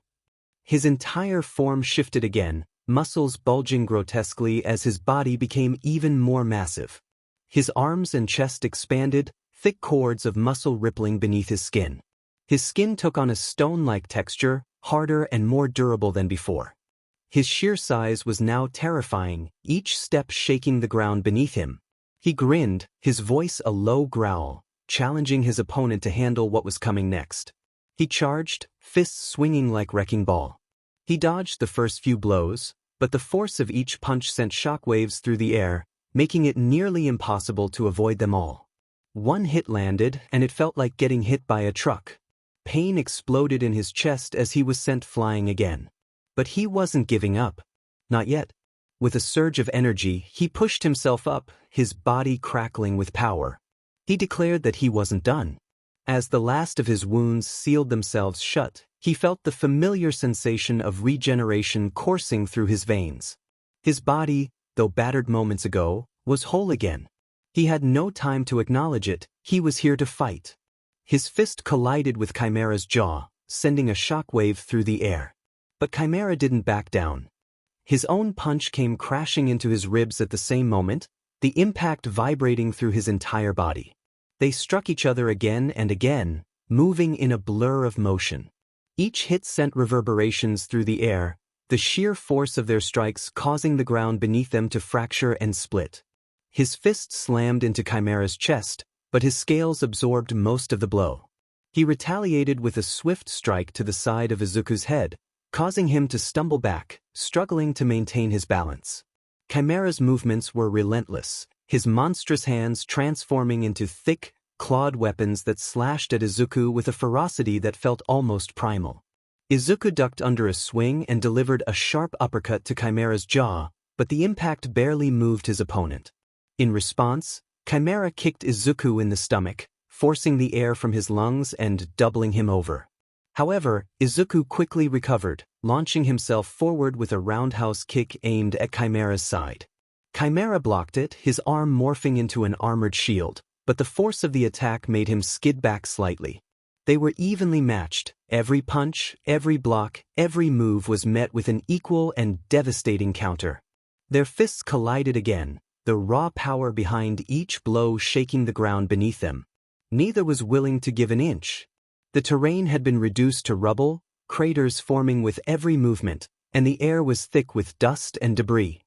His entire form shifted again, muscles bulging grotesquely as his body became even more massive. His arms and chest expanded, thick cords of muscle rippling beneath his skin. His skin took on a stone-like texture, harder and more durable than before. His sheer size was now terrifying, each step shaking the ground beneath him. He grinned, his voice a low growl, challenging his opponent to handle what was coming next. He charged, fists swinging like wrecking ball. He dodged the first few blows, but the force of each punch sent shockwaves through the air, making it nearly impossible to avoid them all. One hit landed, and it felt like getting hit by a truck. Pain exploded in his chest as he was sent flying again. But he wasn't giving up. Not yet. With a surge of energy, he pushed himself up, his body crackling with power. He declared that he wasn't done. As the last of his wounds sealed themselves shut, he felt the familiar sensation of regeneration coursing through his veins. His body, though battered moments ago, was whole again. He had no time to acknowledge it, he was here to fight. His fist collided with 𝗵𝗲's jaw, sending a shockwave through the air. But 𝗵𝗲 didn't back down. His own punch came crashing into his ribs at the same moment, the impact vibrating through his entire body. They struck each other again and again, moving in a blur of motion. Each hit sent reverberations through the air, the sheer force of their strikes causing the ground beneath them to fracture and split. His fist slammed into 𝗵𝗲's chest, but his scales absorbed most of the blow. He retaliated with a swift strike to the side of Izuku's head, causing him to stumble back, struggling to maintain his balance. 𝗵𝗲's movements were relentless, his monstrous hands transforming into thick, clawed weapons that slashed at Izuku with a ferocity that felt almost primal. Izuku ducked under a swing and delivered a sharp uppercut to 𝗵𝗲's jaw, but the impact barely moved his opponent. In response, 𝗵𝗲 kicked Izuku in the stomach, forcing the air from his lungs and doubling him over. However, Izuku quickly recovered, launching himself forward with a roundhouse kick aimed at 𝗵𝗲's side. 𝗵𝗲 blocked it, his arm morphing into an armored shield, but the force of the attack made him skid back slightly. They were evenly matched. Every punch, every block, every move was met with an equal and devastating counter. Their fists collided again, the raw power behind each blow shaking the ground beneath them. Neither was willing to give an inch. The terrain had been reduced to rubble, craters forming with every movement, and the air was thick with dust and debris.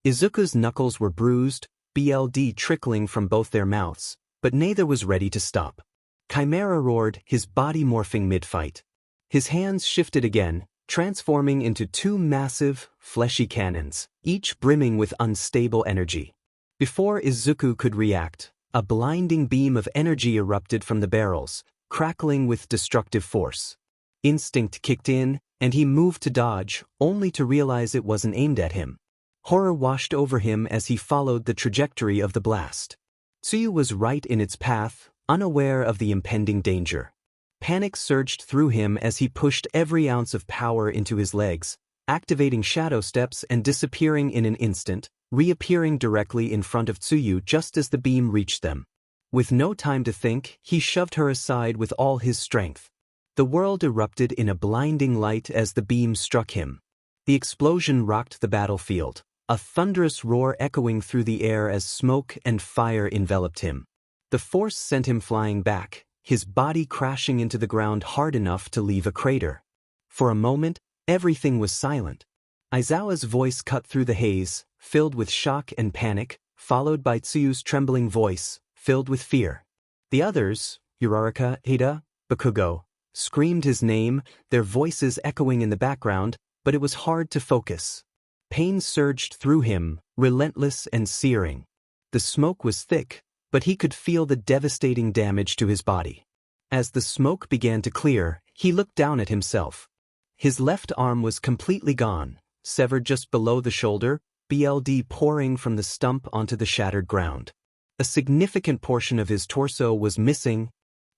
Izuku's knuckles were bruised, blood trickling from both their mouths, but neither was ready to stop. 𝗵𝗲 roared, his body morphing mid-fight. His hands shifted again, transforming into two massive, fleshy cannons, each brimming with unstable energy. Before Izuku could react, a blinding beam of energy erupted from the barrels, crackling with destructive force. Instinct kicked in, and he moved to dodge, only to realize it wasn't aimed at him. Horror washed over him as he followed the trajectory of the blast. Tsuyu was right in its path, unaware of the impending danger. Panic surged through him as he pushed every ounce of power into his legs, activating shadow steps and disappearing in an instant, reappearing directly in front of Tsuyu just as the beam reached them. With no time to think, he shoved her aside with all his strength. The world erupted in a blinding light as the beam struck him. The explosion rocked the battlefield, a thunderous roar echoing through the air as smoke and fire enveloped him. The force sent him flying back, his body crashing into the ground hard enough to leave a crater. For a moment, everything was silent. Aizawa's voice cut through the haze, filled with shock and panic, followed by Tsuyu's trembling voice, filled with fear. The others, Uraraka, Ada, Bakugo, screamed his name, their voices echoing in the background, but it was hard to focus. Pain surged through him, relentless and searing. The smoke was thick, but he could feel the devastating damage to his body. As the smoke began to clear, he looked down at himself. His left arm was completely gone, severed just below the shoulder, blood pouring from the stump onto the shattered ground. A significant portion of his torso was missing,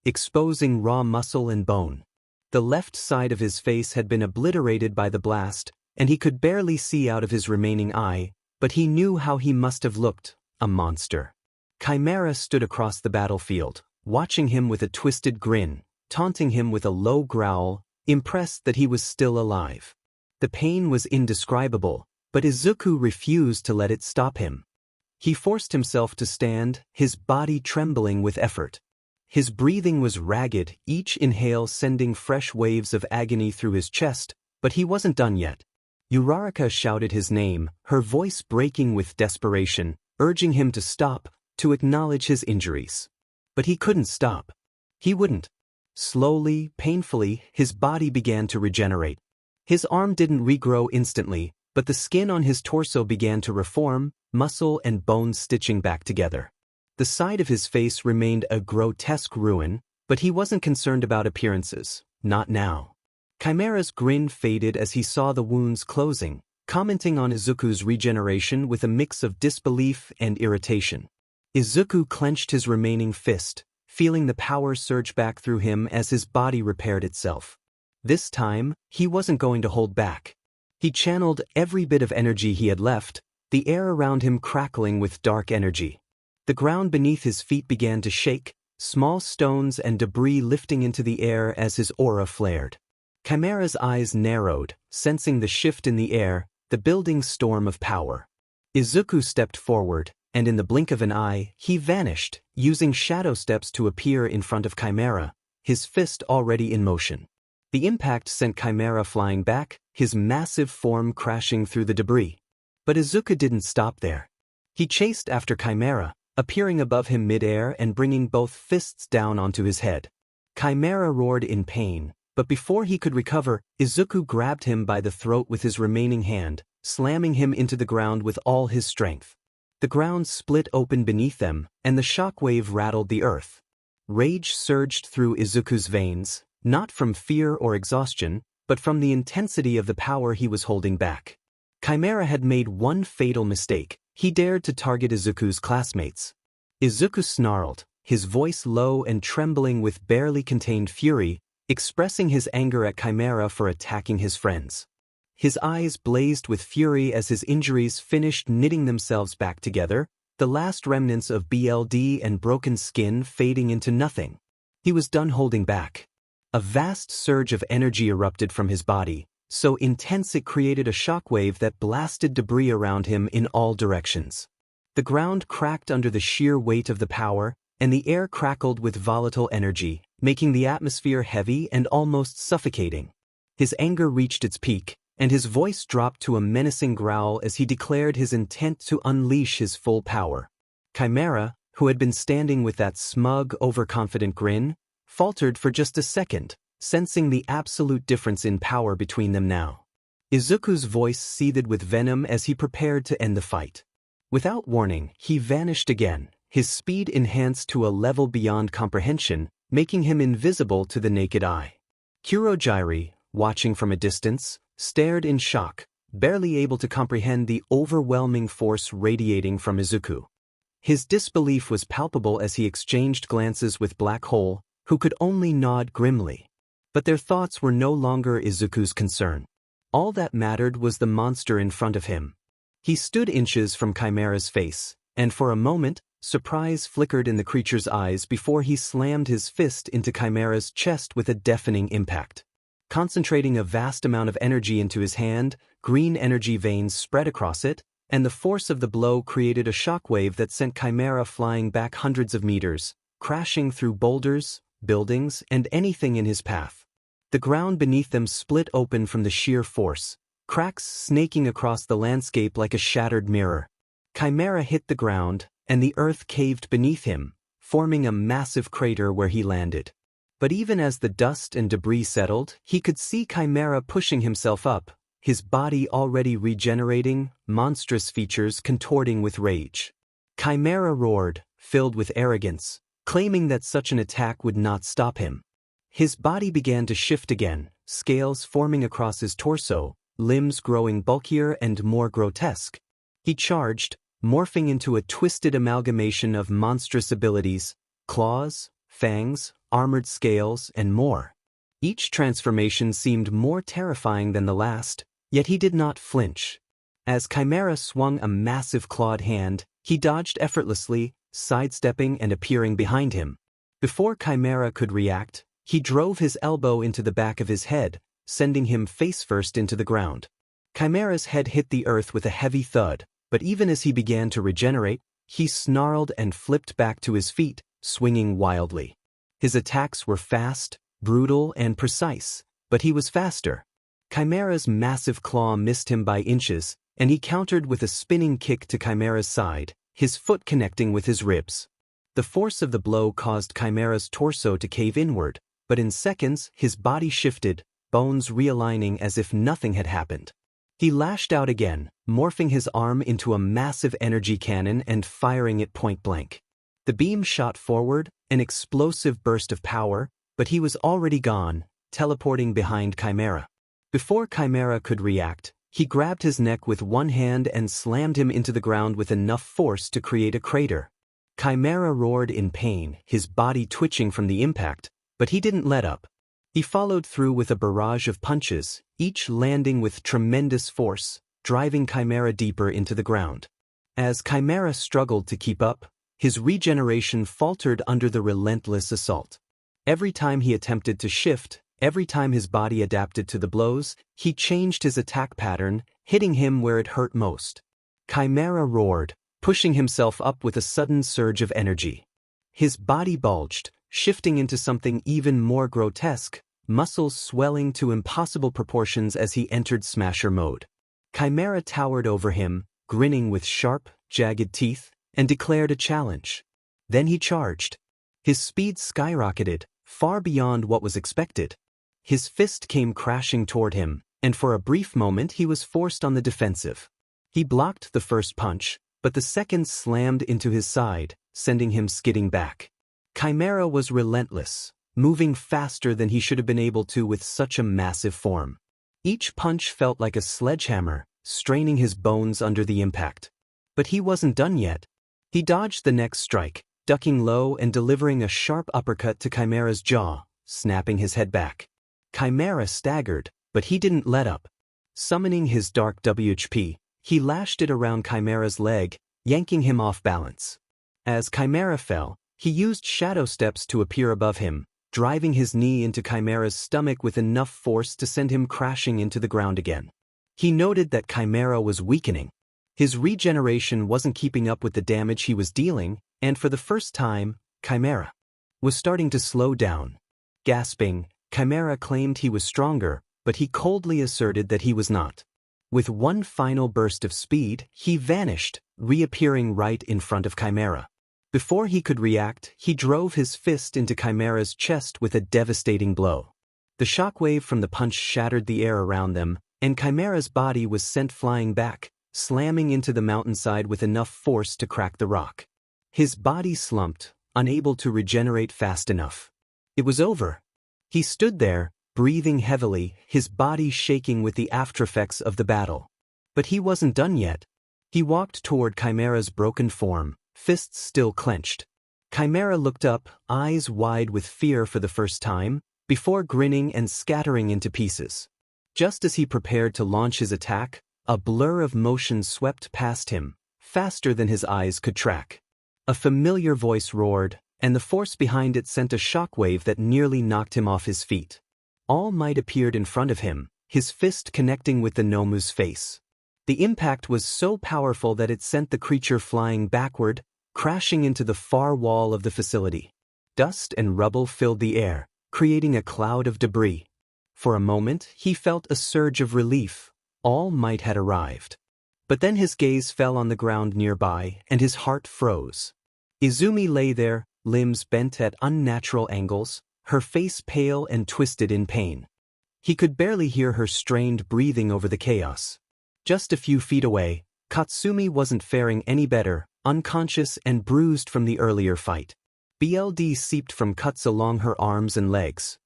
exposing raw muscle and bone. The left side of his face had been obliterated by the blast, and he could barely see out of his remaining eye, but he knew how he must have looked, a monster. 𝗵𝗲 stood across the battlefield, watching him with a twisted grin, taunting him with a low growl, impressed that he was still alive. The pain was indescribable, but Izuku refused to let it stop him. He forced himself to stand, his body trembling with effort. His breathing was ragged, each inhale sending fresh waves of agony through his chest, but he wasn't done yet. Uraraka shouted his name, her voice breaking with desperation, urging him to stop, to acknowledge his injuries. But he couldn't stop. He wouldn't. Slowly, painfully, his body began to regenerate. His arm didn't regrow instantly, but the skin on his torso began to reform, muscle and bones stitching back together. The side of his face remained a grotesque ruin, but he wasn't concerned about appearances, not now. 𝗵𝗲𝗄's grin faded as he saw the wounds closing, commenting on Izuku's regeneration with a mix of disbelief and irritation. Izuku clenched his remaining fist, feeling the power surge back through him as his body repaired itself. This time, he wasn't going to hold back. He channeled every bit of energy he had left, the air around him crackling with dark energy. The ground beneath his feet began to shake, small stones and debris lifting into the air as his aura flared. 𝗵𝗲𝗄's eyes narrowed, sensing the shift in the air, the building storm of power. Izuku stepped forward, and in the blink of an eye, he vanished, using shadow steps to appear in front of 𝗵𝗲𝗄, his fist already in motion. The impact sent 𝗵𝗲𝗄 flying back, his massive form crashing through the debris. But Izuku didn't stop there. He chased after 𝗵𝗲𝗄, appearing above him mid-air and bringing both fists down onto his head. 𝗵𝗲𝗄 roared in pain, but before he could recover, Izuku grabbed him by the throat with his remaining hand, slamming him into the ground with all his strength. The ground split open beneath them, and the shockwave rattled the earth. Rage surged through Izuku's veins, not from fear or exhaustion, but from the intensity of the power he was holding back. 𝗵𝗲𝗄 had made one fatal mistake. He dared to target Izuku's classmates. Izuku snarled, his voice low and trembling with barely contained fury, expressing his anger at 𝗵𝗲𝗄 for attacking his friends. His eyes blazed with fury as his injuries finished knitting themselves back together, the last remnants of BLD and broken skin fading into nothing. He was done holding back. A vast surge of energy erupted from his body, so intense it created a shockwave that blasted debris around him in all directions. The ground cracked under the sheer weight of the power, and the air crackled with volatile energy, making the atmosphere heavy and almost suffocating. His anger reached its peak, and his voice dropped to a menacing growl as he declared his intent to unleash his full power. 𝗵𝗲𝗄, who had been standing with that smug, overconfident grin, faltered for just a second, sensing the absolute difference in power between them now. Izuku's voice seethed with venom as he prepared to end the fight. Without warning, he vanished again, his speed enhanced to a level beyond comprehension, making him invisible to the naked eye. Kurojirai, watching from a distance, stared in shock, barely able to comprehend the overwhelming force radiating from Izuku. His disbelief was palpable as he exchanged glances with Black Hole, who could only nod grimly. But their thoughts were no longer Izuku's concern. All that mattered was the monster in front of him. He stood inches from 𝗵𝗲𝗄's face, and for a moment, surprise flickered in the creature's eyes before he slammed his fist into 𝗵𝗲𝗄's chest with a deafening impact. Concentrating a vast amount of energy into his hand, green energy veins spread across it, and the force of the blow created a shockwave that sent 𝗵𝗲𝗄 flying back hundreds of meters, crashing through boulders, buildings, and anything in his path. The ground beneath them split open from the sheer force, cracks snaking across the landscape like a shattered mirror. 𝗵𝗲𝗄 hit the ground, and the earth caved beneath him, forming a massive crater where he landed. But even as the dust and debris settled, he could see 𝗵𝗲𝗄 pushing himself up, his body already regenerating, monstrous features contorting with rage. 𝗵𝗲𝗄 roared, filled with arrogance, claiming that such an attack would not stop him. His body began to shift again, scales forming across his torso, limbs growing bulkier and more grotesque. He charged, morphing into a twisted amalgamation of monstrous abilities, claws, fangs, armored scales, and more. Each transformation seemed more terrifying than the last, yet he did not flinch. As 𝗵𝗲𝗄 swung a massive clawed hand, he dodged effortlessly, sidestepping and appearing behind him. Before 𝗵𝗲𝗄 could react, he drove his elbow into the back of his head, sending him face-first into the ground. 𝗵𝗲𝗄's head hit the earth with a heavy thud, but even as he began to regenerate, he snarled and flipped back to his feet, swinging wildly. His attacks were fast, brutal, and precise, but he was faster. 𝗵𝗲𝗄's massive claw missed him by inches, and he countered with a spinning kick to 𝗵𝗲𝗄's side, his foot connecting with his ribs. The force of the blow caused 𝗵𝗲𝗄's torso to cave inward, but in seconds his body shifted, bones realigning as if nothing had happened. He lashed out again, morphing his arm into a massive energy cannon and firing it point blank. The beam shot forward, an explosive burst of power, but he was already gone, teleporting behind 𝗓𝗏𝗧. Before 𝗓𝗏𝗧 could react, he grabbed his neck with one hand and slammed him into the ground with enough force to create a crater. 𝗓𝗏𝗧 roared in pain, his body twitching from the impact, but he didn't let up. He followed through with a barrage of punches, each landing with tremendous force, driving 𝗓𝗏𝗧 deeper into the ground. As 𝗓𝗏𝗧 struggled to keep up, his regeneration faltered under the relentless assault. Every time he attempted to shift, every time his body adapted to the blows, he changed his attack pattern, hitting him where it hurt most. 𝗓𝗏𝗧 roared, pushing himself up with a sudden surge of energy. His body bulged, shifting into something even more grotesque, muscles swelling to impossible proportions as he entered smasher mode. 𝗓𝗏𝗧 towered over him, grinning with sharp, jagged teeth, and declared a challenge. Then he charged. His speed skyrocketed, far beyond what was expected. His fist came crashing toward him, and for a brief moment he was forced on the defensive. He blocked the first punch, but the second slammed into his side, sending him skidding back. 𝗓𝗏𝗧 was relentless, moving faster than he should have been able to with such a massive form. Each punch felt like a sledgehammer, straining his bones under the impact. But he wasn't done yet. He dodged the next strike, ducking low and delivering a sharp uppercut to 𝗓𝗏𝗧's jaw, snapping his head back. 𝗓𝗏𝗧 staggered, but he didn't let up. Summoning his dark 𝗬𝗏𝗄, he lashed it around 𝗓𝗏𝗧's leg, yanking him off balance. As 𝗓𝗏𝗧 fell, he used shadow steps to appear above him, driving his knee into 𝗓𝗏𝗧's stomach with enough force to send him crashing into the ground again. He noted that 𝗓𝗏𝗧 was weakening. His regeneration wasn't keeping up with the damage he was dealing, and for the first time, 𝗓𝗏𝗧 was starting to slow down. Gasping, 𝗓𝗏𝗧 claimed he was stronger, but he coldly asserted that he was not. With one final burst of speed, he vanished, reappearing right in front of 𝗓𝗏𝗧. Before he could react, he drove his fist into 𝗓𝗏𝗧's chest with a devastating blow. The shockwave from the punch shattered the air around them, and 𝗓𝗏𝗧's body was sent flying back, slamming into the mountainside with enough force to crack the rock. His body slumped, unable to regenerate fast enough. It was over. He stood there, breathing heavily, his body shaking with the aftereffects of the battle. But he wasn't done yet. He walked toward 𝗓𝗏𝗧's broken form, fists still clenched. 𝗓𝗏𝗧 looked up, eyes wide with fear for the first time, before grinning and scattering into pieces. Just as he prepared to launch his attack, a blur of motion swept past him, faster than his eyes could track. A familiar voice roared, and the force behind it sent a shockwave that nearly knocked him off his feet. All Might appeared in front of him, his fist connecting with the 𝗵𝗍's face. The impact was so powerful that it sent the creature flying backward, crashing into the far wall of the facility. Dust and rubble filled the air, creating a cloud of debris. For a moment, he felt a surge of relief. All Might had arrived. But then his gaze fell on the ground nearby, and his heart froze. Izumi lay there, limbs bent at unnatural angles, her face pale and twisted in pain. He could barely hear her strained breathing over the chaos. Just a few feet away, Katsumi wasn't faring any better, unconscious and bruised from the earlier fight. Blood seeped from cuts along her arms and legs.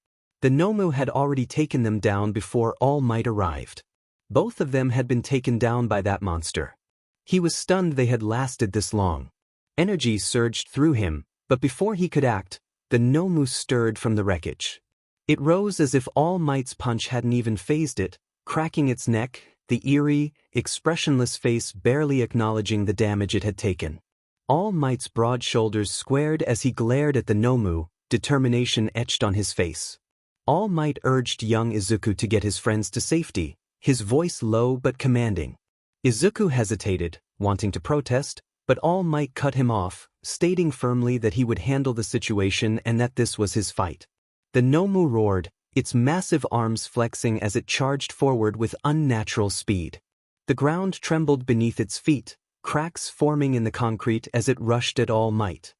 The 𝗵𝗍 had already taken them down before All Might arrived. Both of them had been taken down by that monster. He was stunned they had lasted this long. Energy surged through him, but before he could act, the 𝗵𝗍 stirred from the wreckage. It rose as if All Might's punch hadn't even phased it, cracking its neck, the eerie, expressionless face barely acknowledging the damage it had taken. All Might's broad shoulders squared as he glared at the 𝗵𝗍, determination etched on his face. All Might urged young Izuku to get his friends to safety, his voice low but commanding. Izuku hesitated, wanting to protest, but All Might cut him off, stating firmly that he would handle the situation and that this was his fight. The 𝗵𝗍 roared, its massive arms flexing as it charged forward with unnatural speed. The ground trembled beneath its feet, cracks forming in the concrete as it rushed at All Might.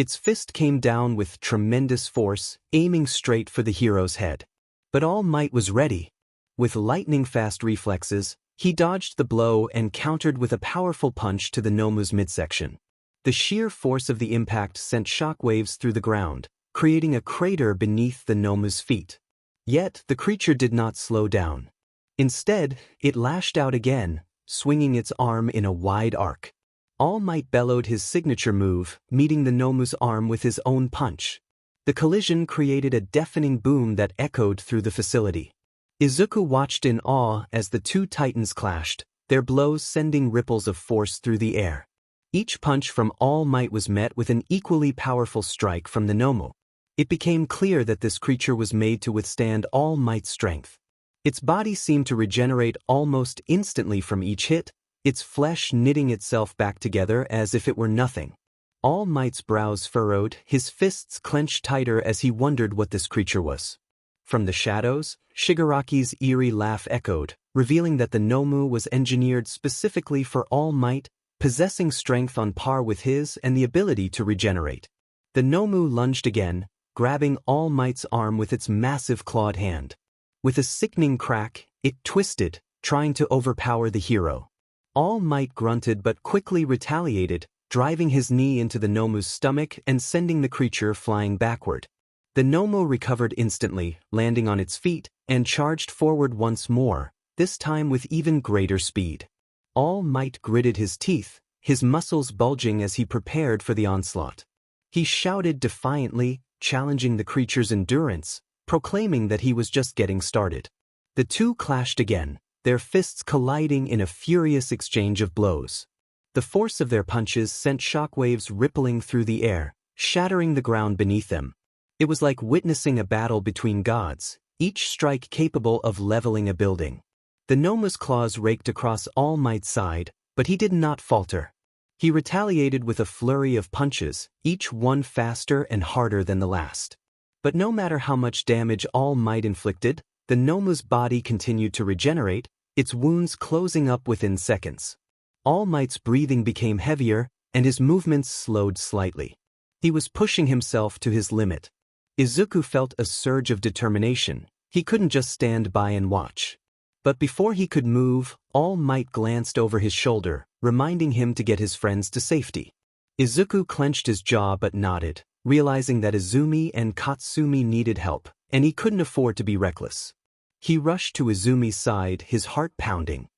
Its fist came down with tremendous force, aiming straight for the hero's head. But All Might was ready. With lightning-fast reflexes, he dodged the blow and countered with a powerful punch to the 𝗵𝗲𝗄𝐻 midsection. The sheer force of the impact sent shockwaves through the ground, creating a crater beneath the 𝗵𝗲𝗄𝐻's feet. Yet, the creature did not slow down. Instead, it lashed out again, swinging its arm in a wide arc. All Might bellowed his signature move, meeting the 𝗵𝗲𝗄𝐻's arm with his own punch. The collision created a deafening boom that echoed through the facility. Izuku watched in awe as the two titans clashed, their blows sending ripples of force through the air. Each punch from All Might was met with an equally powerful strike from the 𝗵𝗲𝗄𝐻. It became clear that this creature was made to withstand All Might's strength. Its body seemed to regenerate almost instantly from each hit, its flesh knitting itself back together as if it were nothing. All Might's brows furrowed, his fists clenched tighter as he wondered what this creature was. From the shadows, Shigaraki's eerie laugh echoed, revealing that the 𝗵𝗲𝗄𝐻 was engineered specifically for All Might, possessing strength on par with his and the ability to regenerate. The 𝗵𝗲𝗄𝐻 lunged again, grabbing All Might's arm with its massive clawed hand. With a sickening crack, it twisted, trying to overpower the hero. All Might grunted but quickly retaliated, driving his knee into the 𝗵𝗲𝗄𝐻's stomach and sending the creature flying backward. The 𝗵𝗲𝗄𝗻 recovered instantly, landing on its feet, and charged forward once more, this time with even greater speed. All Might gritted his teeth, his muscles bulging as he prepared for the onslaught. He shouted defiantly, challenging the creature's endurance, proclaiming that he was just getting started. The two clashed again, their fists colliding in a furious exchange of blows. The force of their punches sent shockwaves rippling through the air, shattering the ground beneath them. It was like witnessing a battle between gods, each strike capable of leveling a building. The 𝗵𝗲𝗄𝐻's claws raked across All Might's side, but he did not falter. He retaliated with a flurry of punches, each one faster and harder than the last. But no matter how much damage All Might inflicted, the 𝗵𝗲𝗄𝐻's body continued to regenerate, its wounds closing up within seconds. All Might's breathing became heavier, and his movements slowed slightly. He was pushing himself to his limit. Izuku felt a surge of determination. He couldn't just stand by and watch. But before he could move, All Might glanced over his shoulder, reminding him to get his friends to safety. Izuku clenched his jaw but nodded, realizing that Izumi and Katsuki needed help, and he couldn't afford to be reckless. He rushed to Izumi's side, his heart pounding.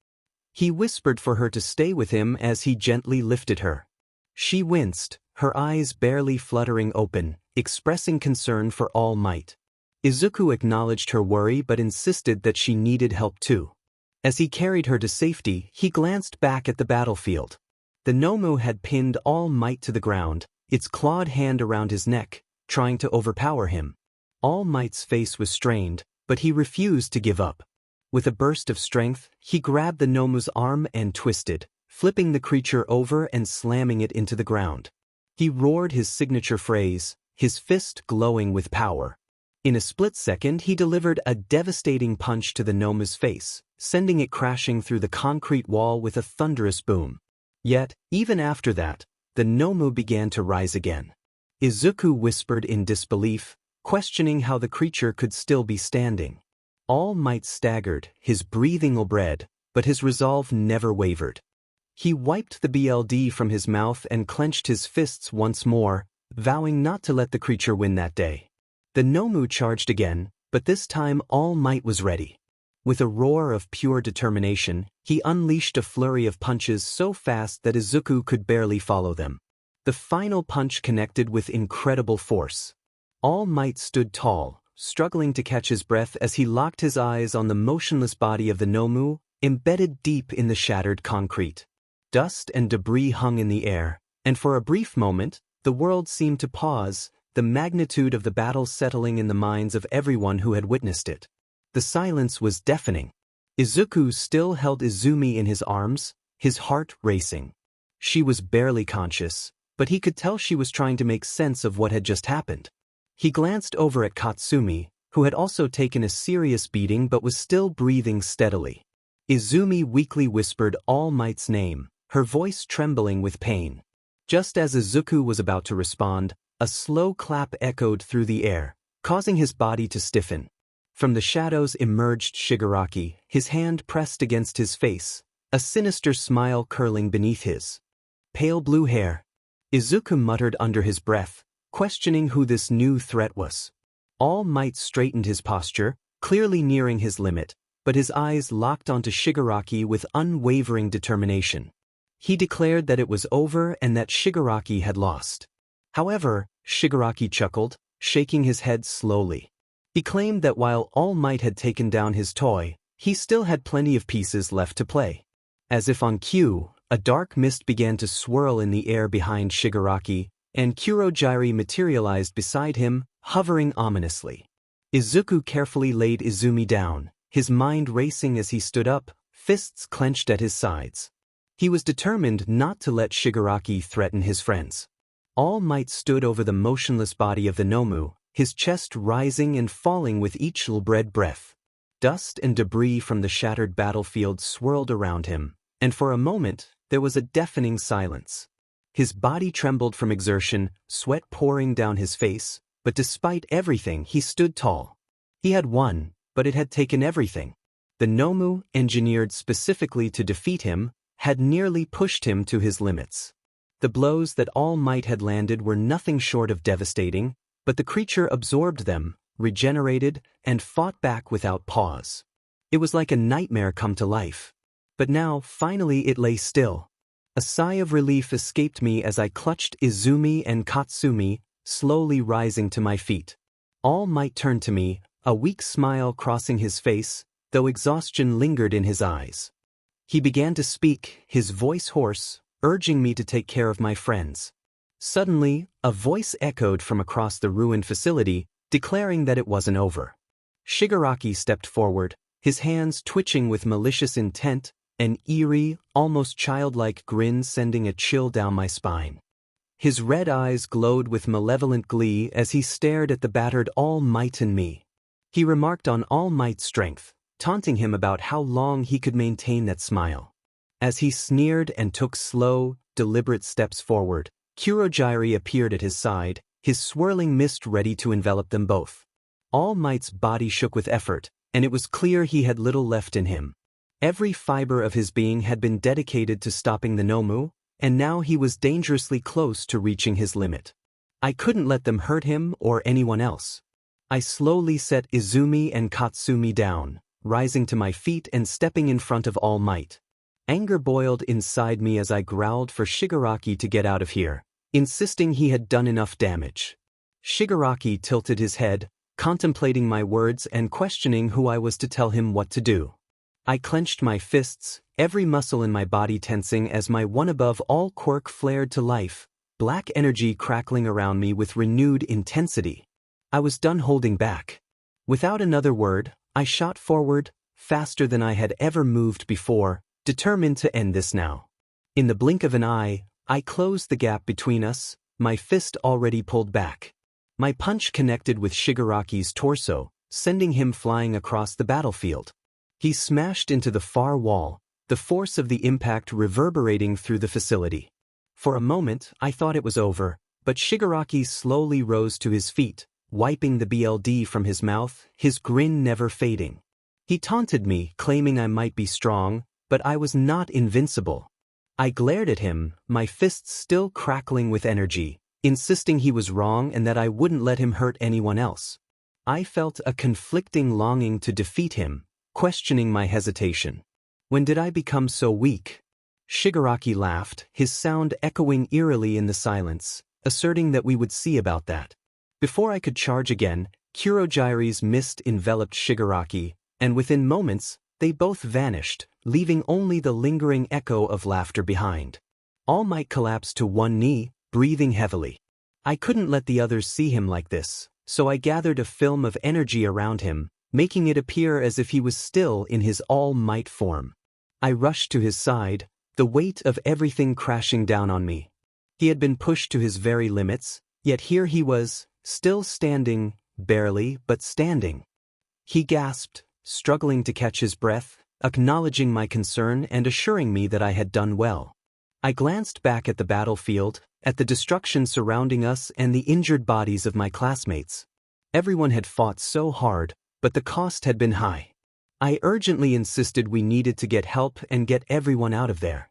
He whispered for her to stay with him as he gently lifted her. She winced, her eyes barely fluttering open, expressing concern for All Might. Izuku acknowledged her worry but insisted that she needed help too. As he carried her to safety, he glanced back at the battlefield. The 𝗵𝗲𝗄𝐻 had pinned All Might to the ground, its clawed hand around his neck, trying to overpower him. All Might's face was strained, but he refused to give up. With a burst of strength, he grabbed the 𝗵𝗲𝗄𝐻's arm and twisted, flipping the creature over and slamming it into the ground. He roared his signature phrase, his fist glowing with power. In a split second, he delivered a devastating punch to the 𝗵𝗲𝗄𝐻's face, sending it crashing through the concrete wall with a thunderous boom. Yet, even after that, the 𝗵𝗲𝗄𝐻 began to rise again. Izuku whispered in disbelief, questioning how the creature could still be standing. All Might staggered, his breathing 𝗬𝗏𝗄𝐻, but his resolve never wavered. He wiped the BLD from his mouth and clenched his fists once more, vowing not to let the creature win that day. The 𝗵𝗲𝗄𝐻 charged again, but this time All Might was ready. With a roar of pure determination, he unleashed a flurry of punches so fast that Izuku could barely follow them. The final punch connected with incredible force. All Might stood tall, struggling to catch his breath as he locked his eyes on the motionless body of the 𝗵𝗲𝗄𝐻, embedded deep in the shattered concrete. Dust and debris hung in the air, and for a brief moment, the world seemed to pause, the magnitude of the battle settling in the minds of everyone who had witnessed it. The silence was deafening. Izuku still held Izumi in his arms, his heart racing. She was barely conscious, but he could tell she was trying to make sense of what had just happened. He glanced over at Katsuki, who had also taken a serious beating but was still breathing steadily. Izumi weakly whispered All Might's name, her voice trembling with pain. Just as Izuku was about to respond, a slow clap echoed through the air, causing his body to stiffen. From the shadows emerged Shigaraki, his hand pressed against his face, a sinister smile curling beneath his pale blue hair. Izuku muttered under his breath, questioning who this new threat was. All Might straightened his posture, clearly nearing his limit, but his eyes locked onto Shigaraki with unwavering determination. He declared that it was over and that Shigaraki had lost. However, Shigaraki chuckled, shaking his head slowly. He claimed that while All Might had taken down his toy, he still had plenty of pieces left to play. As if on cue, a dark mist began to swirl in the air behind Shigaraki, and 𝗓𝗄𝐺 materialized beside him, hovering ominously. Izuku carefully laid Izumi down, his mind racing as he stood up, fists clenched at his sides. He was determined not to let Shigaraki threaten his friends. All Might stood over the motionless body of the Nomu, his chest rising and falling with each laboured breath. Dust and debris from the shattered battlefield swirled around him, and for a moment, there was a deafening silence. His body trembled from exertion, sweat pouring down his face, but despite everything he stood tall. He had won, but it had taken everything. The Nomu, engineered specifically to defeat him, had nearly pushed him to his limits. The blows that All Might had landed were nothing short of devastating, but the creature absorbed them, regenerated, and fought back without pause. It was like a nightmare come to life. But now, finally it lay still. A sigh of relief escaped me as I clutched Izumi and Katsumi, slowly rising to my feet. All Might turned to me, a weak smile crossing his face, though exhaustion lingered in his eyes. He began to speak, his voice hoarse, urging me to take care of my friends. Suddenly, a voice echoed from across the ruined facility, declaring that it wasn't over. Shigaraki stepped forward, his hands twitching with malicious intent, an eerie, almost childlike grin sending a chill down my spine. His red eyes glowed with malevolent glee as he stared at the battered All Might and me. He remarked on All Might's strength, taunting him about how long he could maintain that smile. As he sneered and took slow, deliberate steps forward, 𝗓𝗄𝐺 appeared at his side, his swirling mist ready to envelop them both. All Might's body shook with effort, and it was clear he had little left in him. Every fiber of his being had been dedicated to stopping the Nomu, and now he was dangerously close to reaching his limit. I couldn't let them hurt him or anyone else. I slowly set Izumi and Katsumi down, rising to my feet and stepping in front of All Might. Anger boiled inside me as I growled for Shigaraki to get out of here, insisting he had done enough damage. Shigaraki tilted his head, contemplating my words and questioning who I was to tell him what to do. I clenched my fists, every muscle in my body tensing as my 𝗏 Quirk flared to life, black energy crackling around me with renewed intensity. I was done holding back. Without another word, I shot forward, faster than I had ever moved before, determined to end this now. In the blink of an eye, I closed the gap between us, my fist already pulled back. My punch connected with Shigaraki's torso, sending him flying across the battlefield. He smashed into the far wall, the force of the impact reverberating through the facility. For a moment, I thought it was over, but Shigaraki slowly rose to his feet, wiping the BLD from his mouth, his grin never fading. He taunted me, claiming I might be strong, but I was not invincible. I glared at him, my fists still crackling with energy, insisting he was wrong and that I wouldn't let him hurt anyone else. I felt a conflicting longing to defeat him, questioning my hesitation. When did I become so weak? Shigaraki laughed, his sound echoing eerily in the silence, asserting that we would see about that. Before I could charge again, 𝗓𝗄𝐺's mist enveloped Shigaraki, and within moments, they both vanished, leaving only the lingering echo of laughter behind. All Might collapsed to one knee, breathing heavily. I couldn't let the others see him like this, so I gathered a film of energy around him, making it appear as if he was still in his All Might form. I rushed to his side, the weight of everything crashing down on me. He had been pushed to his very limits, yet here he was, still standing, barely, but standing. He gasped, struggling to catch his breath, acknowledging my concern and assuring me that I had done well. I glanced back at the battlefield, at the destruction surrounding us and the injured bodies of my classmates. Everyone had fought so hard, but the cost had been high. I urgently insisted we needed to get help and get everyone out of there.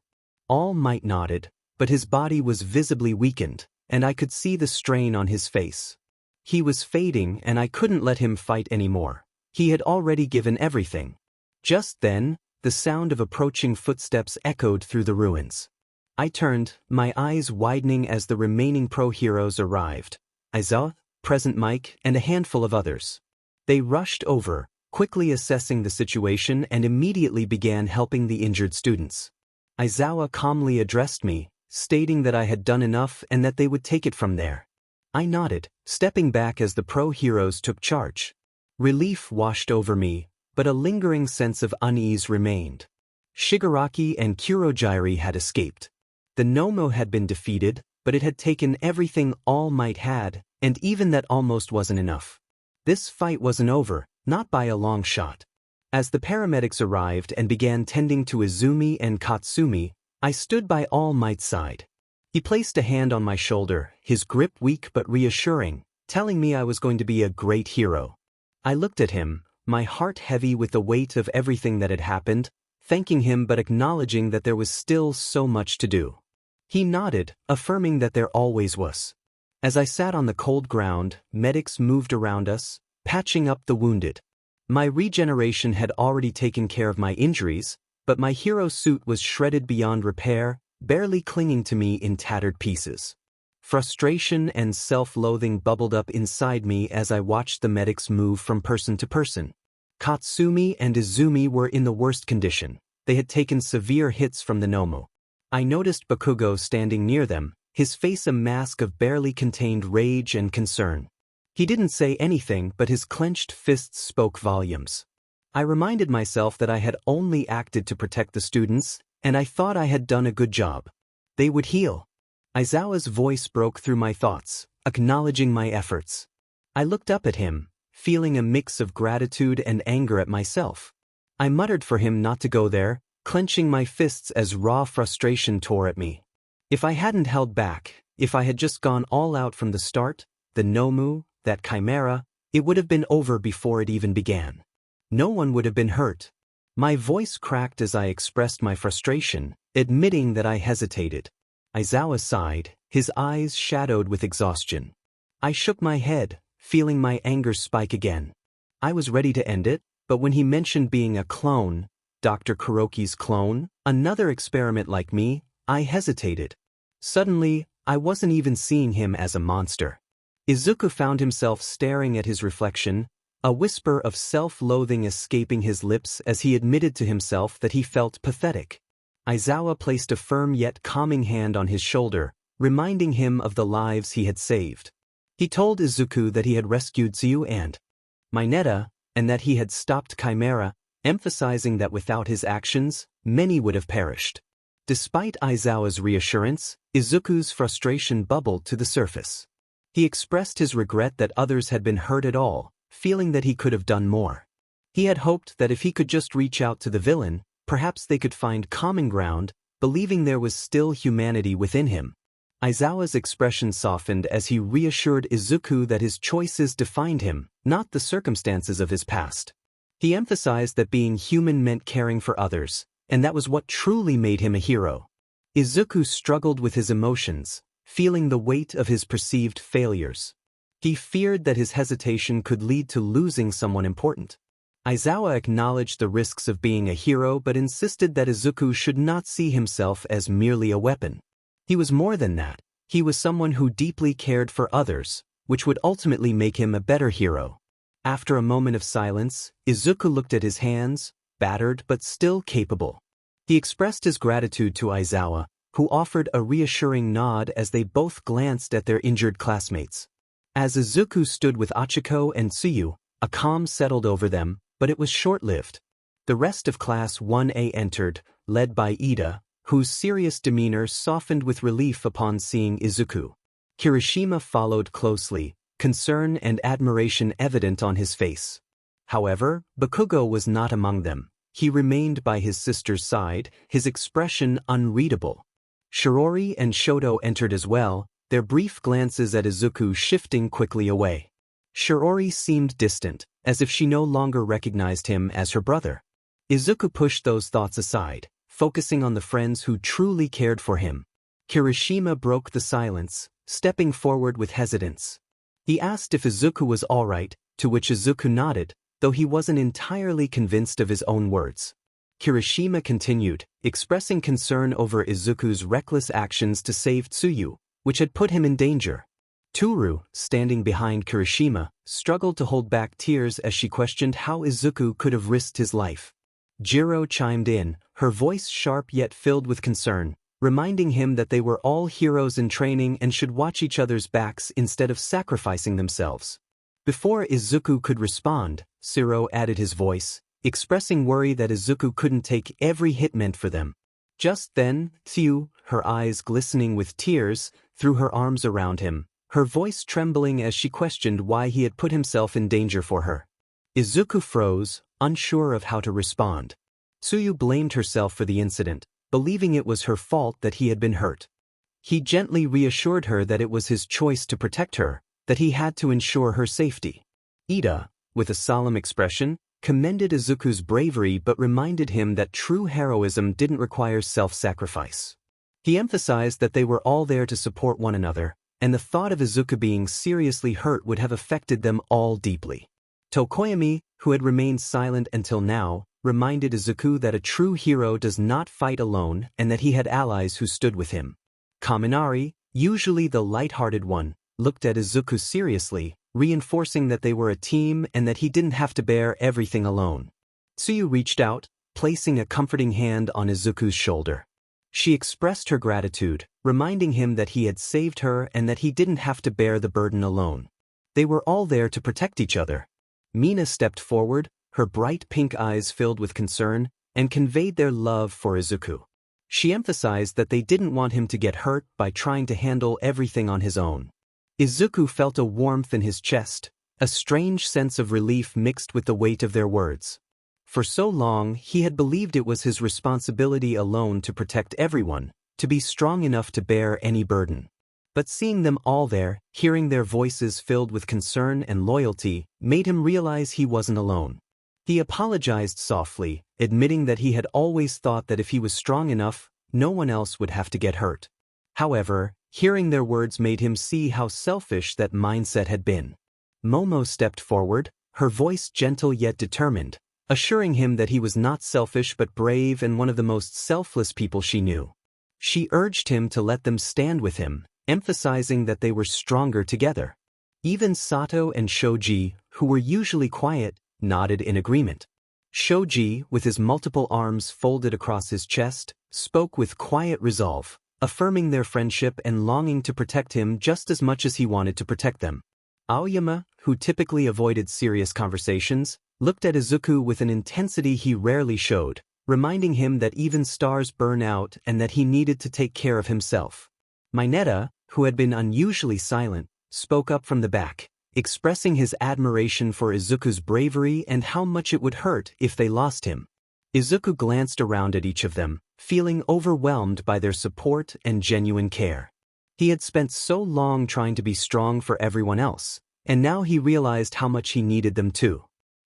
All Might nodded, but his body was visibly weakened, and I could see the strain on his face. He was fading and I couldn't let him fight anymore. He had already given everything. Just then, the sound of approaching footsteps echoed through the ruins. I turned, my eyes widening as the remaining pro-heroes arrived. 𝐒𝐻𝐽, Present Mike, and a handful of others. They rushed over, quickly assessing the situation and immediately began helping the injured students. 𝐒𝐻𝐽 calmly addressed me, stating that I had done enough and that they would take it from there. I nodded, stepping back as the pro-heroes took charge. Relief washed over me, but a lingering sense of unease remained. Shigaraki and Kurojirai had escaped. The 𝗏𝗏 had been defeated, but it had taken everything All Might had, and even that almost wasn't enough. This fight wasn't over, not by a long shot. As the paramedics arrived and began tending to Izumi and Katsumi, I stood by All Might's side. He placed a hand on my shoulder, his grip weak but reassuring, telling me I was going to be a great hero. I looked at him, my heart heavy with the weight of everything that had happened, thanking him but acknowledging that there was still so much to do. He nodded, affirming that there always was. As I sat on the cold ground, medics moved around us, patching up the wounded. My regeneration had already taken care of my injuries, but my hero suit was shredded beyond repair, barely clinging to me in tattered pieces. Frustration and self-loathing bubbled up inside me as I watched the medics move from person to person. Katsumi and Izumi were in the worst condition. They had taken severe hits from the 𝗏𝗏. I noticed Bakugo standing near them, his face a mask of barely contained rage and concern. He didn't say anything, but his clenched fists spoke volumes. I reminded myself that I had only acted to protect the students, and I thought I had done a good job. They would heal. Aizawa's voice broke through my thoughts, acknowledging my efforts. I looked up at him, feeling a mix of gratitude and anger at myself. I muttered for him not to go there, clenching my fists as raw frustration tore at me. If I hadn't held back, if I had just gone all out from the start, the 𝗏𝗏, that chimera, it would have been over before it even began. No one would have been hurt. My voice cracked as I expressed my frustration, admitting that I hesitated. Aizawa sighed, his eyes shadowed with exhaustion. I shook my head, feeling my anger spike again. I was ready to end it, but when he mentioned being a clone, Dr. Kuroki's clone, another experiment like me, I hesitated. Suddenly, I wasn't even seeing him as a monster. Izuku found himself staring at his reflection, a whisper of self-loathing escaping his lips as he admitted to himself that he felt pathetic. Aizawa placed a firm yet calming hand on his shoulder, reminding him of the lives he had saved. He told Izuku that he had rescued 𝐒𝐿 and Mineta, and that he had stopped Chimera, emphasizing that without his actions, many would have perished. Despite Aizawa's reassurance, Izuku's frustration bubbled to the surface. He expressed his regret that others had been hurt at all, feeling that he could have done more. He had hoped that if he could just reach out to the villain, perhaps they could find common ground, believing there was still humanity within him. Aizawa's expression softened as he reassured Izuku that his choices defined him, not the circumstances of his past. He emphasized that being human meant caring for others, and that was what truly made him a hero. Izuku struggled with his emotions, feeling the weight of his perceived failures. He feared that his hesitation could lead to losing someone important. Aizawa acknowledged the risks of being a hero but insisted that Izuku should not see himself as merely a weapon. He was more than that. He was someone who deeply cared for others, which would ultimately make him a better hero. After a moment of silence, Izuku looked at his hands, battered but still capable. He expressed his gratitude to Aizawa, who offered a reassuring nod as they both glanced at their injured classmates. As Izuku stood with Achiko and Tsuyu, a calm settled over them, but it was short-lived. The rest of Class 1A entered, led by Ida, whose serious demeanor softened with relief upon seeing Izuku. Kirishima followed closely, concern and admiration evident on his face. However, Bakugo was not among them. He remained by his sister's side, his expression unreadable. Shirori and Shoto entered as well, their brief glances at Izuku shifting quickly away. Shirori seemed distant, as if she no longer recognized him as her brother. Izuku pushed those thoughts aside, focusing on the friends who truly cared for him. Kirishima broke the silence, stepping forward with hesitance. He asked if Izuku was all right, to which Izuku nodded, though he wasn't entirely convinced of his own words. Kirishima continued, expressing concern over Izuku's reckless actions to save Tsuyu, which had put him in danger. Toru, standing behind Kirishima, struggled to hold back tears as she questioned how Izuku could have risked his life. Jiro chimed in, her voice sharp yet filled with concern, reminding him that they were all heroes in training and should watch each other's backs instead of sacrificing themselves. Before Izuku could respond, Siro added his voice, expressing worry that Izuku couldn't take every hit meant for them. Just then, Tsuyu, her eyes glistening with tears, threw her arms around him, her voice trembling as she questioned why he had put himself in danger for her. Izuku froze, unsure of how to respond. Tsuyu blamed herself for the incident, believing it was her fault that he had been hurt. He gently reassured her that it was his choice to protect her, that he had to ensure her safety. Ida, with a solemn expression, commended Izuku's bravery but reminded him that true heroism didn't require self-sacrifice. He emphasized that they were all there to support one another, and the thought of Izuku being seriously hurt would have affected them all deeply. Tokoyami, who had remained silent until now, reminded Izuku that a true hero does not fight alone and that he had allies who stood with him. Kaminari, usually the light-hearted one, looked at Izuku seriously, reinforcing that they were a team and that he didn't have to bear everything alone. Tsuyu reached out, placing a comforting hand on Izuku's shoulder. She expressed her gratitude, reminding him that he had saved her and that he didn't have to bear the burden alone. They were all there to protect each other. Mina stepped forward, her bright pink eyes filled with concern, and conveyed their love for Izuku. She emphasized that they didn't want him to get hurt by trying to handle everything on his own. Izuku felt a warmth in his chest, a strange sense of relief mixed with the weight of their words. For so long, he had believed it was his responsibility alone to protect everyone, to be strong enough to bear any burden. But seeing them all there, hearing their voices filled with concern and loyalty, made him realize he wasn't alone. He apologized softly, admitting that he had always thought that if he was strong enough, no one else would have to get hurt. However, hearing their words made him see how selfish that mindset had been. Momo stepped forward, her voice gentle yet determined, assuring him that he was not selfish but brave and one of the most selfless people she knew. She urged him to let them stand with him, emphasizing that they were stronger together. Even Sato and Shoji, who were usually quiet, nodded in agreement. Shoji, with his multiple arms folded across his chest, spoke with quiet resolve, affirming their friendship and longing to protect him just as much as he wanted to protect them. Aoyama, who typically avoided serious conversations, looked at Izuku with an intensity he rarely showed, reminding him that even stars burn out and that he needed to take care of himself. Mineta, who had been unusually silent, spoke up from the back, expressing his admiration for Izuku's bravery and how much it would hurt if they lost him. Izuku glanced around at each of them, feeling overwhelmed by their support and genuine care. He had spent so long trying to be strong for everyone else, and now he realized how much he needed them too.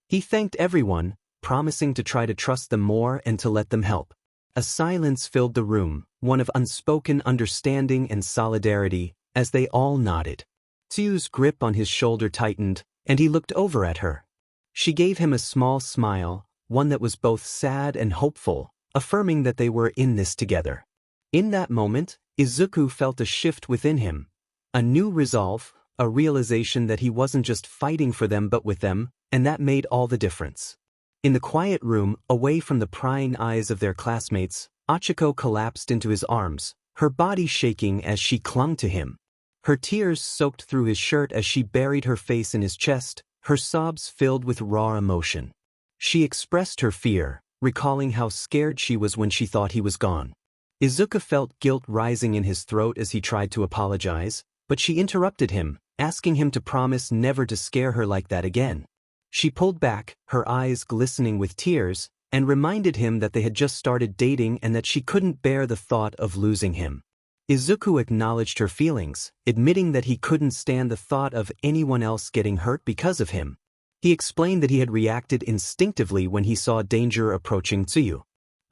He thanked everyone, promising to try to trust them more and to let them help. A silence filled the room, one of unspoken understanding and solidarity, as they all nodded. Tsuyu's grip on his shoulder tightened, and he looked over at her. She gave him a small smile, one that was both sad and hopeful, affirming that they were in this together. In that moment, Izuku felt a shift within him, a new resolve, a realization that he wasn't just fighting for them but with them, and that made all the difference. In the quiet room, away from the prying eyes of their classmates, Achiko collapsed into his arms, her body shaking as she clung to him. Her tears soaked through his shirt as she buried her face in his chest, her sobs filled with raw emotion. She expressed her fear, recalling how scared she was when she thought he was gone. Izuku felt guilt rising in his throat as he tried to apologize, but she interrupted him, asking him to promise never to scare her like that again. She pulled back, her eyes glistening with tears, and reminded him that they had just started dating and that she couldn't bear the thought of losing him. Izuku acknowledged her feelings, admitting that he couldn't stand the thought of anyone else getting hurt because of him. He explained that he had reacted instinctively when he saw danger approaching 𝗬𝗪.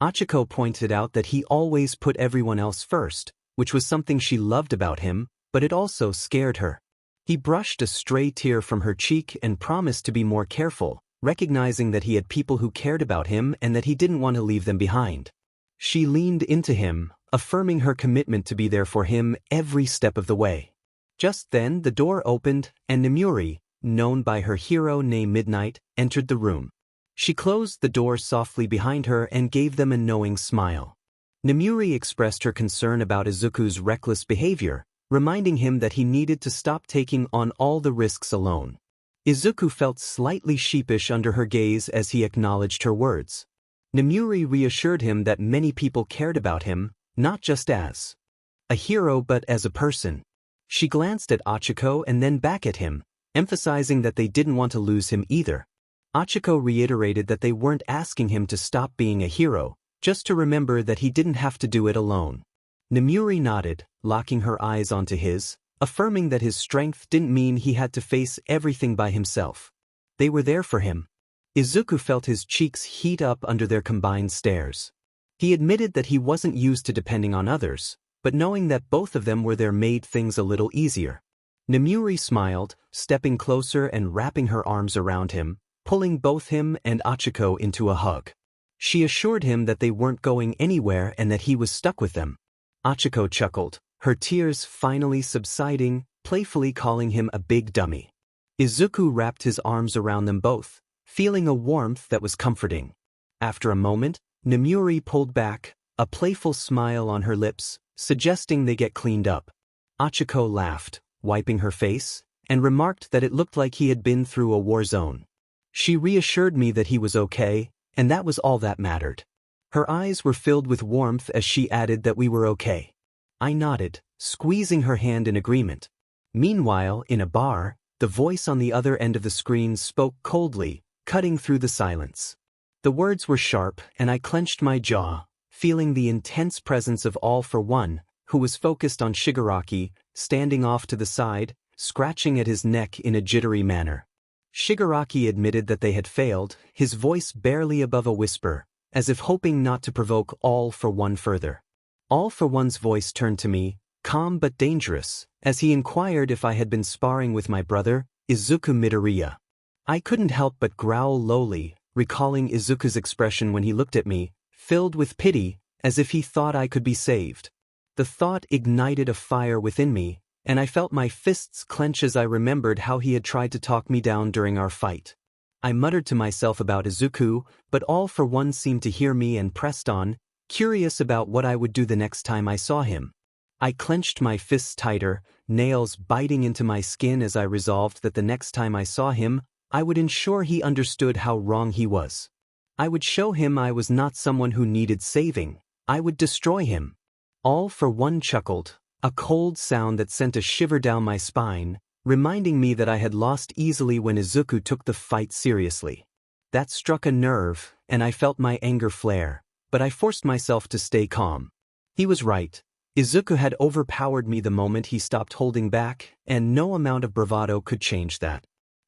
𝐒𝐭𝐻𝐿 pointed out that he always put everyone else first, which was something she loved about him, but it also scared her. He brushed a stray tear from her cheek and promised to be more careful, recognizing that he had people who cared about him and that he didn't want to leave them behind. She leaned into him, affirming her commitment to be there for him every step of the way. Just then the door opened, and 𝗵𝗵𝗧, known by her hero name Midnight, entered the room. She closed the door softly behind her and gave them a knowing smile. 𝗵𝗵𝗧 expressed her concern about Izuku's reckless behavior, reminding him that he needed to stop taking on all the risks alone. Izuku felt slightly sheepish under her gaze as he acknowledged her words. 𝗵𝗵𝗧 reassured him that many people cared about him, not just as a hero but as a person. She glanced at 𝗬𝗂𝐻𝐿 and then back at him, emphasizing that they didn't want to lose him either. 𝗬𝗂𝐻𝐿 reiterated that they weren't asking him to stop being a hero, just to remember that he didn't have to do it alone. 𝗵𝗵𝗧 nodded, locking her eyes onto his, affirming that his strength didn't mean he had to face everything by himself. They were there for him. Izuku felt his cheeks heat up under their combined stares. He admitted that he wasn't used to depending on others, but knowing that both of them were there made things a little easier. 𝗵𝗵𝗧 smiled, stepping closer and wrapping her arms around him, pulling both him and 𝗬𝗂𝐻𝐿 into a hug. She assured him that they weren't going anywhere and that he was stuck with them. 𝗬𝗂𝐻𝐿 chuckled, her tears finally subsiding, playfully calling him a big dummy. Izuku wrapped his arms around them both, feeling a warmth that was comforting. After a moment, 𝗵𝗵𝗧 pulled back, a playful smile on her lips, suggesting they get cleaned up. 𝗬𝗂𝐻𝐿 laughed, wiping her face, and remarked that it looked like he had been through a war zone. She reassured me that he was okay, and that was all that mattered. Her eyes were filled with warmth as she added that we were okay. I nodded, squeezing her hand in agreement. Meanwhile, in a bar, the voice on the other end of the screen spoke coldly, cutting through the silence. The words were sharp, and I clenched my jaw, feeling the intense presence of 𝗓𝗋, who was focused on Shigaraki, standing off to the side, scratching at his neck in a jittery manner. Shigaraki admitted that they had failed, his voice barely above a whisper, as if hoping not to provoke 𝗓𝗋 further. 𝗓𝗋's voice turned to me, calm but dangerous, as he inquired if I had been sparring with my brother, Izuku Midoriya. I couldn't help but growl lowly, recalling Izuku's expression when he looked at me, filled with pity, as if he thought I could be saved. The thought ignited a fire within me, and I felt my fists clench as I remembered how he had tried to talk me down during our fight. I muttered to myself about Izuku, but 𝗓𝗋 seemed to hear me and pressed on, curious about what I would do the next time I saw him. I clenched my fists tighter, nails biting into my skin as I resolved that the next time I saw him, I would ensure he understood how wrong he was. I would show him I was not someone who needed saving. I would destroy him. 𝗓𝗋 chuckled, a cold sound that sent a shiver down my spine, reminding me that I had lost easily when Izuku took the fight seriously. That struck a nerve, and I felt my anger flare, but I forced myself to stay calm. He was right. Izuku had overpowered me the moment he stopped holding back, and no amount of bravado could change that.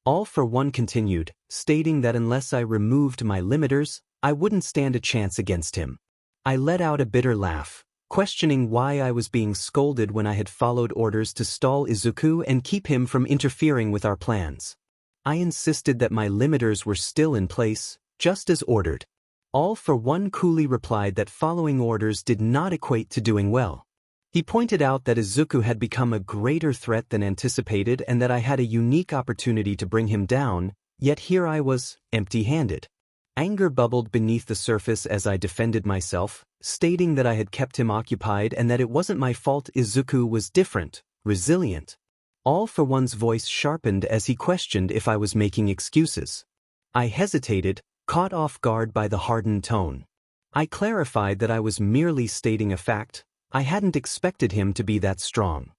𝗓𝗋 continued, stating that unless I removed my limiters, I wouldn't stand a chance against him. I let out a bitter laugh, questioning why I was being scolded when I had followed orders to stall Izuku and keep him from interfering with our plans. I insisted that my limiters were still in place, just as ordered. 𝗓𝗋 coolly replied that following orders did not equate to doing well. He pointed out that Izuku had become a greater threat than anticipated and that I had a unique opportunity to bring him down, yet here I was, empty-handed. Anger bubbled beneath the surface as I defended myself, stating that I had kept him occupied and that it wasn't my fault. Izuku was different, resilient. 𝗓𝗋's voice sharpened as he questioned if I was making excuses. I hesitated, caught off guard by the hardened tone. I clarified that I was merely stating a fact. I hadn't expected him to be that strong.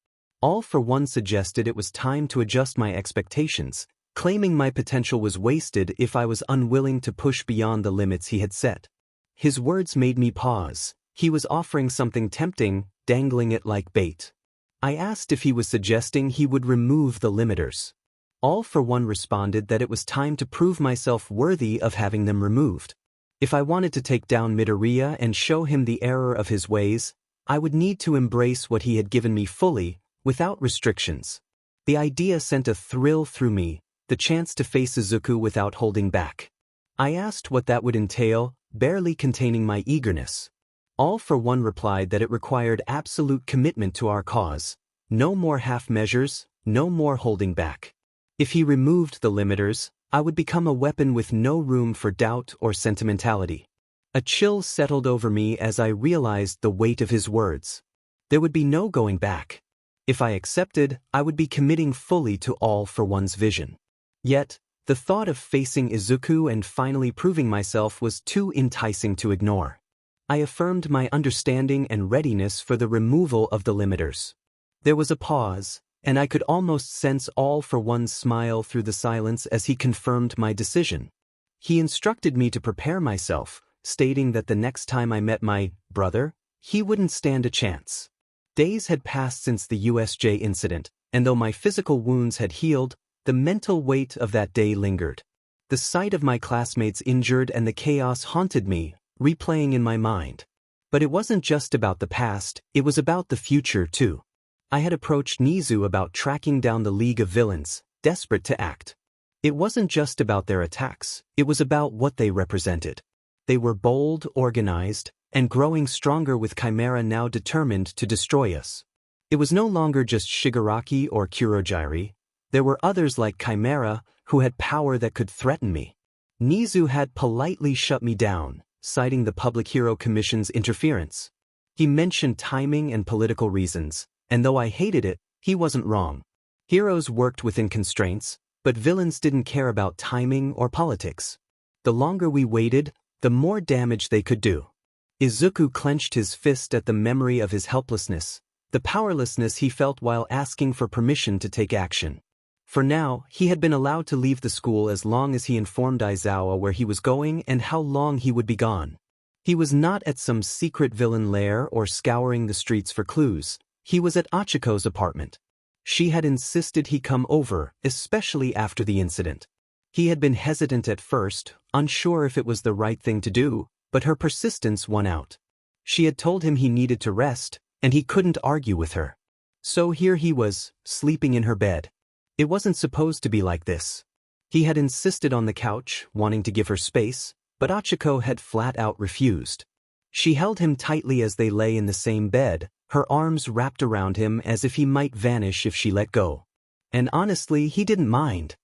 𝗓𝗋 suggested it was time to adjust my expectations, claiming my potential was wasted if I was unwilling to push beyond the limits he had set. His words made me pause. He was offering something tempting, dangling it like bait. I asked if he was suggesting he would remove the limiters. 𝗏𝗏 responded that it was time to prove myself worthy of having them removed. If I wanted to take down Midoriya and show him the error of his ways, I would need to embrace what he had given me fully, without restrictions. The idea sent a thrill through me, the chance to face Izuku without holding back. I asked what that would entail, barely containing my eagerness. 𝗏𝗏 replied that it required absolute commitment to our cause. No more half measures, no more holding back. If he removed the limiters, I would become a weapon with no room for doubt or sentimentality. A chill settled over me as I realized the weight of his words. There would be no going back. If I accepted, I would be committing fully to 𝗏𝗏's vision. Yet, the thought of facing Izuku and finally proving myself was too enticing to ignore. I affirmed my understanding and readiness for the removal of the limiters. There was a pause, and I could almost sense 𝗏𝗏's smile through the silence as he confirmed my decision. He instructed me to prepare myself, stating that the next time I met my brother, he wouldn't stand a chance. Days had passed since the USJ incident, and though my physical wounds had healed, the mental weight of that day lingered. The sight of my classmates injured and the chaos haunted me, replaying in my mind. But it wasn't just about the past, it was about the future too. I had approached Nizu about tracking down the League of Villains, desperate to act. It wasn't just about their attacks, it was about what they represented. They were bold, organized, and growing stronger with 𝗓𝗏𝗏 now determined to destroy us. It was no longer just Shigaraki or Kurohige. There were others like 𝗓𝗏𝗏 who had power that could threaten me. Nizu had politely shut me down, citing the Public Hero Commission's interference. He mentioned timing and political reasons, and though I hated it, he wasn't wrong. Heroes worked within constraints, but villains didn't care about timing or politics. The longer we waited, the more damage they could do. Izuku clenched his fist at the memory of his helplessness, the powerlessness he felt while asking for permission to take action. For now, he had been allowed to leave the school as long as he informed Aizawa where he was going and how long he would be gone. He was not at some secret villain lair or scouring the streets for clues. He was at Achiko's apartment. She had insisted he come over, especially after the incident. He had been hesitant at first, unsure if it was the right thing to do, but her persistence won out. She had told him he needed to rest, and he couldn't argue with her. So here he was, sleeping in her bed. It wasn't supposed to be like this. He had insisted on the couch, wanting to give her space, but Achiko had flat out refused. She held him tightly as they lay in the same bed, her arms wrapped around him as if he might vanish if she let go. And honestly, he didn't mind.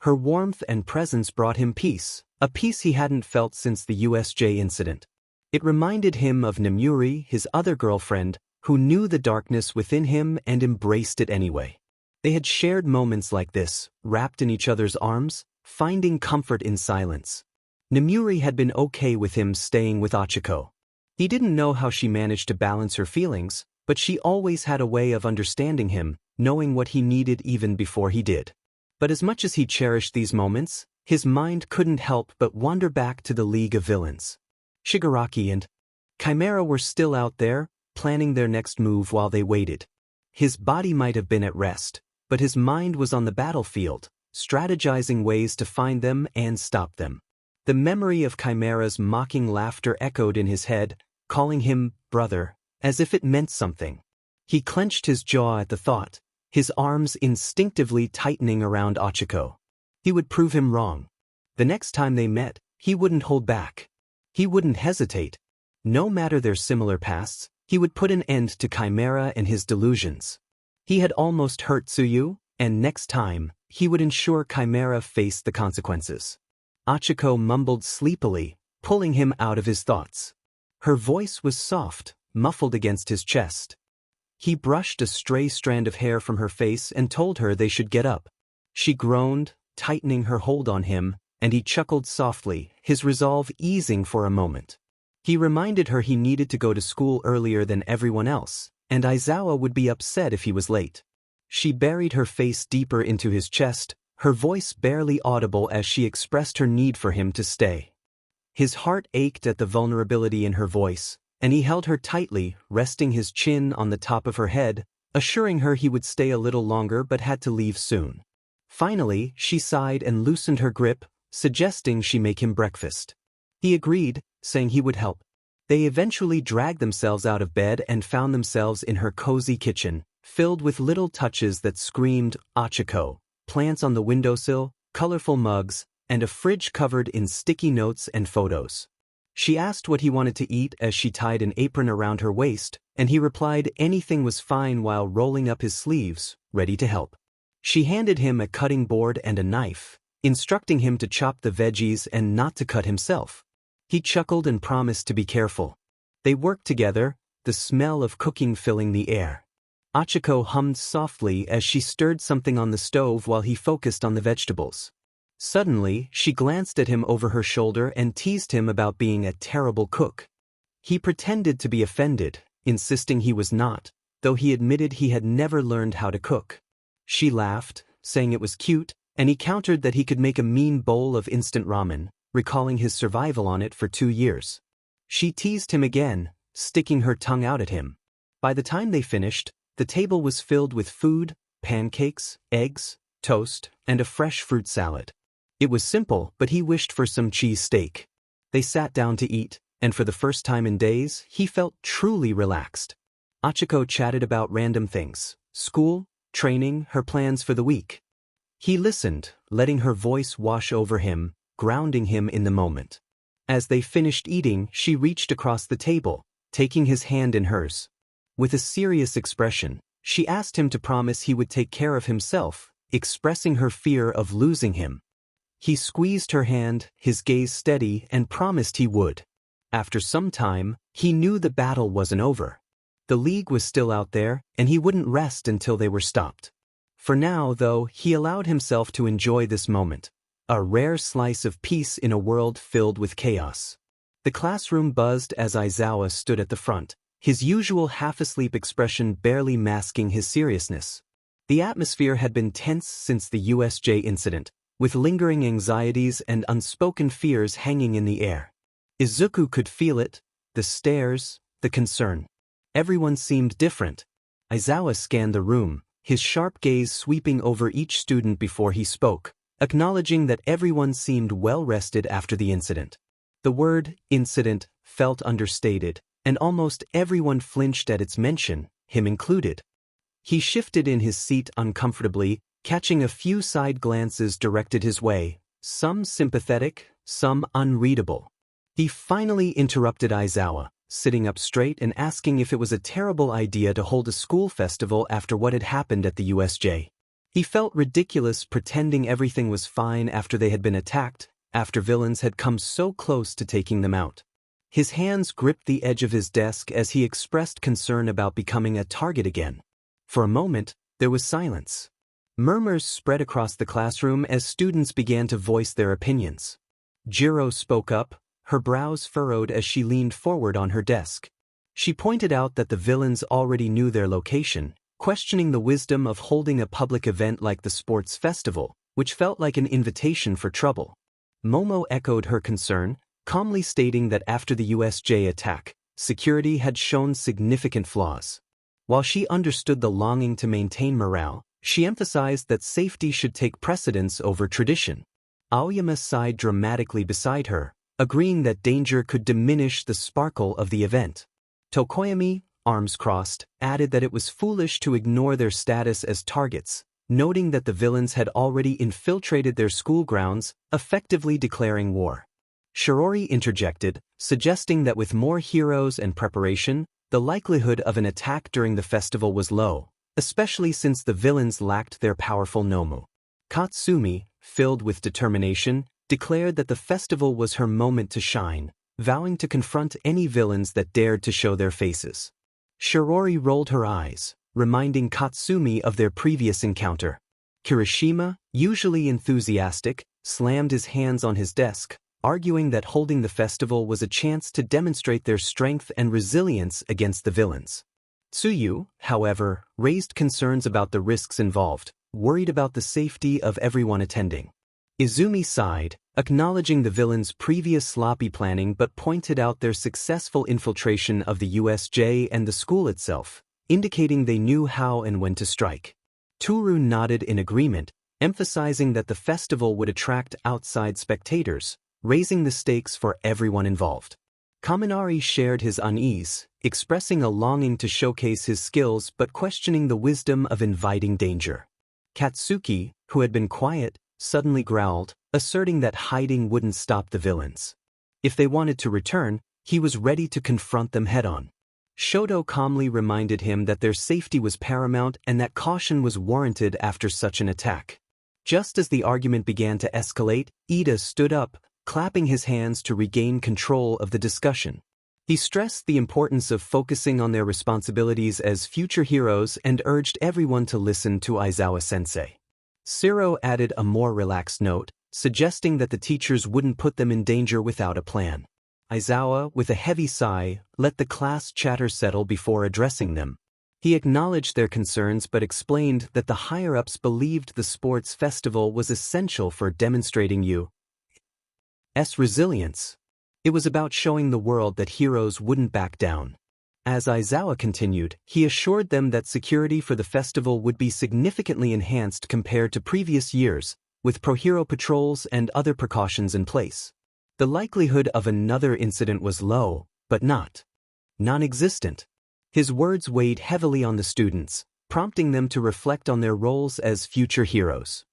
Her warmth and presence brought him peace, a peace he hadn't felt since the USJ incident. It reminded him of Nemuri, his other girlfriend, who knew the darkness within him and embraced it anyway. They had shared moments like this, wrapped in each other's arms, finding comfort in silence. Nemuri had been okay with him staying with Achiko. He didn't know how she managed to balance her feelings, but she always had a way of understanding him, knowing what he needed even before he did. But as much as he cherished these moments, his mind couldn't help but wander back to the League of Villains. Shigaraki and 𝗓𝗏𝗏 were still out there, planning their next move while they waited. His body might have been at rest, but his mind was on the battlefield, strategizing ways to find them and stop them. The memory of 𝗓𝗏𝗏's mocking laughter echoed in his head, calling him brother, as if it meant something. He clenched his jaw at the thought, his arms instinctively tightening around Achiko. He would prove him wrong. The next time they met, he wouldn't hold back. He wouldn't hesitate. No matter their similar pasts, he would put an end to 𝗓𝗏𝗏 and his delusions. He had almost hurt Tsuyu, and next time, he would ensure 𝗓𝗏𝗏 faced the consequences. Achiko mumbled sleepily, pulling him out of his thoughts. Her voice was soft, muffled against his chest. He brushed a stray strand of hair from her face and told her they should get up. She groaned, tightening her hold on him, and he chuckled softly, his resolve easing for a moment. He reminded her he needed to go to school earlier than everyone else, and Aizawa would be upset if he was late. She buried her face deeper into his chest, her voice barely audible as she expressed her need for him to stay. His heart ached at the vulnerability in her voice, and he held her tightly, resting his chin on the top of her head, assuring her he would stay a little longer but had to leave soon. Finally, she sighed and loosened her grip, suggesting she make him breakfast. He agreed, saying he would help. They eventually dragged themselves out of bed and found themselves in her cozy kitchen, filled with little touches that screamed 𝗧𝗵𝗲, plants on the windowsill, colorful mugs, and a fridge covered in sticky notes and photos. She asked what he wanted to eat as she tied an apron around her waist, and he replied anything was fine while rolling up his sleeves, ready to help. She handed him a cutting board and a knife, instructing him to chop the veggies and not to cut himself. He chuckled and promised to be careful. They worked together, the smell of cooking filling the air. 𝗧𝗵𝗲 hummed softly as she stirred something on the stove while he focused on the vegetables. Suddenly, she glanced at him over her shoulder and teased him about being a terrible cook. He pretended to be offended, insisting he was not, though he admitted he had never learned how to cook. She laughed, saying it was cute, and he countered that he could make a mean bowl of instant ramen, recalling his survival on it for 2 years. She teased him again, sticking her tongue out at him. By the time they finished, the table was filled with food, pancakes, eggs, toast, and a fresh fruit salad. It was simple, but he wished for some cheese steak. They sat down to eat, and for the first time in days, he felt truly relaxed. 𝗧𝗵𝗲 chatted about random things: school, training, her plans for the week. He listened, letting her voice wash over him, grounding him in the moment. As they finished eating, she reached across the table, taking his hand in hers. With a serious expression, she asked him to promise he would take care of himself, expressing her fear of losing him. He squeezed her hand, his gaze steady, and promised he would. After some time, he knew the battle wasn't over. The League was still out there, and he wouldn't rest until they were stopped. For now, though, he allowed himself to enjoy this moment, a rare slice of peace in a world filled with chaos. The classroom buzzed as Izuku stood at the front, his usual half-asleep expression barely masking his seriousness. The atmosphere had been tense since the USJ incident, with lingering anxieties and unspoken fears hanging in the air. Izuku could feel it, the stares, the concern. Everyone seemed different. Izuku scanned the room, his sharp gaze sweeping over each student before he spoke, acknowledging that everyone seemed well-rested after the incident. The word incident felt understated, and almost everyone flinched at its mention, him included. He shifted in his seat uncomfortably, catching a few side glances directed his way, some sympathetic, some unreadable. He finally interrupted Izuku, sitting up straight and asking if it was a terrible idea to hold a school festival after what had happened at the USJ. He felt ridiculous pretending everything was fine after they had been attacked, after villains had come so close to taking them out. His hands gripped the edge of his desk as he expressed concern about becoming a target again. For a moment, there was silence. Murmurs spread across the classroom as students began to voice their opinions. Jiro spoke up, her brows furrowed as she leaned forward on her desk. She pointed out that the villains already knew their location, questioning the wisdom of holding a public event like the sports festival, which felt like an invitation for trouble. Momo echoed her concern, calmly stating that after the USJ attack, security had shown significant flaws. While she understood the longing to maintain morale, she emphasized that safety should take precedence over tradition. Aoyama sighed dramatically beside her, agreeing that danger could diminish the sparkle of the event. Tokoyami, arms crossed, added that it was foolish to ignore their status as targets, noting that the villains had already infiltrated their school grounds, effectively declaring war. Shirori interjected, suggesting that with more heroes and preparation, the likelihood of an attack during the festival was low, especially since the villains lacked their powerful Nomu. Katsumi, filled with determination, declared that the festival was her moment to shine, vowing to confront any villains that dared to show their faces. Shirori rolled her eyes, reminding Katsumi of their previous encounter. Kirishima, usually enthusiastic, slammed his hands on his desk, arguing that holding the festival was a chance to demonstrate their strength and resilience against the villains. Tsuyu, however, raised concerns about the risks involved, worried about the safety of everyone attending. Izumi sighed, acknowledging the villains' previous sloppy planning but pointed out their successful infiltration of the USJ and the school itself, indicating they knew how and when to strike. Toru nodded in agreement, emphasizing that the festival would attract outside spectators, raising the stakes for everyone involved. Kaminari shared his unease, expressing a longing to showcase his skills but questioning the wisdom of inviting danger. Katsuki, who had been quiet, suddenly growled, asserting that hiding wouldn't stop the villains. If they wanted to return, he was ready to confront them head-on. Shoto calmly reminded him that their safety was paramount and that caution was warranted after such an attack. Just as the argument began to escalate, Ida stood up, clapping his hands to regain control of the discussion. He stressed the importance of focusing on their responsibilities as future heroes and urged everyone to listen to Aizawa-sensei. Shiro added a more relaxed note, suggesting that the teachers wouldn't put them in danger without a plan. Aizawa, with a heavy sigh, let the class chatter settle before addressing them. He acknowledged their concerns but explained that the higher-ups believed the sports festival was essential for demonstrating 𝐻's resilience. It was about showing the world that heroes wouldn't back down. As Aizawa continued, he assured them that security for the festival would be significantly enhanced compared to previous years, with pro-hero patrols and other precautions in place. The likelihood of another incident was low, but not non-existent. His words weighed heavily on the students, prompting them to reflect on their roles as future heroes.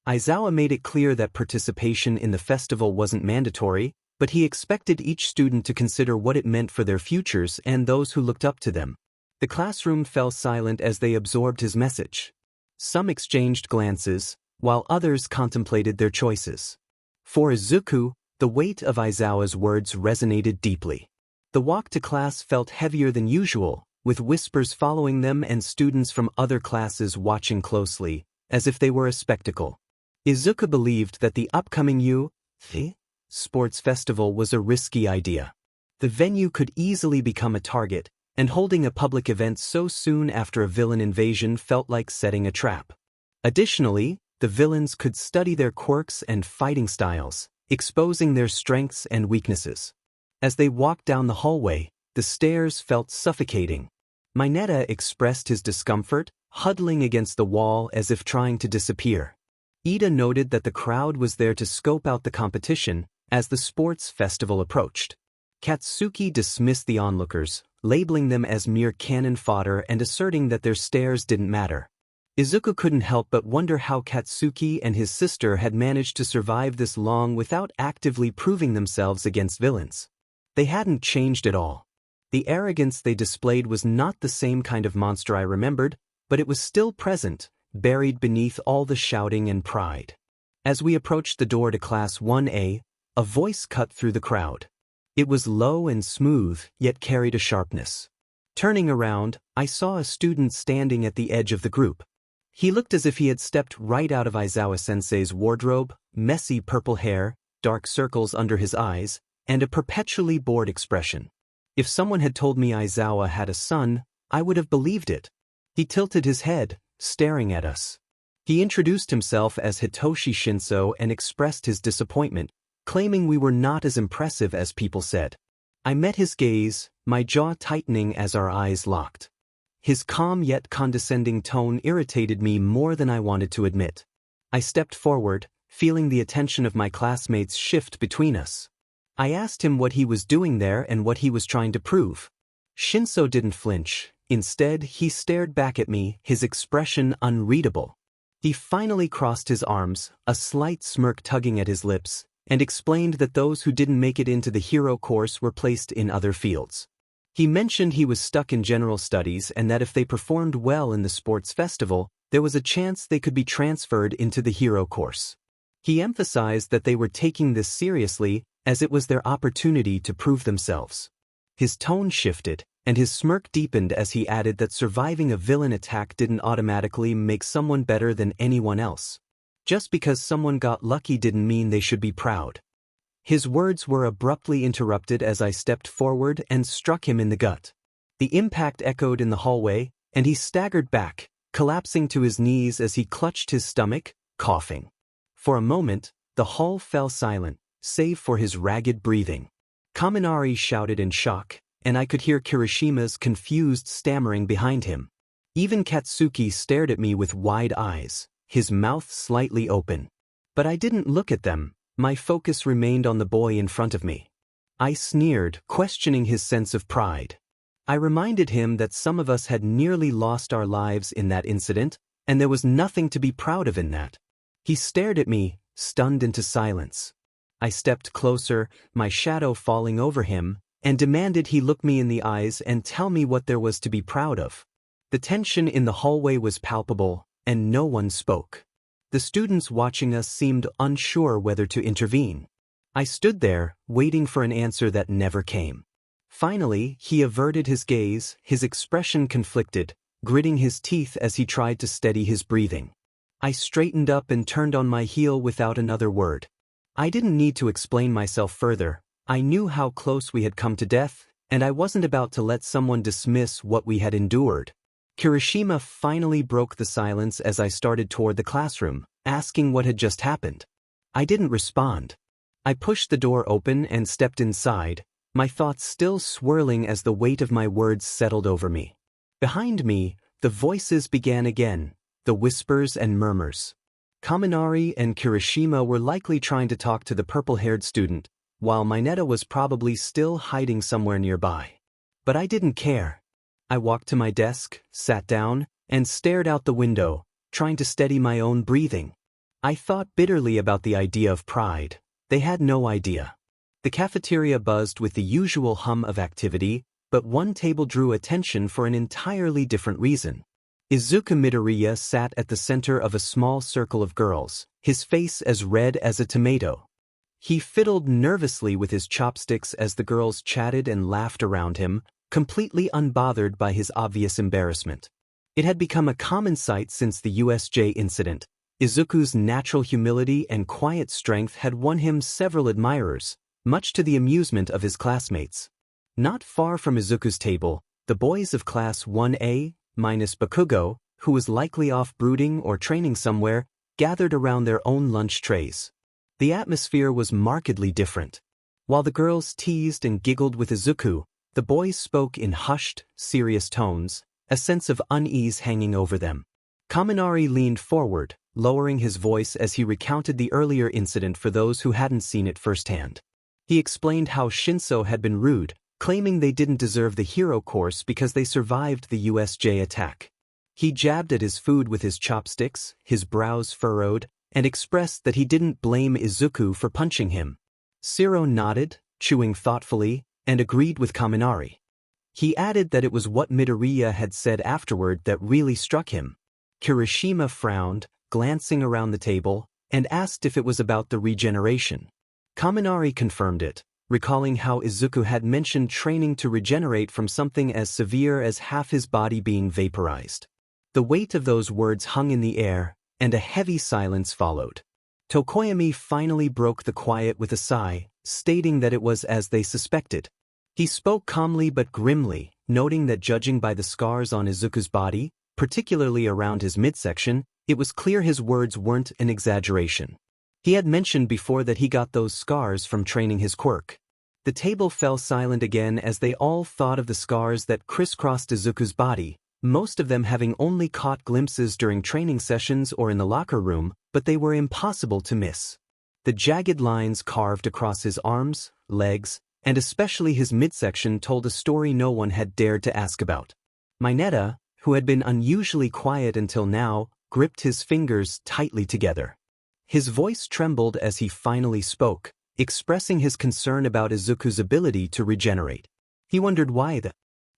Aizawa made it clear that participation in the festival wasn't mandatory, but he expected each student to consider what it meant for their futures and those who looked up to them. The classroom fell silent as they absorbed his message. Some exchanged glances, while others contemplated their choices. For Izuku, the weight of Aizawa's words resonated deeply. The walk to class felt heavier than usual, with whispers following them and students from other classes watching closely, as if they were a spectacle. Izuku believed that the upcoming 𝐒𝐻 sports festival was a risky idea. The venue could easily become a target, and holding a public event so soon after a villain invasion felt like setting a trap. Additionally, the villains could study their quirks and fighting styles, exposing their strengths and weaknesses. As they walked down the hallway, the stairs felt suffocating. Mineta expressed his discomfort, huddling against the wall as if trying to disappear. Ida noted that the crowd was there to scope out the competition as the sports festival approached. Katsuki dismissed the onlookers, labeling them as mere cannon fodder and asserting that their stares didn't matter. Izuku couldn't help but wonder how Katsuki and his sister had managed to survive this long without actively proving themselves against villains. They hadn't changed at all. The arrogance they displayed was not the same kind of monster I remembered, but it was still present, buried beneath all the shouting and pride. As we approached the door to Class 1A, a voice cut through the crowd. It was low and smooth, yet carried a sharpness. Turning around, I saw a student standing at the edge of the group. He looked as if he had stepped right out of Aizawa-sensei's wardrobe, messy purple hair, dark circles under his eyes, and a perpetually bored expression. If someone had told me Aizawa had a son, I would have believed it. He tilted his head, staring at us. He introduced himself as Hitoshi Shinso and expressed his disappointment, claiming we were not as impressive as people said. I met his gaze, my jaw tightening as our eyes locked. His calm yet condescending tone irritated me more than I wanted to admit. I stepped forward, feeling the attention of my classmates shift between us. I asked him what he was doing there and what he was trying to prove. Shinso didn't flinch. Instead, he stared back at me, his expression unreadable. He finally crossed his arms, a slight smirk tugging at his lips, and explained that those who didn't make it into the hero course were placed in other fields. He mentioned he was stuck in general studies and that if they performed well in the sports festival, there was a chance they could be transferred into the hero course. He emphasized that they were taking this seriously, as it was their opportunity to prove themselves. His tone shifted, and his smirk deepened as he added that surviving a villain attack didn't automatically make someone better than anyone else. Just because someone got lucky didn't mean they should be proud. His words were abruptly interrupted as I stepped forward and struck him in the gut. The impact echoed in the hallway, and he staggered back, collapsing to his knees as he clutched his stomach, coughing. For a moment, The hall fell silent, save for his ragged breathing. Kaminari shouted in shock, and I could hear Kirishima's confused stammering behind him. Even Katsuki stared at me with wide eyes, his mouth slightly open. But I didn't look at them, my focus remained on the boy in front of me. I sneered, questioning his sense of pride. I reminded him that some of us had nearly lost our lives in that incident, and there was nothing to be proud of in that. He stared at me, stunned into silence. I stepped closer, my shadow falling over him, and demanded he look me in the eyes and tell me what there was to be proud of. The tension in the hallway was palpable, and no one spoke. The students watching us seemed unsure whether to intervene. I stood there, waiting for an answer that never came. Finally, he averted his gaze, his expression conflicted, gritting his teeth as he tried to steady his breathing. I straightened up and turned on my heel without another word. I didn't need to explain myself further. I knew how close we had come to death, and I wasn't about to let someone dismiss what we had endured. Kirishima finally broke the silence as I started toward the classroom, asking what had just happened. I didn't respond. I pushed the door open and stepped inside, my thoughts still swirling as the weight of my words settled over me. Behind me, the voices began again, the whispers and murmurs. Kaminari and Kirishima were likely trying to talk to the purple-haired student, while Mineta was probably still hiding somewhere nearby. But I didn't care. I walked to my desk, sat down, and stared out the window, trying to steady my own breathing. I thought bitterly about the idea of pride. They had no idea. The cafeteria buzzed with the usual hum of activity, but one table drew attention for an entirely different reason. Izuku Midoriya sat at the center of a small circle of girls, his face as red as a tomato. He fiddled nervously with his chopsticks as the girls chatted and laughed around him, completely unbothered by his obvious embarrassment. It had become a common sight since the USJ incident. Izuku's natural humility and quiet strength had won him several admirers, much to the amusement of his classmates. Not far from Izuku's table, the boys of Class 1A, minus Bakugo, who was likely off brooding or training somewhere, gathered around their own lunch trays. The atmosphere was markedly different. While the girls teased and giggled with Izuku, the boys spoke in hushed, serious tones, a sense of unease hanging over them. Kaminari leaned forward, lowering his voice as he recounted the earlier incident for those who hadn't seen it firsthand. He explained how Shinso had been rude, claiming they didn't deserve the hero course because they survived the USJ attack. He jabbed at his food with his chopsticks, his brows furrowed, and expressed that he didn't blame Izuku for punching him. 𝗧𝗏 nodded, chewing thoughtfully, and agreed with Kaminari. He added that it was what Midoriya had said afterward that really struck him. Kirishima frowned, glancing around the table, and asked if it was about the regeneration. Kaminari confirmed it, recalling how Izuku had mentioned training to regenerate from something as severe as half his body being vaporized. The weight of those words hung in the air, and a heavy silence followed. Tokoyami finally broke the quiet with a sigh, stating that it was as they suspected. He spoke calmly but grimly, noting that judging by the scars on Izuku's body, particularly around his midsection, it was clear his words weren't an exaggeration. He had mentioned before that he got those scars from training his quirk. The table fell silent again as they all thought of the scars that crisscrossed Izuku's body, most of them having only caught glimpses during training sessions or in the locker room, but they were impossible to miss. The jagged lines carved across his arms, legs, and especially his midsection told a story no one had dared to ask about. Mineta, who had been unusually quiet until now, gripped his fingers tightly together. His voice trembled as he finally spoke, expressing his concern about Izuku's ability to regenerate. He wondered why the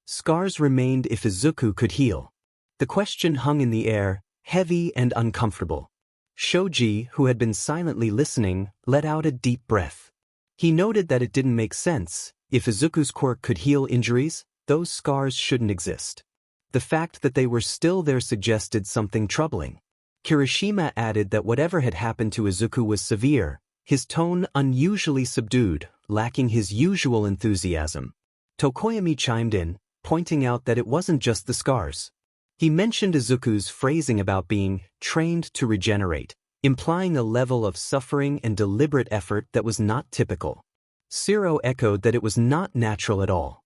scars remained if Izuku could heal. The question hung in the air, heavy and uncomfortable. Shoji, who had been silently listening, let out a deep breath. He noted that it didn't make sense. If Izuku's quirk could heal injuries, those scars shouldn't exist. The fact that they were still there suggested something troubling. Kirishima added that whatever had happened to Izuku was severe, his tone unusually subdued, lacking his usual enthusiasm. Tokoyami chimed in, pointing out that it wasn't just the scars. He mentioned Izuku's phrasing about being trained to regenerate, implying a level of suffering and deliberate effort that was not typical. 𝗧𝗏 echoed that it was not natural at all.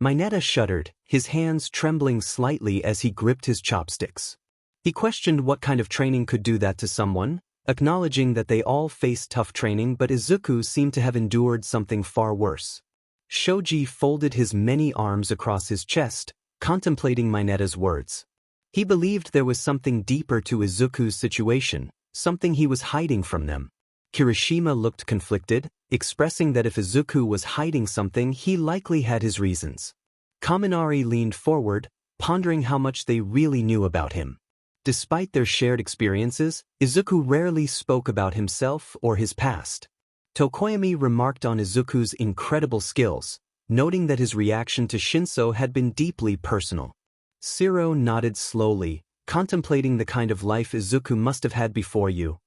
Mineta shuddered, his hands trembling slightly as he gripped his chopsticks. He questioned what kind of training could do that to someone, acknowledging that they all faced tough training, but Izuku seemed to have endured something far worse. Shoji folded his many arms across his chest, contemplating Mineta's words. He believed there was something deeper to Izuku's situation, something he was hiding from them. Kirishima looked conflicted, expressing that if Izuku was hiding something, he likely had his reasons. Kaminari leaned forward, pondering how much they really knew about him. Despite their shared experiences, Izuku rarely spoke about himself or his past. Tokoyami remarked on Izuku's incredible skills, noting that his reaction to Shinso had been deeply personal. 𝗧𝗏 nodded slowly, contemplating the kind of life Izuku must have had before you.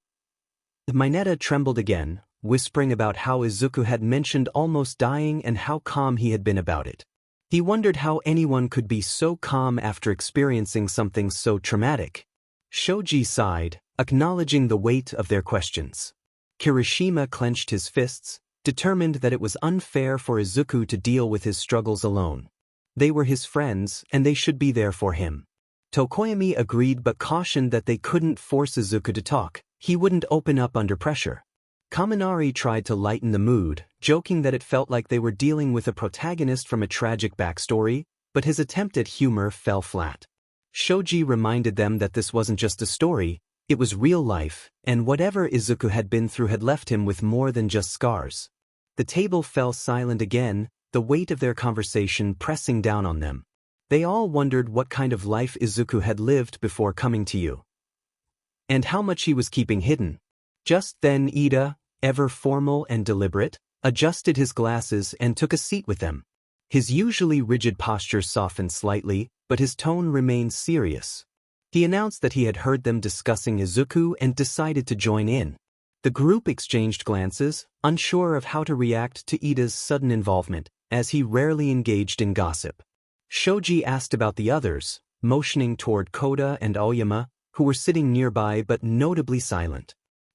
Mineta trembled again, whispering about how Izuku had mentioned almost dying and how calm he had been about it. He wondered how anyone could be so calm after experiencing something so traumatic. Shoji sighed, acknowledging the weight of their questions. Kirishima clenched his fists, determined that it was unfair for Izuku to deal with his struggles alone. They were his friends, and they should be there for him. Tokoyami agreed but cautioned that they couldn't force Izuku to talk. He wouldn't open up under pressure. Kaminari tried to lighten the mood, joking that it felt like they were dealing with a protagonist from a tragic backstory, but his attempt at humor fell flat. Shoji reminded them that this wasn't just a story, it was real life, and whatever Izuku had been through had left him with more than just scars. The table fell silent again, the weight of their conversation pressing down on them. They all wondered what kind of life Izuku had lived before coming to you, and how much he was keeping hidden. Just then Ida, ever formal and deliberate, adjusted his glasses and took a seat with them. His usually rigid posture softened slightly, but his tone remained serious. He announced that he had heard them discussing Izuku and decided to join in. The group exchanged glances, unsure of how to react to Ida's sudden involvement, as he rarely engaged in gossip. Shoji asked about the others, motioning toward Koda and Aoyama, who were sitting nearby but notably silent.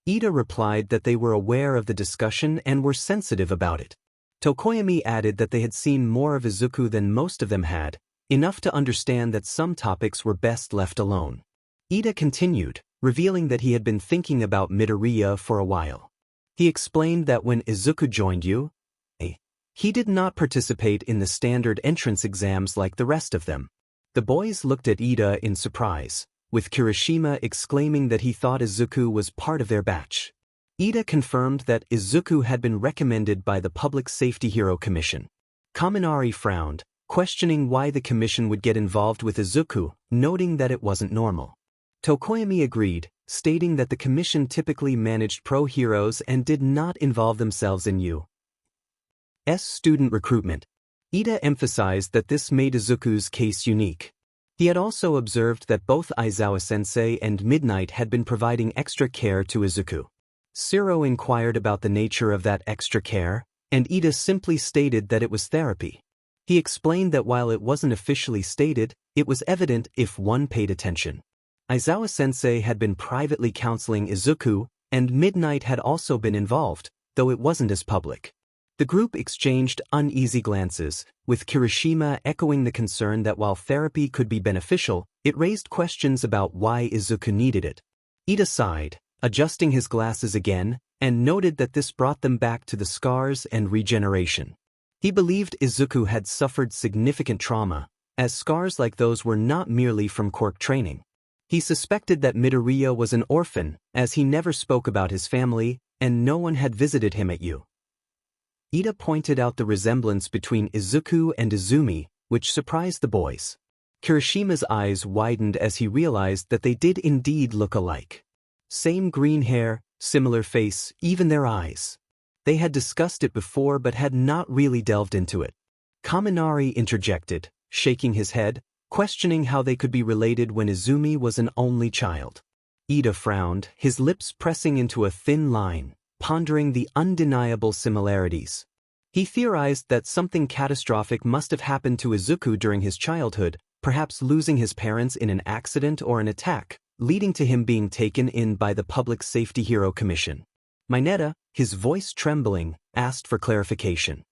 Ida replied that they were aware of the discussion and were sensitive about it. Tokoyami added that they had seen more of Izuku than most of them had, enough to understand that some topics were best left alone. Ida continued, revealing that he had been thinking about Midoriya for a while. He explained that when Izuku joined you, he did not participate in the standard entrance exams like the rest of them. The boys looked at Ida in surprise, with Kirishima exclaiming that he thought Izuku was part of their batch. Ida confirmed that Izuku had been recommended by the Public Safety Hero Commission. Kaminari frowned, questioning why the commission would get involved with Izuku, noting that it wasn't normal. Tokoyami agreed, stating that the commission typically managed pro-heroes and did not involve themselves in 𝐸's student recruitment. Ida emphasized that this made Izuku's case unique. He had also observed that both Aizawa-sensei and Midnight had been providing extra care to Izuku. 𝗧𝗏 inquired about the nature of that extra care, and Ida simply stated that it was therapy. He explained that while it wasn't officially stated, it was evident if one paid attention. Aizawa-sensei had been privately counseling Izuku, and Midnight had also been involved, though it wasn't as public. The group exchanged uneasy glances, with Kirishima echoing the concern that while therapy could be beneficial, it raised questions about why Izuku needed it. Ida sighed, adjusting his glasses again, and noted that this brought them back to the scars and regeneration. He believed Izuku had suffered significant trauma, as scars like those were not merely from Quirk training. He suspected that Midoriya was an orphan, as he never spoke about his family, and no one had visited him at 𝐸. Ida pointed out the resemblance between Izuku and Izumi, which surprised the boys. Kirishima's eyes widened as he realized that they did indeed look alike. Same green hair, similar face, even their eyes. They had discussed it before but had not really delved into it. Kaminari interjected, shaking his head, questioning how they could be related when Izumi was an only child. Ida frowned, his lips pressing into a thin line, pondering the undeniable similarities. He theorized that something catastrophic must have happened to Izuku during his childhood, perhaps losing his parents in an accident or an attack, leading to him being taken in by the Public Safety Hero Commission. Mineta, his voice trembling, asked for clarification.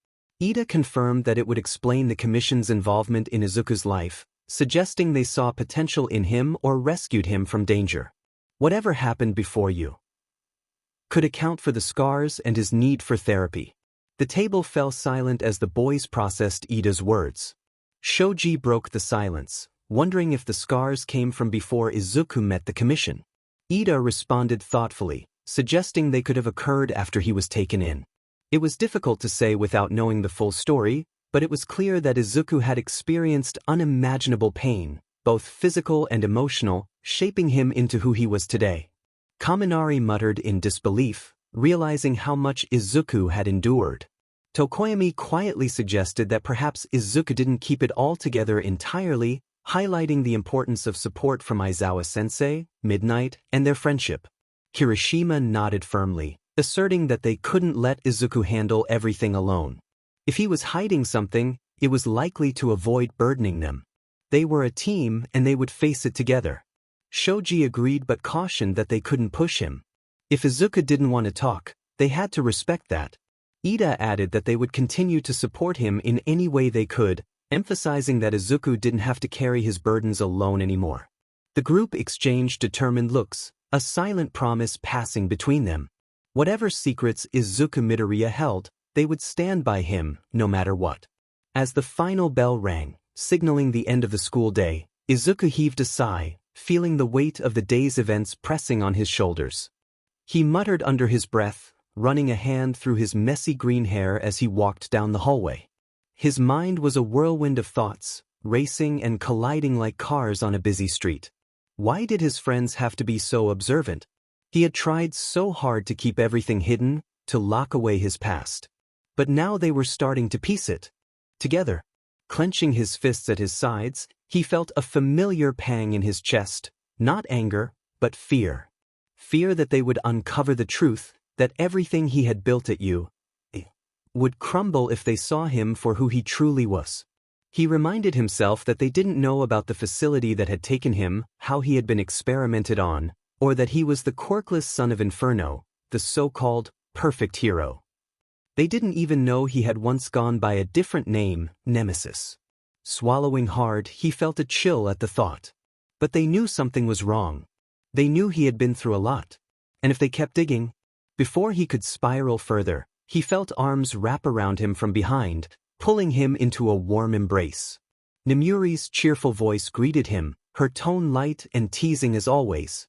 Ida confirmed that it would explain the commission's involvement in Izuku's life, suggesting they saw potential in him or rescued him from danger. Whatever happened before you could account for the scars and his need for therapy. The table fell silent as the boys processed Ida's words. Shoji broke the silence, wondering if the scars came from before Izuku met the commission. Ida responded thoughtfully, suggesting they could have occurred after he was taken in. It was difficult to say without knowing the full story, but it was clear that Izuku had experienced unimaginable pain, both physical and emotional, shaping him into who he was today. Kaminari muttered in disbelief, realizing how much Izuku had endured. Tokoyami quietly suggested that perhaps Izuku didn't keep it all together entirely, highlighting the importance of support from Aizawa-sensei, Midnight, and their friendship. Kirishima nodded firmly, asserting that they couldn't let Izuku handle everything alone. If he was hiding something, it was likely to avoid burdening them. They were a team and they would face it together. Shoji agreed but cautioned that they couldn't push him. If Izuku didn't want to talk, they had to respect that. Ida added that they would continue to support him in any way they could, emphasizing that Izuku didn't have to carry his burdens alone anymore. The group exchanged determined looks, a silent promise passing between them. Whatever secrets Izuku Midoriya held, they would stand by him, no matter what. As the final bell rang, signaling the end of the school day, Izuku heaved a sigh, feeling the weight of the day's events pressing on his shoulders. He muttered under his breath, running a hand through his messy green hair as he walked down the hallway. His mind was a whirlwind of thoughts, racing and colliding like cars on a busy street. Why did his friends have to be so observant? He had tried so hard to keep everything hidden, to lock away his past. But now they were starting to piece it together. Clenching his fists at his sides, he felt a familiar pang in his chest, not anger, but fear. Fear that they would uncover the truth, that everything he had built at 𝐸 would crumble if they saw him for who he truly was. He reminded himself that they didn't know about the facility that had taken him, how he had been experimented on, or that he was the quirkless son of Inferno, the so-called perfect hero. They didn't even know he had once gone by a different name, Nemesis. Swallowing hard, he felt a chill at the thought. But they knew something was wrong. They knew he had been through a lot. And if they kept digging, before he could spiral further, he felt arms wrap around him from behind, pulling him into a warm embrace. Nemuri's cheerful voice greeted him, her tone light and teasing as always.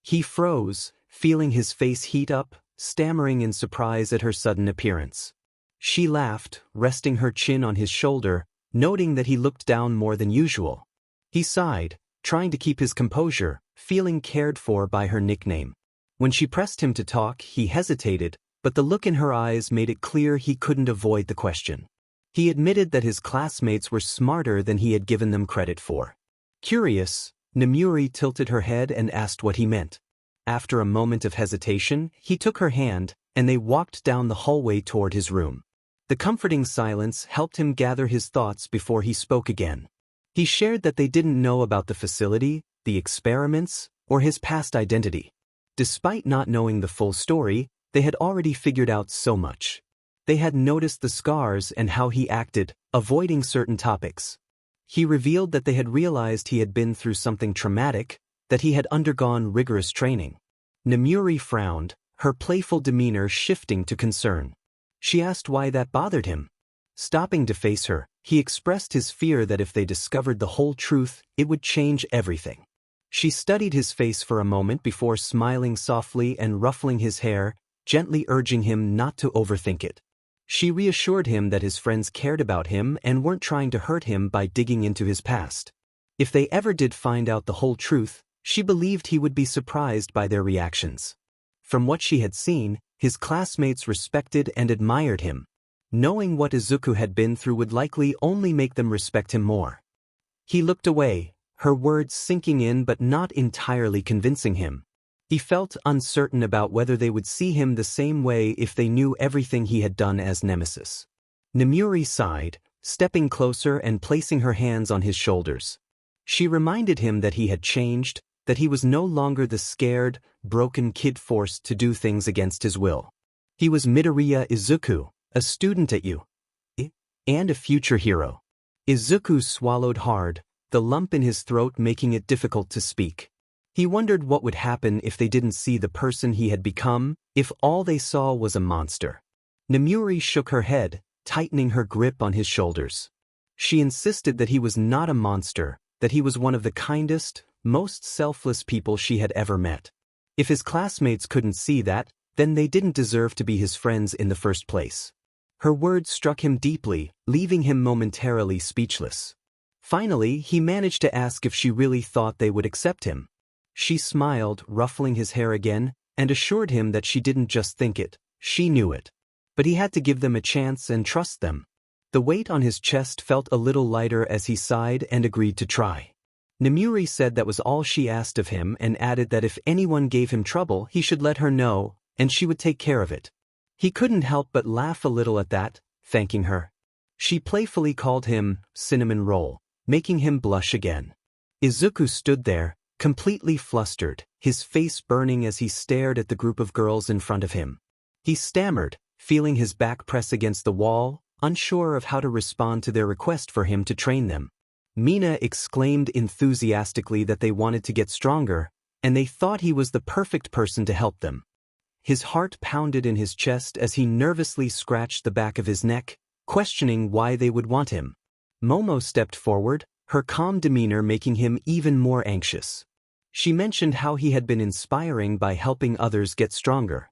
He froze, feeling his face heat up, stammering in surprise at her sudden appearance. She laughed, resting her chin on his shoulder, noting that he looked down more than usual. He sighed, trying to keep his composure, feeling cared for by her nickname. When she pressed him to talk, he hesitated, but the look in her eyes made it clear he couldn't avoid the question. He admitted that his classmates were smarter than he had given them credit for. Curious, Nemuri tilted her head and asked what he meant. After a moment of hesitation, he took her hand, and they walked down the hallway toward his room. The comforting silence helped him gather his thoughts before he spoke again. He shared that they didn't know about the facility, the experiments, or his past identity. Despite not knowing the full story, they had already figured out so much. They had noticed the scars and how he acted, avoiding certain topics. He revealed that they had realized he had been through something traumatic, that he had undergone rigorous training. Nemuri frowned, her playful demeanor shifting to concern. She asked why that bothered him. Stopping to face her, he expressed his fear that if they discovered the whole truth, it would change everything. She studied his face for a moment before smiling softly and ruffling his hair, gently urging him not to overthink it. She reassured him that his friends cared about him and weren't trying to hurt him by digging into his past. If they ever did find out the whole truth, she believed he would be surprised by their reactions. From what she had seen, his classmates respected and admired him. Knowing what Izuku had been through would likely only make them respect him more. He looked away, her words sinking in but not entirely convincing him. He felt uncertain about whether they would see him the same way if they knew everything he had done as Nemesis. Nemuri sighed, stepping closer and placing her hands on his shoulders. She reminded him that he had changed, that he was no longer the scared, broken kid forced to do things against his will. He was Midoriya Izuku, a student at 𝐒𝐻𝐸, and a future hero. Izuku swallowed hard, the lump in his throat making it difficult to speak. He wondered what would happen if they didn't see the person he had become, if all they saw was a monster. Nomiuri shook her head, tightening her grip on his shoulders. She insisted that he was not a monster, that he was one of the kindest, most selfless people she had ever met. If his classmates couldn't see that, then they didn't deserve to be his friends in the first place. Her words struck him deeply, leaving him momentarily speechless. Finally, he managed to ask if she really thought they would accept him. She smiled, ruffling his hair again, and assured him that she didn't just think it, she knew it. But he had to give them a chance and trust them. The weight on his chest felt a little lighter as he sighed and agreed to try. Nomiuri said that was all she asked of him and added that if anyone gave him trouble he should let her know, and she would take care of it. He couldn't help but laugh a little at that, thanking her. She playfully called him cinnamon roll, making him blush again. Izuku stood there, completely flustered, his face burning as he stared at the group of girls in front of him. He stammered, feeling his back press against the wall, unsure of how to respond to their request for him to train them. Mina exclaimed enthusiastically that they wanted to get stronger, and they thought he was the perfect person to help them. His heart pounded in his chest as he nervously scratched the back of his neck, questioning why they would want him. Momo stepped forward, her calm demeanor making him even more anxious. She mentioned how he had been inspiring by helping others get stronger.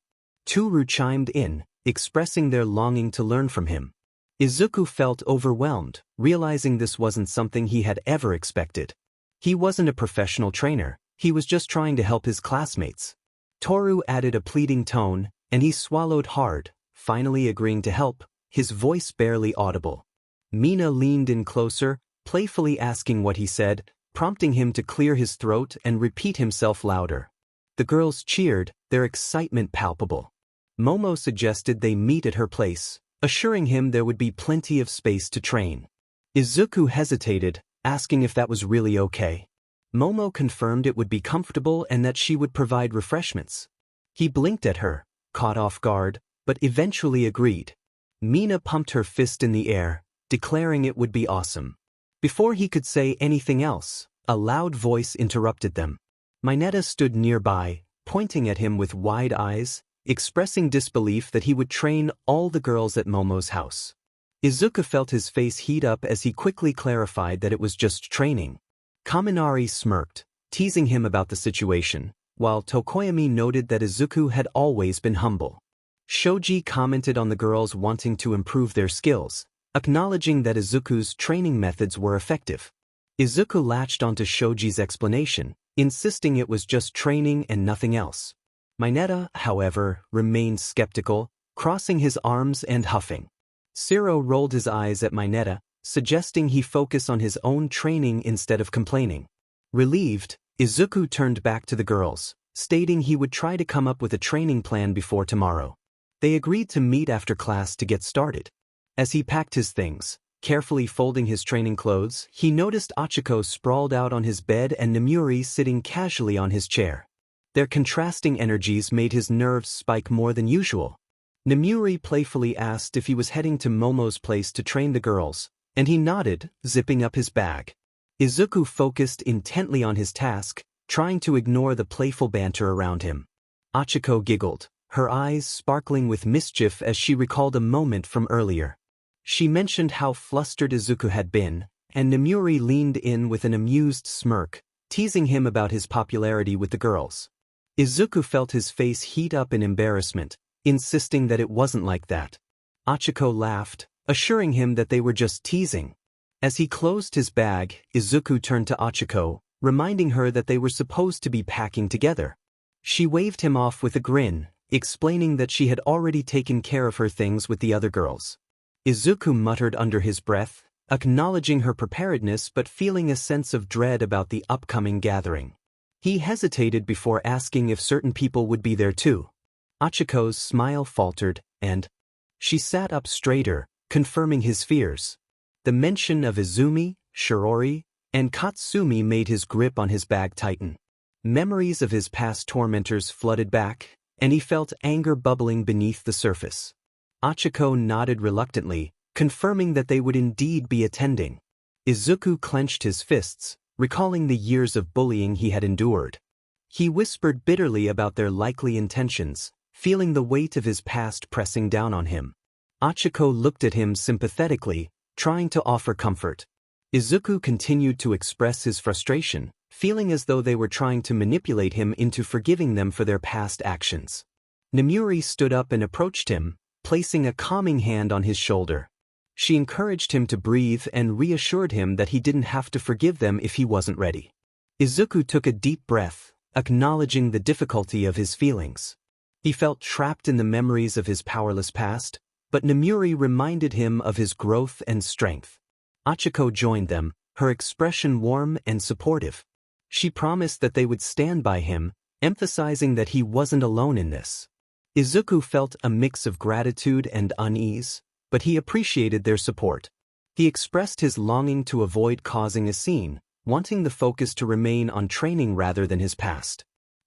Toru chimed in, expressing their longing to learn from him. Izuku felt overwhelmed, realizing this wasn't something he had ever expected. He wasn't a professional trainer, he was just trying to help his classmates. Toru added a pleading tone, and he swallowed hard, finally agreeing to help, his voice barely audible. Mina leaned in closer, playfully asking what he said, prompting him to clear his throat and repeat himself louder. The girls cheered, their excitement palpable. Momo suggested they meet at her place, assuring him there would be plenty of space to train. Izuku hesitated, asking if that was really okay. Momo confirmed it would be comfortable and that she would provide refreshments. He blinked at her, caught off guard, but eventually agreed. Mina pumped her fist in the air, declaring it would be awesome. Before he could say anything else, a loud voice interrupted them. Mineta stood nearby, pointing at him with wide eyes, expressing disbelief that he would train all the girls at Momo's house. Izuku felt his face heat up as he quickly clarified that it was just training. Kaminari smirked, teasing him about the situation, while Tokoyami noted that Izuku had always been humble. Shoji commented on the girls wanting to improve their skills, acknowledging that Izuku's training methods were effective. Izuku latched onto Shoji's explanation, insisting it was just training and nothing else. Mineta, however, remained skeptical, crossing his arms and huffing. Siro rolled his eyes at Mineta, suggesting he focus on his own training instead of complaining. Relieved, Izuku turned back to the girls, stating he would try to come up with a training plan before tomorrow. They agreed to meet after class to get started. As he packed his things, carefully folding his training clothes, he noticed Achiko sprawled out on his bed and Nomiuri sitting casually on his chair. Their contrasting energies made his nerves spike more than usual. Nomiuri playfully asked if he was heading to Momo's place to train the girls, and he nodded, zipping up his bag. Izuku focused intently on his task, trying to ignore the playful banter around him. Achiko giggled, her eyes sparkling with mischief as she recalled a moment from earlier. She mentioned how flustered Izuku had been, and Nomiuri leaned in with an amused smirk, teasing him about his popularity with the girls. Izuku felt his face heat up in embarrassment, insisting that it wasn't like that. Achiko laughed, assuring him that they were just teasing. As he closed his bag, Izuku turned to Achiko, reminding her that they were supposed to be packing together. She waved him off with a grin, explaining that she had already taken care of her things with the other girls. Izuku muttered under his breath, acknowledging her preparedness but feeling a sense of dread about the upcoming gathering. He hesitated before asking if certain people would be there too. Achiko's smile faltered, and she sat up straighter, confirming his fears. The mention of Izumi, Shirori, and Katsumi made his grip on his bag tighten. Memories of his past tormentors flooded back, and he felt anger bubbling beneath the surface. 𝗧𝗃𝐽 nodded reluctantly, confirming that they would indeed be attending. Izuku clenched his fists, recalling the years of bullying he had endured. He whispered bitterly about their likely intentions, feeling the weight of his past pressing down on him. 𝗧𝗃𝐽 looked at him sympathetically, trying to offer comfort. Izuku continued to express his frustration, feeling as though they were trying to manipulate him into forgiving them for their past actions. Namuri stood up and approached him, placing a calming hand on his shoulder. She encouraged him to breathe and reassured him that he didn't have to forgive them if he wasn't ready. Izuku took a deep breath, acknowledging the difficulty of his feelings. He felt trapped in the memories of his powerless past, but Namuri reminded him of his growth and strength. 𝗧𝗃𝐽 joined them, her expression warm and supportive. She promised that they would stand by him, emphasizing that he wasn't alone in this. Izuku felt a mix of gratitude and unease, but he appreciated their support. He expressed his longing to avoid causing a scene, wanting the focus to remain on training rather than his past.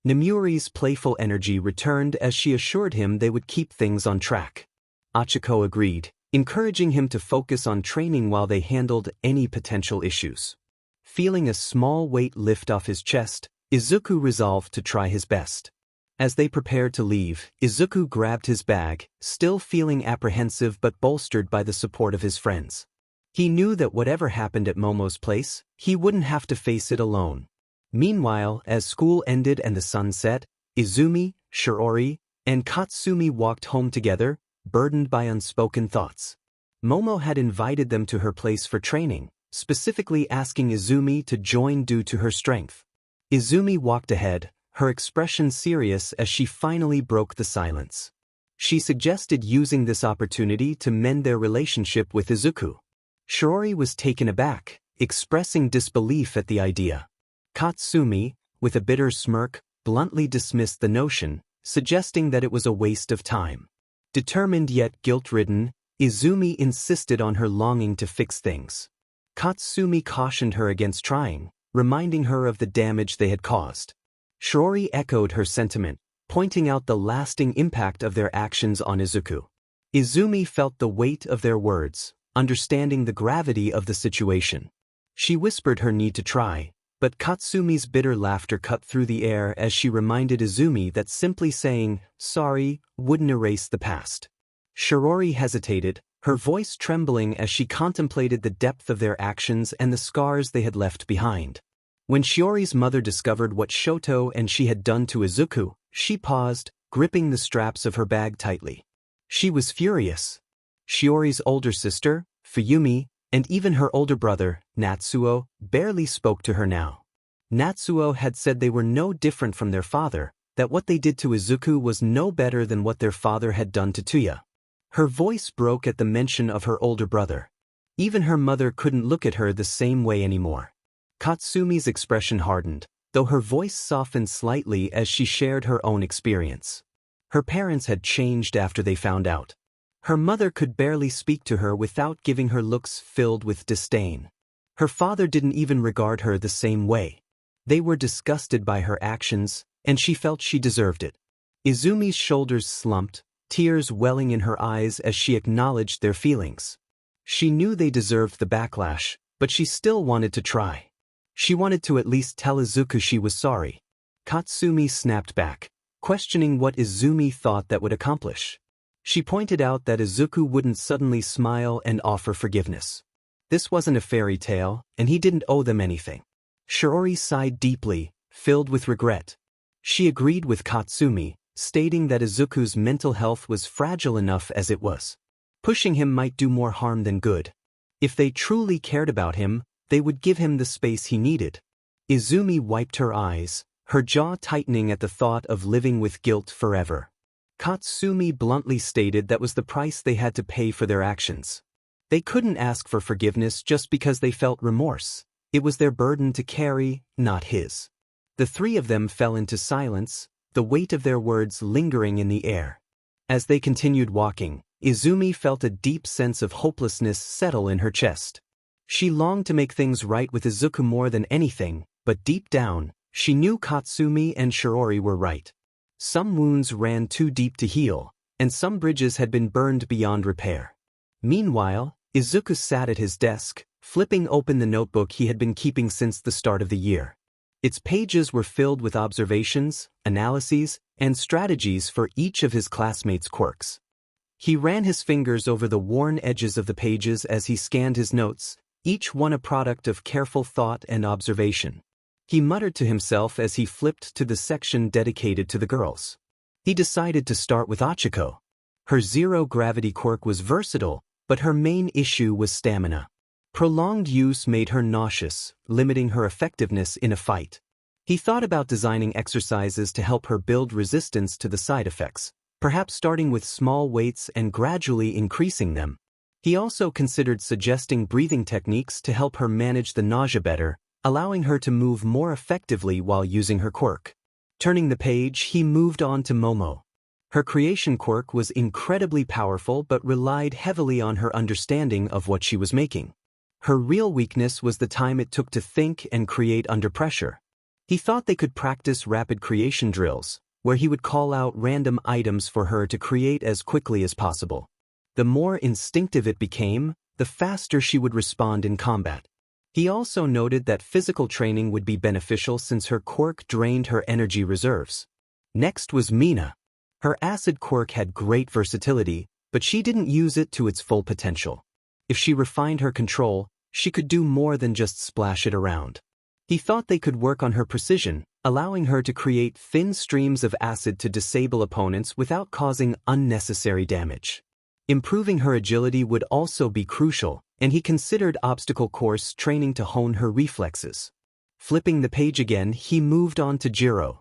Namuri's playful energy returned as she assured him they would keep things on track. 𝗧𝗃𝐽 agreed, encouraging him to focus on training while they handled any potential issues. Feeling a small weight lift off his chest, Izuku resolved to try his best. As they prepared to leave, Izuku grabbed his bag, still feeling apprehensive but bolstered by the support of his friends. He knew that whatever happened at Momo's place, he wouldn't have to face it alone. Meanwhile, as school ended and the sun set, Izumi, Shiori, and Katsumi walked home together, burdened by unspoken thoughts. Momo had invited them to her place for training, specifically asking Izumi to join due to her strength. Izumi walked ahead, her expression serious as she finally broke the silence. She suggested using this opportunity to mend their relationship with Izuku. Shiori was taken aback, expressing disbelief at the idea. Katsumi, with a bitter smirk, bluntly dismissed the notion, suggesting that it was a waste of time. Determined yet guilt-ridden, Izumi insisted on her longing to fix things. Katsumi cautioned her against trying, reminding her of the damage they had caused. Shiori echoed her sentiment, pointing out the lasting impact of their actions on Izuku. Izumi felt the weight of their words, understanding the gravity of the situation. She whispered her need to try, but Katsumi's bitter laughter cut through the air as she reminded Izumi that simply saying, "sorry," wouldn't erase the past. Shiori hesitated, her voice trembling as she contemplated the depth of their actions and the scars they had left behind. When Shiori's mother discovered what Shoto and she had done to Izuku, she paused, gripping the straps of her bag tightly. She was furious. Shiori's older sister, Fuyumi, and even her older brother, Natsuo, barely spoke to her now. Natsuo had said they were no different from their father, that what they did to Izuku was no better than what their father had done to Tuya. Her voice broke at the mention of her older brother. Even her mother couldn't look at her the same way anymore. Katsumi's expression hardened, though her voice softened slightly as she shared her own experience. Her parents had changed after they found out. Her mother could barely speak to her without giving her looks filled with disdain. Her father didn't even regard her the same way. They were disgusted by her actions, and she felt she deserved it. Izumi's shoulders slumped, tears welling in her eyes as she acknowledged their feelings. She knew they deserved the backlash, but she still wanted to try. She wanted to at least tell Izuku she was sorry. Katsumi snapped back, questioning what Izumi thought that would accomplish. She pointed out that Izuku wouldn't suddenly smile and offer forgiveness. This wasn't a fairy tale, and he didn't owe them anything. Shiori sighed deeply, filled with regret. She agreed with Katsumi, stating that Izuku's mental health was fragile enough as it was. Pushing him might do more harm than good. If they truly cared about him, they would give him the space he needed. Izumi wiped her eyes, her jaw tightening at the thought of living with guilt forever. Katsumi bluntly stated that was the price they had to pay for their actions. They couldn't ask for forgiveness just because they felt remorse. It was their burden to carry, not his. The three of them fell into silence, the weight of their words lingering in the air. As they continued walking, Izumi felt a deep sense of hopelessness settle in her chest. She longed to make things right with Izuku more than anything, but deep down, She knew Katsumi and Shiori were right. Some wounds ran too deep to heal, and some bridges had been burned beyond repair. Meanwhile, Izuku sat at his desk, flipping open the notebook he had been keeping since the start of the year. Its pages were filled with observations, analyses, and strategies for each of his classmates' quirks. He ran his fingers over the worn edges of the pages as he scanned his notes, each one a product of careful thought and observation. He muttered to himself as he flipped to the section dedicated to the girls. He decided to start with 𝗧𝗵𝗲. Her zero-gravity quirk was versatile, but her main issue was stamina. Prolonged use made her nauseous, limiting her effectiveness in a fight. He thought about designing exercises to help her build resistance to the side effects, perhaps starting with small weights and gradually increasing them. He also considered suggesting breathing techniques to help her manage the nausea better, allowing her to move more effectively while using her quirk. Turning the page, he moved on to 𝗵𝗲. Her creation quirk was incredibly powerful but relied heavily on her understanding of what she was making. Her real weakness was the time it took to think and create under pressure. He thought they could practice rapid creation drills, where he would call out random items for her to create as quickly as possible. The more instinctive it became, the faster she would respond in combat. He also noted that physical training would be beneficial since her quirk drained her energy reserves. Next was 𝗵𝗲. Her acid quirk had great versatility, but she didn't use it to its full potential. If she refined her control, she could do more than just splash it around. He thought they could work on her precision, allowing her to create thin streams of acid to disable opponents without causing unnecessary damage. Improving her agility would also be crucial, and he considered obstacle course training to hone her reflexes. Flipping the page again, he moved on to 𝗔𝗫𝗄.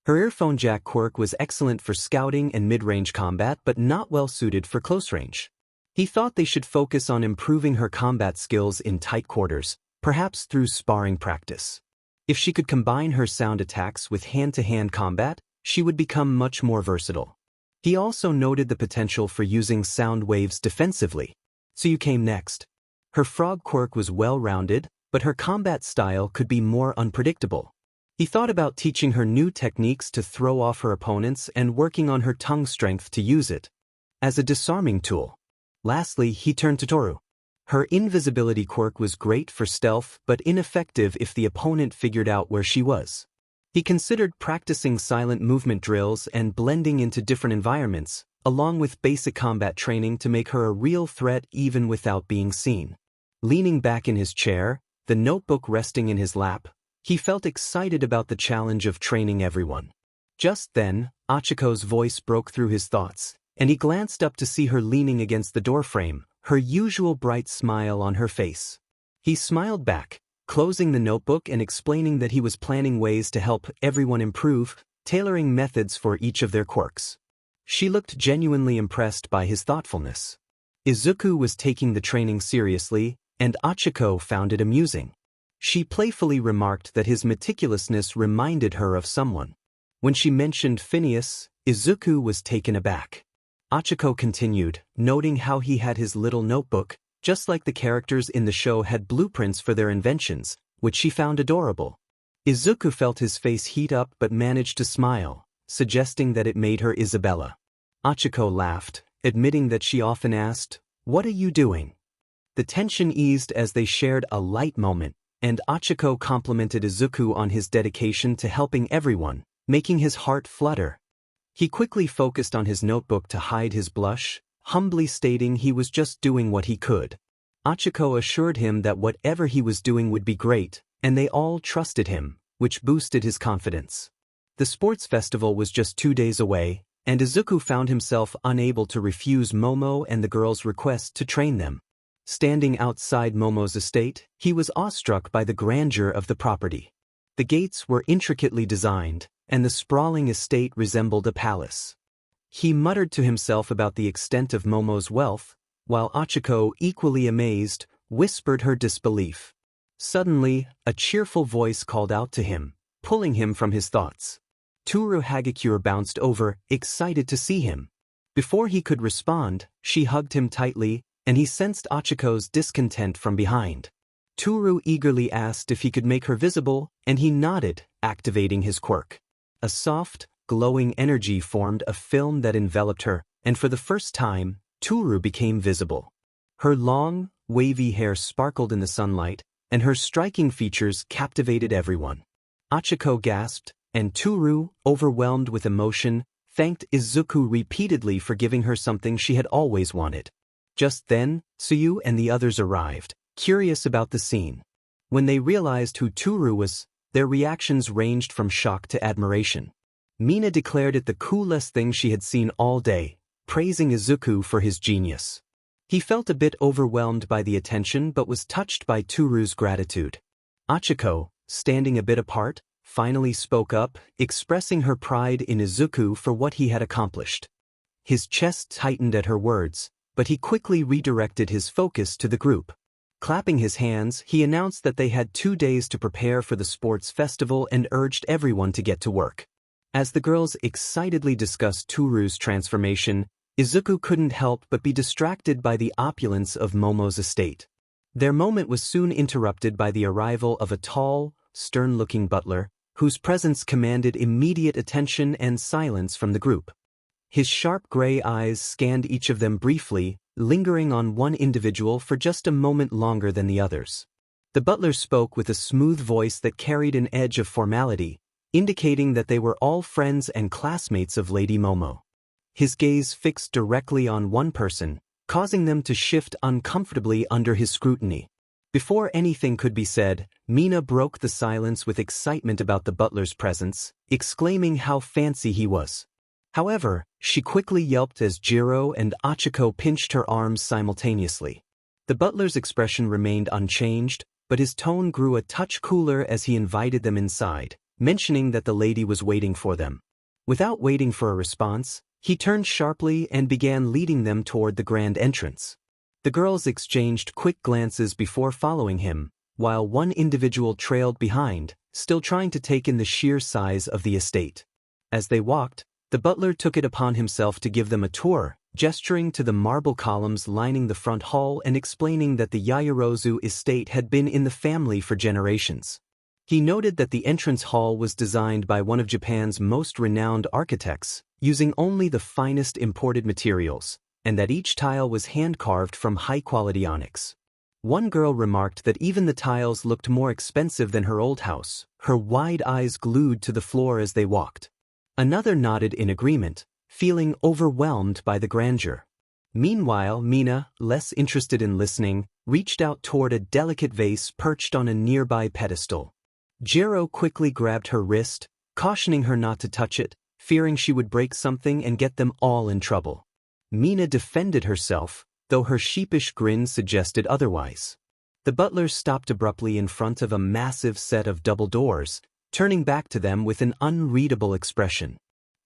Her earphone jack quirk was excellent for scouting and mid-range combat but not well suited for close range. He thought they should focus on improving her combat skills in tight quarters, perhaps through sparring practice. If she could combine her sound attacks with hand-to-hand combat, she would become much more versatile. He also noted the potential for using sound waves defensively. 𝐒𝐭𝐚𝐲 next. Her frog quirk was well-rounded, but her combat style could be more unpredictable. He thought about teaching her new techniques to throw off her opponents and working on her tongue strength to use it as a disarming tool. Lastly, he turned to 𝗏𝗏. Her invisibility quirk was great for stealth but ineffective if the opponent figured out where she was. He considered practicing silent movement drills and blending into different environments, along with basic combat training to make her a real threat even without being seen. Leaning back in his chair, the notebook resting in his lap, he felt excited about the challenge of training everyone. Just then, 𝗧𝗵𝗲's voice broke through his thoughts, and he glanced up to see her leaning against the doorframe, her usual bright smile on her face. He smiled back, closing the notebook and explaining that he was planning ways to help everyone improve, tailoring methods for each of their quirks. She looked genuinely impressed by his thoughtfulness. Izuku was taking the training seriously, and 𝗧𝗵𝗲 found it amusing. She playfully remarked that his meticulousness reminded her of someone. When she mentioned Phineas, Izuku was taken aback. 𝗧𝗵𝗲 continued, noting how he had his little notebook, just like the characters in the show had blueprints for their inventions, which she found adorable. Izuku felt his face heat up but managed to smile, suggesting that it made her Isabella. 𝗧𝗵𝗲 laughed, admitting that she often asked, "What are you doing?" The tension eased as they shared a light moment, and 𝗧𝗵𝗲 complimented Izuku on his dedication to helping everyone, making his heart flutter. He quickly focused on his notebook to hide his blush, humbly stating he was just doing what he could. 𝗧𝗵𝗲 assured him that whatever he was doing would be great, and they all trusted him, which boosted his confidence. The sports festival was just 2 days away, and Izuku found himself unable to refuse 𝗵𝗲 and the girls' request to train them. Standing outside 𝗵𝗲's estate, he was awestruck by the grandeur of the property. The gates were intricately designed, and the sprawling estate resembled a palace. He muttered to himself about the extent of 𝗵𝗲's wealth, while 𝗧𝗵𝗲, equally amazed, whispered her disbelief. Suddenly, a cheerful voice called out to him, pulling him from his thoughts. 𝗬𝗏 bounced over, excited to see him. Before he could respond, she hugged him tightly, and he sensed 𝗧𝗵𝗲's discontent from behind. 𝗬𝗏 eagerly asked if he could make her visible, and he nodded, activating his quirk. A soft, glowing energy formed a film that enveloped her, and for the first time, 𝗬𝗼 became visible. Her long, wavy hair sparkled in the sunlight, and her striking features captivated everyone. 𝐒𝐭𝐸 gasped, and 𝗬𝗼, overwhelmed with emotion, thanked Izuku repeatedly for giving her something she had always wanted. Just then, Tsuyu and the others arrived, curious about the scene. When they realized who 𝗬𝗼 was, their reactions ranged from shock to admiration. Mina declared it the coolest thing she had seen all day, praising Izuku for his genius. He felt a bit overwhelmed by the attention but was touched by 𝗬𝗼's gratitude. 𝗓𝗏, standing a bit apart, finally spoke up, expressing her pride in Izuku for what he had accomplished. His chest tightened at her words, but he quickly redirected his focus to the group. Clapping his hands, he announced that they had 2 days to prepare for the sports festival and urged everyone to get to work. As the girls excitedly discussed 𝗬𝗼's transformation, Izuku couldn't help but be distracted by the opulence of Momo's estate. Their moment was soon interrupted by the arrival of a tall, stern-looking butler, whose presence commanded immediate attention and silence from the group. His sharp gray eyes scanned each of them briefly, lingering on one individual for just a moment longer than the others. The butler spoke with a smooth voice that carried an edge of formality, indicating that they were all friends and classmates of Lady Momo. His gaze fixed directly on one person, causing them to shift uncomfortably under his scrutiny. Before anything could be said, Mina broke the silence with excitement about the butler's presence, exclaiming how fancy he was. However, she quickly yelped as Jiro and 𝗓𝗏 pinched her arms simultaneously. The butler's expression remained unchanged, but his tone grew a touch cooler as he invited them inside, mentioning that the lady was waiting for them. Without waiting for a response, he turned sharply and began leading them toward the grand entrance. The girls exchanged quick glances before following him, while one individual trailed behind, still trying to take in the sheer size of the estate. As they walked, the butler took it upon himself to give them a tour, gesturing to the marble columns lining the front hall and explaining that the Yaoyorozu estate had been in the family for generations. He noted that the entrance hall was designed by one of Japan's most renowned architects, using only the finest imported materials, and that each tile was hand-carved from high-quality onyx. One girl remarked that even the tiles looked more expensive than her old house, her wide eyes glued to the floor as they walked. Another nodded in agreement, feeling overwhelmed by the grandeur. Meanwhile, Mina, less interested in listening, reached out toward a delicate vase perched on a nearby pedestal. Jiro quickly grabbed her wrist, cautioning her not to touch it, fearing she would break something and get them all in trouble. Mina defended herself, though her sheepish grin suggested otherwise. The butler stopped abruptly in front of a massive set of double doors, turning back to them with an unreadable expression.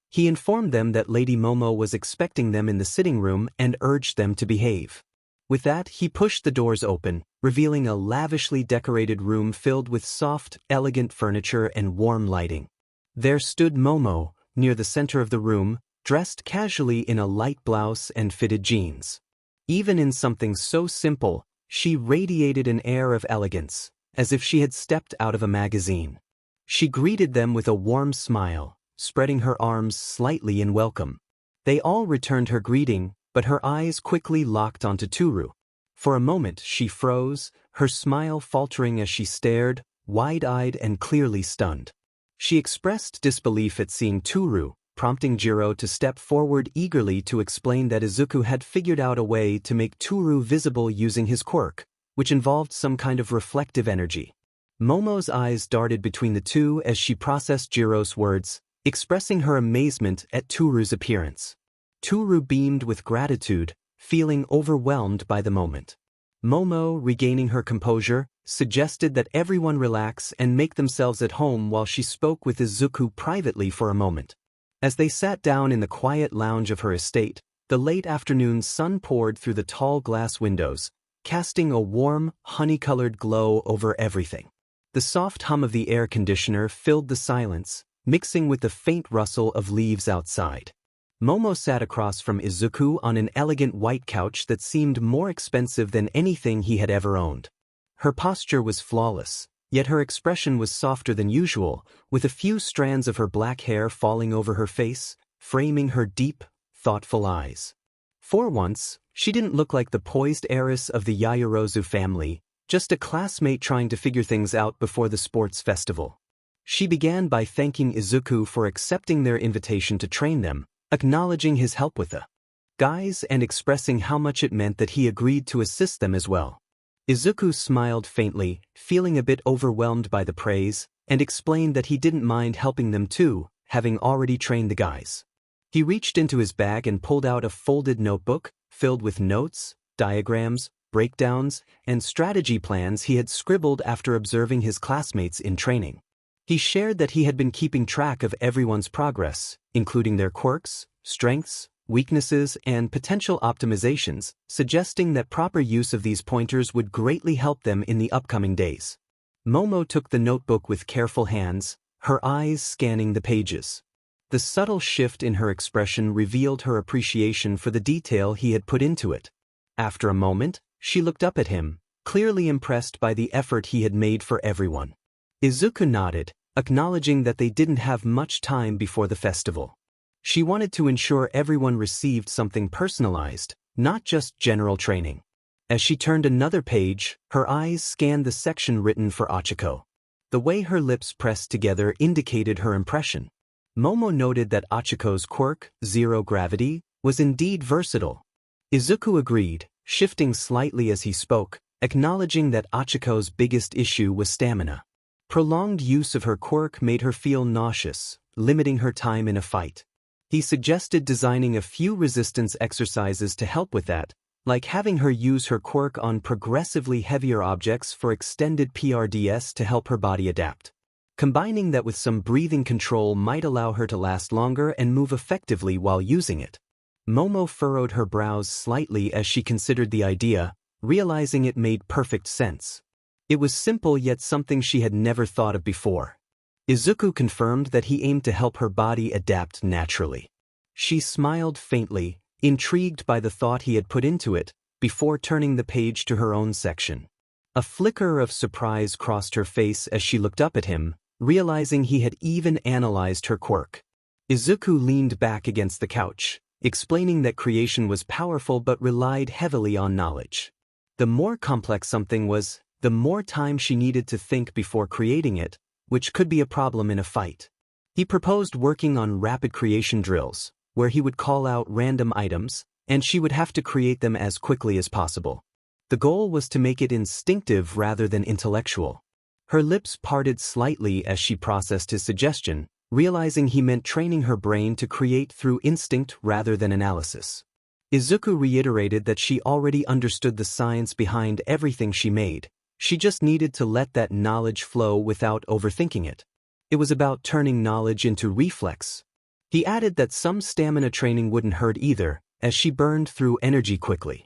He informed them that Lady Momo was expecting them in the sitting room and urged them to behave. With that, he pushed the doors open, revealing a lavishly decorated room filled with soft, elegant furniture and warm lighting. There stood Momo, near the center of the room, dressed casually in a light blouse and fitted jeans. Even in something so simple, she radiated an air of elegance, as if she had stepped out of a magazine. She greeted them with a warm smile, spreading her arms slightly in welcome. They all returned her greeting, but her eyes quickly locked onto 𝗬𝗼. For a moment she froze, her smile faltering as she stared, wide-eyed and clearly stunned. She expressed disbelief at seeing 𝗬𝗼, prompting Jiro to step forward eagerly to explain that Izuku had figured out a way to make 𝗬𝗼 visible using his quirk, which involved some kind of reflective energy. Momo's eyes darted between the two as she processed Jiro's words, expressing her amazement at 𝗬𝗼's appearance. 𝗬𝗼 beamed with gratitude, feeling overwhelmed by the moment. Momo, regaining her composure, suggested that everyone relax and make themselves at home while she spoke with Izuku privately for a moment. As they sat down in the quiet lounge of her estate, the late afternoon sun poured through the tall glass windows, casting a warm, honey-colored glow over everything. The soft hum of the air conditioner filled the silence, mixing with the faint rustle of leaves outside. Momo sat across from Izuku on an elegant white couch that seemed more expensive than anything he had ever owned. Her posture was flawless, Yet her expression was softer than usual, with a few strands of her black hair falling over her face, framing her deep, thoughtful eyes. For once, she didn't look like the poised heiress of the Yaoyorozu family, just a classmate trying to figure things out before the sports festival. She began by thanking Izuku for accepting their invitation to train them, acknowledging his help with the guys and expressing how much it meant that he agreed to assist them as well. Izuku smiled faintly, feeling a bit overwhelmed by the praise, and explained that he didn't mind helping them too, having already trained the guys. He reached into his bag and pulled out a folded notebook, filled with notes, diagrams, breakdowns, and strategy plans he had scribbled after observing his classmates in training. He shared that he had been keeping track of everyone's progress, including their quirks, strengths, weaknesses, and potential optimizations, suggesting that proper use of these pointers would greatly help them in the upcoming days. Momo took the notebook with careful hands, her eyes scanning the pages. The subtle shift in her expression revealed her appreciation for the detail he had put into it. After a moment, she looked up at him, clearly impressed by the effort he had made for everyone. Izuku nodded, acknowledging that they didn't have much time before the festival. She wanted to ensure everyone received something personalized, not just general training. As she turned another page, her eyes scanned the section written for Ochako. The way her lips pressed together indicated her impression. Momo noted that Ochiko's quirk, zero gravity, was indeed versatile. Izuku agreed, shifting slightly as he spoke, acknowledging that Ochiko's biggest issue was stamina. Prolonged use of her quirk made her feel nauseous, limiting her time in a fight. He suggested designing a few resistance exercises to help with that, like having her use her quirk on progressively heavier objects for extended PRDS to help her body adapt. Combining that with some breathing control might allow her to last longer and move effectively while using it. Momo furrowed her brows slightly as she considered the idea, realizing it made perfect sense. It was simple yet something she had never thought of before. Izuku confirmed that he aimed to help her body adapt naturally. She smiled faintly, intrigued by the thought he had put into it, before turning the page to her own section. A flicker of surprise crossed her face as she looked up at him, realizing he had even analyzed her quirk. Izuku leaned back against the couch, explaining that creation was powerful but relied heavily on knowledge. The more complex something was, the more time she needed to think before creating it, which could be a problem in a fight. He proposed working on rapid creation drills, where he would call out random items, and she would have to create them as quickly as possible. The goal was to make it instinctive rather than intellectual. Her lips parted slightly as she processed his suggestion, realizing he meant training her brain to create through instinct rather than analysis. Izuku reiterated that she already understood the science behind everything she made. She just needed to let that knowledge flow without overthinking it. It was about turning knowledge into reflex. He added that some stamina training wouldn't hurt either, as she burned through energy quickly.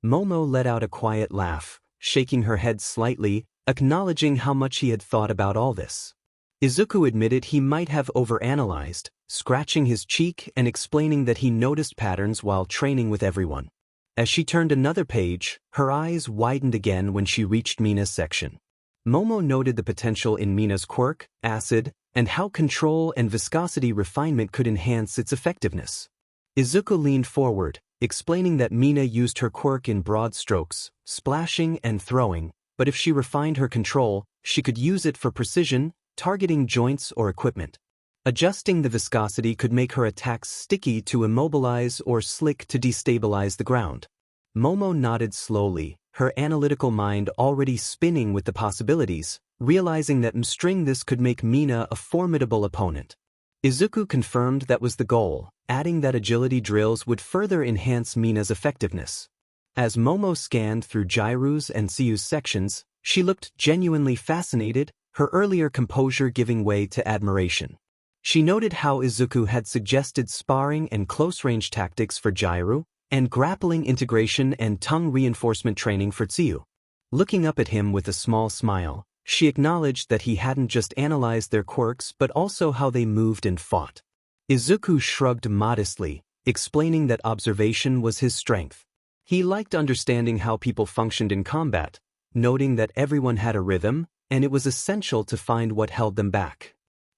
Momo let out a quiet laugh, shaking her head slightly, acknowledging how much he had thought about all this. Izuku admitted he might have overanalyzed, scratching his cheek and explaining that he noticed patterns while training with everyone. As she turned another page, her eyes widened again when she reached Mina's section. Momo noted the potential in Mina's quirk, acid, and how control and viscosity refinement could enhance its effectiveness. Izuku leaned forward, explaining that Mina used her quirk in broad strokes, splashing and throwing, but if she refined her control, she could use it for precision, targeting joints or equipment. Adjusting the viscosity could make her attacks sticky to immobilize or slick to destabilize the ground. Momo nodded slowly, her analytical mind already spinning with the possibilities, realizing that mastering this could make Mina a formidable opponent. Izuku confirmed that was the goal, adding that agility drills would further enhance Mina's effectiveness. As Momo scanned through Jairu's and Tsuyu's sections, she looked genuinely fascinated, her earlier composure giving way to admiration. She noted how Izuku had suggested sparring and close-range tactics for Jairu, and grappling integration and tongue reinforcement training for Tsuyu. Looking up at him with a small smile, she acknowledged that he hadn't just analyzed their quirks but also how they moved and fought. Izuku shrugged modestly, explaining that observation was his strength. He liked understanding how people functioned in combat, noting that everyone had a rhythm, and it was essential to find what held them back.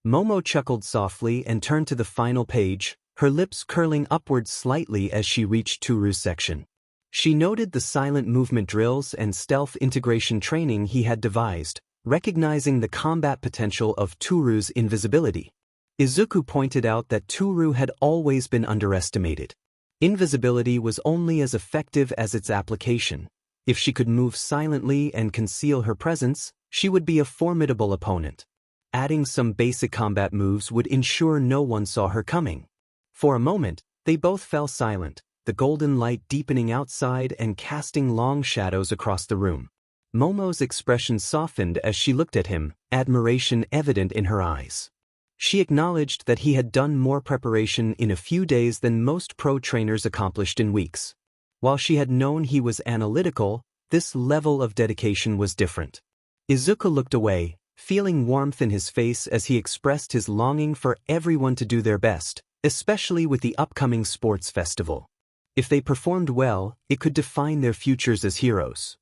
Momo chuckled softly and turned to the final page, her lips curling upward slightly as she reached 𝗬𝗪's section. She noted the silent movement drills and stealth integration training he had devised, recognizing the combat potential of 𝗬𝗪's invisibility. Izuku pointed out that 𝗬𝗪 had always been underestimated. Invisibility was only as effective as its application. If she could move silently and conceal her presence, she would be a formidable opponent. Adding some basic combat moves would ensure no one saw her coming. For a moment, they both fell silent, the golden light deepening outside and casting long shadows across the room. Momo's expression softened as she looked at him, admiration evident in her eyes. She acknowledged that he had done more preparation in a few days than most pro trainers accomplished in weeks. While she had known he was analytical, this level of dedication was different. Izuku looked away, feeling warmth in his face as he expressed his longing for everyone to do their best, especially with the upcoming sports festival. If they performed well, it could define their futures as heroes.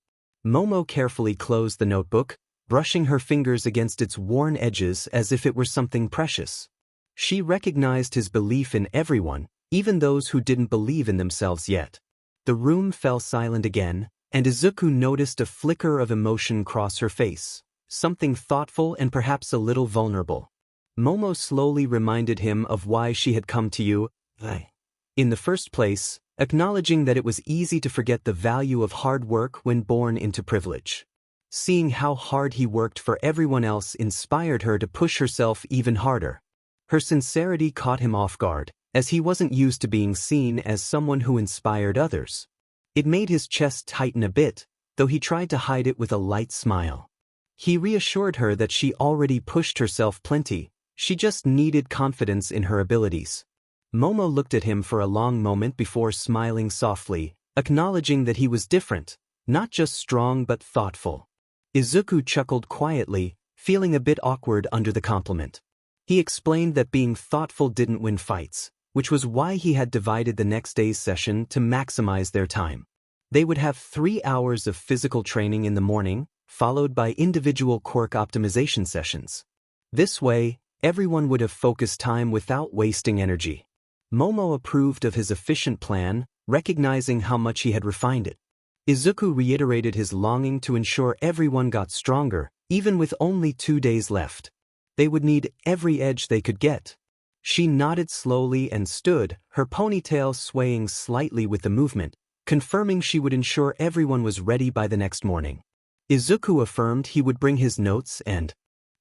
Momo carefully closed the notebook, brushing her fingers against its worn edges as if it were something precious. She recognized his belief in everyone, even those who didn't believe in themselves yet. The room fell silent again, and Izuku noticed a flicker of emotion cross her face, something thoughtful and perhaps a little vulnerable. Momo slowly reminded him of why she had come to you, in the first place, acknowledging that it was easy to forget the value of hard work when born into privilege. Seeing how hard he worked for everyone else inspired her to push herself even harder. Her sincerity caught him off guard, as he wasn't used to being seen as someone who inspired others. It made his chest tighten a bit, though he tried to hide it with a light smile. He reassured her that she already pushed herself plenty, she just needed confidence in her abilities. Momo looked at him for a long moment before smiling softly, acknowledging that he was different, not just strong but thoughtful. Izuku chuckled quietly, feeling a bit awkward under the compliment. He explained that being thoughtful didn't win fights, which was why he had divided the next day's session to maximize their time. They would have 3 hours of physical training in the morning, followed by individual quirk optimization sessions. This way, everyone would have focused time without wasting energy. Momo approved of his efficient plan, recognizing how much he had refined it. Izuku reiterated his longing to ensure everyone got stronger, even with only 2 days left. They would need every edge they could get. She nodded slowly and stood, her ponytail swaying slightly with the movement, confirming she would ensure everyone was ready by the next morning. Izuku affirmed he would bring his notes and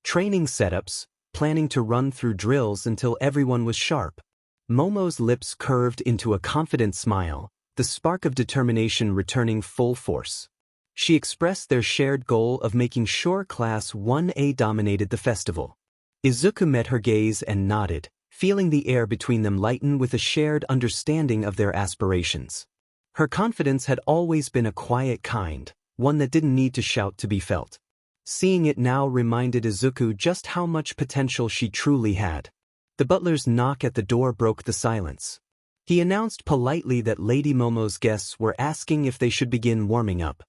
training setups, planning to run through drills until everyone was sharp. Momo's lips curved into a confident smile, the spark of determination returning full force. She expressed their shared goal of making sure Class 1A dominated the festival. Izuku met her gaze and nodded, feeling the air between them lighten with a shared understanding of their aspirations. Her confidence had always been a quiet kind, one that didn't need to shout to be felt. Seeing it now reminded Izuku just how much potential she truly had. The butler's knock at the door broke the silence. He announced politely that Lady Momo's guests were asking if they should begin warming up.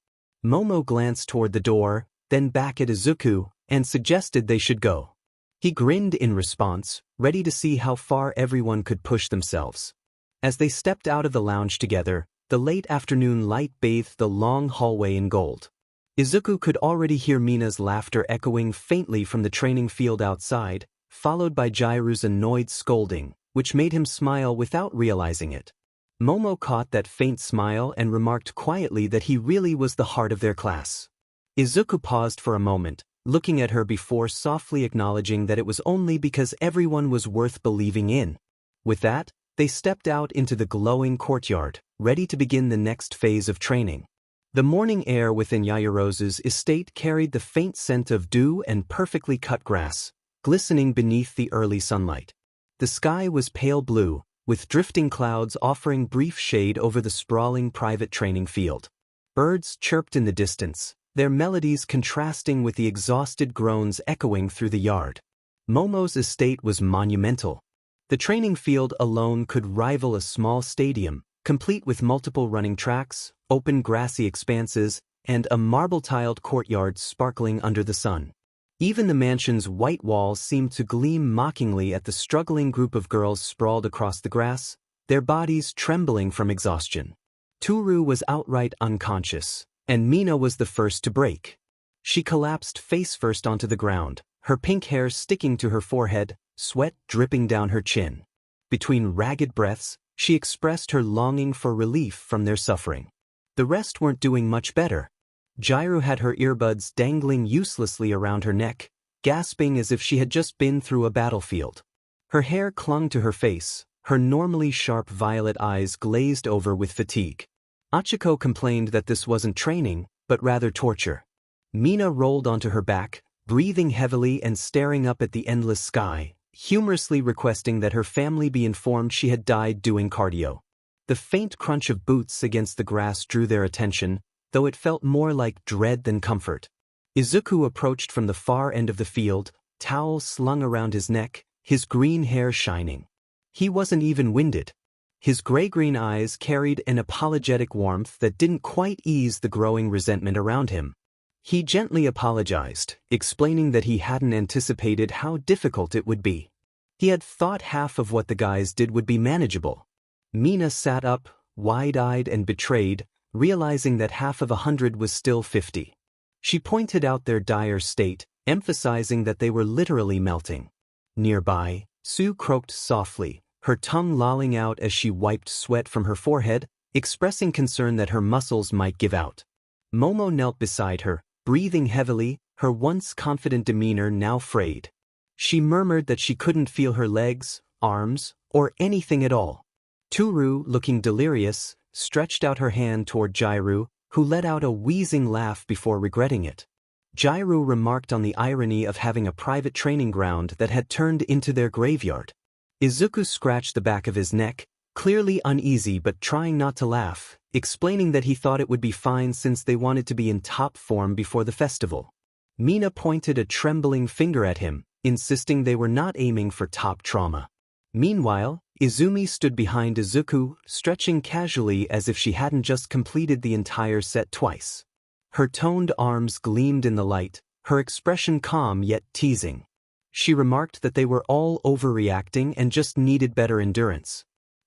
Momo glanced toward the door, then back at Izuku, and suggested they should go. He grinned in response, ready to see how far everyone could push themselves. As they stepped out of the lounge together, the late afternoon light bathed the long hallway in gold. Izuku could already hear Mina's laughter echoing faintly from the training field outside, followed by Jiru's annoyed scolding, which made him smile without realizing it. Momo caught that faint smile and remarked quietly that he really was the heart of their class. Izuku paused for a moment, looking at her before softly acknowledging that it was only because everyone was worth believing in. With that, they stepped out into the glowing courtyard, ready to begin the next phase of training. The morning air within Yaoyorozu's estate carried the faint scent of dew and perfectly cut grass, glistening beneath the early sunlight. The sky was pale blue, with drifting clouds offering brief shade over the sprawling private training field. Birds chirped in the distance, their melodies contrasting with the exhausted groans echoing through the yard. Momo's estate was monumental. The training field alone could rival a small stadium, complete with multiple running tracks, open grassy expanses, and a marble-tiled courtyard sparkling under the sun. Even the mansion's white walls seemed to gleam mockingly at the struggling group of girls sprawled across the grass, their bodies trembling from exhaustion. Toru was outright unconscious, and Mina was the first to break. She collapsed face first onto the ground, her pink hair sticking to her forehead, sweat dripping down her chin. Between ragged breaths, she expressed her longing for relief from their suffering. The rest weren't doing much better. 𝗓𝗪 had her earbuds dangling uselessly around her neck, gasping as if she had just been through a battlefield. Her hair clung to her face, her normally sharp violet eyes glazed over with fatigue. 𝐒𝐭𝐲 complained that this wasn't training, but rather torture. Mina rolled onto her back, breathing heavily and staring up at the endless sky, humorously requesting that her family be informed she had died doing cardio. The faint crunch of boots against the grass drew their attention, though it felt more like dread than comfort. Izuku approached from the far end of the field, towel slung around his neck, his green hair shining. He wasn't even winded. His gray-green eyes carried an apologetic warmth that didn't quite ease the growing resentment around him. He gently apologized, explaining that he hadn't anticipated how difficult it would be. He had thought half of what the guys did would be manageable. Mina sat up, wide-eyed and betrayed, realizing that half of 100 was still 50. She pointed out their dire state, emphasizing that they were literally melting. Nearby, Sue croaked softly, her tongue lolling out as she wiped sweat from her forehead, expressing concern that her muscles might give out. Momo knelt beside her, breathing heavily, her once confident demeanor now frayed. She murmured that she couldn't feel her legs, arms, or anything at all. Toru, looking delirious, stretched out her hand toward 𝗓𝗪, who let out a wheezing laugh before regretting it. 𝗓𝗪 remarked on the irony of having a private training ground that had turned into their graveyard. Izuku scratched the back of his neck, clearly uneasy but trying not to laugh, explaining that he thought it would be fine since they wanted to be in top form before the festival. Mina pointed a trembling finger at him, insisting they were not aiming for top trauma. Meanwhile, Izumi stood behind Izuku, stretching casually as if she hadn't just completed the entire set twice. Her toned arms gleamed in the light, her expression calm yet teasing. She remarked that they were all overreacting and just needed better endurance.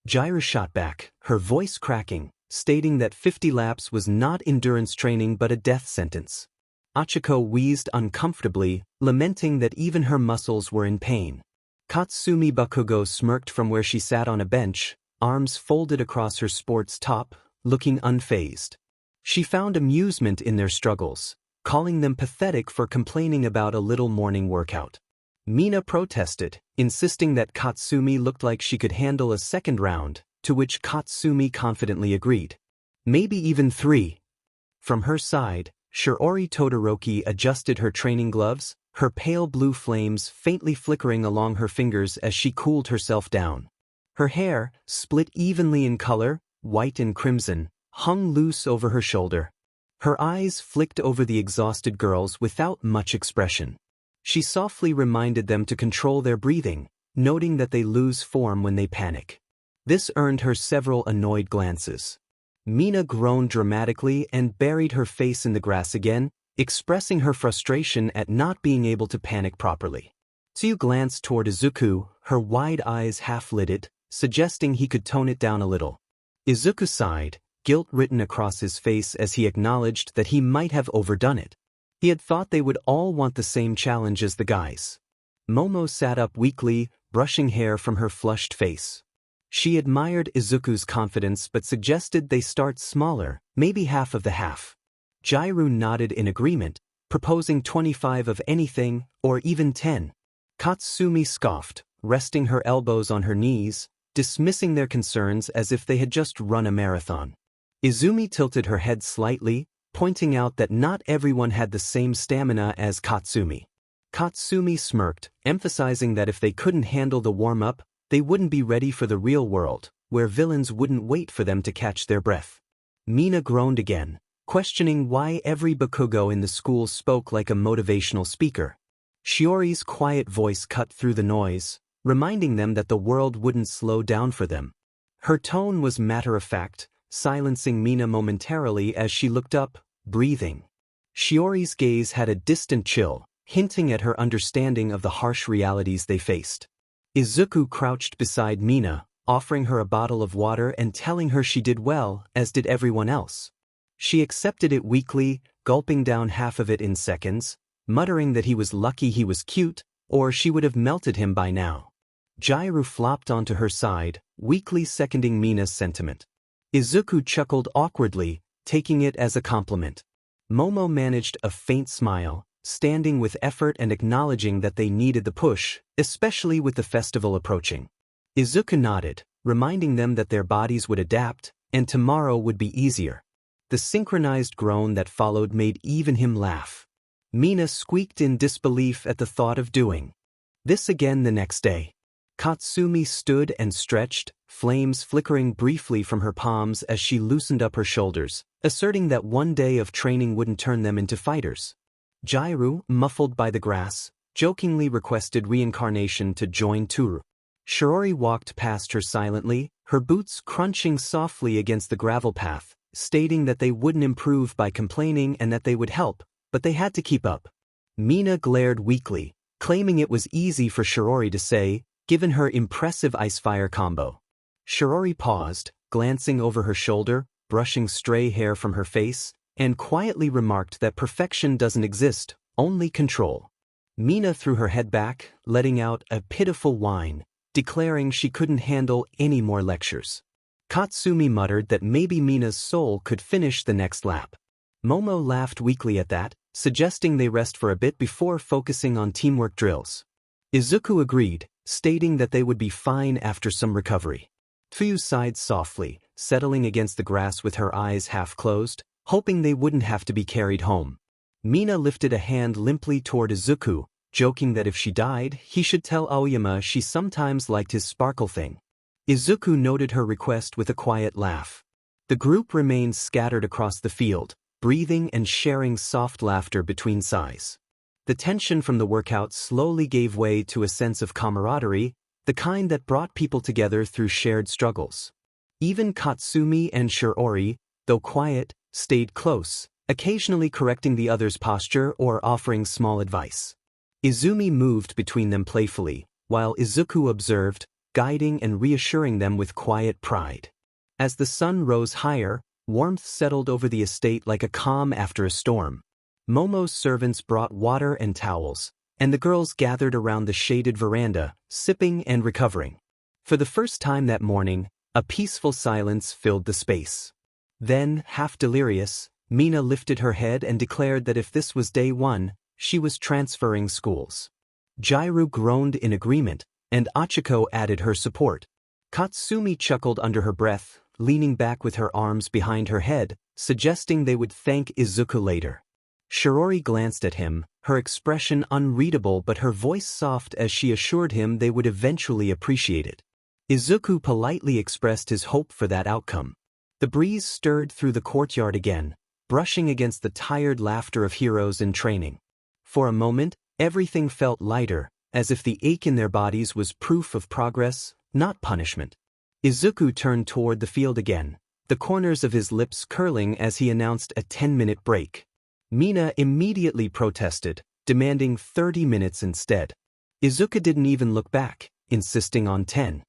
𝗓𝗪 shot back, her voice cracking, stating that 50 laps was not endurance training but a death sentence. 𝗬𝐭𝐲 wheezed uncomfortably, lamenting that even her muscles were in pain. Katsuki Bakugo smirked from where she sat on a bench, arms folded across her sports top, looking unfazed. She found amusement in their struggles, calling them pathetic for complaining about a little morning workout. Mina protested, insisting that Katsumi looked like she could handle a second round, to which Katsumi confidently agreed. Maybe even 3. From her side, Shiori Todoroki adjusted her training gloves, her pale blue flames faintly flickering along her fingers as she cooled herself down. Her hair, split evenly in color, white and crimson, hung loose over her shoulder. Her eyes flicked over the exhausted girls without much expression. She softly reminded them to control their breathing, noting that they lose form when they panic. This earned her several annoyed glances. Mina groaned dramatically and buried her face in the grass again, expressing her frustration at not being able to panic properly. 𝗬𝗪 glanced toward Izuku, her wide eyes half-lidded, suggesting he could tone it down a little. Izuku sighed, guilt written across his face as he acknowledged that he might have overdone it. He had thought they would all want the same challenge as the guys. Momo sat up weakly, brushing hair from her flushed face. She admired Izuku's confidence but suggested they start smaller, maybe half of the half. 𝗓𝗪 nodded in agreement, proposing 25 of anything, or even 10. Katsumi scoffed, resting her elbows on her knees, dismissing their concerns as if they had just run a marathon. Izumi tilted her head slightly, pointing out that not everyone had the same stamina as Katsumi. Katsumi smirked, emphasizing that if they couldn't handle the warm-up, they wouldn't be ready for the real world, where villains wouldn't wait for them to catch their breath. Mina groaned again, questioning why every Bakugo in the school spoke like a motivational speaker. Shiori's quiet voice cut through the noise, reminding them that the world wouldn't slow down for them. Her tone was matter-of-fact, silencing Mina momentarily as she looked up, breathing. Shiori's gaze had a distant chill, hinting at her understanding of the harsh realities they faced. Izuku crouched beside Mina, offering her a bottle of water and telling her she did well, as did everyone else. She accepted it weakly, gulping down half of it in seconds, muttering that he was lucky he was cute, or she would have melted him by now. 𝗓𝗪𝗏 flopped onto her side, weakly seconding Mina's sentiment. Izuku chuckled awkwardly, taking it as a compliment. Momo managed a faint smile, standing with effort and acknowledging that they needed the push, especially with the festival approaching. Izuku nodded, reminding them that their bodies would adapt, and tomorrow would be easier. The synchronized groan that followed made even him laugh. Mina squeaked in disbelief at the thought of doing this again the next day. Katsumi stood and stretched, flames flickering briefly from her palms as she loosened up her shoulders, asserting that one day of training wouldn't turn them into fighters. 𝗓𝗪𝗏, muffled by the grass, jokingly requested reincarnation to join Toru. Shiori walked past her silently, her boots crunching softly against the gravel path, stating that they wouldn't improve by complaining and that they would help, but they had to keep up. Mina glared weakly, claiming it was easy for Shiori to say, given her impressive ice-fire combo. Shiori paused, glancing over her shoulder, brushing stray hair from her face, and quietly remarked that perfection doesn't exist, only control. Mina threw her head back, letting out a pitiful whine, declaring she couldn't handle any more lectures. Katsumi muttered that maybe Mina's soul could finish the next lap. Momo laughed weakly at that, suggesting they rest for a bit before focusing on teamwork drills. Izuku agreed, stating that they would be fine after some recovery. Tsuyu sighed softly, settling against the grass with her eyes half closed, hoping they wouldn't have to be carried home. Mina lifted a hand limply toward Izuku, joking that if she died, he should tell Aoyama she sometimes liked his sparkle thing. Izuku noted her request with a quiet laugh. The group remained scattered across the field, breathing and sharing soft laughter between sighs. The tension from the workout slowly gave way to a sense of camaraderie, the kind that brought people together through shared struggles. Even Katsumi and Shiori, though quiet, stayed close, occasionally correcting the other's posture or offering small advice. Izumi moved between them playfully, while Izuku observed, guiding and reassuring them with quiet pride. As the sun rose higher, warmth settled over the estate like a calm after a storm. Momo's servants brought water and towels, and the girls gathered around the shaded veranda, sipping and recovering. For the first time that morning, a peaceful silence filled the space. Then, half delirious, Mina lifted her head and declared that if this was day one, she was transferring schools. 𝗓𝗪𝗏 groaned in agreement, and Achiko added her support. Katsumi chuckled under her breath, leaning back with her arms behind her head, suggesting they would thank Izuku later. Shiori glanced at him, her expression unreadable but her voice soft as she assured him they would eventually appreciate it. Izuku politely expressed his hope for that outcome. The breeze stirred through the courtyard again, brushing against the tired laughter of heroes in training. For a moment, everything felt lighter, as if the ache in their bodies was proof of progress, not punishment. Izuku turned toward the field again, the corners of his lips curling as he announced a 10-minute break. Mina immediately protested, demanding 30 minutes instead. Izuku didn't even look back, insisting on 10.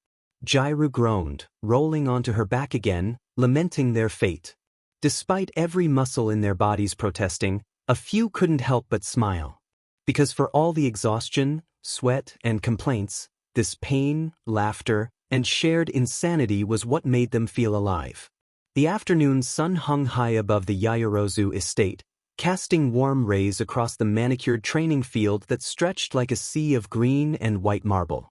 𝗓𝗪𝗏 groaned, rolling onto her back again, lamenting their fate. Despite every muscle in their bodies protesting, a few couldn't help but smile. Because for all the exhaustion, sweat, and complaints, this pain, laughter, and shared insanity was what made them feel alive. The afternoon sun hung high above the Yaoyorozu estate, casting warm rays across the manicured training field that stretched like a sea of green and white marble.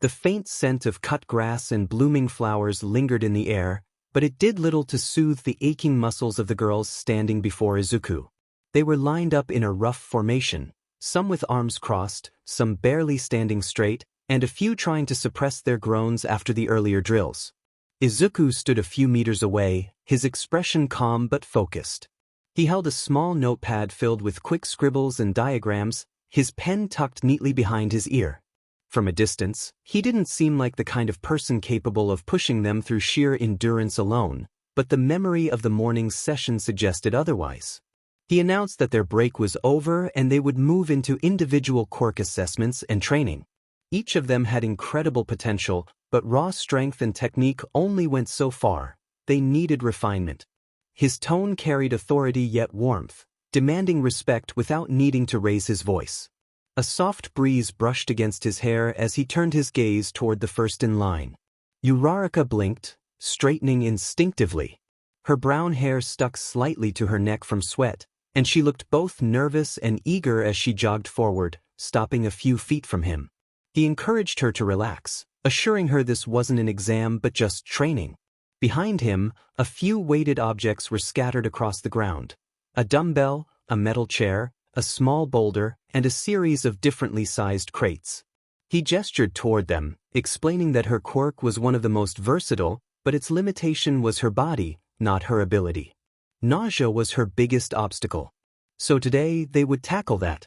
The faint scent of cut grass and blooming flowers lingered in the air, but it did little to soothe the aching muscles of the girls standing before Izuku. They were lined up in a rough formation, some with arms crossed, some barely standing straight, and a few trying to suppress their groans after the earlier drills. Izuku stood a few meters away, his expression calm but focused. He held a small notepad filled with quick scribbles and diagrams, his pen tucked neatly behind his ear. From a distance, he didn't seem like the kind of person capable of pushing them through sheer endurance alone, but the memory of the morning's session suggested otherwise. He announced that their break was over and they would move into individual quirk assessments and training. Each of them had incredible potential, but raw strength and technique only went so far. They needed refinement. His tone carried authority yet warmth, demanding respect without needing to raise his voice. A soft breeze brushed against his hair as he turned his gaze toward the first in line. Uraraka blinked, straightening instinctively. Her brown hair stuck slightly to her neck from sweat, and she looked both nervous and eager as she jogged forward, stopping a few feet from him. He encouraged her to relax, assuring her this wasn't an exam but just training. Behind him, a few weighted objects were scattered across the ground. A dumbbell, a metal chair, a small boulder, and a series of differently sized crates. He gestured toward them, explaining that her quirk was one of the most versatile, but its limitation was her body, not her ability. Nausea was her biggest obstacle. So today they would tackle that.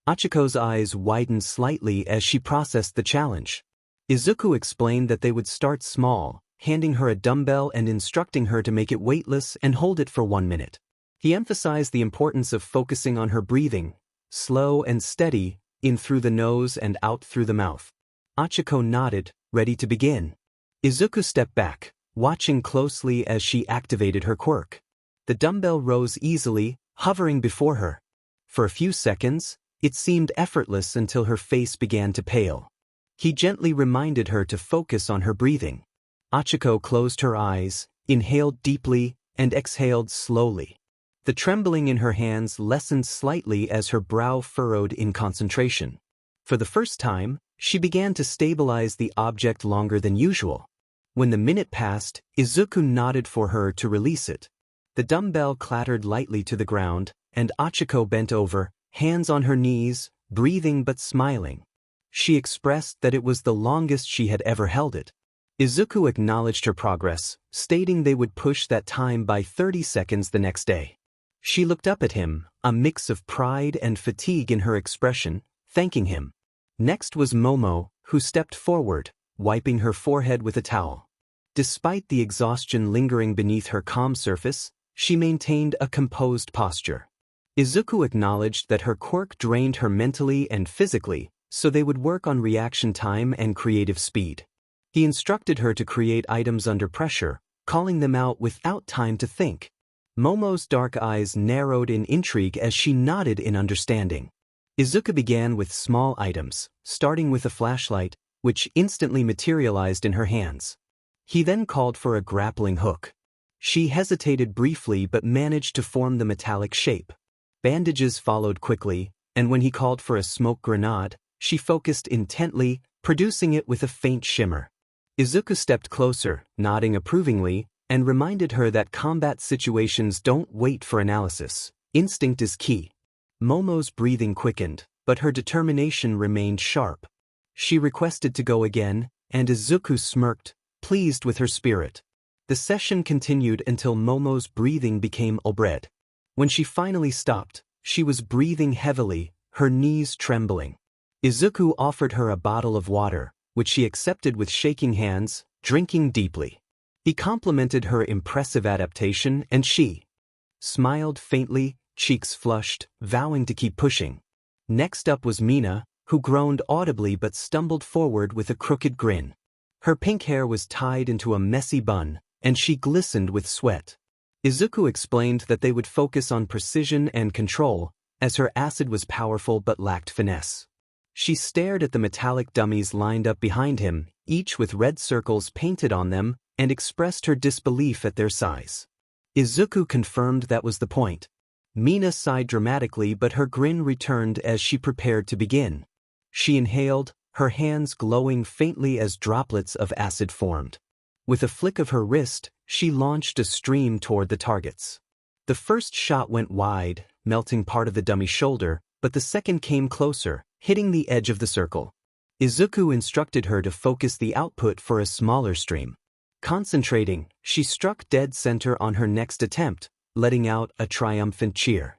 Achiko's eyes widened slightly as she processed the challenge. Izuku explained that they would start small, handing her a dumbbell and instructing her to make it weightless and hold it for 1 minute. He emphasized the importance of focusing on her breathing, slow and steady, in through the nose and out through the mouth. Achiko nodded, ready to begin. Izuku stepped back, watching closely as she activated her quirk. The dumbbell rose easily, hovering before her. For a few seconds, it seemed effortless until her face began to pale. He gently reminded her to focus on her breathing. Achiko closed her eyes, inhaled deeply, and exhaled slowly. The trembling in her hands lessened slightly as her brow furrowed in concentration. For the first time, she began to stabilize the object longer than usual. When the minute passed, Izuku nodded for her to release it. The dumbbell clattered lightly to the ground, and Achiko bent over, hands on her knees, breathing but smiling. She expressed that it was the longest she had ever held it. Izuku acknowledged her progress, stating they would push that time by 30 seconds the next day. She looked up at him, a mix of pride and fatigue in her expression, thanking him. Next was Momo, who stepped forward, wiping her forehead with a towel. Despite the exhaustion lingering beneath her calm surface, she maintained a composed posture. Izuku acknowledged that her quirk drained her mentally and physically, so they would work on reaction time and creative speed. He instructed her to create items under pressure, calling them out without time to think. Momo's dark eyes narrowed in intrigue as she nodded in understanding. Izuku began with small items, starting with a flashlight, which instantly materialized in her hands. He then called for a grappling hook. She hesitated briefly but managed to form the metallic shape. Bandages followed quickly, and when he called for a smoke grenade, she focused intently, producing it with a faint shimmer. Izuku stepped closer, nodding approvingly, and reminded her that combat situations don't wait for analysis. Instinct is key. Momo's breathing quickened, but her determination remained sharp. She requested to go again, and Izuku smirked, pleased with her spirit. The session continued until Momo's breathing became obred. When she finally stopped, she was breathing heavily, her knees trembling. Izuku offered her a bottle of water, which she accepted with shaking hands, drinking deeply. He complimented her impressive adaptation, and she smiled faintly, cheeks flushed, vowing to keep pushing. Next up was Mina, who groaned audibly but stumbled forward with a crooked grin. Her pink hair was tied into a messy bun, and she glistened with sweat. Izuku explained that they would focus on precision and control, as her acid was powerful but lacked finesse. She stared at the metallic dummies lined up behind him, each with red circles painted on them, and expressed her disbelief at their size. Izuku confirmed that was the point. Mina sighed dramatically, but her grin returned as she prepared to begin. She inhaled, her hands glowing faintly as droplets of acid formed. With a flick of her wrist, she launched a stream toward the targets. The first shot went wide, melting part of the dummy's shoulder, but the second came closer, hitting the edge of the circle. Izuku instructed her to focus the output for a smaller stream. Concentrating, she struck dead center on her next attempt, letting out a triumphant cheer.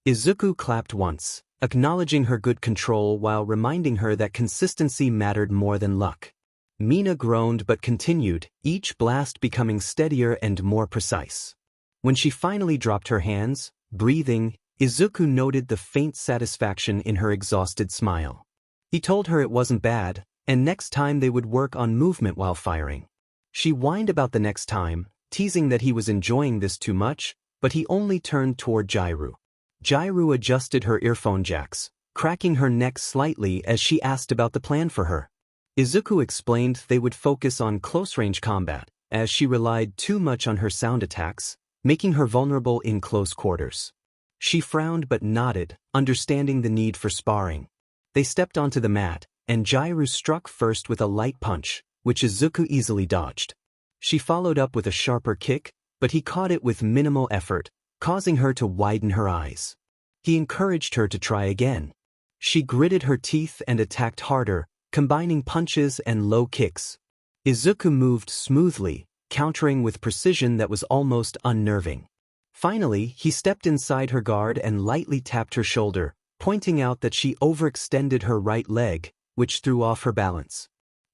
Izuku clapped once, acknowledging her good control while reminding her that consistency mattered more than luck. Mina groaned but continued, each blast becoming steadier and more precise. When she finally dropped her hands, breathing, Izuku noted the faint satisfaction in her exhausted smile. He told her it wasn't bad, and next time they would work on movement while firing. She whined about the next time, teasing that he was enjoying this too much, but he only turned toward 𝐒𝐬𝐼. 𝗓𝐬 adjusted her earphone jacks, cracking her neck slightly as she asked about the plan for her. Izuku explained they would focus on close-range combat, as she relied too much on her sound attacks, making her vulnerable in close quarters. She frowned but nodded, understanding the need for sparring. They stepped onto the mat, and 𝗓𝐬𝐼 struck first with a light punch, which Izuku easily dodged. She followed up with a sharper kick, but he caught it with minimal effort, causing her to widen her eyes. He encouraged her to try again. She gritted her teeth and attacked harder, combining punches and low kicks. Izuku moved smoothly, countering with precision that was almost unnerving. Finally, he stepped inside her guard and lightly tapped her shoulder, pointing out that she overextended her right leg, which threw off her balance.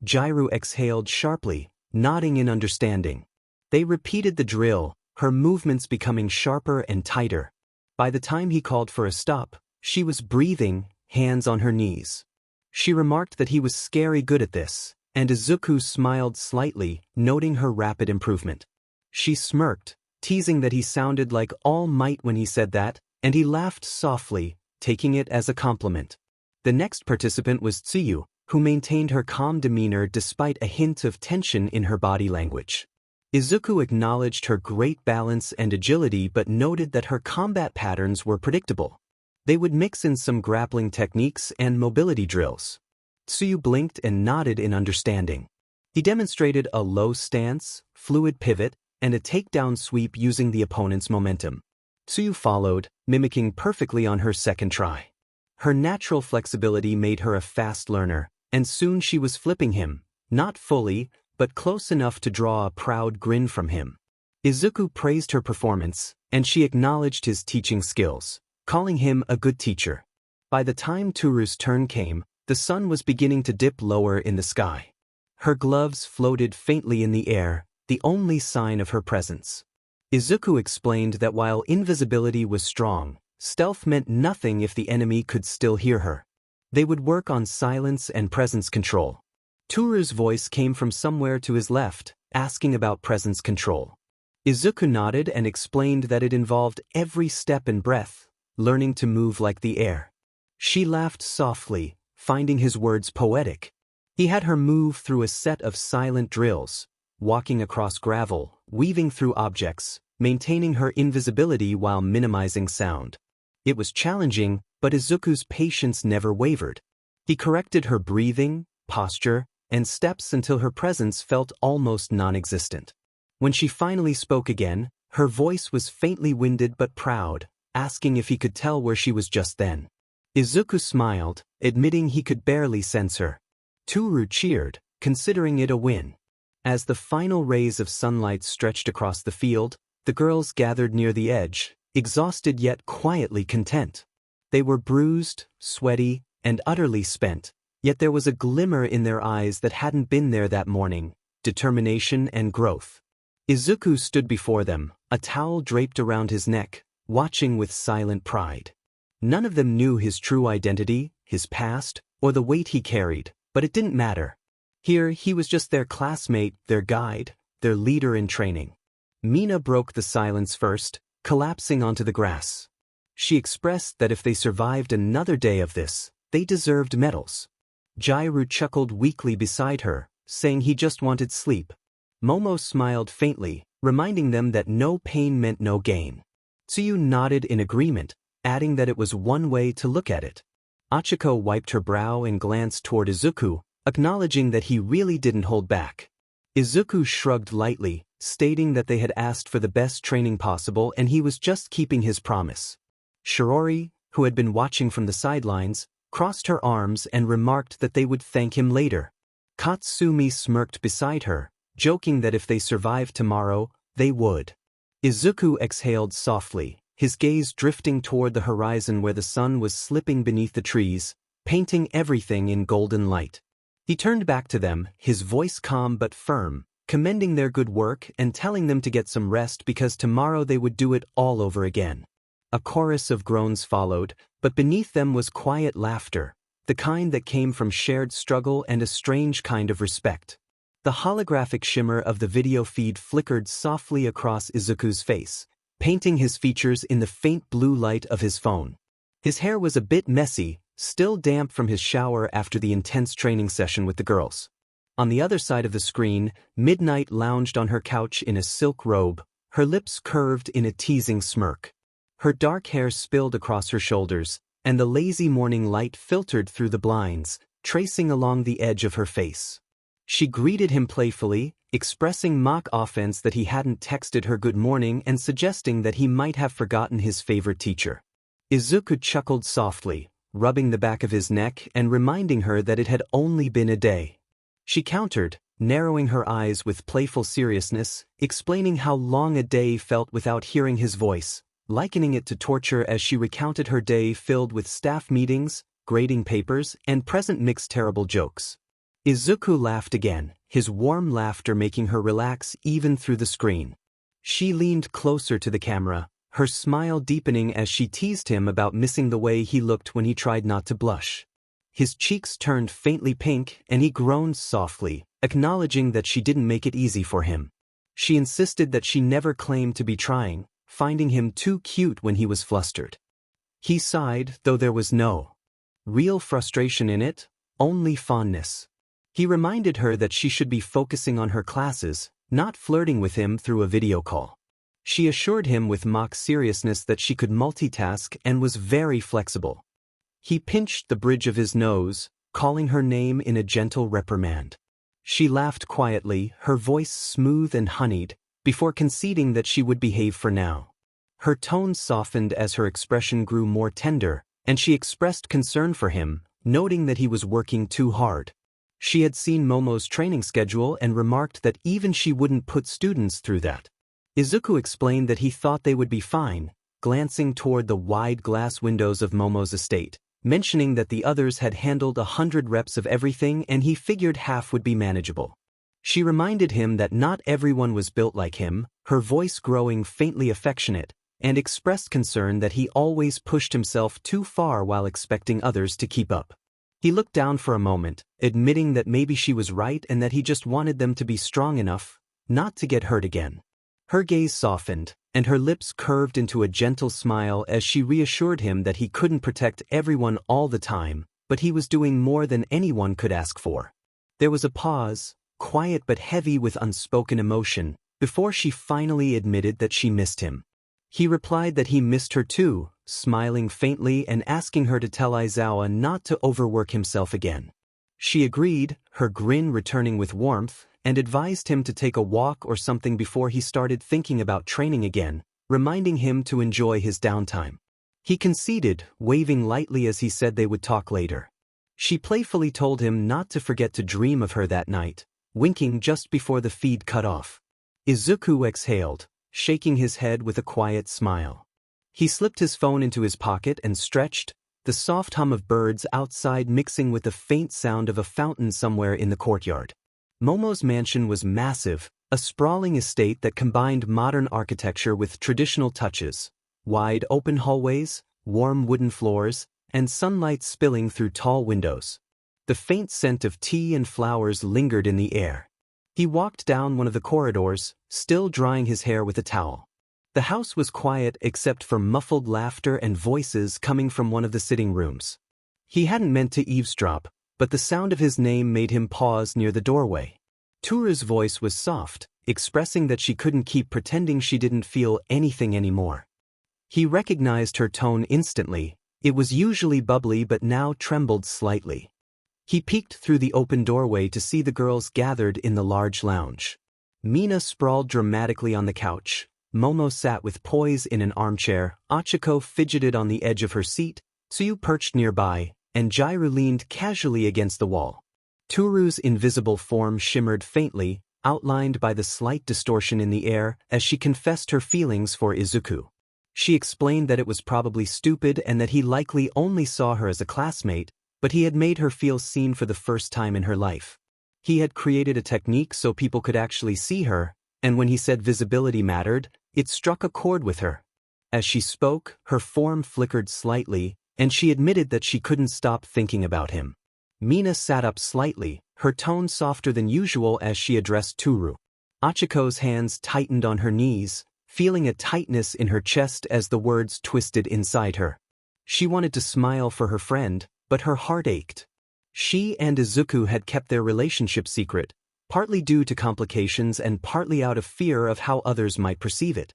𝗓𝐬𝐼 exhaled sharply, nodding in understanding. They repeated the drill, her movements becoming sharper and tighter. By the time he called for a stop, she was breathing, hands on her knees. She remarked that he was scary good at this, and Izuku smiled slightly, noting her rapid improvement. She smirked, teasing that he sounded like All Might when he said that, and he laughed softly, taking it as a compliment. The next participant was 𝗧𝗑, who maintained her calm demeanor despite a hint of tension in her body language. Izuku acknowledged her great balance and agility but noted that her combat patterns were predictable. They would mix in some grappling techniques and mobility drills. 𝗧𝗑 blinked and nodded in understanding. He demonstrated a low stance, fluid pivot, and a takedown sweep using the opponent's momentum. 𝗧𝗑 followed, mimicking perfectly on her second try. Her natural flexibility made her a fast learner, and soon she was flipping him, not fully, but close enough to draw a proud grin from him. Izuku praised her performance, and she acknowledged his teaching skills, calling him a good teacher. By the time 𝗬𝗪's turn came, the sun was beginning to dip lower in the sky. Her gloves floated faintly in the air, the only sign of her presence. Izuku explained that while invisibility was strong, stealth meant nothing if the enemy could still hear her. They would work on silence and presence control. 𝗬𝗪's voice came from somewhere to his left, asking about presence control. Izuku nodded and explained that it involved every step and breath, learning to move like the air. She laughed softly, finding his words poetic. He had her move through a set of silent drills, walking across gravel, weaving through objects, maintaining her invisibility while minimizing sound. It was challenging, but Izuku's patience never wavered. He corrected her breathing, posture, and steps until her presence felt almost non-existent. When she finally spoke again, her voice was faintly winded but proud, asking if he could tell where she was just then. Izuku smiled, admitting he could barely sense her. 𝗬𝗪 cheered, considering it a win. As the final rays of sunlight stretched across the field, the girls gathered near the edge, exhausted yet quietly content. They were bruised, sweaty, and utterly spent, yet there was a glimmer in their eyes that hadn't been there that morning, determination and growth. Izuku stood before them, a towel draped around his neck, watching with silent pride. None of them knew his true identity, his past, or the weight he carried, but it didn't matter. Here he was just their classmate, their guide, their leader in training. Mina broke the silence first, collapsing onto the grass. She expressed that if they survived another day of this, they deserved medals. 𝗓𝗪 chuckled weakly beside her, saying he just wanted sleep. Momo smiled faintly, reminding them that no pain meant no gain. 𝗧𝗑 nodded in agreement, adding that it was one way to look at it. Achiko wiped her brow and glanced toward Izuku, acknowledging that he really didn't hold back. Izuku shrugged lightly, stating that they had asked for the best training possible and he was just keeping his promise. Shirouri, who had been watching from the sidelines, crossed her arms and remarked that they would thank him later. Katsumi smirked beside her, joking that if they survived tomorrow, they would. Izuku exhaled softly, his gaze drifting toward the horizon where the sun was slipping beneath the trees, painting everything in golden light. He turned back to them, his voice calm but firm, commending their good work and telling them to get some rest because tomorrow they would do it all over again. A chorus of groans followed, but beneath them was quiet laughter, the kind that came from shared struggle and a strange kind of respect. The holographic shimmer of the video feed flickered softly across Izuku's face, painting his features in the faint blue light of his phone. His hair was a bit messy, still damp from his shower after the intense training session with the girls. On the other side of the screen, Midnight lounged on her couch in a silk robe, her lips curved in a teasing smirk. Her dark hair spilled across her shoulders, and the lazy morning light filtered through the blinds, tracing along the edge of her face. She greeted him playfully, expressing mock offense that he hadn't texted her good morning and suggesting that he might have forgotten his favorite teacher. Izuku chuckled softly, rubbing the back of his neck and reminding her that it had only been a day. She countered, narrowing her eyes with playful seriousness, explaining how long a day felt without hearing his voice, likening it to torture as she recounted her day filled with staff meetings, grading papers, and present mixed terrible jokes. Izuku laughed again, his warm laughter making her relax even through the screen. She leaned closer to the camera, her smile deepening as she teased him about missing the way he looked when he tried not to blush. His cheeks turned faintly pink and he groaned softly, acknowledging that she didn't make it easy for him. She insisted that she never claimed to be trying, finding him too cute when he was flustered. He sighed, though there was no real frustration in it, only fondness. He reminded her that she should be focusing on her classes, not flirting with him through a video call. She assured him with mock seriousness that she could multitask and was very flexible. He pinched the bridge of his nose, calling her name in a gentle reprimand. She laughed quietly, her voice smooth and honeyed, before conceding that she would behave for now. Her tone softened as her expression grew more tender, and she expressed concern for him, noting that he was working too hard. She had seen Momo's training schedule and remarked that even she wouldn't put students through that. Izuku explained that he thought they would be fine, glancing toward the wide glass windows of Momo's estate, mentioning that the others had handled 100 reps of everything and he figured half would be manageable. She reminded him that not everyone was built like him, her voice growing faintly affectionate, and expressed concern that he always pushed himself too far while expecting others to keep up. He looked down for a moment, admitting that maybe she was right and that he just wanted them to be strong enough not to get hurt again. Her gaze softened, and her lips curved into a gentle smile as she reassured him that he couldn't protect everyone all the time, but he was doing more than anyone could ask for. There was a pause, quiet but heavy with unspoken emotion, before she finally admitted that she missed him. He replied that he missed her too, smiling faintly and asking her to tell Aizawa not to overwork himself again. She agreed, her grin returning with warmth, and advised him to take a walk or something before he started thinking about training again, reminding him to enjoy his downtime. He conceded, waving lightly as he said they would talk later. She playfully told him not to forget to dream of her that night, winking just before the feed cut off. Izuku exhaled, shaking his head with a quiet smile. He slipped his phone into his pocket and stretched, the soft hum of birds outside mixing with the faint sound of a fountain somewhere in the courtyard. Momo's mansion was massive, a sprawling estate that combined modern architecture with traditional touches, wide open hallways, warm wooden floors, and sunlight spilling through tall windows. The faint scent of tea and flowers lingered in the air. He walked down one of the corridors, still drying his hair with a towel. The house was quiet except for muffled laughter and voices coming from one of the sitting rooms. He hadn't meant to eavesdrop, but the sound of his name made him pause near the doorway. Tura's voice was soft, expressing that she couldn't keep pretending she didn't feel anything anymore. He recognized her tone instantly. It was usually bubbly but now trembled slightly. He peeked through the open doorway to see the girls gathered in the large lounge. Mina sprawled dramatically on the couch, Momo sat with poise in an armchair, Achiko fidgeted on the edge of her seat, Tsuyu perched nearby, and Jairu leaned casually against the wall. Turu's invisible form shimmered faintly, outlined by the slight distortion in the air as she confessed her feelings for Izuku. She explained that it was probably stupid and that he likely only saw her as a classmate, but he had made her feel seen for the first time in her life. He had created a technique so people could actually see her, and when he said visibility mattered, it struck a chord with her. As she spoke, her form flickered slightly, and she admitted that she couldn't stop thinking about him. Mina sat up slightly, her tone softer than usual as she addressed Toru. Achiko's hands tightened on her knees, feeling a tightness in her chest as the words twisted inside her. She wanted to smile for her friend, but her heart ached. She and Izuku had kept their relationship secret, partly due to complications and partly out of fear of how others might perceive it.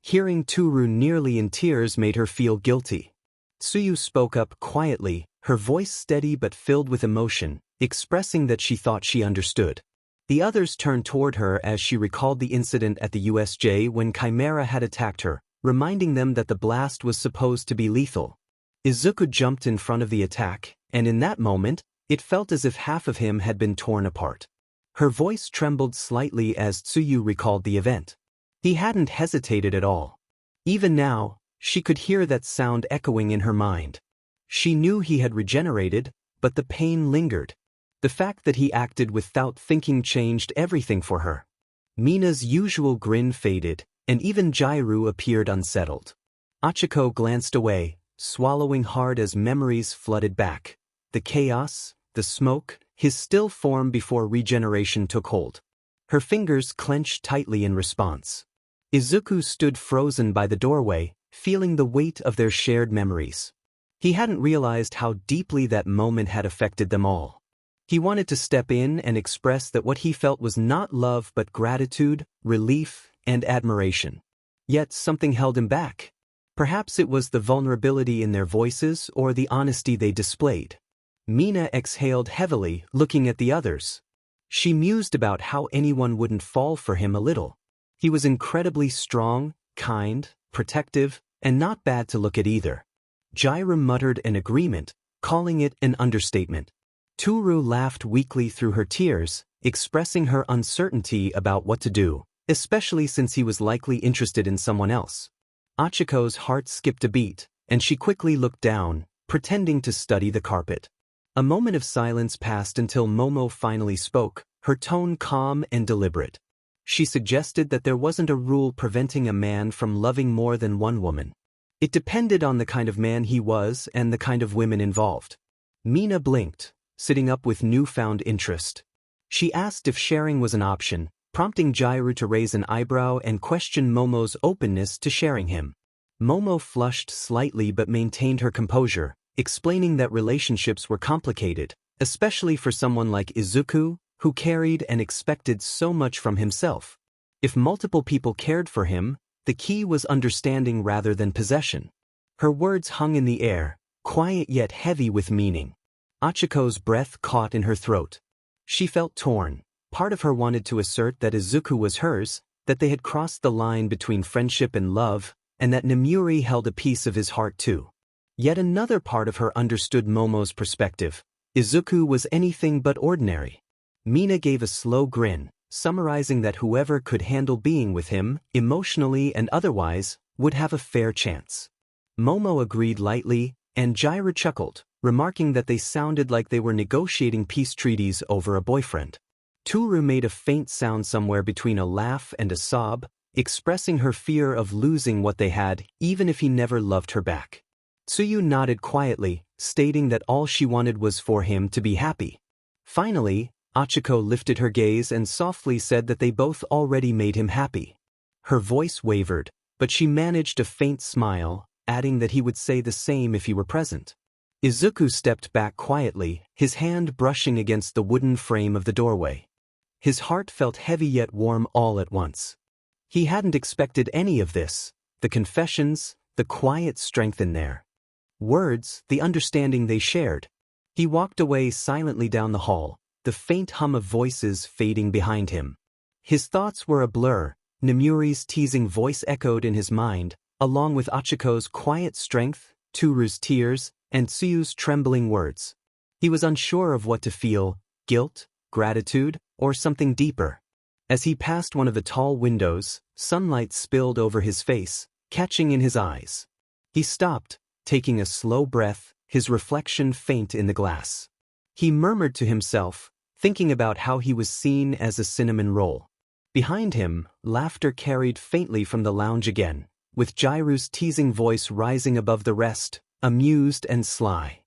Hearing Toru nearly in tears made her feel guilty. Tsuyu spoke up quietly, her voice steady but filled with emotion, expressing that she thought she understood. The others turned toward her as she recalled the incident at the USJ when Chimera had attacked her, reminding them that the blast was supposed to be lethal. Izuku jumped in front of the attack, and in that moment, it felt as if half of him had been torn apart. Her voice trembled slightly as Tsuyu recalled the event. He hadn't hesitated at all. Even now, she could hear that sound echoing in her mind. She knew he had regenerated, but the pain lingered. The fact that he acted without thinking changed everything for her. Mina's usual grin faded, and even Jairu appeared unsettled. Achiko glanced away, swallowing hard as memories flooded back. The chaos, the smoke, his still form before regeneration took hold. Her fingers clenched tightly in response. Izuku stood frozen by the doorway, feeling the weight of their shared memories. He hadn't realized how deeply that moment had affected them all. He wanted to step in and express that what he felt was not love but gratitude, relief, and admiration. Yet something held him back. Perhaps it was the vulnerability in their voices or the honesty they displayed. Mina exhaled heavily, looking at the others. She mused about how anyone wouldn't fall for him a little. He was incredibly strong, kind, protective, and not bad to look at either. Jairu muttered an agreement, calling it an understatement. Toru laughed weakly through her tears, expressing her uncertainty about what to do, especially since he was likely interested in someone else. Achiko's heart skipped a beat, and she quickly looked down, pretending to study the carpet. A moment of silence passed until Momo finally spoke, her tone calm and deliberate. She suggested that there wasn't a rule preventing a man from loving more than one woman. It depended on the kind of man he was and the kind of women involved. Mina blinked, sitting up with newfound interest. She asked if sharing was an option, prompting Jairu to raise an eyebrow and question Momo's openness to sharing him. Momo flushed slightly but maintained her composure, explaining that relationships were complicated, especially for someone like Izuku, who carried and expected so much from himself. If multiple people cared for him, the key was understanding rather than possession. Her words hung in the air, quiet yet heavy with meaning. Achiko's breath caught in her throat. She felt torn. Part of her wanted to assert that Izuku was hers, that they had crossed the line between friendship and love, and that Nomuri held a piece of his heart too. Yet another part of her understood Momo's perspective. Izuku was anything but ordinary. Mina gave a slow grin, summarizing that whoever could handle being with him, emotionally and otherwise, would have a fair chance. Momo agreed lightly, and Jairu chuckled, remarking that they sounded like they were negotiating peace treaties over a boyfriend. Toru made a faint sound somewhere between a laugh and a sob, expressing her fear of losing what they had, even if he never loved her back. Tsuyu nodded quietly, stating that all she wanted was for him to be happy. Finally, Achiko lifted her gaze and softly said that they both already made him happy. Her voice wavered, but she managed a faint smile, adding that he would say the same if he were present. Izuku stepped back quietly, his hand brushing against the wooden frame of the doorway. His heart felt heavy yet warm all at once. He hadn't expected any of this, the confessions, the quiet strength in their words, the understanding they shared. He walked away silently down the hall, the faint hum of voices fading behind him. His thoughts were a blur. Nomuri's teasing voice echoed in his mind, along with Achiko's quiet strength, Toru's tears, and Tsuyu's trembling words. He was unsure of what to feel, guilt, gratitude, or something deeper. As he passed one of the tall windows, sunlight spilled over his face, catching in his eyes. He stopped, taking a slow breath, his reflection faint in the glass. He murmured to himself, thinking about how he was seen as a cinnamon roll. Behind him, laughter carried faintly from the lounge again, with Jiro's teasing voice rising above the rest, amused and sly.